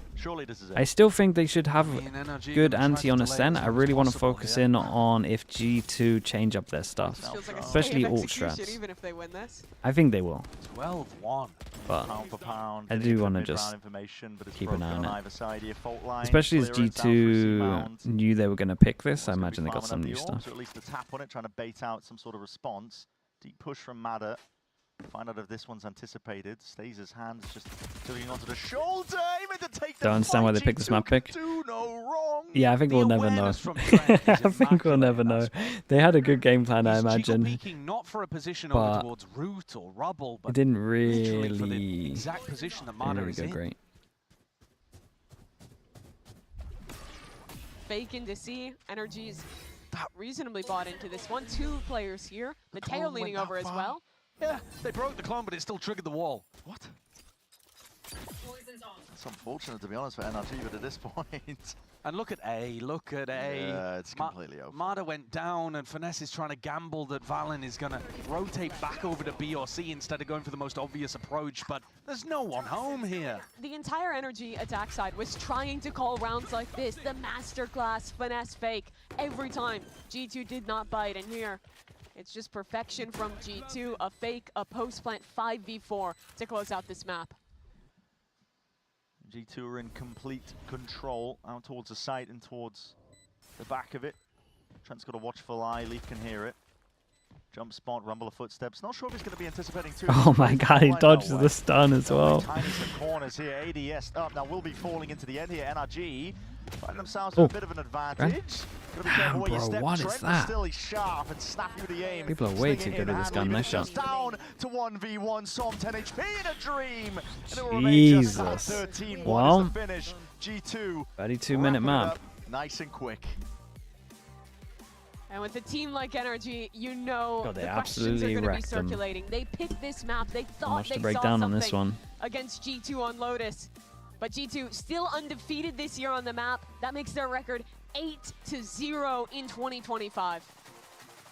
I still think they should have good anti on Ascent. I really want to focus in on if G2 change up their stuff, especially ult strats. I think they will. 12-1. But I do want to just keep an eye on it. Especially as G2 knew they were going to pick this, I imagine they got some new stuff. At least the tap on it, trying to bait out some sort of response. Deep push from Madder. Find out if this one's anticipated. Stays his hands just tilting onto the shoulder. Aiming to take the Don't understand why they picked this map pick. Yeah, I think we'll never know. I think we'll never know. They had a good game plan, I imagine. Not for a position over towards root or rubble, but it didn't really for the exact position that Madder is in. Great. Fake into C. NRG's reasonably bought into this one. 2 players here. Mateo leaning over as well. Yeah, they broke the clone, but it still triggered the wall. What? That's unfortunate, to be honest, for NRG, but at this point... And look at A, look at A. Yeah, it's completely over. Mada went down, and Finesse is trying to gamble that Valen is going to rotate back over to B or C instead of going for the most obvious approach, but there's no one home here. The entire NRG attack side was trying to call rounds like this, the masterclass Finesse fake, every time. G2 did not bite, and here, it's just perfection from G2, a fake, a post-plant 5v4 to close out this map. G2 are in complete control out towards the site and towards the back of it. Trent's got a watchful eye, Leaf can hear it. Jump spot, rumble of footsteps. Not sure if he's going to be anticipating too. Oh my god, he dodges the stun as well. Tiny some corners here, ADS up. Now will be falling into the end here. NRG find themselves with a bit of an advantage. Damn, bro, what is that? Still sharp and snappy with the aim. People are way too good at this gun. Nice shot. Down to 1v1. Som 10 HP in a dream. Jesus. 13-1 well, is the finish. G2. 32-minute map. Nice and quick. And with a team like NRG, you know God, the questions are going to be circulating. They picked this map. They thought they saw down something on this one. Against G2 on Lotus. But G2 still undefeated this year on the map. That makes their record 8-0 in 2025.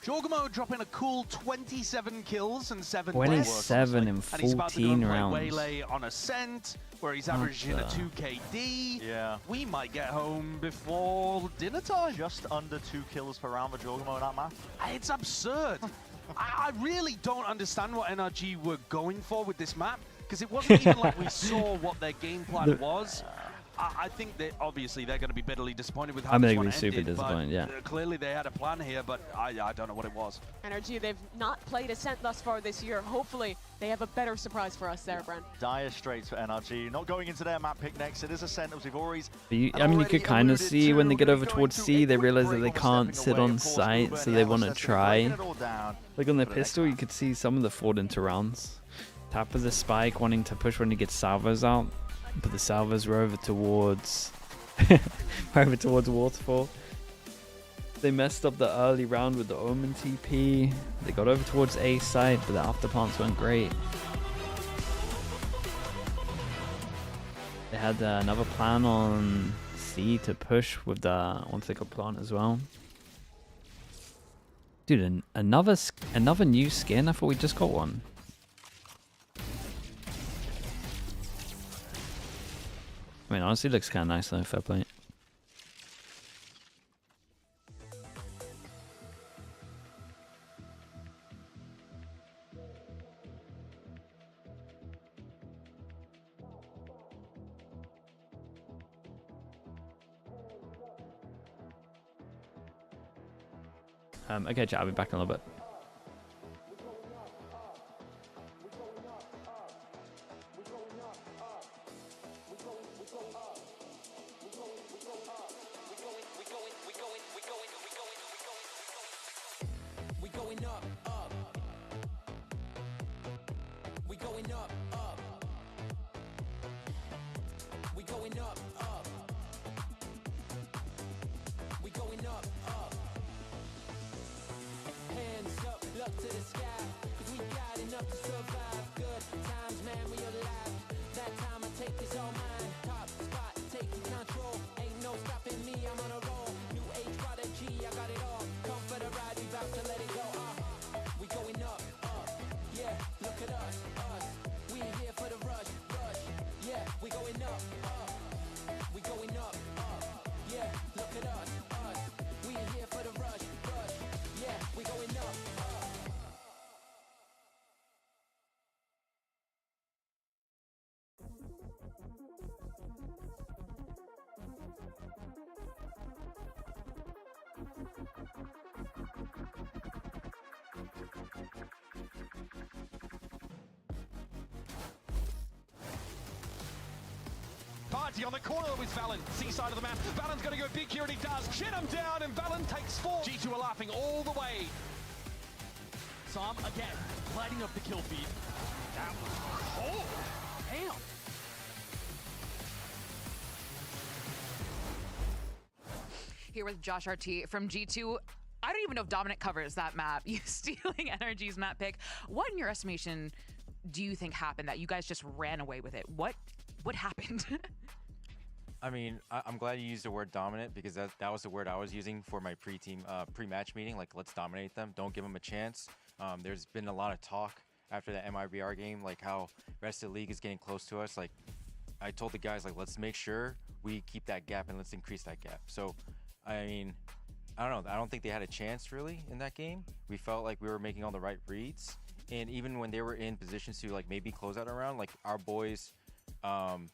Jorgamo dropping a cool 27 kills and 7 27 in 14 rounds. Waylay on Ascent, where he's averaging a 2 KD. Yeah. We might get home before dinner time. Just under 2 kills per round for Jorgamo in that map. It's absurd. I really don't understand what NRG were going for with this map, because it wasn't even like we saw what their game plan was. I think that obviously they're going to be bitterly disappointed with how this one ended. Super disappointed, yeah. Clearly they had a plan here, but I don't know what it was. NRG, they've not played Ascent thus far this year. Hopefully they have a better surprise for us there, Brent. Dire straits for NRG. Not going into their map pick next. It is Ascent, as we've always... I mean, you could kind of see when they get over towards C, they realize that they can't sit on site, so they want to try. Like on their pistol, you could see some of the forward into rounds. Tap of the spike, wanting to push when he gets salvos out. But the salvos were over towards Over towards Waterfall. They messed up the early round with the Omen TP. They got over towards A side, but the after plants went great. They had another plan on C to push with the once they got plant as well. Dude, another new skin? I thought we just got one. I mean, honestly, it looks kind of nice though, fair play. Okay, chat, I'll be back in a little bit. Party on the corner with Valen, C-side of the map. Valen's going to go big here, and he does. Chin him down, and Valen takes 4. G2 are laughing all the way. Sam, again, lighting up the kill feed. That was cold. Damn. Here with Josh RT from G2. I don't even know if Dominic covers that map. You stealing NRG's map pick. What, in your estimation, do you think happened that you guys just ran away with it? What happened? I mean, I'm glad you used the word dominant, because that was the word I was using for my pre-match meeting. Like, let's dominate them. Don't give them a chance. There's been a lot of talk after the MIBR game, like how the rest of the league is getting close to us. Like, I told the guys, like, let's make sure we keep that gap and let's increase that gap. So, I mean, I don't know. I don't think they had a chance really in that game. We felt like we were making all the right reads. And even when they were in positions to like maybe close out a round, like our boys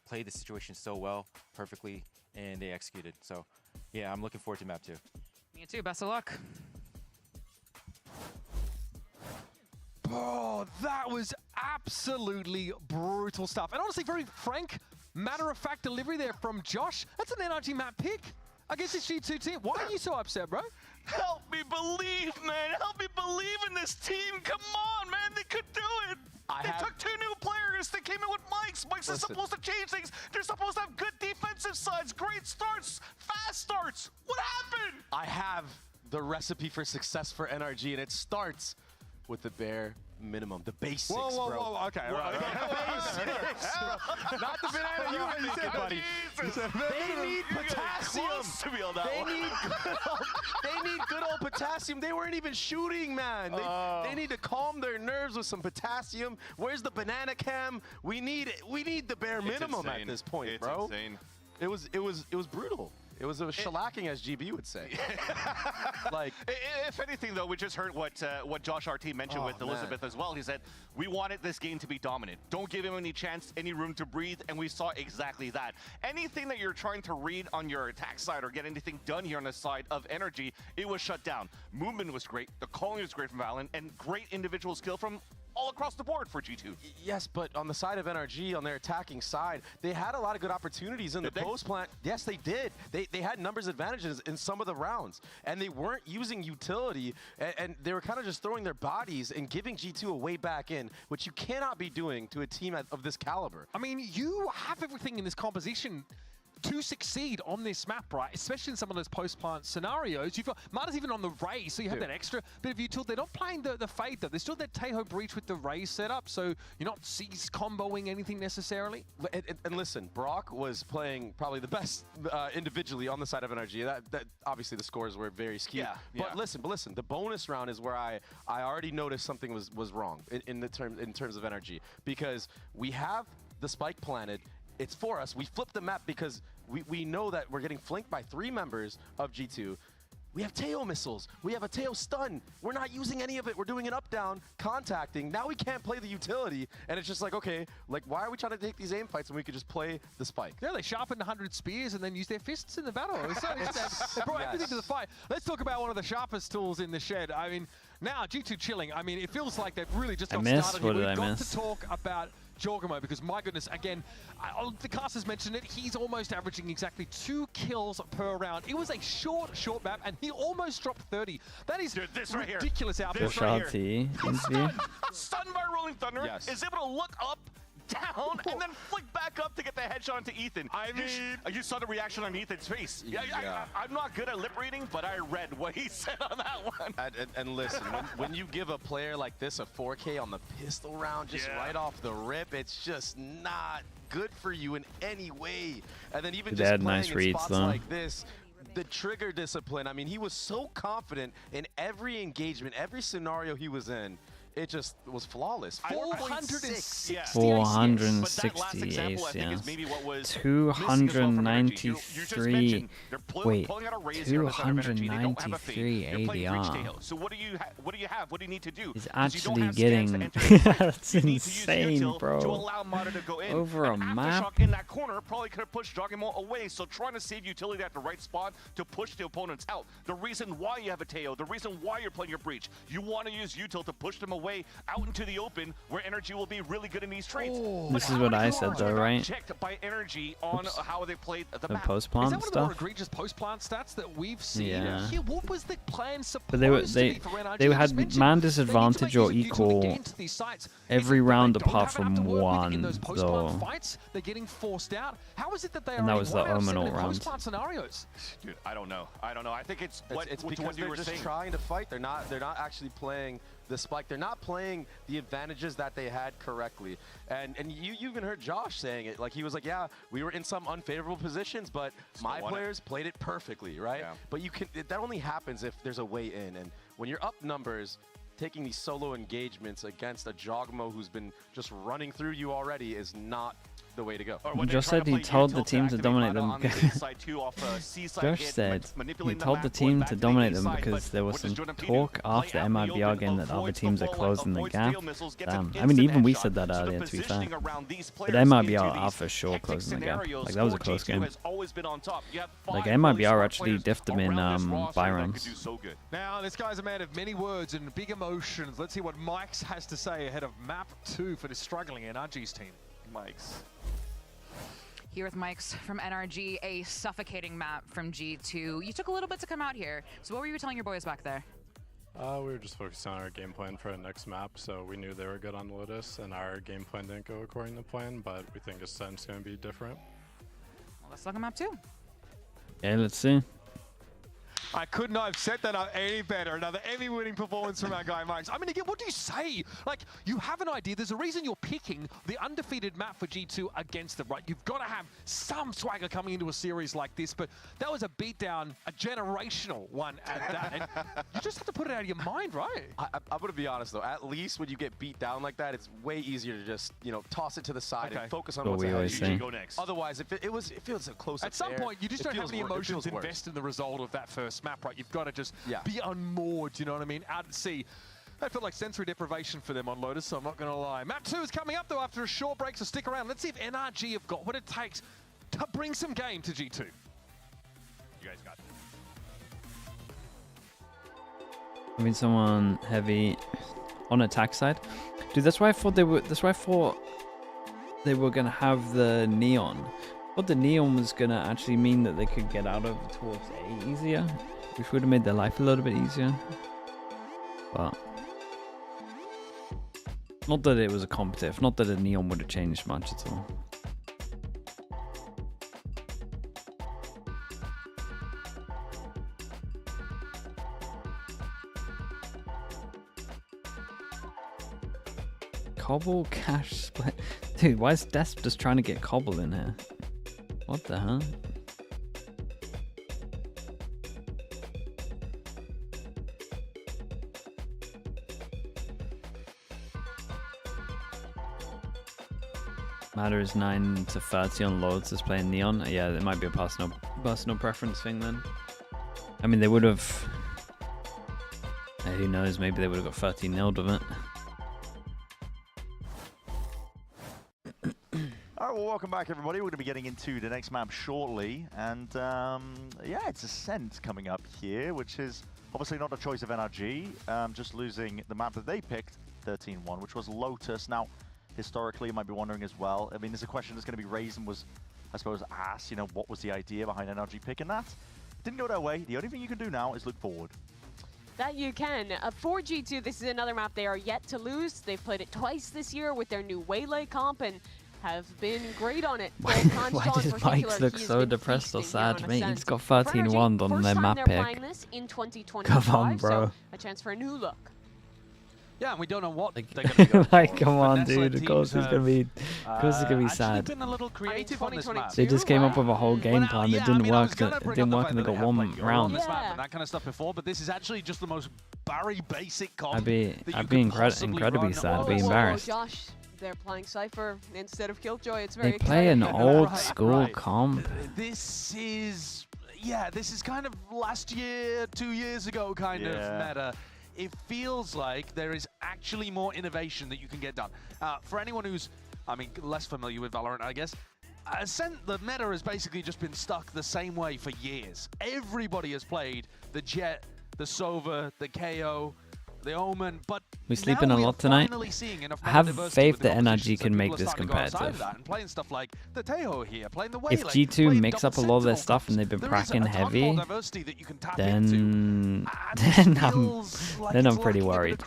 played the situation so well, perfectly, and they executed. So yeah, I'm looking forward to map 2. Me too, best of luck. Oh, that was absolutely brutal stuff. And honestly, very frank, matter-of-fact delivery there from Josh. That's an NRG map pick against this G2 team. Why are you so upset, bro? Help me believe, man. Help me believe in this team. Come on, man. They could do it. They took 2 new players. They came in with Mike's. Mike's is supposed to change things. They're supposed to have good defensive sides, great starts, fast starts. What happened? I have the recipe for success for NRG, and it starts with the bare minimum, the basics, bro. Whoa, okay, right. Basics, bro. Not the banana you were thinking, buddy. They need potassium. They need good old potassium. They weren't even shooting, man. They need to calm their nerves with some potassium. Where's the banana cam? We need the bare minimum at this point, bro. It was brutal. It was a shellacking, as GB would say. Like, if anything, though, we just heard what Josh RT mentioned with Elizabeth as well. He said, we wanted this game to be dominant. Don't give him any chance, any room to breathe, and we saw exactly that. Anything that you're trying to read on your attack side or get anything done here on the side of NRG, it was shut down. Movement was great. The calling was great from Valen, and great individual skill from all across the board for G2. Yes, but on the side of NRG, on their attacking side, they had a lot of good opportunities in the post plant. Yes, they did. They had numbers advantages in some of the rounds, and they weren't using utility, and they were kind of just throwing their bodies and giving G2 a way back in, which you cannot be doing to a team of this caliber. I mean, you have everything in this composition to succeed on this map, right, especially in some of those post-plant scenarios, you've got Marta's even on the Raze, so you have that extra bit of utility. They're not playing the Fade, though. There's still that Tejo breach with the Raze setup, so you're not comboing anything necessarily. And listen, Brock was playing probably the best individually on the side of NRG. That obviously the scores were very skewed. But listen, the bonus round is where I already noticed something was wrong in terms of NRG, because we have the spike planted. It's for us. We flip the map because we know that we're getting flanked by 3 members of G2. We have Teo missiles. We have a Teo stun. We're not using any of it. We're doing an up-down, contacting. Now we can't play the utility, and it's just like, okay, like, why are we trying to take these aim fights when we could just play the spike? Yeah, they sharpened 100 spears and then used their fists in the battle. They brought everything to the fight. Let's talk about one of the sharpest tools in the shed. I mean, now G2 chilling. I mean, it feels like they've really just got started here. We've got to talk about Jorgamo, because my goodness, again, the casters mentioned it, he's almost averaging exactly 2 kills per round. It was a short map, and he almost dropped 30. That is ridiculous output. Stunned by Rolling Thunder, is able to look up, down, and then flick back up to get the headshot into Ethan. I mean, you saw the reaction on Ethan's face. I'm not good at lip reading, but I read what he said on that one. And listen, when you give a player like this a 4K on the pistol round just right off the rip, it's just not good for you in any way. And then even just playing in spots like this, the trigger discipline, I mean, he was so confident in every engagement, every scenario he was in. It just was flawless. 460 ace, yeah. 293. Wait, 293 ADR. So what do you have? What do you need to do? He's actually getting. That's insane, bro. To allow Mata to go in. Over a map. In that corner probably could have pushed Jorgamo away. So trying to save utility at the right spot to push the opponents out. The reason why you have a Teo, the reason why you're playing your breach, you want to use util to push them away out into the open where NRG will be really good in these trades. This is what I said though, right? Checked by NRG on how they played the map. Post-plant stuff? Is that one of the more egregious post-plant stats that we've seen? Yeah. Here, what was the plan supposed But to be for NRG? they had man disadvantage or equal every round apart from one, though. They're getting forced out. How is it that they are? And that was the Ominal round. Post-plant scenarios. Dude, I don't know. I think it's because they're just trying to fight. They're not actually playing the spike. They're not playing the advantages that they had correctly. And you even heard Josh saying it. Like, he was like, yeah, we were in some unfavorable positions, but my players played it perfectly, right? Yeah. But that only happens if there's a way in. And when you're up numbers, taking these solo engagements against a Jorgamo who's been just running through you already is not the way to go. Josh said he told the team to dominate them. Josh said he told the team to dominate them because there was some talk after MIBR game that other teams are closing the gap. Damn. I mean, even we said that earlier, to be fair. But MIBR are for sure closing the gap. Like, that was a close game. Like, MIBR actually diffed them in Byron's. Now, this guy's a man of many words and big emotions. Let's see what Mike's has to say ahead of map 2 for this struggling NRG's team. Mike's. Here with Mike's from NRG, a suffocating map from G2. You took a little bit to come out here. So what were you telling your boys back there? We were just focusing on our game plan for our next map, so we knew they were good on Lotus, and our game plan didn't go according to plan, but we think Ascent's going to be different. Well, let's look at map 2. Yeah, let's see. I could not have set that up any better. Another Emmy-winning performance from our guy, Mike's. I mean, again, what do you say? Like, you have an idea. There's a reason you're picking the undefeated map for G2 against them, right? You've got to have some swagger coming into a series like this, but that was a beatdown, a generational one at that. And you just have to put it out of your mind, right? I'm going to be honest, though. At least when you get beat down like that, it's way easier to just, toss it to the side and focus on what's ahead. You go next. Otherwise, if it feels a close-up at some point, you just don't have any emotions to invest in the result of that first map, right? You've got to just be unmoored, you know what I mean? Out at sea. That felt like sensory deprivation for them on Lotus, so I'm not going to lie. Map 2 is coming up, though, after a short break, so stick around. Let's see if NRG have got what it takes to bring some game to G2. You guys got it. I mean, someone heavy on attack side. Dude, that's why I thought they were going to have the neon. But the neon was going to actually mean that they could get out of towards A easier, which would have made their life a little bit easier. But not that it was a competitive, not that a neon would have changed much at all. Cobble cash split. Dude, why is Desp just trying to get Cobble in here? What the hell? Matter is 9 to 30 on Lords is playing Neon. Yeah, it might be a personal preference thing then. I mean, they would have. Who knows? Maybe they would have got 13-0'd with it. All right, well, welcome back, everybody. We're going to be getting into the next map shortly. And, yeah, it's Ascent coming up here, which is obviously not a choice of NRG. Just losing the map that they picked, 13-1, which was Lotus. Now, historically, you might be wondering as well. I mean, there's a question that's going to be raised and was, I suppose, asked, you know, what was the idea behind NRG picking that? Didn't go their way. The only thing you can do now is look forward. That you can. For G2, this is another map they are yet to lose. They've played it twice this year with their new Waylay comp and have been great on it. Why does Mike look so depressed or sad, mate? He's got 13-1 on their map pick. Come on, bro. So a chance for a new look. Yeah, and we don't know what they're going to go like, for. come on, dude. Of course it's gonna be. Of course it's gonna be sad. Been a little creative on this map. They just came up with a whole game plan that didn't work. It didn't work, and they got one round. This map and that kind of stuff before, but this is actually just the most Barry basic comp. I'd be incredibly sad. I'd be embarrassed. Josh, they're playing Cypher instead of Killjoy. It's very They play an old school comp. This is, yeah, this is kind of last year, 2 years ago kind of meta. It feels like there is actually more innovation that you can get done. For anyone who's, I mean, less familiar with Valorant, I guess, Ascent, the meta has basically just been stuck the same way for years. Everybody has played the Jet, the Sova, the KO, the Omen, but we sleeping a lot tonight. I have faith that NRG can make this competitive. Like the here, if G2 makes up a lot of their stuff and they've been cracking heavy, then I'm pretty worried.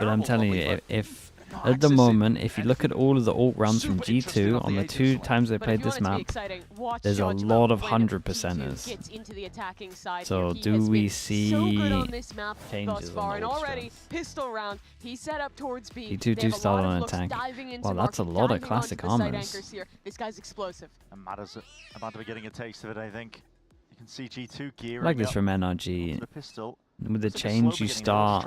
But I'm telling you, if at the moment, if you look at all of the ult runs from G2 on the 2 times they played this map, there's a lot of 100%ers. So do we see changes on those already pistol round. He set up towards B. G2 do start on attack. Wow, that's a lot of classic armors. This guy's explosive. And Matter's about to be getting a taste of it, I think. You can see G2 gearing I like this from NRG. With the change, you start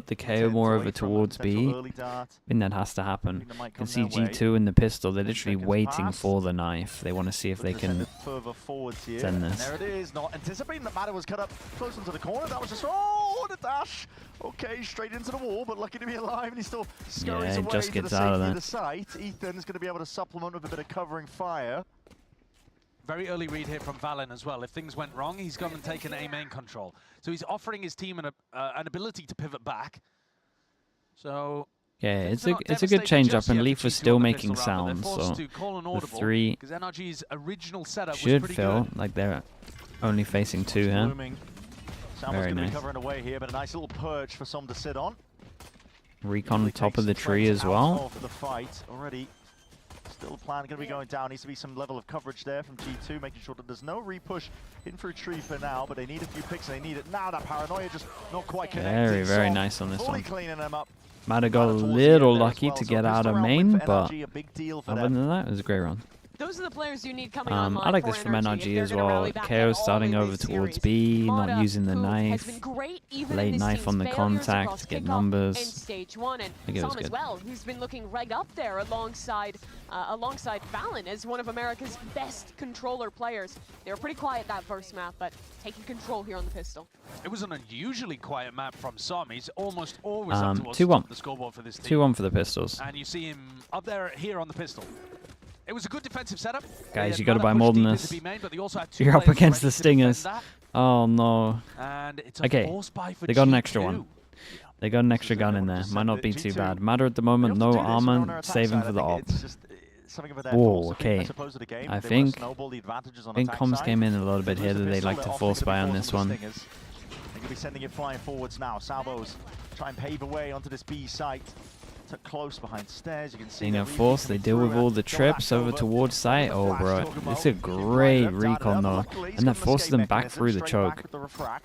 the KO more over towards B. I think that has to happen. You can see G2 in the pistol. They're literally waiting for the knife. They want to see if they can send this. There it is. Not anticipating that Matter was cut up close into the corner. That was just the dash. Okay, straight into the wall, but lucky to be alive, and he still scurries away just to gets the out of safety that. of the site. Ethan's going to be able to supplement with a bit of covering fire. Very early read here from Valen as well. If things went wrong, he's gone and taken A main control. So he's offering his team an ability to pivot back. So yeah, it's a good change up, and Leaf was still making sounds. So the 3 should feel like they're only facing 2 here. Very nice. Covering away here, but a nice little perch for some to sit on. Recon top of the tree as well. For the fight already. Still the plan going to be going down. Needs to be some level of coverage there from G2, making sure that there's no repush in for a tree for now, but they need a few picks and they need it now. That paranoia just not quite connected. Very nice on this one. Cleaning them up. Might have got a little lucky to get out of main, but other than that, it was a great run. Those are the players you need coming online I like this from NRG as well. KO starting over towards B, not using the knife. Late knife on the contact to get numbers. Stage 1, and I think it was Sam good. as well, who's been looking right up there alongside Valen as one of America's best controller players. They were pretty quiet that first map, but taking control here on the pistol. It was an unusually quiet map from Sam. He's almost always up towards 2-1. the scoreboard for this team. 2-1 for the pistols. And you see him up there here on the pistol. It was a good defensive setup. Guys, you got to buy more than this. You're up against the Stingers. Oh no. Okay, they got an extra one. They got an extra gun in there. Might not be too bad. Matter at the moment, no armor, saving for the op. Whoa, okay. I think comms came in a little bit here that they like to force buy on this one. They could be sending it flying forwards now. Salvos try and pave away onto this B site. Tucked close behind stairs. You can see. Being enforced, they deal with all the trips over towards site. Oh, bro, this is a great recon though, and that forces them back through the choke.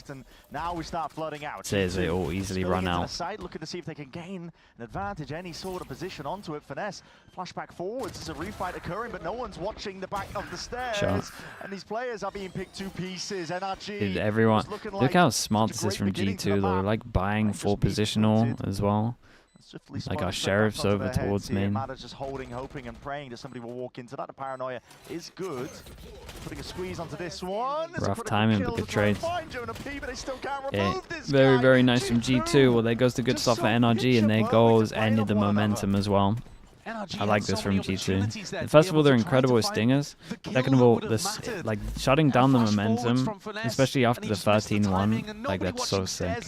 And now we start flooding out. Says they all easily run out. Side, looking to see if they can gain an advantage, any sort of position onto it. Finesse, flashback forwards. There's a refight occurring, but no one's watching the back of the stairs. And these players are being picked to pieces. NRG. Dude, everyone, look how smart this is from G2 though. Like buying full positional as well. Like our sheriff's over towards main. Matters just holding, hoping, and praying that somebody will walk into that. The paranoia is good. Putting a squeeze onto this one. Rough timing, but good trade. Yeah, very, very nice from G2. Well, there goes the good stuff for NRG, and there goes any of the momentum as well. I like this from G2. First of all, they're incredible with stingers. Second of all, this like shutting down the momentum, especially after the 13-1. Like that's so sick.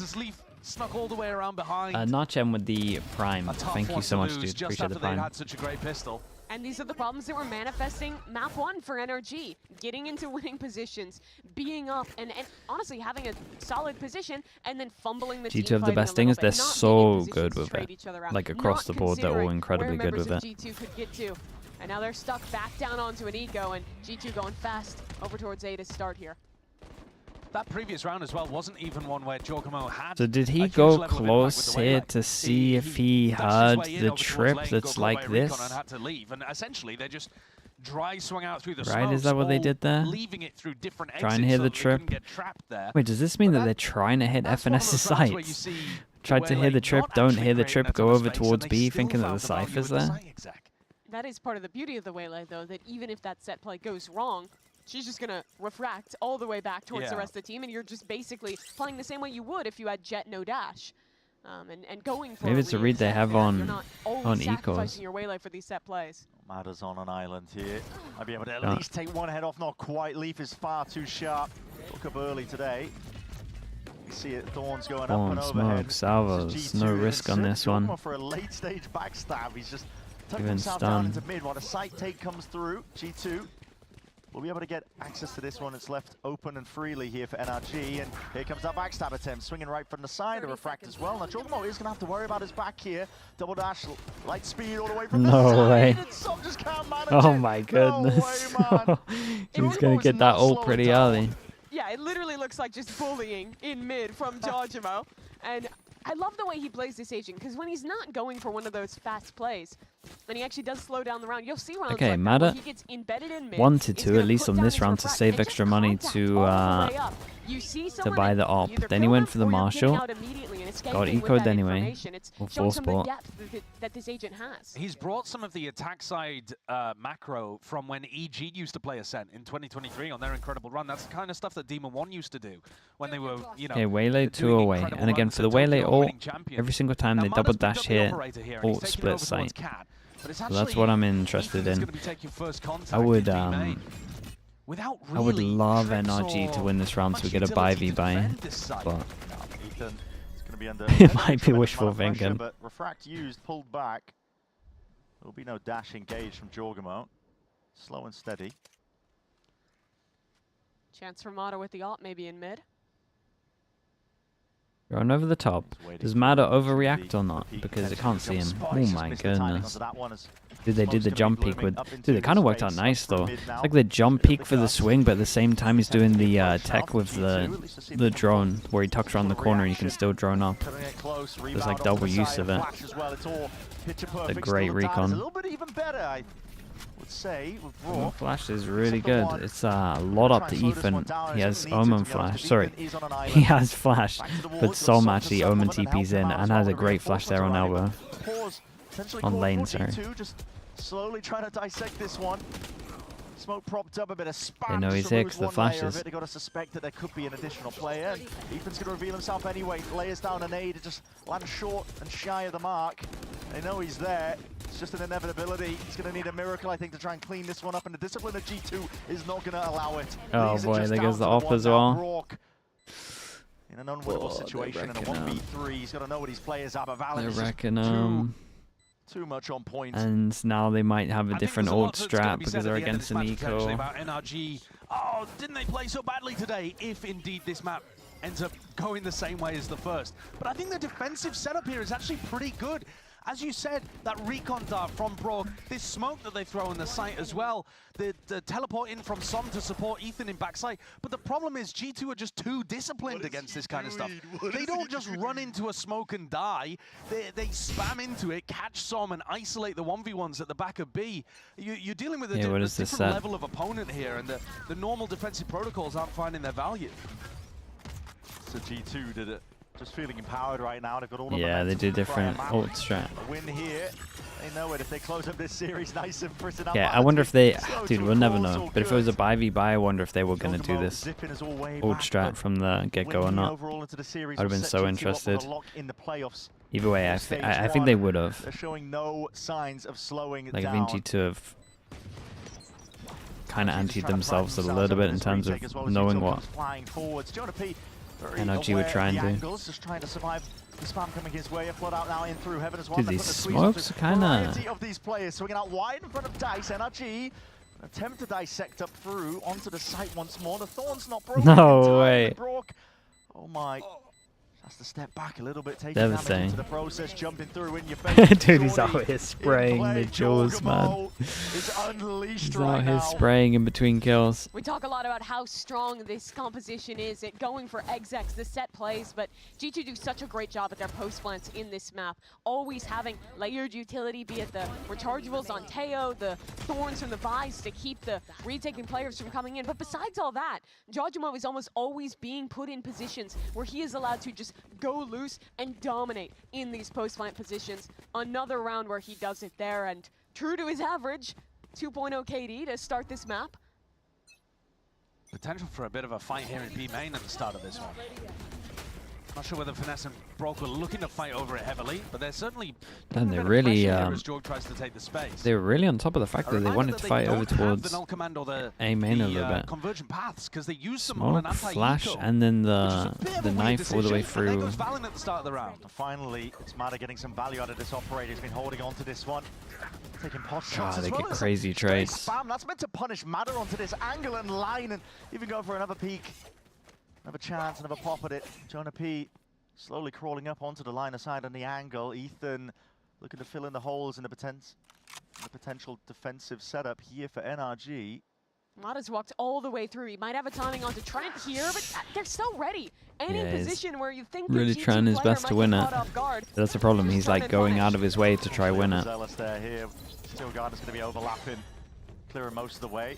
Snuck all the way around behind. Notchem with the prime. Thank you so much, dude. Appreciate the prime. Had such a great pistol. And these are the problems that were manifesting map 1 for NRG. Getting into winning positions, being up, and honestly having a solid position, and then fumbling the team. G2 have the best thingers. They're so good with it. Like across the board, they're all incredibly good with it. G2 could get to. And now they're stuck back down onto an eco, and G2 going fast over towards A to start here. That previous round as well wasn't even one where Jorgamo had. So did he go close here to see if he heard the trip that's like this? Had to leave, and essentially they just dry swung out through the right, is that what they did there? Leaving it through different trying to hit the trip. Wait, does this mean that they're trying to hit FNS's sights? Tried to hit the trip, don't hit the trip, go over towards B, thinking that the Cypher's there? That is part of the beauty of the Waylay, though, that even if that set play goes wrong, she's just going to refract all the way back towards the rest of the team, and you're just basically playing the same way you would if you had Jet no dash. And going for maybe it's a read they have on sacrificing your Waylay for these set plays. Matters on an island here. I'll be able to at least take one head off, not quite. Leaf is far too sharp. Look up early today. You see it, Thorns going up and overhead. Smoke, Salvos, no risk on this one. For a late stage backstab, he's just tucked Even himself down into mid while the site take comes through. G2 will be able to get access to this one. It's left open and freely here for NRG, and here comes that backstab attempt, swinging right from the side, a refract as well. Now Jorgamo is going to have to worry about his back here. Double dash, light speed all the way from the side. Way. And Som just can't manage oh my goodness. No way, he's going to get that ult pretty early. Yeah, it literally looks like just bullying in mid from Jorgamo. And I love the way he plays this agent, because when he's not going for one of those fast plays, and he actually does slow down the rown, you'll see rounds okay, like Mada that, he gets embedded in mid, wanted to, at least on this round, to save extra money to buy the op. Then he went for the Marshall. Got ecoed anyway. Or full sport. That this agent has. He's brought some of the attack side macro from when EG used to play Ascent in 2023 on their incredible run. That's the kind of stuff that Demon 1 used to do when they were, you know. Okay, Waylay 2 away. And again, for the Waylay ult, every single time they double dash here, ult split sight. So that's what I'm interested in. I would love NRG to win this round so we get a buy-v buy, but it might be wishful thinking. But refract used, pulled back. There'll be no dash engaged from Jorgamo. Slow and steady. Chance for Mata with the ult, maybe in mid. Run over the top. Does Mata overreact or not? Because it can't see him. Oh my goodness. Dude, they did the jump peek with... Dude, it kind of worked out nice though. It's like the jump peek for the swing, but at the same time he's doing the tech with the drone, where he tucks around the corner and you can still drone up. There's like double use of it. It's a great recon. Flash is really good. It's a lot up to Ethan. He has Omen Flash. Sorry, he has Flash, but Som actually Omen TP's in and has a great flash there on elbow. On lane, sorry. Just slowly trying to dissect this one. Smoke propped up, a bit of spam. They know he's here because the flashes. They got to suspect that there could be an additional player. And Ethan's going to reveal himself anyway. Layers down an A to just land short and shy of the mark. They know he's there. It's just an inevitability. He's going to need a miracle, I think, to try and clean this one up. And the discipline of G2 is not going to allow it. Oh boy, there goes the op as well. In an unwinnable situation in a 1v3, he's got to know what his players are. But Valen is just too much on point. And now they might have a different ult strat because they're against an eco. About NRG. Oh, didn't they play so badly today? If indeed this map ends up going the same way as the first. But I think the defensive setup here is actually pretty good. as you said, that recon dart from Brock, this smoke that they throw in the site as well, the teleport in from Som to support Ethan in backside. But the problem is G2 are just too disciplined against this kind of stuff. They don't just run into a smoke and die. They spam into it, catch Som, and isolate the 1v1s at the back of B. You're dealing with a different level of opponent here, and the normal defensive protocols aren't finding their value. So G2 did it. Just feeling empowered right now. They've got all the they do different ult strat. A win here. They know it if they close up this series nice and pretty. Yeah, I wonder if they... Dude, we'll never know. But if it was a 5v5, I wonder if they were going to do this ult strat from the get-go or not. I'd have been so interested. Either way, I think they would have. They're showing no signs of slowing like, down. I think G2 have kind of antied themselves a little bit in terms of knowing what NRG would try and do. Just trying to survive the spam coming his way. A flood out now in through heaven as well. Dude, these smokes are kind of these players swinging out wide in front of Dice. NRG attempt to dissect up through onto the site once more. The thorn's not broken. No way. Oh my. Has to step back a little bit, taking damage into the process, jumping through in your face. Dude, he's out here spraying the jaws, man. He's unleashed out here spraying in between kills. We talk a lot about how strong this composition is at going for execs, the set plays, but G2 do such a great job at their post plants in this map, always having layered utility, be it the rechargeables on Teo, the thorns from the Vice to keep the retaking players from coming in. But besides all that, Jojimo is almost always being put in positions where he is allowed to just go loose and dominate in these post-fight positions. Another round where he does it there, and true to his average, 2.0 KD to start this map. Potential for a bit of a fight here in B main at the start of this one. Not sure whether Finesse and Brock were looking to fight over it heavily, but they're certainly they're really as Jorg tries to take the space. They were really on top of the fact that they wanted to fight over towards A main a little bit. Convergent paths, because they use some Smoke, flash, and then the knife all the way through. At the start of the round. Finally, it's Mada getting some value out of this operator. He's been holding on to this one. Taking pot shots as they well. get crazy trades. Spam. That's meant to punish Mada onto this angle and line, and even go for another peek. Another chance, another pop at it. Jonah P slowly crawling up onto the line of sight on the angle. Ethan looking to fill in the holes in the potential defensive setup here for NRG. Mada's walked all the way through. He might have a timing onto Trent here, but they're so ready. Any position where you think really trying his best to win it. That's the problem. He's like going out of his way to try win it. Here. Still guard is going to be overlapping, clearing most of the way.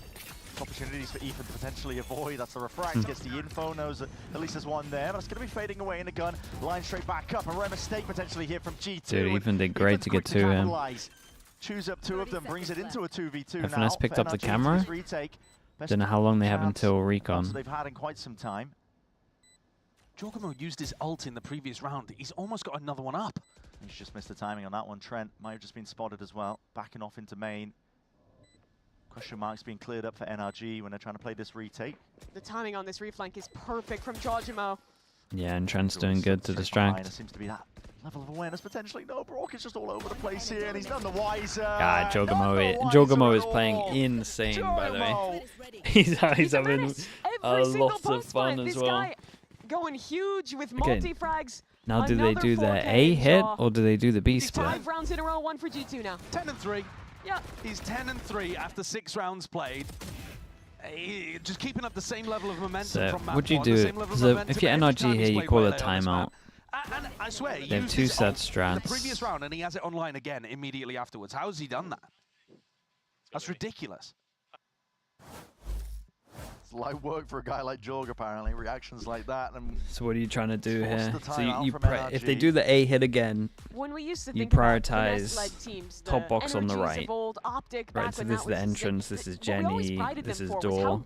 Opportunities for Ethan to potentially avoid. That's the refract, gets the info, knows that at least there's one there, but it's going to be fading away in the gun. Line straight back up, a rare mistake potentially here from G2. Dude, Ethan did great to get to him. Choose up two of them, brings it into a 2v2 now. Finesse picked up the camera. Don't know how long they have until recon. They've had in quite some time. Jogamo used his ult in the previous round. He's almost got another one up. He's just missed the timing on that one. Trent might have just been spotted as well. Backing off into main. Question marks being cleared up for NRG when they're trying to play this retake. The timing on this reflank is perfect from Jojimo. Yeah, and Trent's doing good to distract. There seems to be that level of awareness potentially. No, Brock is just all over the place here, and he's none the wiser. God, Jogamo is playing insane, by the way. He's having a lot of fun as well. Guy going huge with multi-frags. Now, do they do the A hit, or do they do the B split? 5 rounds in a row, 1 for G2 now. 10-3. Yeah. He's 10-3 after 6 rounds played. Just keeping up the same level of momentum from map what do you one, do? If you're NRG here, you call a timeout. And I swear, they have 2 set strats. The previous round, and he has it online again immediately afterwards. How has he done that? That's ridiculous. It's light work for a guy like Jorg, apparently. Reactions like that. And so what are you trying to do here? So you if they do the A hit again, when we used to you think prioritize teams, top box on the right. Optic, right, so this is the entrance, this is Jenny, this is door.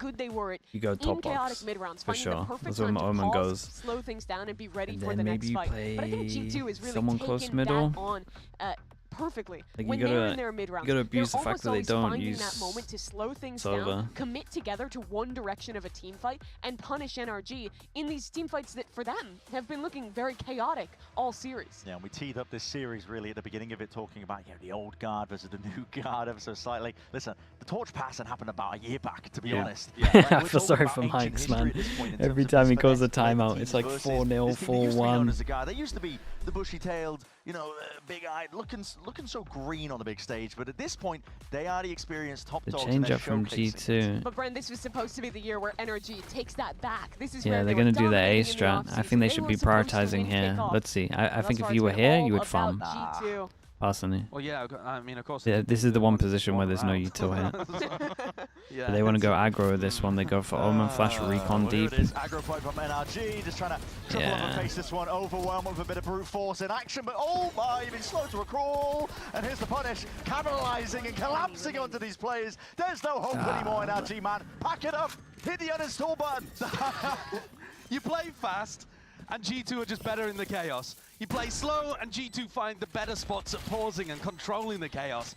You go top box, for sure. That's where my Omen goes. Slow things down and be ready and for then the maybe next you fight. But I think G2 is really someone close middle. on perfectly. Like when they're in their mid rounds, you gotta abuse the fact that they don't use that moment to slow things down, commit together to one direction of a team fight, and punish NRG in these team fights that, for them, have been looking very chaotic all series. Yeah, and we teed up this series really at the beginning of it, talking about the old guard versus the new guard ever so slightly. Listen, the torch passing happened about a year back, to be honest. Yeah, I feel sorry for Mike's, man. Every time he calls a timeout, it's like 4-0, 4-1. They used to be the bushy-tailed you know, big-eyed, looking so green on the big stage. But at this point, they are the experienced top The dogs. change up from G2. But Bren, this was supposed to be the year where NRG takes that back. This is Yeah, where they're going to do the A strat. I think they should be prioritizing here. Let's see. I think if you were here, you would farm. G2. Personally. Well, yeah, I mean, of course. Yeah, this is the one position where there's no util here. Yeah, But they want to go aggro with this one. They go for Omen Flash, Recon Deep. It is aggro play from NRG, just trying to triple up and face this one, overwhelm with a bit of brute force in action, but oh my, you've been slow to a crawl, and here's the punish, capitalizing and collapsing onto these players. There's no hope anymore, NRG, man. Pack it up, hit the uninstall button. You play fast, and G2 are just better in the chaos. You play slow, and G2 find the better spots at pausing and controlling the chaos.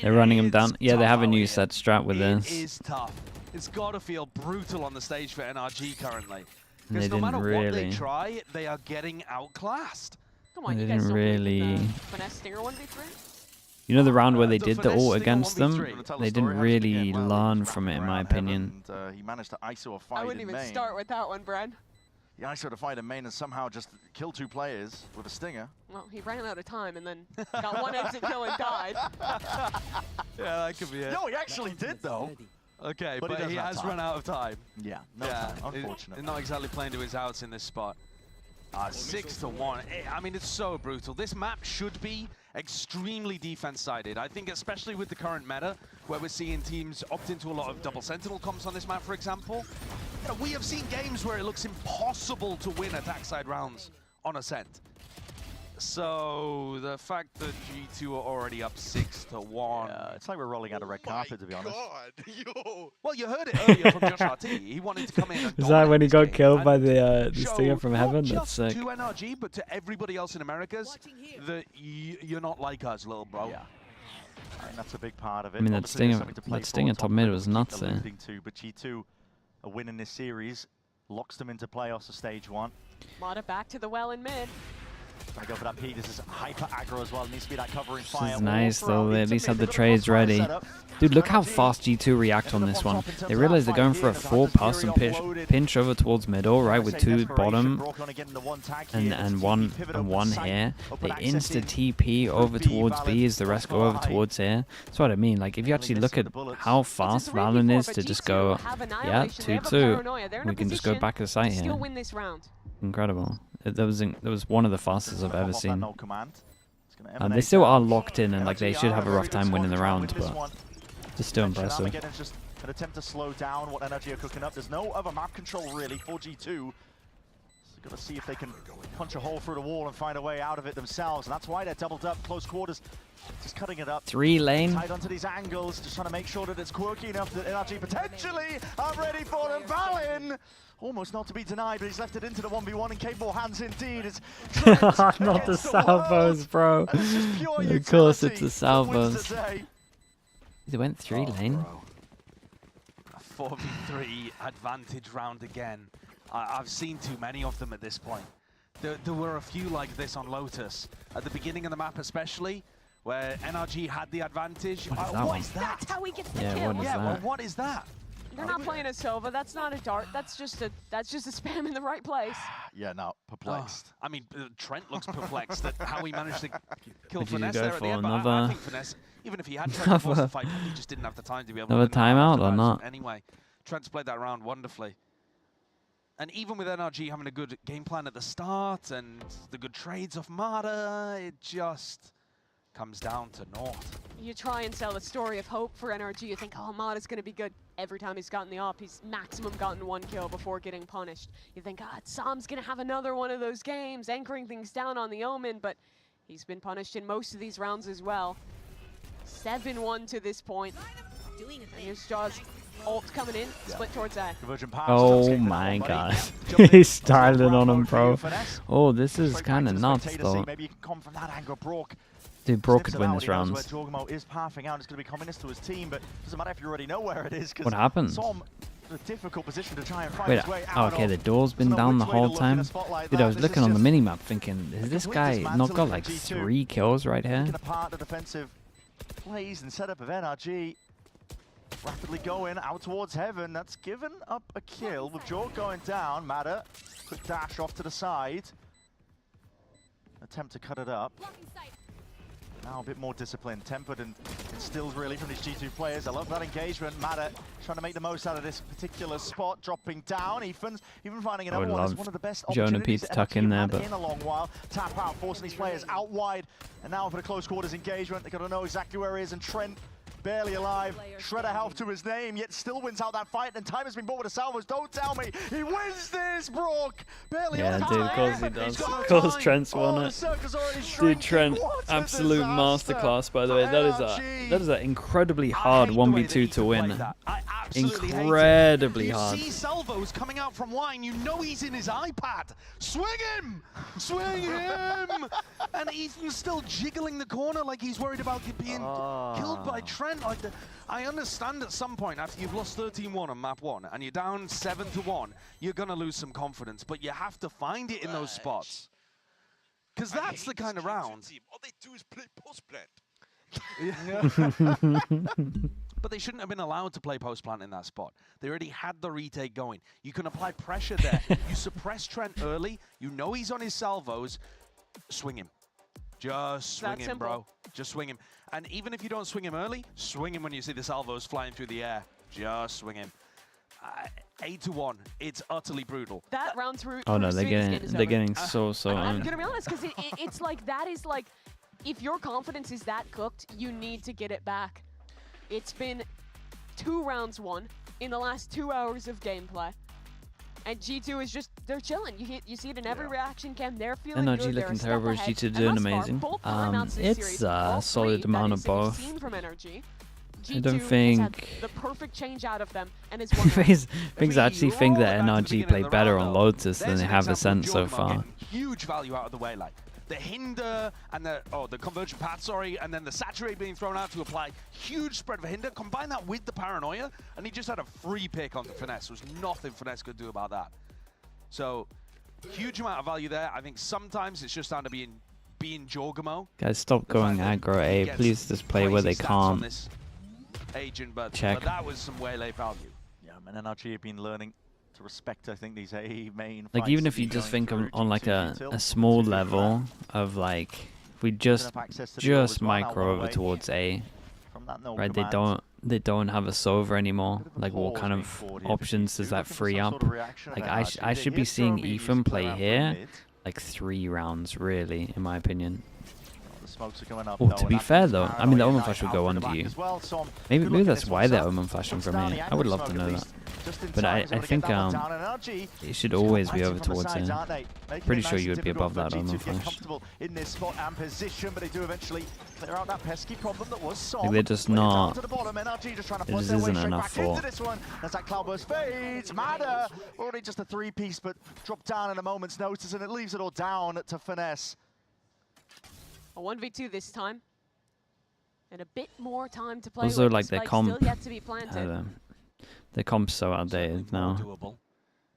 They're running him down. Yeah, they have a new set strat with this. It is tough. It's got to feel brutal on the stage for NRG currently. They Because no didn't matter what they really. try, they are getting outclassed. Come on, They you guys didn't don't believe in really. the finesse stinger 1v3? You know the round where they the did the finesse ult stinger against them? 1v3. They didn't really learn from it, in my opinion. He managed to ISO a fight I wouldn't in even main. start with that one, Bren. He ISO'd a fight in main and somehow just killed 2 players with a stinger. Well, he ran out of time and then got one exit kill and died. Yeah, that could be it. No, he actually did though. Okay, But he but he doesn't have has time. run out of time. Yeah, no Yeah, time, unfortunately. Not exactly playing to his outs in this spot. 6-1. I mean, it's so brutal. This map should be extremely defense-sided. I think especially with the current meta, where we're seeing teams opt into a lot of double sentinel comps on this map, for example. You know, we have seen games where it looks impossible to win attack side rounds on Ascent. So the fact that G2 are already up 6-1. Yeah, it's like we're rolling out a red carpet, to be honest. Yo. Well, you heard it earlier from Josh RT. He wanted to come in and Is that when he dominate got this killed game by and the stinger show from not heaven? just That's sick. to NRG, but to everybody else in Americas that you're not like us, little bro. Yeah. I mean, that's a big part of it. I mean, that Obviously, there's stinger, something to play that for stinger on top of mid it, was we keep nuts there. alluding to, but G2, a win in this series, locks them into playoffs of stage 1. Mata back to the well in mid. Trying to go for that P. This is hyper aggro as well. It needs to be that covering This fire. is nice though, they at least have the trades ready. Dude, look how fast G2 react on this one. They realize they're going for a full pass and pinch over towards middle, right, with 2 bottom and one here. They insta TP over towards B as the rest go over towards here. That's what I mean. Like, if you actually look at how fast Valen is to just go, yeah, 2-2, we can just go back to site here. Still win this round. Incredible. That was one of the fastest I've ever seen. And they still are locked in, and like they should have a rough time winning the round, but it's still impressive. Again, it's just an attempt to slow down what NRG are cooking up. There's no other map control really for G2. So got to see if they can punch a hole through the wall and find a way out of it themselves. And that's why they're doubled up, close quarters, just cutting it up. 3 lane. Tied onto these angles, just trying to make sure that it's quirky enough that NRG potentially are ready for them. Valen, almost not to be denied, but he's left it into the 1v1 in capable hands indeed. It's not the salvos, bro. Of course it's the salvos. They went 3 lane. A 4v3 advantage round again. I've seen too many of them at this point. There were a few like this on Lotus. At the beginning of the map especially, where NRG had the advantage. What is that? That's how he gets the Yeah, kill. what is Yeah, well, that? what is that? They're not playing a Sova. That's not a dart. That's just a spam in the right place. Yeah, no, perplexed. I mean, Trent looks perplexed at how he managed to kill Would you Finesse go there at for the end. But I another- think Finesse, even if he had tried to force the fight, he just didn't have the time to be able Another to win timeout or afterwards. not? Anyway, Trent's played that round wonderfully. And even with NRG having a good game plan at the start and the good trades off Mata, it just comes down to naught. You try and sell a story of hope for NRG. You think, oh, Mata's going to be good. Every time he's gotten the op, he's maximum gotten 1 kill before getting punished. You think, ah, Sam's going to have another one of those games, anchoring things down on the Omen, but he's been punished in most of these rounds as well. 7-1 to this point. And here's Jaws. Ult coming in, split towards A. Oh my god. He's styling on him, bro. Oh, this is kind of nuts, though. Maybe you can come from that angle, Brook. Dude, Brook Snips could it win out, this he knows round. where Jorgamo is pathing out. It's going to be communist to his team, but it doesn't matter if you already know where it is. What happened? Som in a difficult position to try and find Wait, his way oh, out okay, of. the door's been down the whole time. Dude, I was looking on the minimap thinking, is this guy not got like 3 kills right here? Taking apart the defensive plays and setup of NRG. Rapidly going out towards heaven. That's given up a kill with Jorg going down. Mata, quick dash off to the side. Attempt to cut it up. Now a bit more disciplined, tempered and instilled really from these G2 players. I love that engagement. Mada trying to make the most out of this particular spot, dropping down. Ethan's even finding another one. It's one of the best opportunities to tuck in there, but in a long while. Tap out, forcing these players out wide. And now for the close quarters engagement, they got to know exactly where he is. And Trent barely alive, shredder health to his name, yet still wins out that fight. And time has been bought with the salvos. Don't tell me he wins this, Brook. Barely on dude, time. of course he does. Of course Trent's won it. Dude, Trent, absolute masterclass, by the way. That is an incredibly hard 1v2 to win. Incredibly hard. You see salvos coming out from line, you know he's in his iPad. Swing him! Swing him! And Ethan's still jiggling the corner like he's worried about being killed by Trent. Like I understand at some point after you've lost 13-1 on map 1 and you're down 7-1, you're gonna lose some confidence, but you have to find it in those spots. Because that's the kind of round. All they do is play post-plant. But they shouldn't have been allowed to play post-plant in that spot. They already had the retake going. You can apply pressure there. You suppress Trent early. You know he's on his salvos. Swing him. Just swing him, bro. Just swing him. And even if you don't swing him early, swing him when you see the salvos flying through the air. Just swing him. 8-1. It's utterly brutal. That round through. Oh no, they're getting so I'm gonna be honest, because it's like that is like, if your confidence is that cooked, you need to get it back. It's been 2 rounds won in the last 2 hours of gameplay. And G2 is just, they're chilling. You see it in every reaction cam. They're feeling NRG good. looking terrible, G2 doing amazing. It's a solid amount of both. I don't think... the perfect change out of them, and is things actually think that NRG play better on Lotus than they have Ascent so far. Huge value out of the way, like the hinder and the convergent path, and then the saturate being thrown out to apply huge spread for hinder. Combine that with the paranoia, and he just had a free pick onto Finesse. There was nothing Finesse could do about that. So huge amount of value there. I think sometimes it's just down to being Jorgamo. Guys, stop going aggro A. Please just play where they can't. Agent, but check. That was some waylay value. Yeah, and NRG have been learning to respect, I think, these A main like, even if you just think on like a small level of like, if we just micro over towards A, right? They don't have a solver anymore. Like, what kind of options does that free up? Like, I should be seeing Ethan play here like 3 rounds, really, in my opinion. Oh, to be fair though, I mean the Omen Flash would go under you. Maybe that's why they're Omen Flashing from me. I would love to know that. But I think it should always be over towards him. Pretty sure you would be above that Omen Flash. Like, they're just not... It just isn't enough for... As that cloudburst fades, Mada already just a 3-piece, but dropped down in a moment's notice, and it leaves it all down to Finesse. A 1v2 this time, and a bit more time to play. Also, with. like their Spike comp, still yet to be planted. their comp's so outdated now.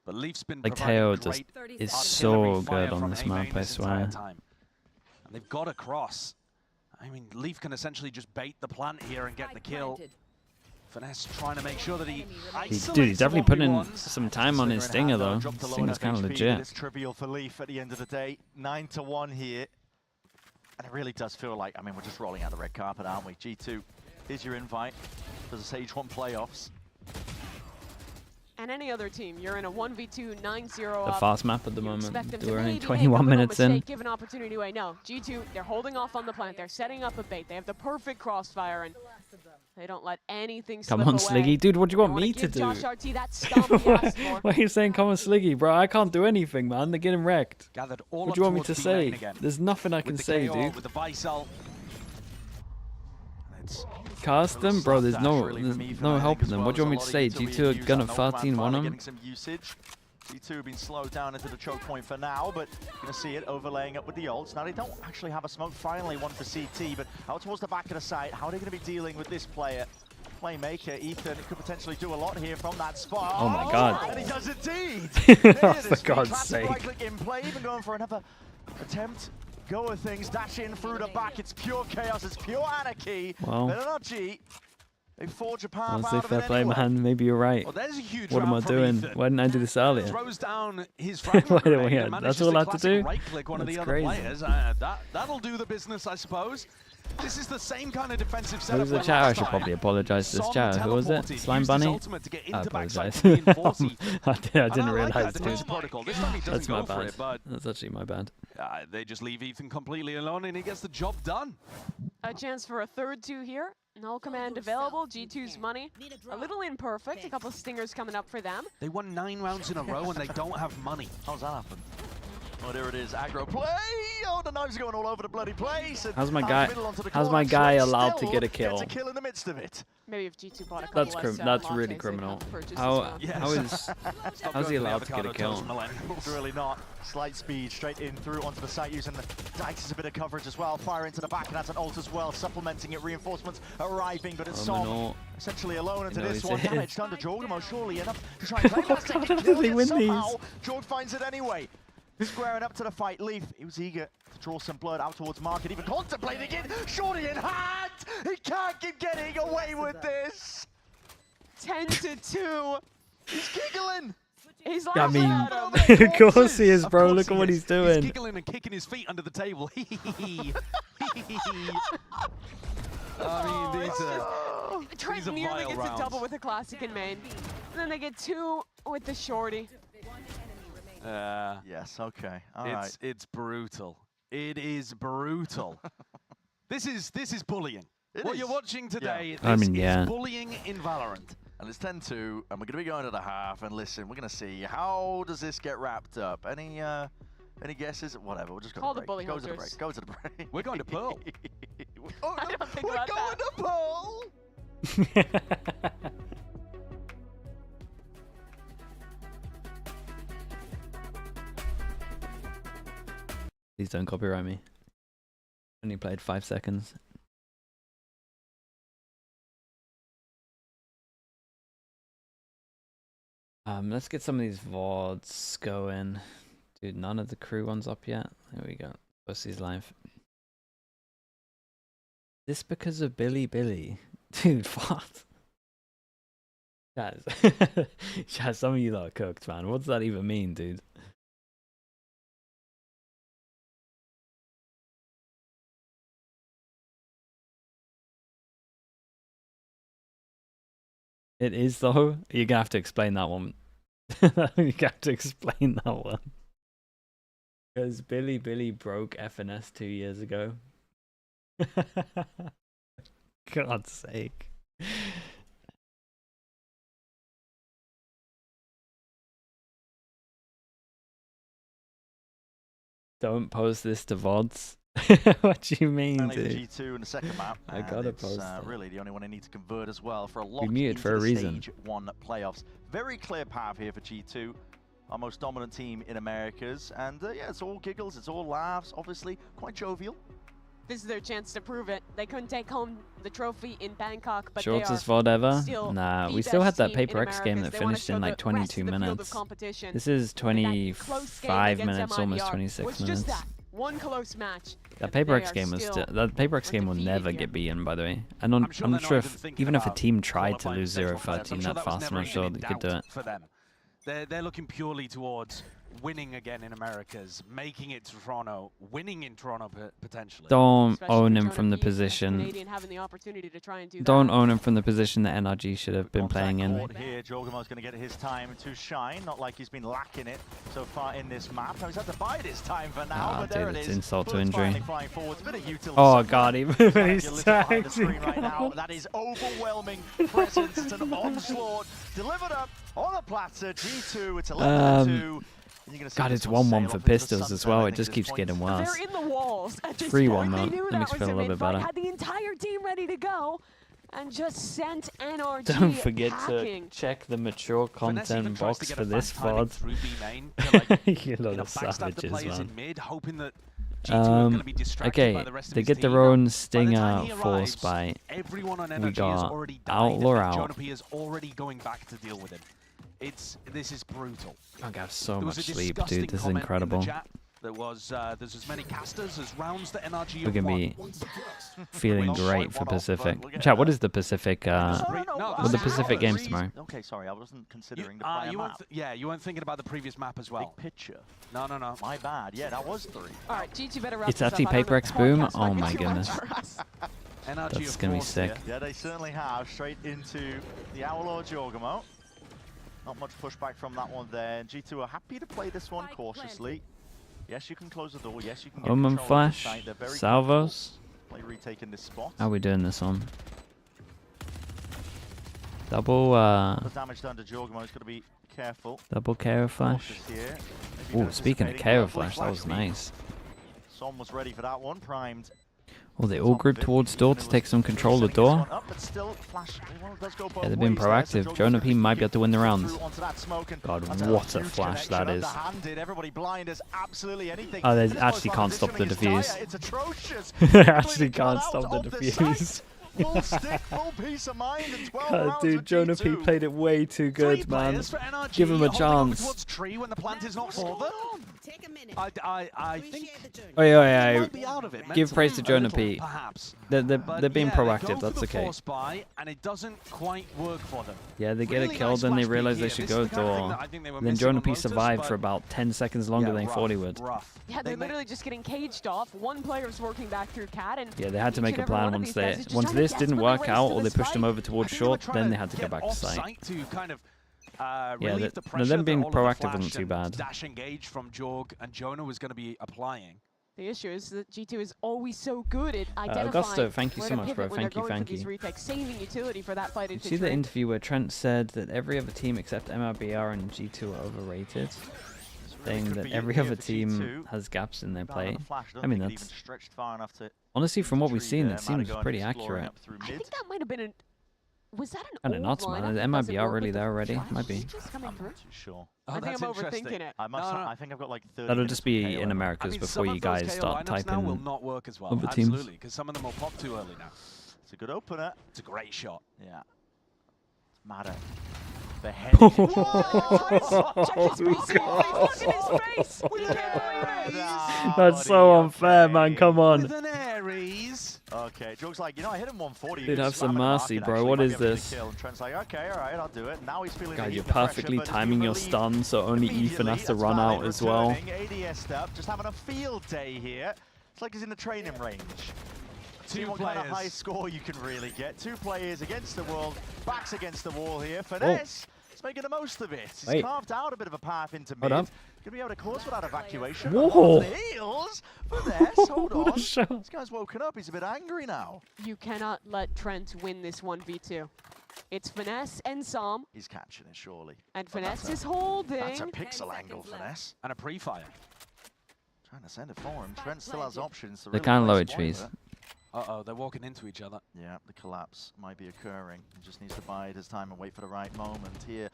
But Leaf's been like Teo just is so good on this map, I swear. And they've got a cross. I mean, Leaf can essentially just bait the plant here and get the kill. Finesse trying to make sure that he dude, he's definitely putting in some time on his stinger though. This stinger's kind of legit. It's trivial for Leaf at the end of the day. 9-1 here. And it really does feel like, I mean, we're just rolling out the red carpet, aren't we? G2, here's your invite for the Stage 1 playoffs. And any other team, you're in a 1v2, 9-0 The up. fast map at the moment. We're only maybe 21 minutes in. Give an opportunity away. No, G2, they're holding off on the plant. They're setting up a bait. They have the perfect crossfire, and they don't let anything slip Come on, away. Sliggy. Dude, what do you want me to do? Josh RT that stomp he asked for. Why are you saying come on, Sliggy? Bro, I can't do anything, man. They're getting wrecked. What do you want me to say? There's nothing I can say, dude. With the Visal. Cast them? Bro, there's no helping them. What do you want me to say? G2 are gonna 13-1 them? G2 have been slowed down into the choke point for now, but you're going to see it overlaying up with the ults. Now, they don't actually have a smoke. Finally, one for CT, but out towards the back of the site, how are they going to be dealing with this player? Playmaker, Ethan, could potentially do a lot here from that spot. Oh my god. And he does indeed! For God's sake. Right-click in play, even going for another attempt. Go with things, dash in through the back. It's pure chaos, it's pure anarchy. Well. But NRG They forge a path Honestly, out of fair it play, anyway. man. Maybe you're right. Well, there's a huge What am I round from doing? Ethan. Why didn't I do this earlier? Throws down his Why fragment don't we grenade have- and that's manages all I to have to classic do? right-click one of the That's other crazy. players. That'll do the business, I suppose. This is the same kind of defensive setup. Who's the where chat? I last should time probably apologise to this Son chat. Who was it? teleported, Slime used his Bunny? ultimate to get I into apologise. backside to reinforce he- I didn't like realise, that dude. defensive protocol. This time he doesn't That's my go for bad. it, but That's actually my bad. they just leave Ethan completely alone and he gets the job done. A chance for a third 2 here. No command available. G2's money. A little imperfect. A couple of stingers coming up for them. They won 9 rounds in a row and they don't have money. How's that happen? Oh, there it is. Aggro play. Oh, the knives are going all over the bloody place. And How's my out guy? middle onto the How's corner. my guy Switch allowed to still get a kill? Gets a kill in the midst of it. Maybe if G2 bought a couple That's less, that's lattes, really they could criminal. purchase as How well. how's he allowed to get a kill? It's really not. Slight speed straight in through onto the site using the Dice as a bit of coverage as well. Fire into the back and that's an ult as well, supplementing it. Reinforcements arriving, but it's Som essentially alone into this one. Damage done to Jorgamo, surely enough to try and play that second How kill. does he Yet win somehow these? Jorg finds it anyway. Squaring up to the fight. Leaf, he was eager to draw some blood out towards Market, even contemplating it. Shorty in hand! He can't keep getting away with this! 10-2. He's giggling! He's I laughing mean, at him. of course he is, bro. Look at what he's He's doing. giggling and kicking his feet under the table. I mean, these are Trent nearly gets a double with a classic in main. And then they get 2 with the shorty. Yes, okay. All right. It's brutal. It is brutal. This is bullying. What you're watching today I mean, is bullying in Valorant. And it's 10-2, and we're going to be going to the half. And listen, we're going to see, how does this get wrapped up? Any guesses? Whatever, we'll just go Call to the break. bully Go to the hunters. break. Go to the break. We're going to Pearl. I don't think We're about going that. to Pearl! Please don't copyright me. Only played 5 seconds. Let's get some of these VODs going. Dude, none of the crew ones up yet. There we go. Pussy's live. This because of Billy? Dude, what? Chaz, some of you lot are cooked, man. What does that even mean, dude? It is though. You're gonna have to explain that one. You're gonna have to explain that one. Because Billy broke FNS 2 years ago. God's sake. Don't post this to VODs. What do you mean, Only the dude? G2 in the second map. I and gotta it's, post it. really the only one I need to convert as well for a lock muted into for a the reason. Stage 1 playoffs. Very clear path here for G2. Our most dominant team in Americas. And yeah, it's all giggles, it's all laughs, obviously. Quite jovial. This is their chance to prove it. They couldn't take home the trophy in Bangkok, but Shortest they are VOD ever? still Nah, the we still had best that team in Paper X game Americas. that They wanna finished in show like the rest 22 of the field of minutes. competition. This is That close game 25 against minutes, almost MIBR 26 was minutes. just that. One close match. That and Paper they X are game was still that Paper X game will undefeated never here. get beaten, by the way. And I'm they're sure not if even thinking even if a about team tried to qualifying lose stage one players. 0-13 I'm sure that was fast, never I'm even sure in they could do doubt it. for them. They're looking purely towards winning again in Americas, making it to Toronto, winning in Toronto potentially. Don't Especially own with him Jonah from the P as a position. Canadian having the opportunity to try and do Don't that. own him from the position that NRG should have been playing in. Caught here, Jorgamo's going to get his time to shine. Not like he's been lacking it so far in this map. Now he's had to bide his time for now, Ah, but there dude, it it's is. insult to Bullets injury. finally flying forwards. A bit of utility Oh somewhere. god, even If when you he's listen behind the tagged. screen right now, that is overwhelming presence. It's an onslaught delivered up on a platter. G2, it's 11-2. God, it's 1-1 for Pistols as well. It just keeps getting worse. They're in the walls at this 3-1 point. They though. knew That makes was me feel a a little bit mid-fight, better. had the entire team ready to go, and just sent NRG Don't forget packing. to check the mature Vanessa even content tries to box get for a this fast timing VOD. through B main to, like, You lot of backstab the savages, players man. in mid, hoping that G2 are gonna be distracted by Okay, the rest of they his get their team. own By the stinger time he force arrives, by. everyone on We NRG has got already died, Outlaw and out. Jonah P is already going back to deal with him. This is brutal. I got so There much was a sleep, disgusting dude. This is comment in the incredible. chat There's as many casters as rounds that NRG We're have gonna won. be feeling great for Pacific. Chat, what is the Pacific? What are the Pacific games tomorrow? Okay, sorry, I wasn't considering the you prior map. you weren't thinking about the previous map as well. Big picture. No. My bad. Yeah, that was 3. All right, G2 better wrap It's this actually up. I don't know Paper if X Boom. podcast might Oh be my too much goodness. for us. NRG That's gonna be sick. Yeah, they certainly have. Straight into the Owl or Jorgamo. Not much pushback from that one there. G2 are happy to play this one cautiously. Yes, you can close the door. Yes, you can get Omen control of the Flash. site. They're very Salvos. comfortable. Play retaking this spot. How are we doing this on? Double The damage done to Jorgamo is going to be careful. double KRU Flash. Cautious here. Maybe Oh, even speaking of anticipating KRU a Flash, that was speed. nice. Som was ready for that one, primed. Oh, they all grouped towards door to take some control of the door. Yeah, they've been proactive. Jonah P might be able to win the round. God, what a flash that is. Oh, they actually can't stop the defuse. They actually can't stop the defuse. Full stick, full peace of mind, and 12 God, rounds dude, with Jonah G2. P played it way too good, man. For NRG, Give him a holding on chance. towards tree when the plant is not for them. I think Oh yeah, might be out of it give praise to mentally, a Jonah little, P. perhaps. They're But being yeah, they proactive. go for That's the okay. force buy, and it doesn't quite work for them. Yeah, they get Really it killed, nice then they flash realize peek they here. should This go is the kind of thing door. that I think they were Then missing Jonah on P Lotus, survived but for about 10 seconds longer than he thought he would. Yeah, they're literally just getting caged off. One player's working back through Cat, and Yeah, they had to each make and a every plan one of once these they guys is just once trying to this didn't desperately work race out to or they this pushed him fight. over towards short, then they had to go back to site. Offsite to kind of Yeah, relieve the no, pressure them that being all of the proactive flash wasn't too and bad. dash engage from Jorg and Jonah was going to be applying. the issue is that G2 is always so good at identifying Augusto, thank you where so to much, pivot bro. when they're Thank you, going for thank these you. retakes, saving utility for that fight You into see the trade. interview where Trent said that every other team except MRBR and G2 are overrated, saying that every other team has gaps in their play. I mean, that's honestly, from what we've seen, it seems pretty accurate. I think that might have been an... Was that an Kind of old nuts, lineup man. Is that doesn't MRBR work really with the there already? flash Might be. just coming through? Too sure. I think I'm overthinking it. I must. I think I've got like 30. That'll just be in KO. Americas I mean, before some you of those guys KO start lineups now will typing not work as well. other teams. Absolutely, because some of them will pop too early now. It's a good opener. It's a great shot. Yeah. It's matter. The head. That's so unfair, man. Come on. Okay, Jog's like, you know, I hit him 140. You Dude, can have slam some it in the mercy, market, bro. actually. What Might is be able to get a this? kill. And Trent's like, okay, all right, I'll do it. Now he's feeling God, the you're heat, the pressure, perfectly but timing your immediately- stun, so only Ethan has to run out as well. ADS up, just having a field day here. It's like he's in the training range. See what kind of high score you can really get. 2 players against the world, backs against the wall here. Finesse is making the most of it. He's Wait. carved out a bit of a path into Hold mid. up. Gonna be able to cause without evacuation. Whoa. On the heels. Finesse, hold on. What a shot. This guy's woken up. He's a bit angry now. You cannot let Trent win this 1v2. It's Finesse and Som, He's catching it, surely. and But Finesse that's is holding. That's a pixel angle, Finesse. And a pre-fire. Trying to send it for him. Trent still has options. To They're really kind of low place one HPs. with it. Uh-oh, they're walking into each other. Yeah, the collapse might be occurring. He just needs to bide his time and wait for the right moment here.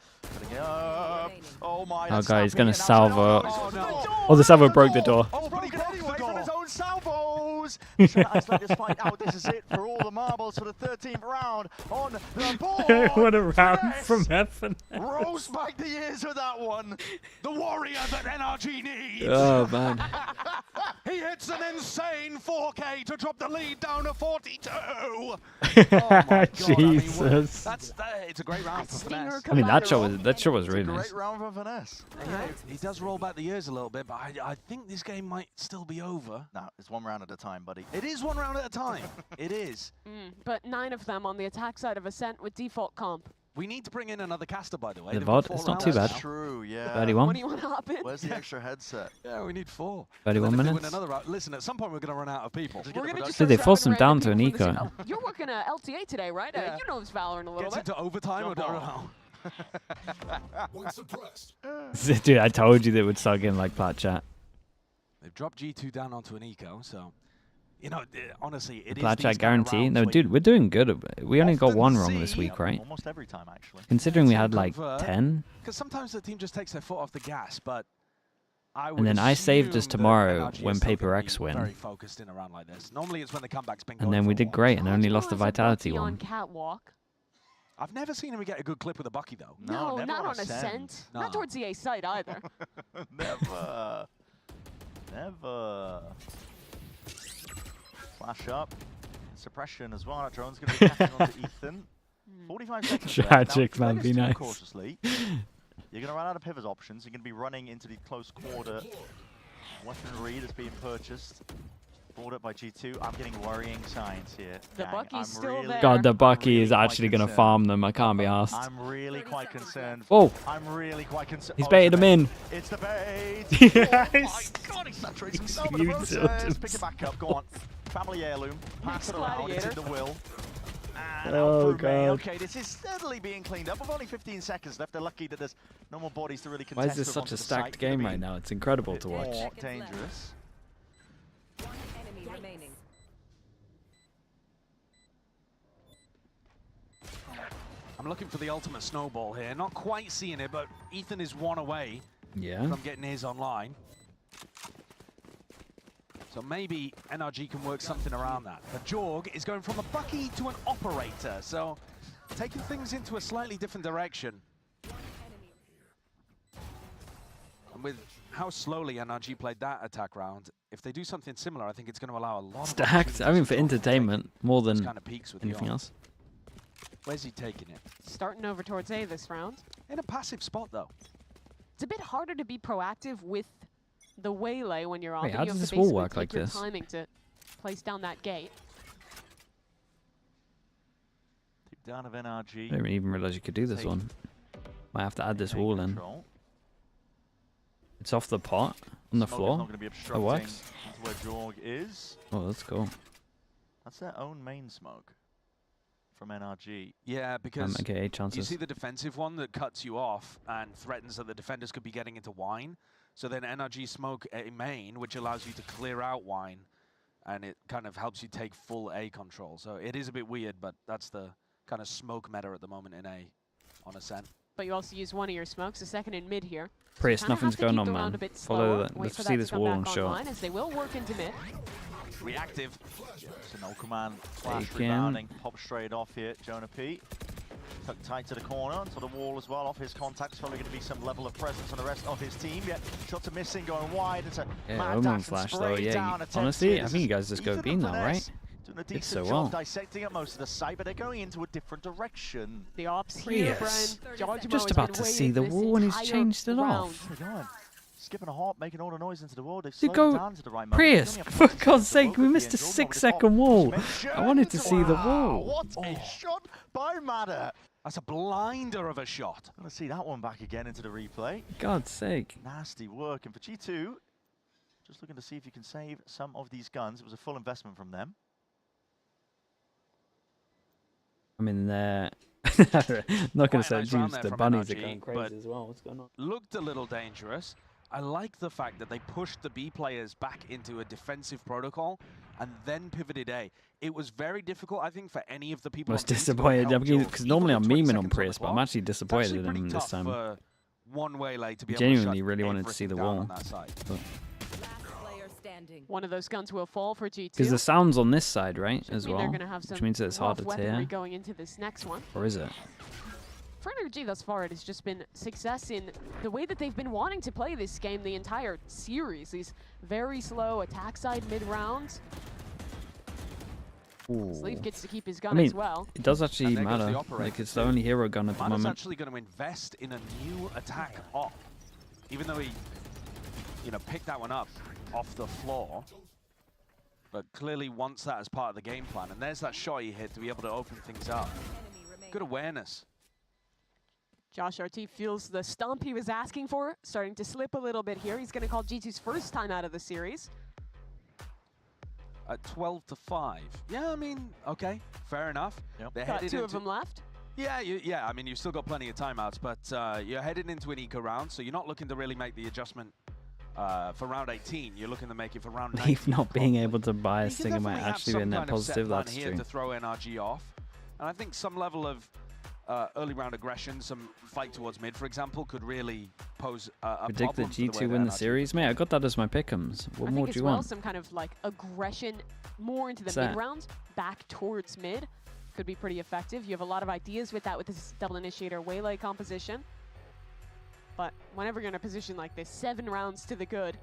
Oh my! Oh, that's God, he's snappy, gonna and now salvo. Trent- no. Oh, the salvo broke the door. Oh, broken anyway from his own salvos. He's trying to isolate this fight out. This is it for all the marbles for the 13th round on the board. What a round Yes. from Heaven. Roast back the years with that one. The warrior that NRG needs. Oh, man. He hits an insane 4K to drop the lead down to 42. Jesus. It's a great round for Finesse. I mean, that shot was really nice. Great round for Finesse. Yeah, he does roll back the years a little bit, but I think this game might still be over. No, it's 1 round at a time, buddy. It is 1 round at a time. It is. But 9 of them on the attack side of Ascent with default comp. We need to bring in another caster, by the way. The They've got VOD, 4 it's not rounds too bad. now. True, yeah. 31. What do you want to hop in? Where's the extra headset? Yeah, we need 4. 31 Then if they minutes. win another round, listen, at some point we're going to run out of people. We're gonna just Dude, they start forced him grabbing down to random an people from the eco. scene. Oh, you're working LTA today, right? Yeah. You know this Valorant a little Gets bit. into overtime or don't know. Dude, I told you they would start getting like plat chat. They've dropped G2 down onto an eco, so you know, honestly, it is Plat these chat kind of guarantee. rounds No, where dude, you we're doing good. We only got often 1 wrong this see- week, right? Almost every time, actually. Considering we had to like convert, 10. Because sometimes the team just takes their foot off the gas, but I would And then I saved us assume that tomorrow NRG when is still Paper gonna X be win. Very focused in a round like this. Normally, it's when the comeback's been And going then for we a did while. great and only lost the Has a Vitality Bucky on one. catwalk. I've never seen him get a good clip with a Bucky though. No, not on Ascent. No. Not towards the A site either. Never. Never. Flash up. Suppression as well. That drone's going to be catching onto Ethan. 45 seconds Tragic, now, man. Be nice. Cautiously. You're going to run out of pivot options. You're going to be running into the close quarter. Weaponry that's being purchased. Brought up by G2. I'm getting worrying signs here. The Bucky's still really, there. God, the Bucky is actually going to farm them. I can't be asked. I'm really quite concerned. Whoa. I'm really quite concerned. He's baited him in. It's the bait. Yes. Oh my God, he saturates himself in the process. Pick it back up. Go on. Family heirloom. Pass it around. It's in the will. And oh, God. Okay, this is steadily being cleaned up. With only 15 seconds left, they're lucky that there's no more bodies to really contest. Why is this such a stacked game right now? It's incredible to watch. More dangerous. One enemy remaining. I'm looking for the ultimate snowball here. Not quite seeing it, but Ethan is one away from getting his online. So maybe NRG can work something around that. The Jorg is going from a Bucky to an operator, so taking things into a slightly different direction. And with how slowly NRG played that attack round, if they do something similar, I think it's going to allow a lot of Stacked. I mean, for entertainment more than kind of peaks with anything else. Where's he taking it? Starting over towards A this round. In a passive spot, though. It's a bit harder to be proactive with the waylay when you're on. Wait, you how have does this to wall basically work like take your this? timing to place down that gate. Deep down of NRG. I didn't even realize you could do this one. Might have to add this wall in. It's off the pot on the floor. It works. That's where Jorg is. Oh, that's cool. That's their own main smoke from NRG. Yeah, because AKA chances. you see the defensive one that cuts you off and threatens that the defenders could be getting into wine. So then NRG smoke a main, which allows you to clear out wine, and it kind of helps you take full A control. So it is a bit weird, but that's the kind of smoke meta at the moment in A on Ascent. But you also use one of your smokes, a second in mid here. Priest, nothing's going on, man. Follow that. Let's see this wall on shot. As they will work into mid. Reactive. So no command. Flash Taken. rebounding. Pop straight off here. Jonah P. Tucked tight to the corner, onto the wall as well. Off his contact, probably going to be some level of presence on the rest of his team. Yet shots are missing, going wide. It's a Omen flash though. Yeah, honestly, I think you guys just go B now, right? Doing a Did decent so job well. dissecting up most of the site, but they're going into a different direction. The ops here, Prius. Bren. Just about to see the wall and he's changed it off. Skipping a hop, making all the noise into the wall. They've You slowed go, down to the right moment. Prius, for God's sake, we missed a 6-second wall. I wanted to see the wall. What a shot by Madder. That's a blinder of a shot. Gonna see that one back again into the replay. God's sake. Nasty work. And for G2, just looking to see if you can save some of these guns. It was a full investment from them. I mean, not going to say Jeeves, the bunnies NRG, are going crazy as well. What's going on? Looked a little dangerous. I like the fact that they pushed the B players back into a defensive protocol and then pivoted A. It was very difficult, I think, for any of the people. I was disappointed because normally I'm memeing on Prius, but I'm actually disappointed in him this time. One way late to be Genuinely really wanted to see the wall. One of those guns will fall for G2. Because the sound's on this side, right, as They're well? gonna have some Which means that it's harder to hear. going into this next one. Or is it? For NRG thus far, it has just been success in the way that they've been wanting to play this game the entire series. These very slow attack side mid-rounds. Sleeve gets to keep his gun as well. It does actually matter. Like, it's the only hero gun at the moment. actually going to invest in a new attack op. Even though he, picked that one up off the floor. But clearly wants that as part of the game plan. And there's that shot he hit to be able to open things up. Good awareness. Josh RT feels the stomp he was asking for, starting to slip a little bit here. He's going to call G2's first time out of the series. At 12-5. Yeah, I mean, okay, fair enough. Yep. They're Got headed two of them left. Yeah, I mean, you've still got plenty of timeouts, but you're headed into an eco round, so you're not looking to really make the adjustment for round 18. You're looking to make it for round 19. Leaf not being able to buy a Stinger might actually be a net positive. That's here true. to throw NRG off, and I think some level of early round aggression, some fight towards mid, for example, could really pose a Predict the problem G2 win the series, mate. I got that as my pick'ems. What more do you want? Some kind of like aggression more into the mid rounds, back towards mid, could be pretty effective. You have a lot of ideas with that with this double initiator waylay composition. But whenever you're in a position like this, 7 rounds to the good,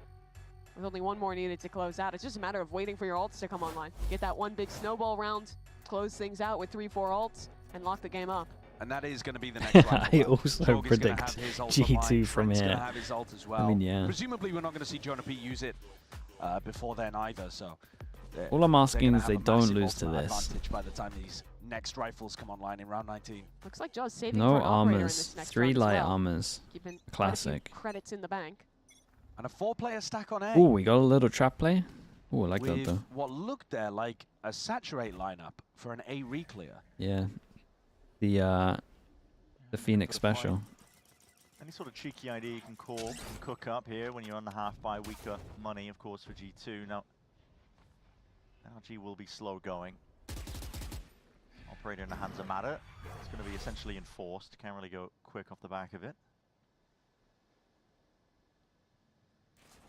with only one more needed to close out. It's just a matter of waiting for your ults to come online. Get that one big snowball round, close things out with 3-4 ults, and lock the game up. And that is going to be the next round. I also predict G2 from here. Have his ult as well. I mean, yeah. Presumably, we're not going to see Jonah P use it before then either. So all I'm asking is they don't lose to this. Advantage by the time these next rifles come online in round 19. Looks like Jaws saving No for an operator in armors. this next 3 round as light well. armors. Keeping Classic. credits in the bank. And a 4-player stack on A. Oh, we got a little trap play. Oh, I like that with though. what looked there like a saturate lineup for an A reclear. Yeah. The Phoenix special. Any sort of cheeky idea you can call and cook up here when you're on the half-buy weaker money, of course, for G2. Now, NRG will be slow going. Operator in the hands of Matter. It's going to be essentially enforced. Can't really go quick off the back of it.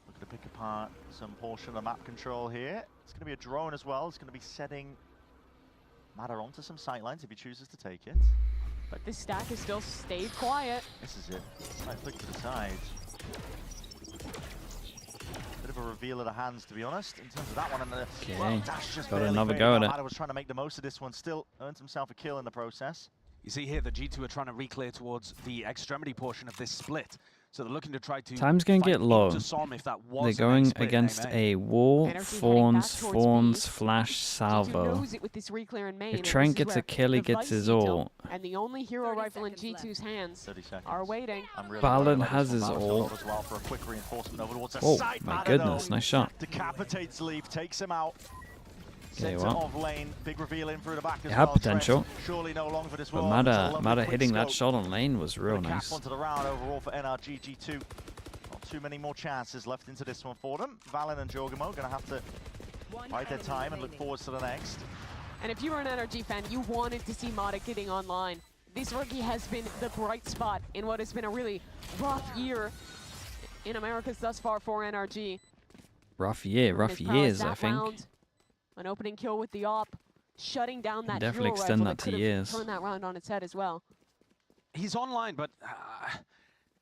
Looking to pick apart some portion of the map control here. It's going to be a drone as well. It's going to be setting Matter onto some sightlines if he chooses to take it. But this stack has still stayed quiet. This is it. Slight flick to the sides. Bit of a reveal of the hands, to be honest, in terms of that one. And the well, dash just got another go at it. Matter was trying to make the most of this one. Still earns himself a kill in the process. You see here, the G2 are trying to reclear towards the extremity portion of this split. So they're looking to try to Time's going to get low. They're going against a wall, Fawns, Flash, Salvo. If Trent gets a kill, he gets his ult. And the only hero rifle in G2's hands are waiting. Balan has his ult. Oh, my goodness, nice shot. Decapitates Leaf, takes him out. Okay, Center well, of lane, big reveal in through the back as it had well. potential, surely no longer for this but world. Matter hitting that shot on lane was real nice. Onto the round overall for NRG G2. Not too many more chances left into this one for them. Valen and Jorgamo gonna have to bide their time and look forward to the next. And if you were an NRG fan, you wanted to see Matic getting online. This rookie has been the bright spot in what has been a really rough year in Americas thus far for NRG. Rough years, I think. Round, an opening kill with the op, shutting down that definitely hero extend rifle that to years. Turn that round on its head as well. He's online, but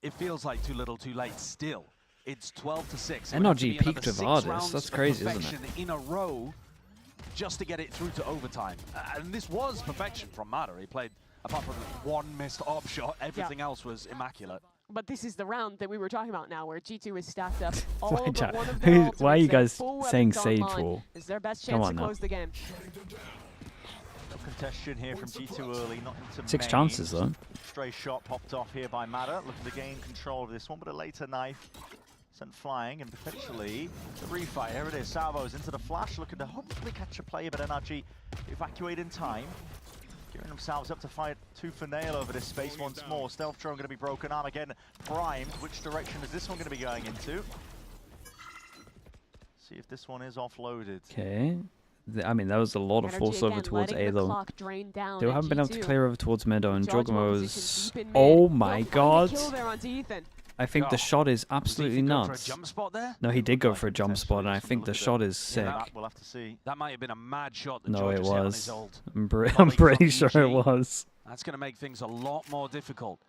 it feels like too little, too late. Still, it's 12-6. NRG peaked with Ardis. That's crazy, isn't it? In a row, just to get it through to overtime. And this was perfection from Matter. He played, apart from one missed op shot, everything else was immaculate. But this is the round that we were talking about now, where G2 is stacked up all Why, but one of their why are you guys ultimates, saying full Sage weapons online. Wall? It's their best Come chance on to now. close the game. No contestation here from G2 early, not into 6 main. chances though. Stray shot popped off here by Matter, looking to gain control of this one, but a later knife sent flying and potentially the refire. Here it is, Salvo's into the flash, looking to hopefully catch a player, but NRG evacuate in time. Gearing themselves up to fight tooth and nail over this space once more. Stealth drone going to be broken arm again, primed. Which direction is this one going to be going into? See if this one is offloaded. Okay. I mean, that was a lot of force over towards A though. They haven't been able to clear over towards Meadow, and Jorgamo's... Oh my god! I think the shot is absolutely nuts. No, he did go for a jump spot, and I think the shot is sick. We'll have to see. That might have been a mad shot that No, it George hit on his was. ult. I'm pretty sure it was. That's going to make things a lot more difficult.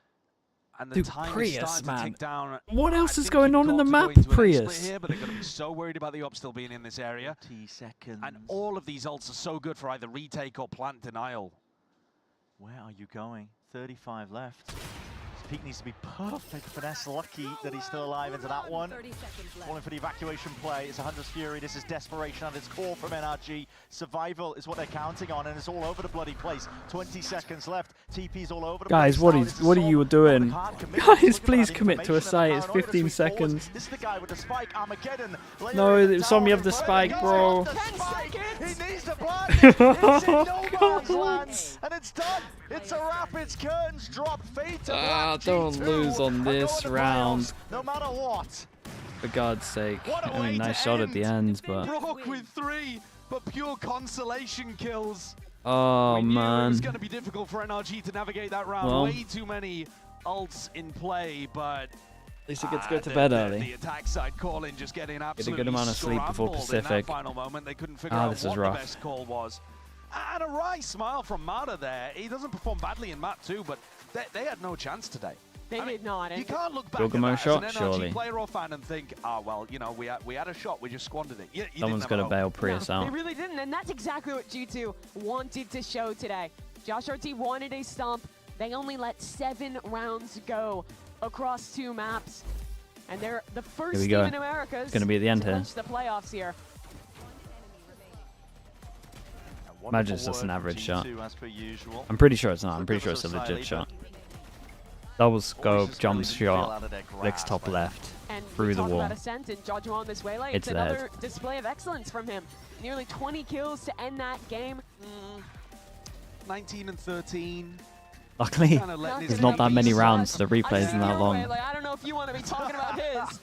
And the Dude, time Prius, is starting man. to tick down. What else I is think going you've on in got the to go map, into an Prius? X-split here, but they're going to be so worried about the op still being in this area. 40 seconds. And all of these ults are so good for either retake or plant denial. Where are you going? 35 left. His peak needs to be perfect. Finesse lucky that he's still alive into that one. Falling for the evacuation play. It's 100's Fury. This is desperation at its core from NRG. Survival is what they're counting on, and it's all over the bloody place. 20 seconds left. TP's all over the Guys, place. what are you doing? Guys, please commit to a site. It's 15 seconds. This is the guy with the spike. Armageddon. No, saw me have the spike, bro. He needs the blood. It's in no man's land, and it's done. It's a wrap. It's curtains dropped. Fate to black. Don't G2 lose on this round. No matter what. For God's sake. I mean, nice shot at the end, but... Brock with 3, but pure consolation kills. Oh, we knew it man. was going to be difficult for NRG to navigate that round. Well, way too many ults in play, but... At least he gets to go to bed early. The attack side call-in just getting absolutely good amount of sleep before scrambled Pacific. In that final moment. They couldn't figure out this is what rough. the best call was. And a wry smile from Mata there. He doesn't perform badly in map 2, but they had no chance today. They did not. You can't look back Gigamo at that shot, as an NRG surely. player or fan and think, oh, well, you know, we had a shot, we just squandered it. You Someone's got going to bail Prius They out. really didn't, and that's exactly what G2 wanted to show today. Josh RT wanted a stomp. They only let 7 rounds go across 2 maps. And they're the first team in America It's going to be at the end here. clinch the playoffs here. Imagine it's just an average shot. As per usual. I'm pretty sure it's not. I'm pretty sure it's a legit shot. Double scope, jump shot, flicks top left, And through the wall. About Ascent and Jojo on this waylay. It's another display of excellence from him. Nearly 20 kills to end that game. 19 and 13. Luckily, there's not that many rounds. The replay isn't that long. I don't know if you want to be talking about his.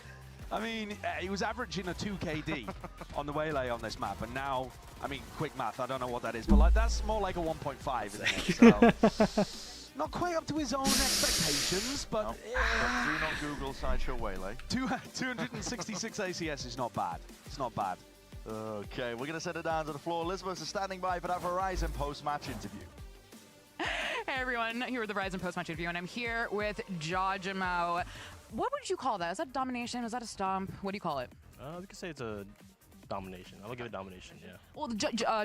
I mean, he was averaging a 2 KD on the waylay on this map, and now, I mean, quick math, I don't know what that is, but like that's more like a 1.5, isn't it? So, not quite up to his own expectations, but do not Google Sideshow Waylay. 266 ACS is not bad. It's not bad. Okay, we're going to send it down to the floor. Elizabeth is standing by for that Verizon post-match interview. Hey everyone, here with the Verizon post-match interview, and I'm here with Jajamo. What would you call that? Is that domination? Is that a stomp? What do you call it? We could say it's a domination. I would give it domination, yeah. Well,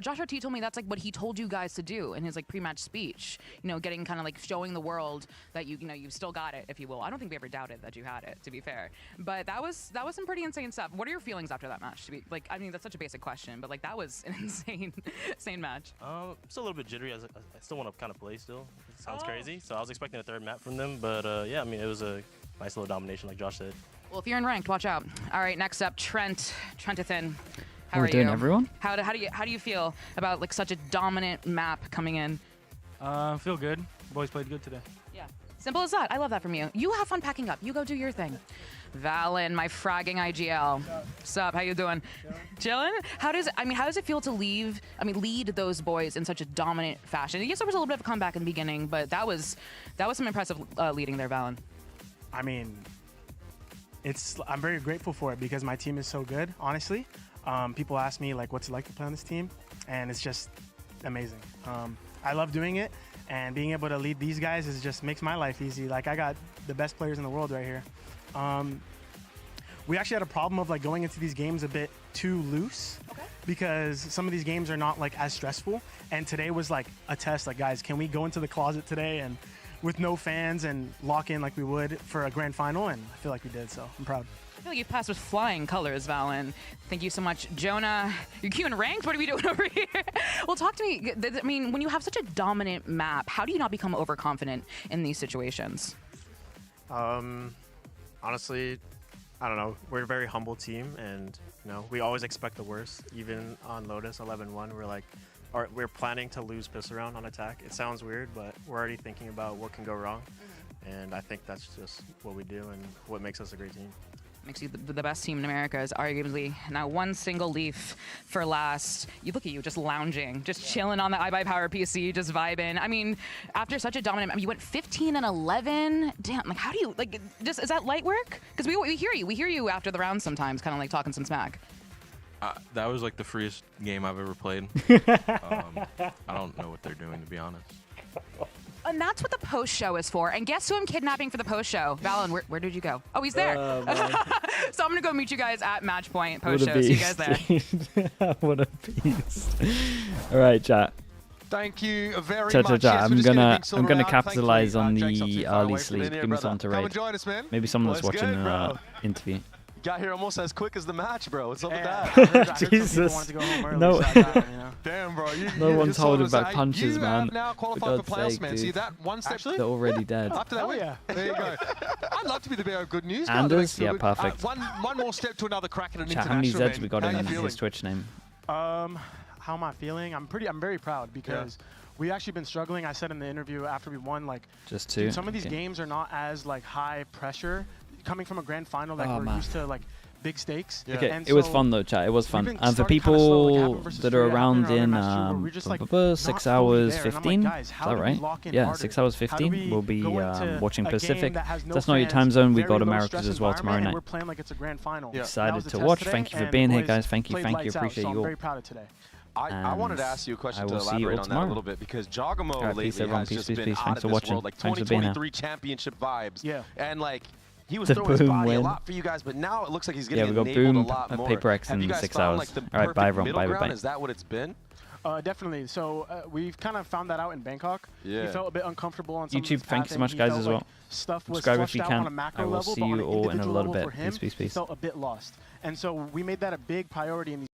Josh RT told me that's like what he told you guys to do in his like pre-match speech. You know, getting kind of like showing the world that you know you've still got it, if you will. I don't think we ever doubted that you had it, to be fair. But that was some pretty insane stuff. What are your feelings after that match? To be like, I mean, that's such a basic question, but like that was an insane match. Still a little bit jittery. I still want to kind of play still. It sounds crazy. So I was expecting a 3rd map from them, but yeah, I mean, it was a nice little domination, like Josh said. Well, if you're in ranked, watch out. All right, next up, Trentathan. How We're are doing you? everyone? How do you feel about like such a dominant map coming in? Feel good. Boys played good today. Yeah. Simple as that. I love that from you. You have fun packing up. You go do your thing. Valen, my fragging IGL. Sup? How you doing? Chillin'? How does it feel to lead those boys in such a dominant fashion? Yes, there was a little bit of a comeback in the beginning, but that was some impressive leading there, Valen. I mean, I'm very grateful for it because my team is so good, honestly. People ask me like what's it like to play on this team, and it's just amazing. I love doing it, and being able to lead these guys just makes my life easy. Like I got the best players in the world right here. We actually had a problem of like going into these games a bit too loose because some of these games are not like as stressful, and today was like a test. Like, guys, can we go into the closet today and with no fans and lock in like we would for a grand final? And I feel like we did, so I'm proud. I feel like you passed with flying colors, Valen. Thank you so much, Jonah. You're queuing ranked? What are we doing over here? Well, talk to me. I mean, when you have such a dominant map, how do you not become overconfident in these situations? Honestly, I don't know. We're a very humble team, and you know we always expect the worst. Even on Lotus 11-1, we're planning to lose pistol round on attack. It sounds weird, but we're already thinking about what can go wrong, and I think that's just what we do and what makes us a great team. Makes you the best team in America is arguably now one single leaf for last. You look at you just lounging, just chilling on the iBuyPower PC, just vibing. I mean, after such a dominant, you went 15 and 11. Damn, like how do you like? Just is that light work? Because we hear you. We hear you after the round sometimes, kind of like talking some smack. That was like the freest game I've ever played. I don't know what they're doing, to be honest. And that's what the post show is for. And guess who I'm kidnapping for the post show? Valen, where did you go? Oh, he's there. So I'm gonna go meet you guys at Match Point post show. See you guys there. What a beast! All right, chat. Thank you very Chat. much. I'm gonna capitalize on the early sleep. Give me something to Come raid. and join us, man. Maybe someone that's What's watching good, interview. Got here almost as quick as the match, bro. What's up with that? Jesus. No. Damn, bro. No one's holding back punches, man. You now For qualified for God's playoffs, sake, man. dude. See that one step? They're already dead. After that, yeah. There you go. I'd love to be the bearer of good news. Anders? Yeah, perfect. One more step to another crack at an Chat, how many international. Zeds we got in his Twitch name? How am I feeling? I'm very proud because we actually been struggling. I said in the interview after we won, like Just 2. dude, some of these games are not as like high pressure. Coming from a grand final, like we're used to like big stakes. Okay, and it was so fun though, chat. It was fun. we've been And for starting kinda slow, like people Happen versus that are Fury, around Happen in match too, where we're just, like, 6 not fully hours there. And I'm like, 15, guys, is how that do we right? lock in Yeah, harder? 6 hours How do 15. we We'll be go into watching a game Pacific. that has no That's not your fans, time zone. We very go to low Americas stress as well tomorrow environment, and night. We're playing like it's a grand final. Excited That was to the test watch. today, Thank you for and being the here, boys guys. Thank you. played Thank you. lights out, Appreciate so you I'm all. very proud of today. I wanted to ask you a question to elaborate on that a little bit, because Jogamo lately has just been out of this world, like 2023 championship vibes. Yeah. And like, he was The throwing his boom body a win. lot for you guys, but now it looks like he's getting Yeah, we got enabled boom a lot more. Paper X Have in you guys 6 found hours. like the All right, bye, perfect Ron. middle Bye, ground? bye. Is that what it's been? Definitely. So we've kind of found that out in Bangkok. Yeah. He felt a bit uncomfortable on some of YouTube, his thank you so pathing. much, He guys, felt as like well. stuff was Subscribe if flushed you out can. on a macro I will level, see but on you an all in a individual little level bit. for him, Peace, peace, he peace. felt a bit lost. And so we made that a big priority in these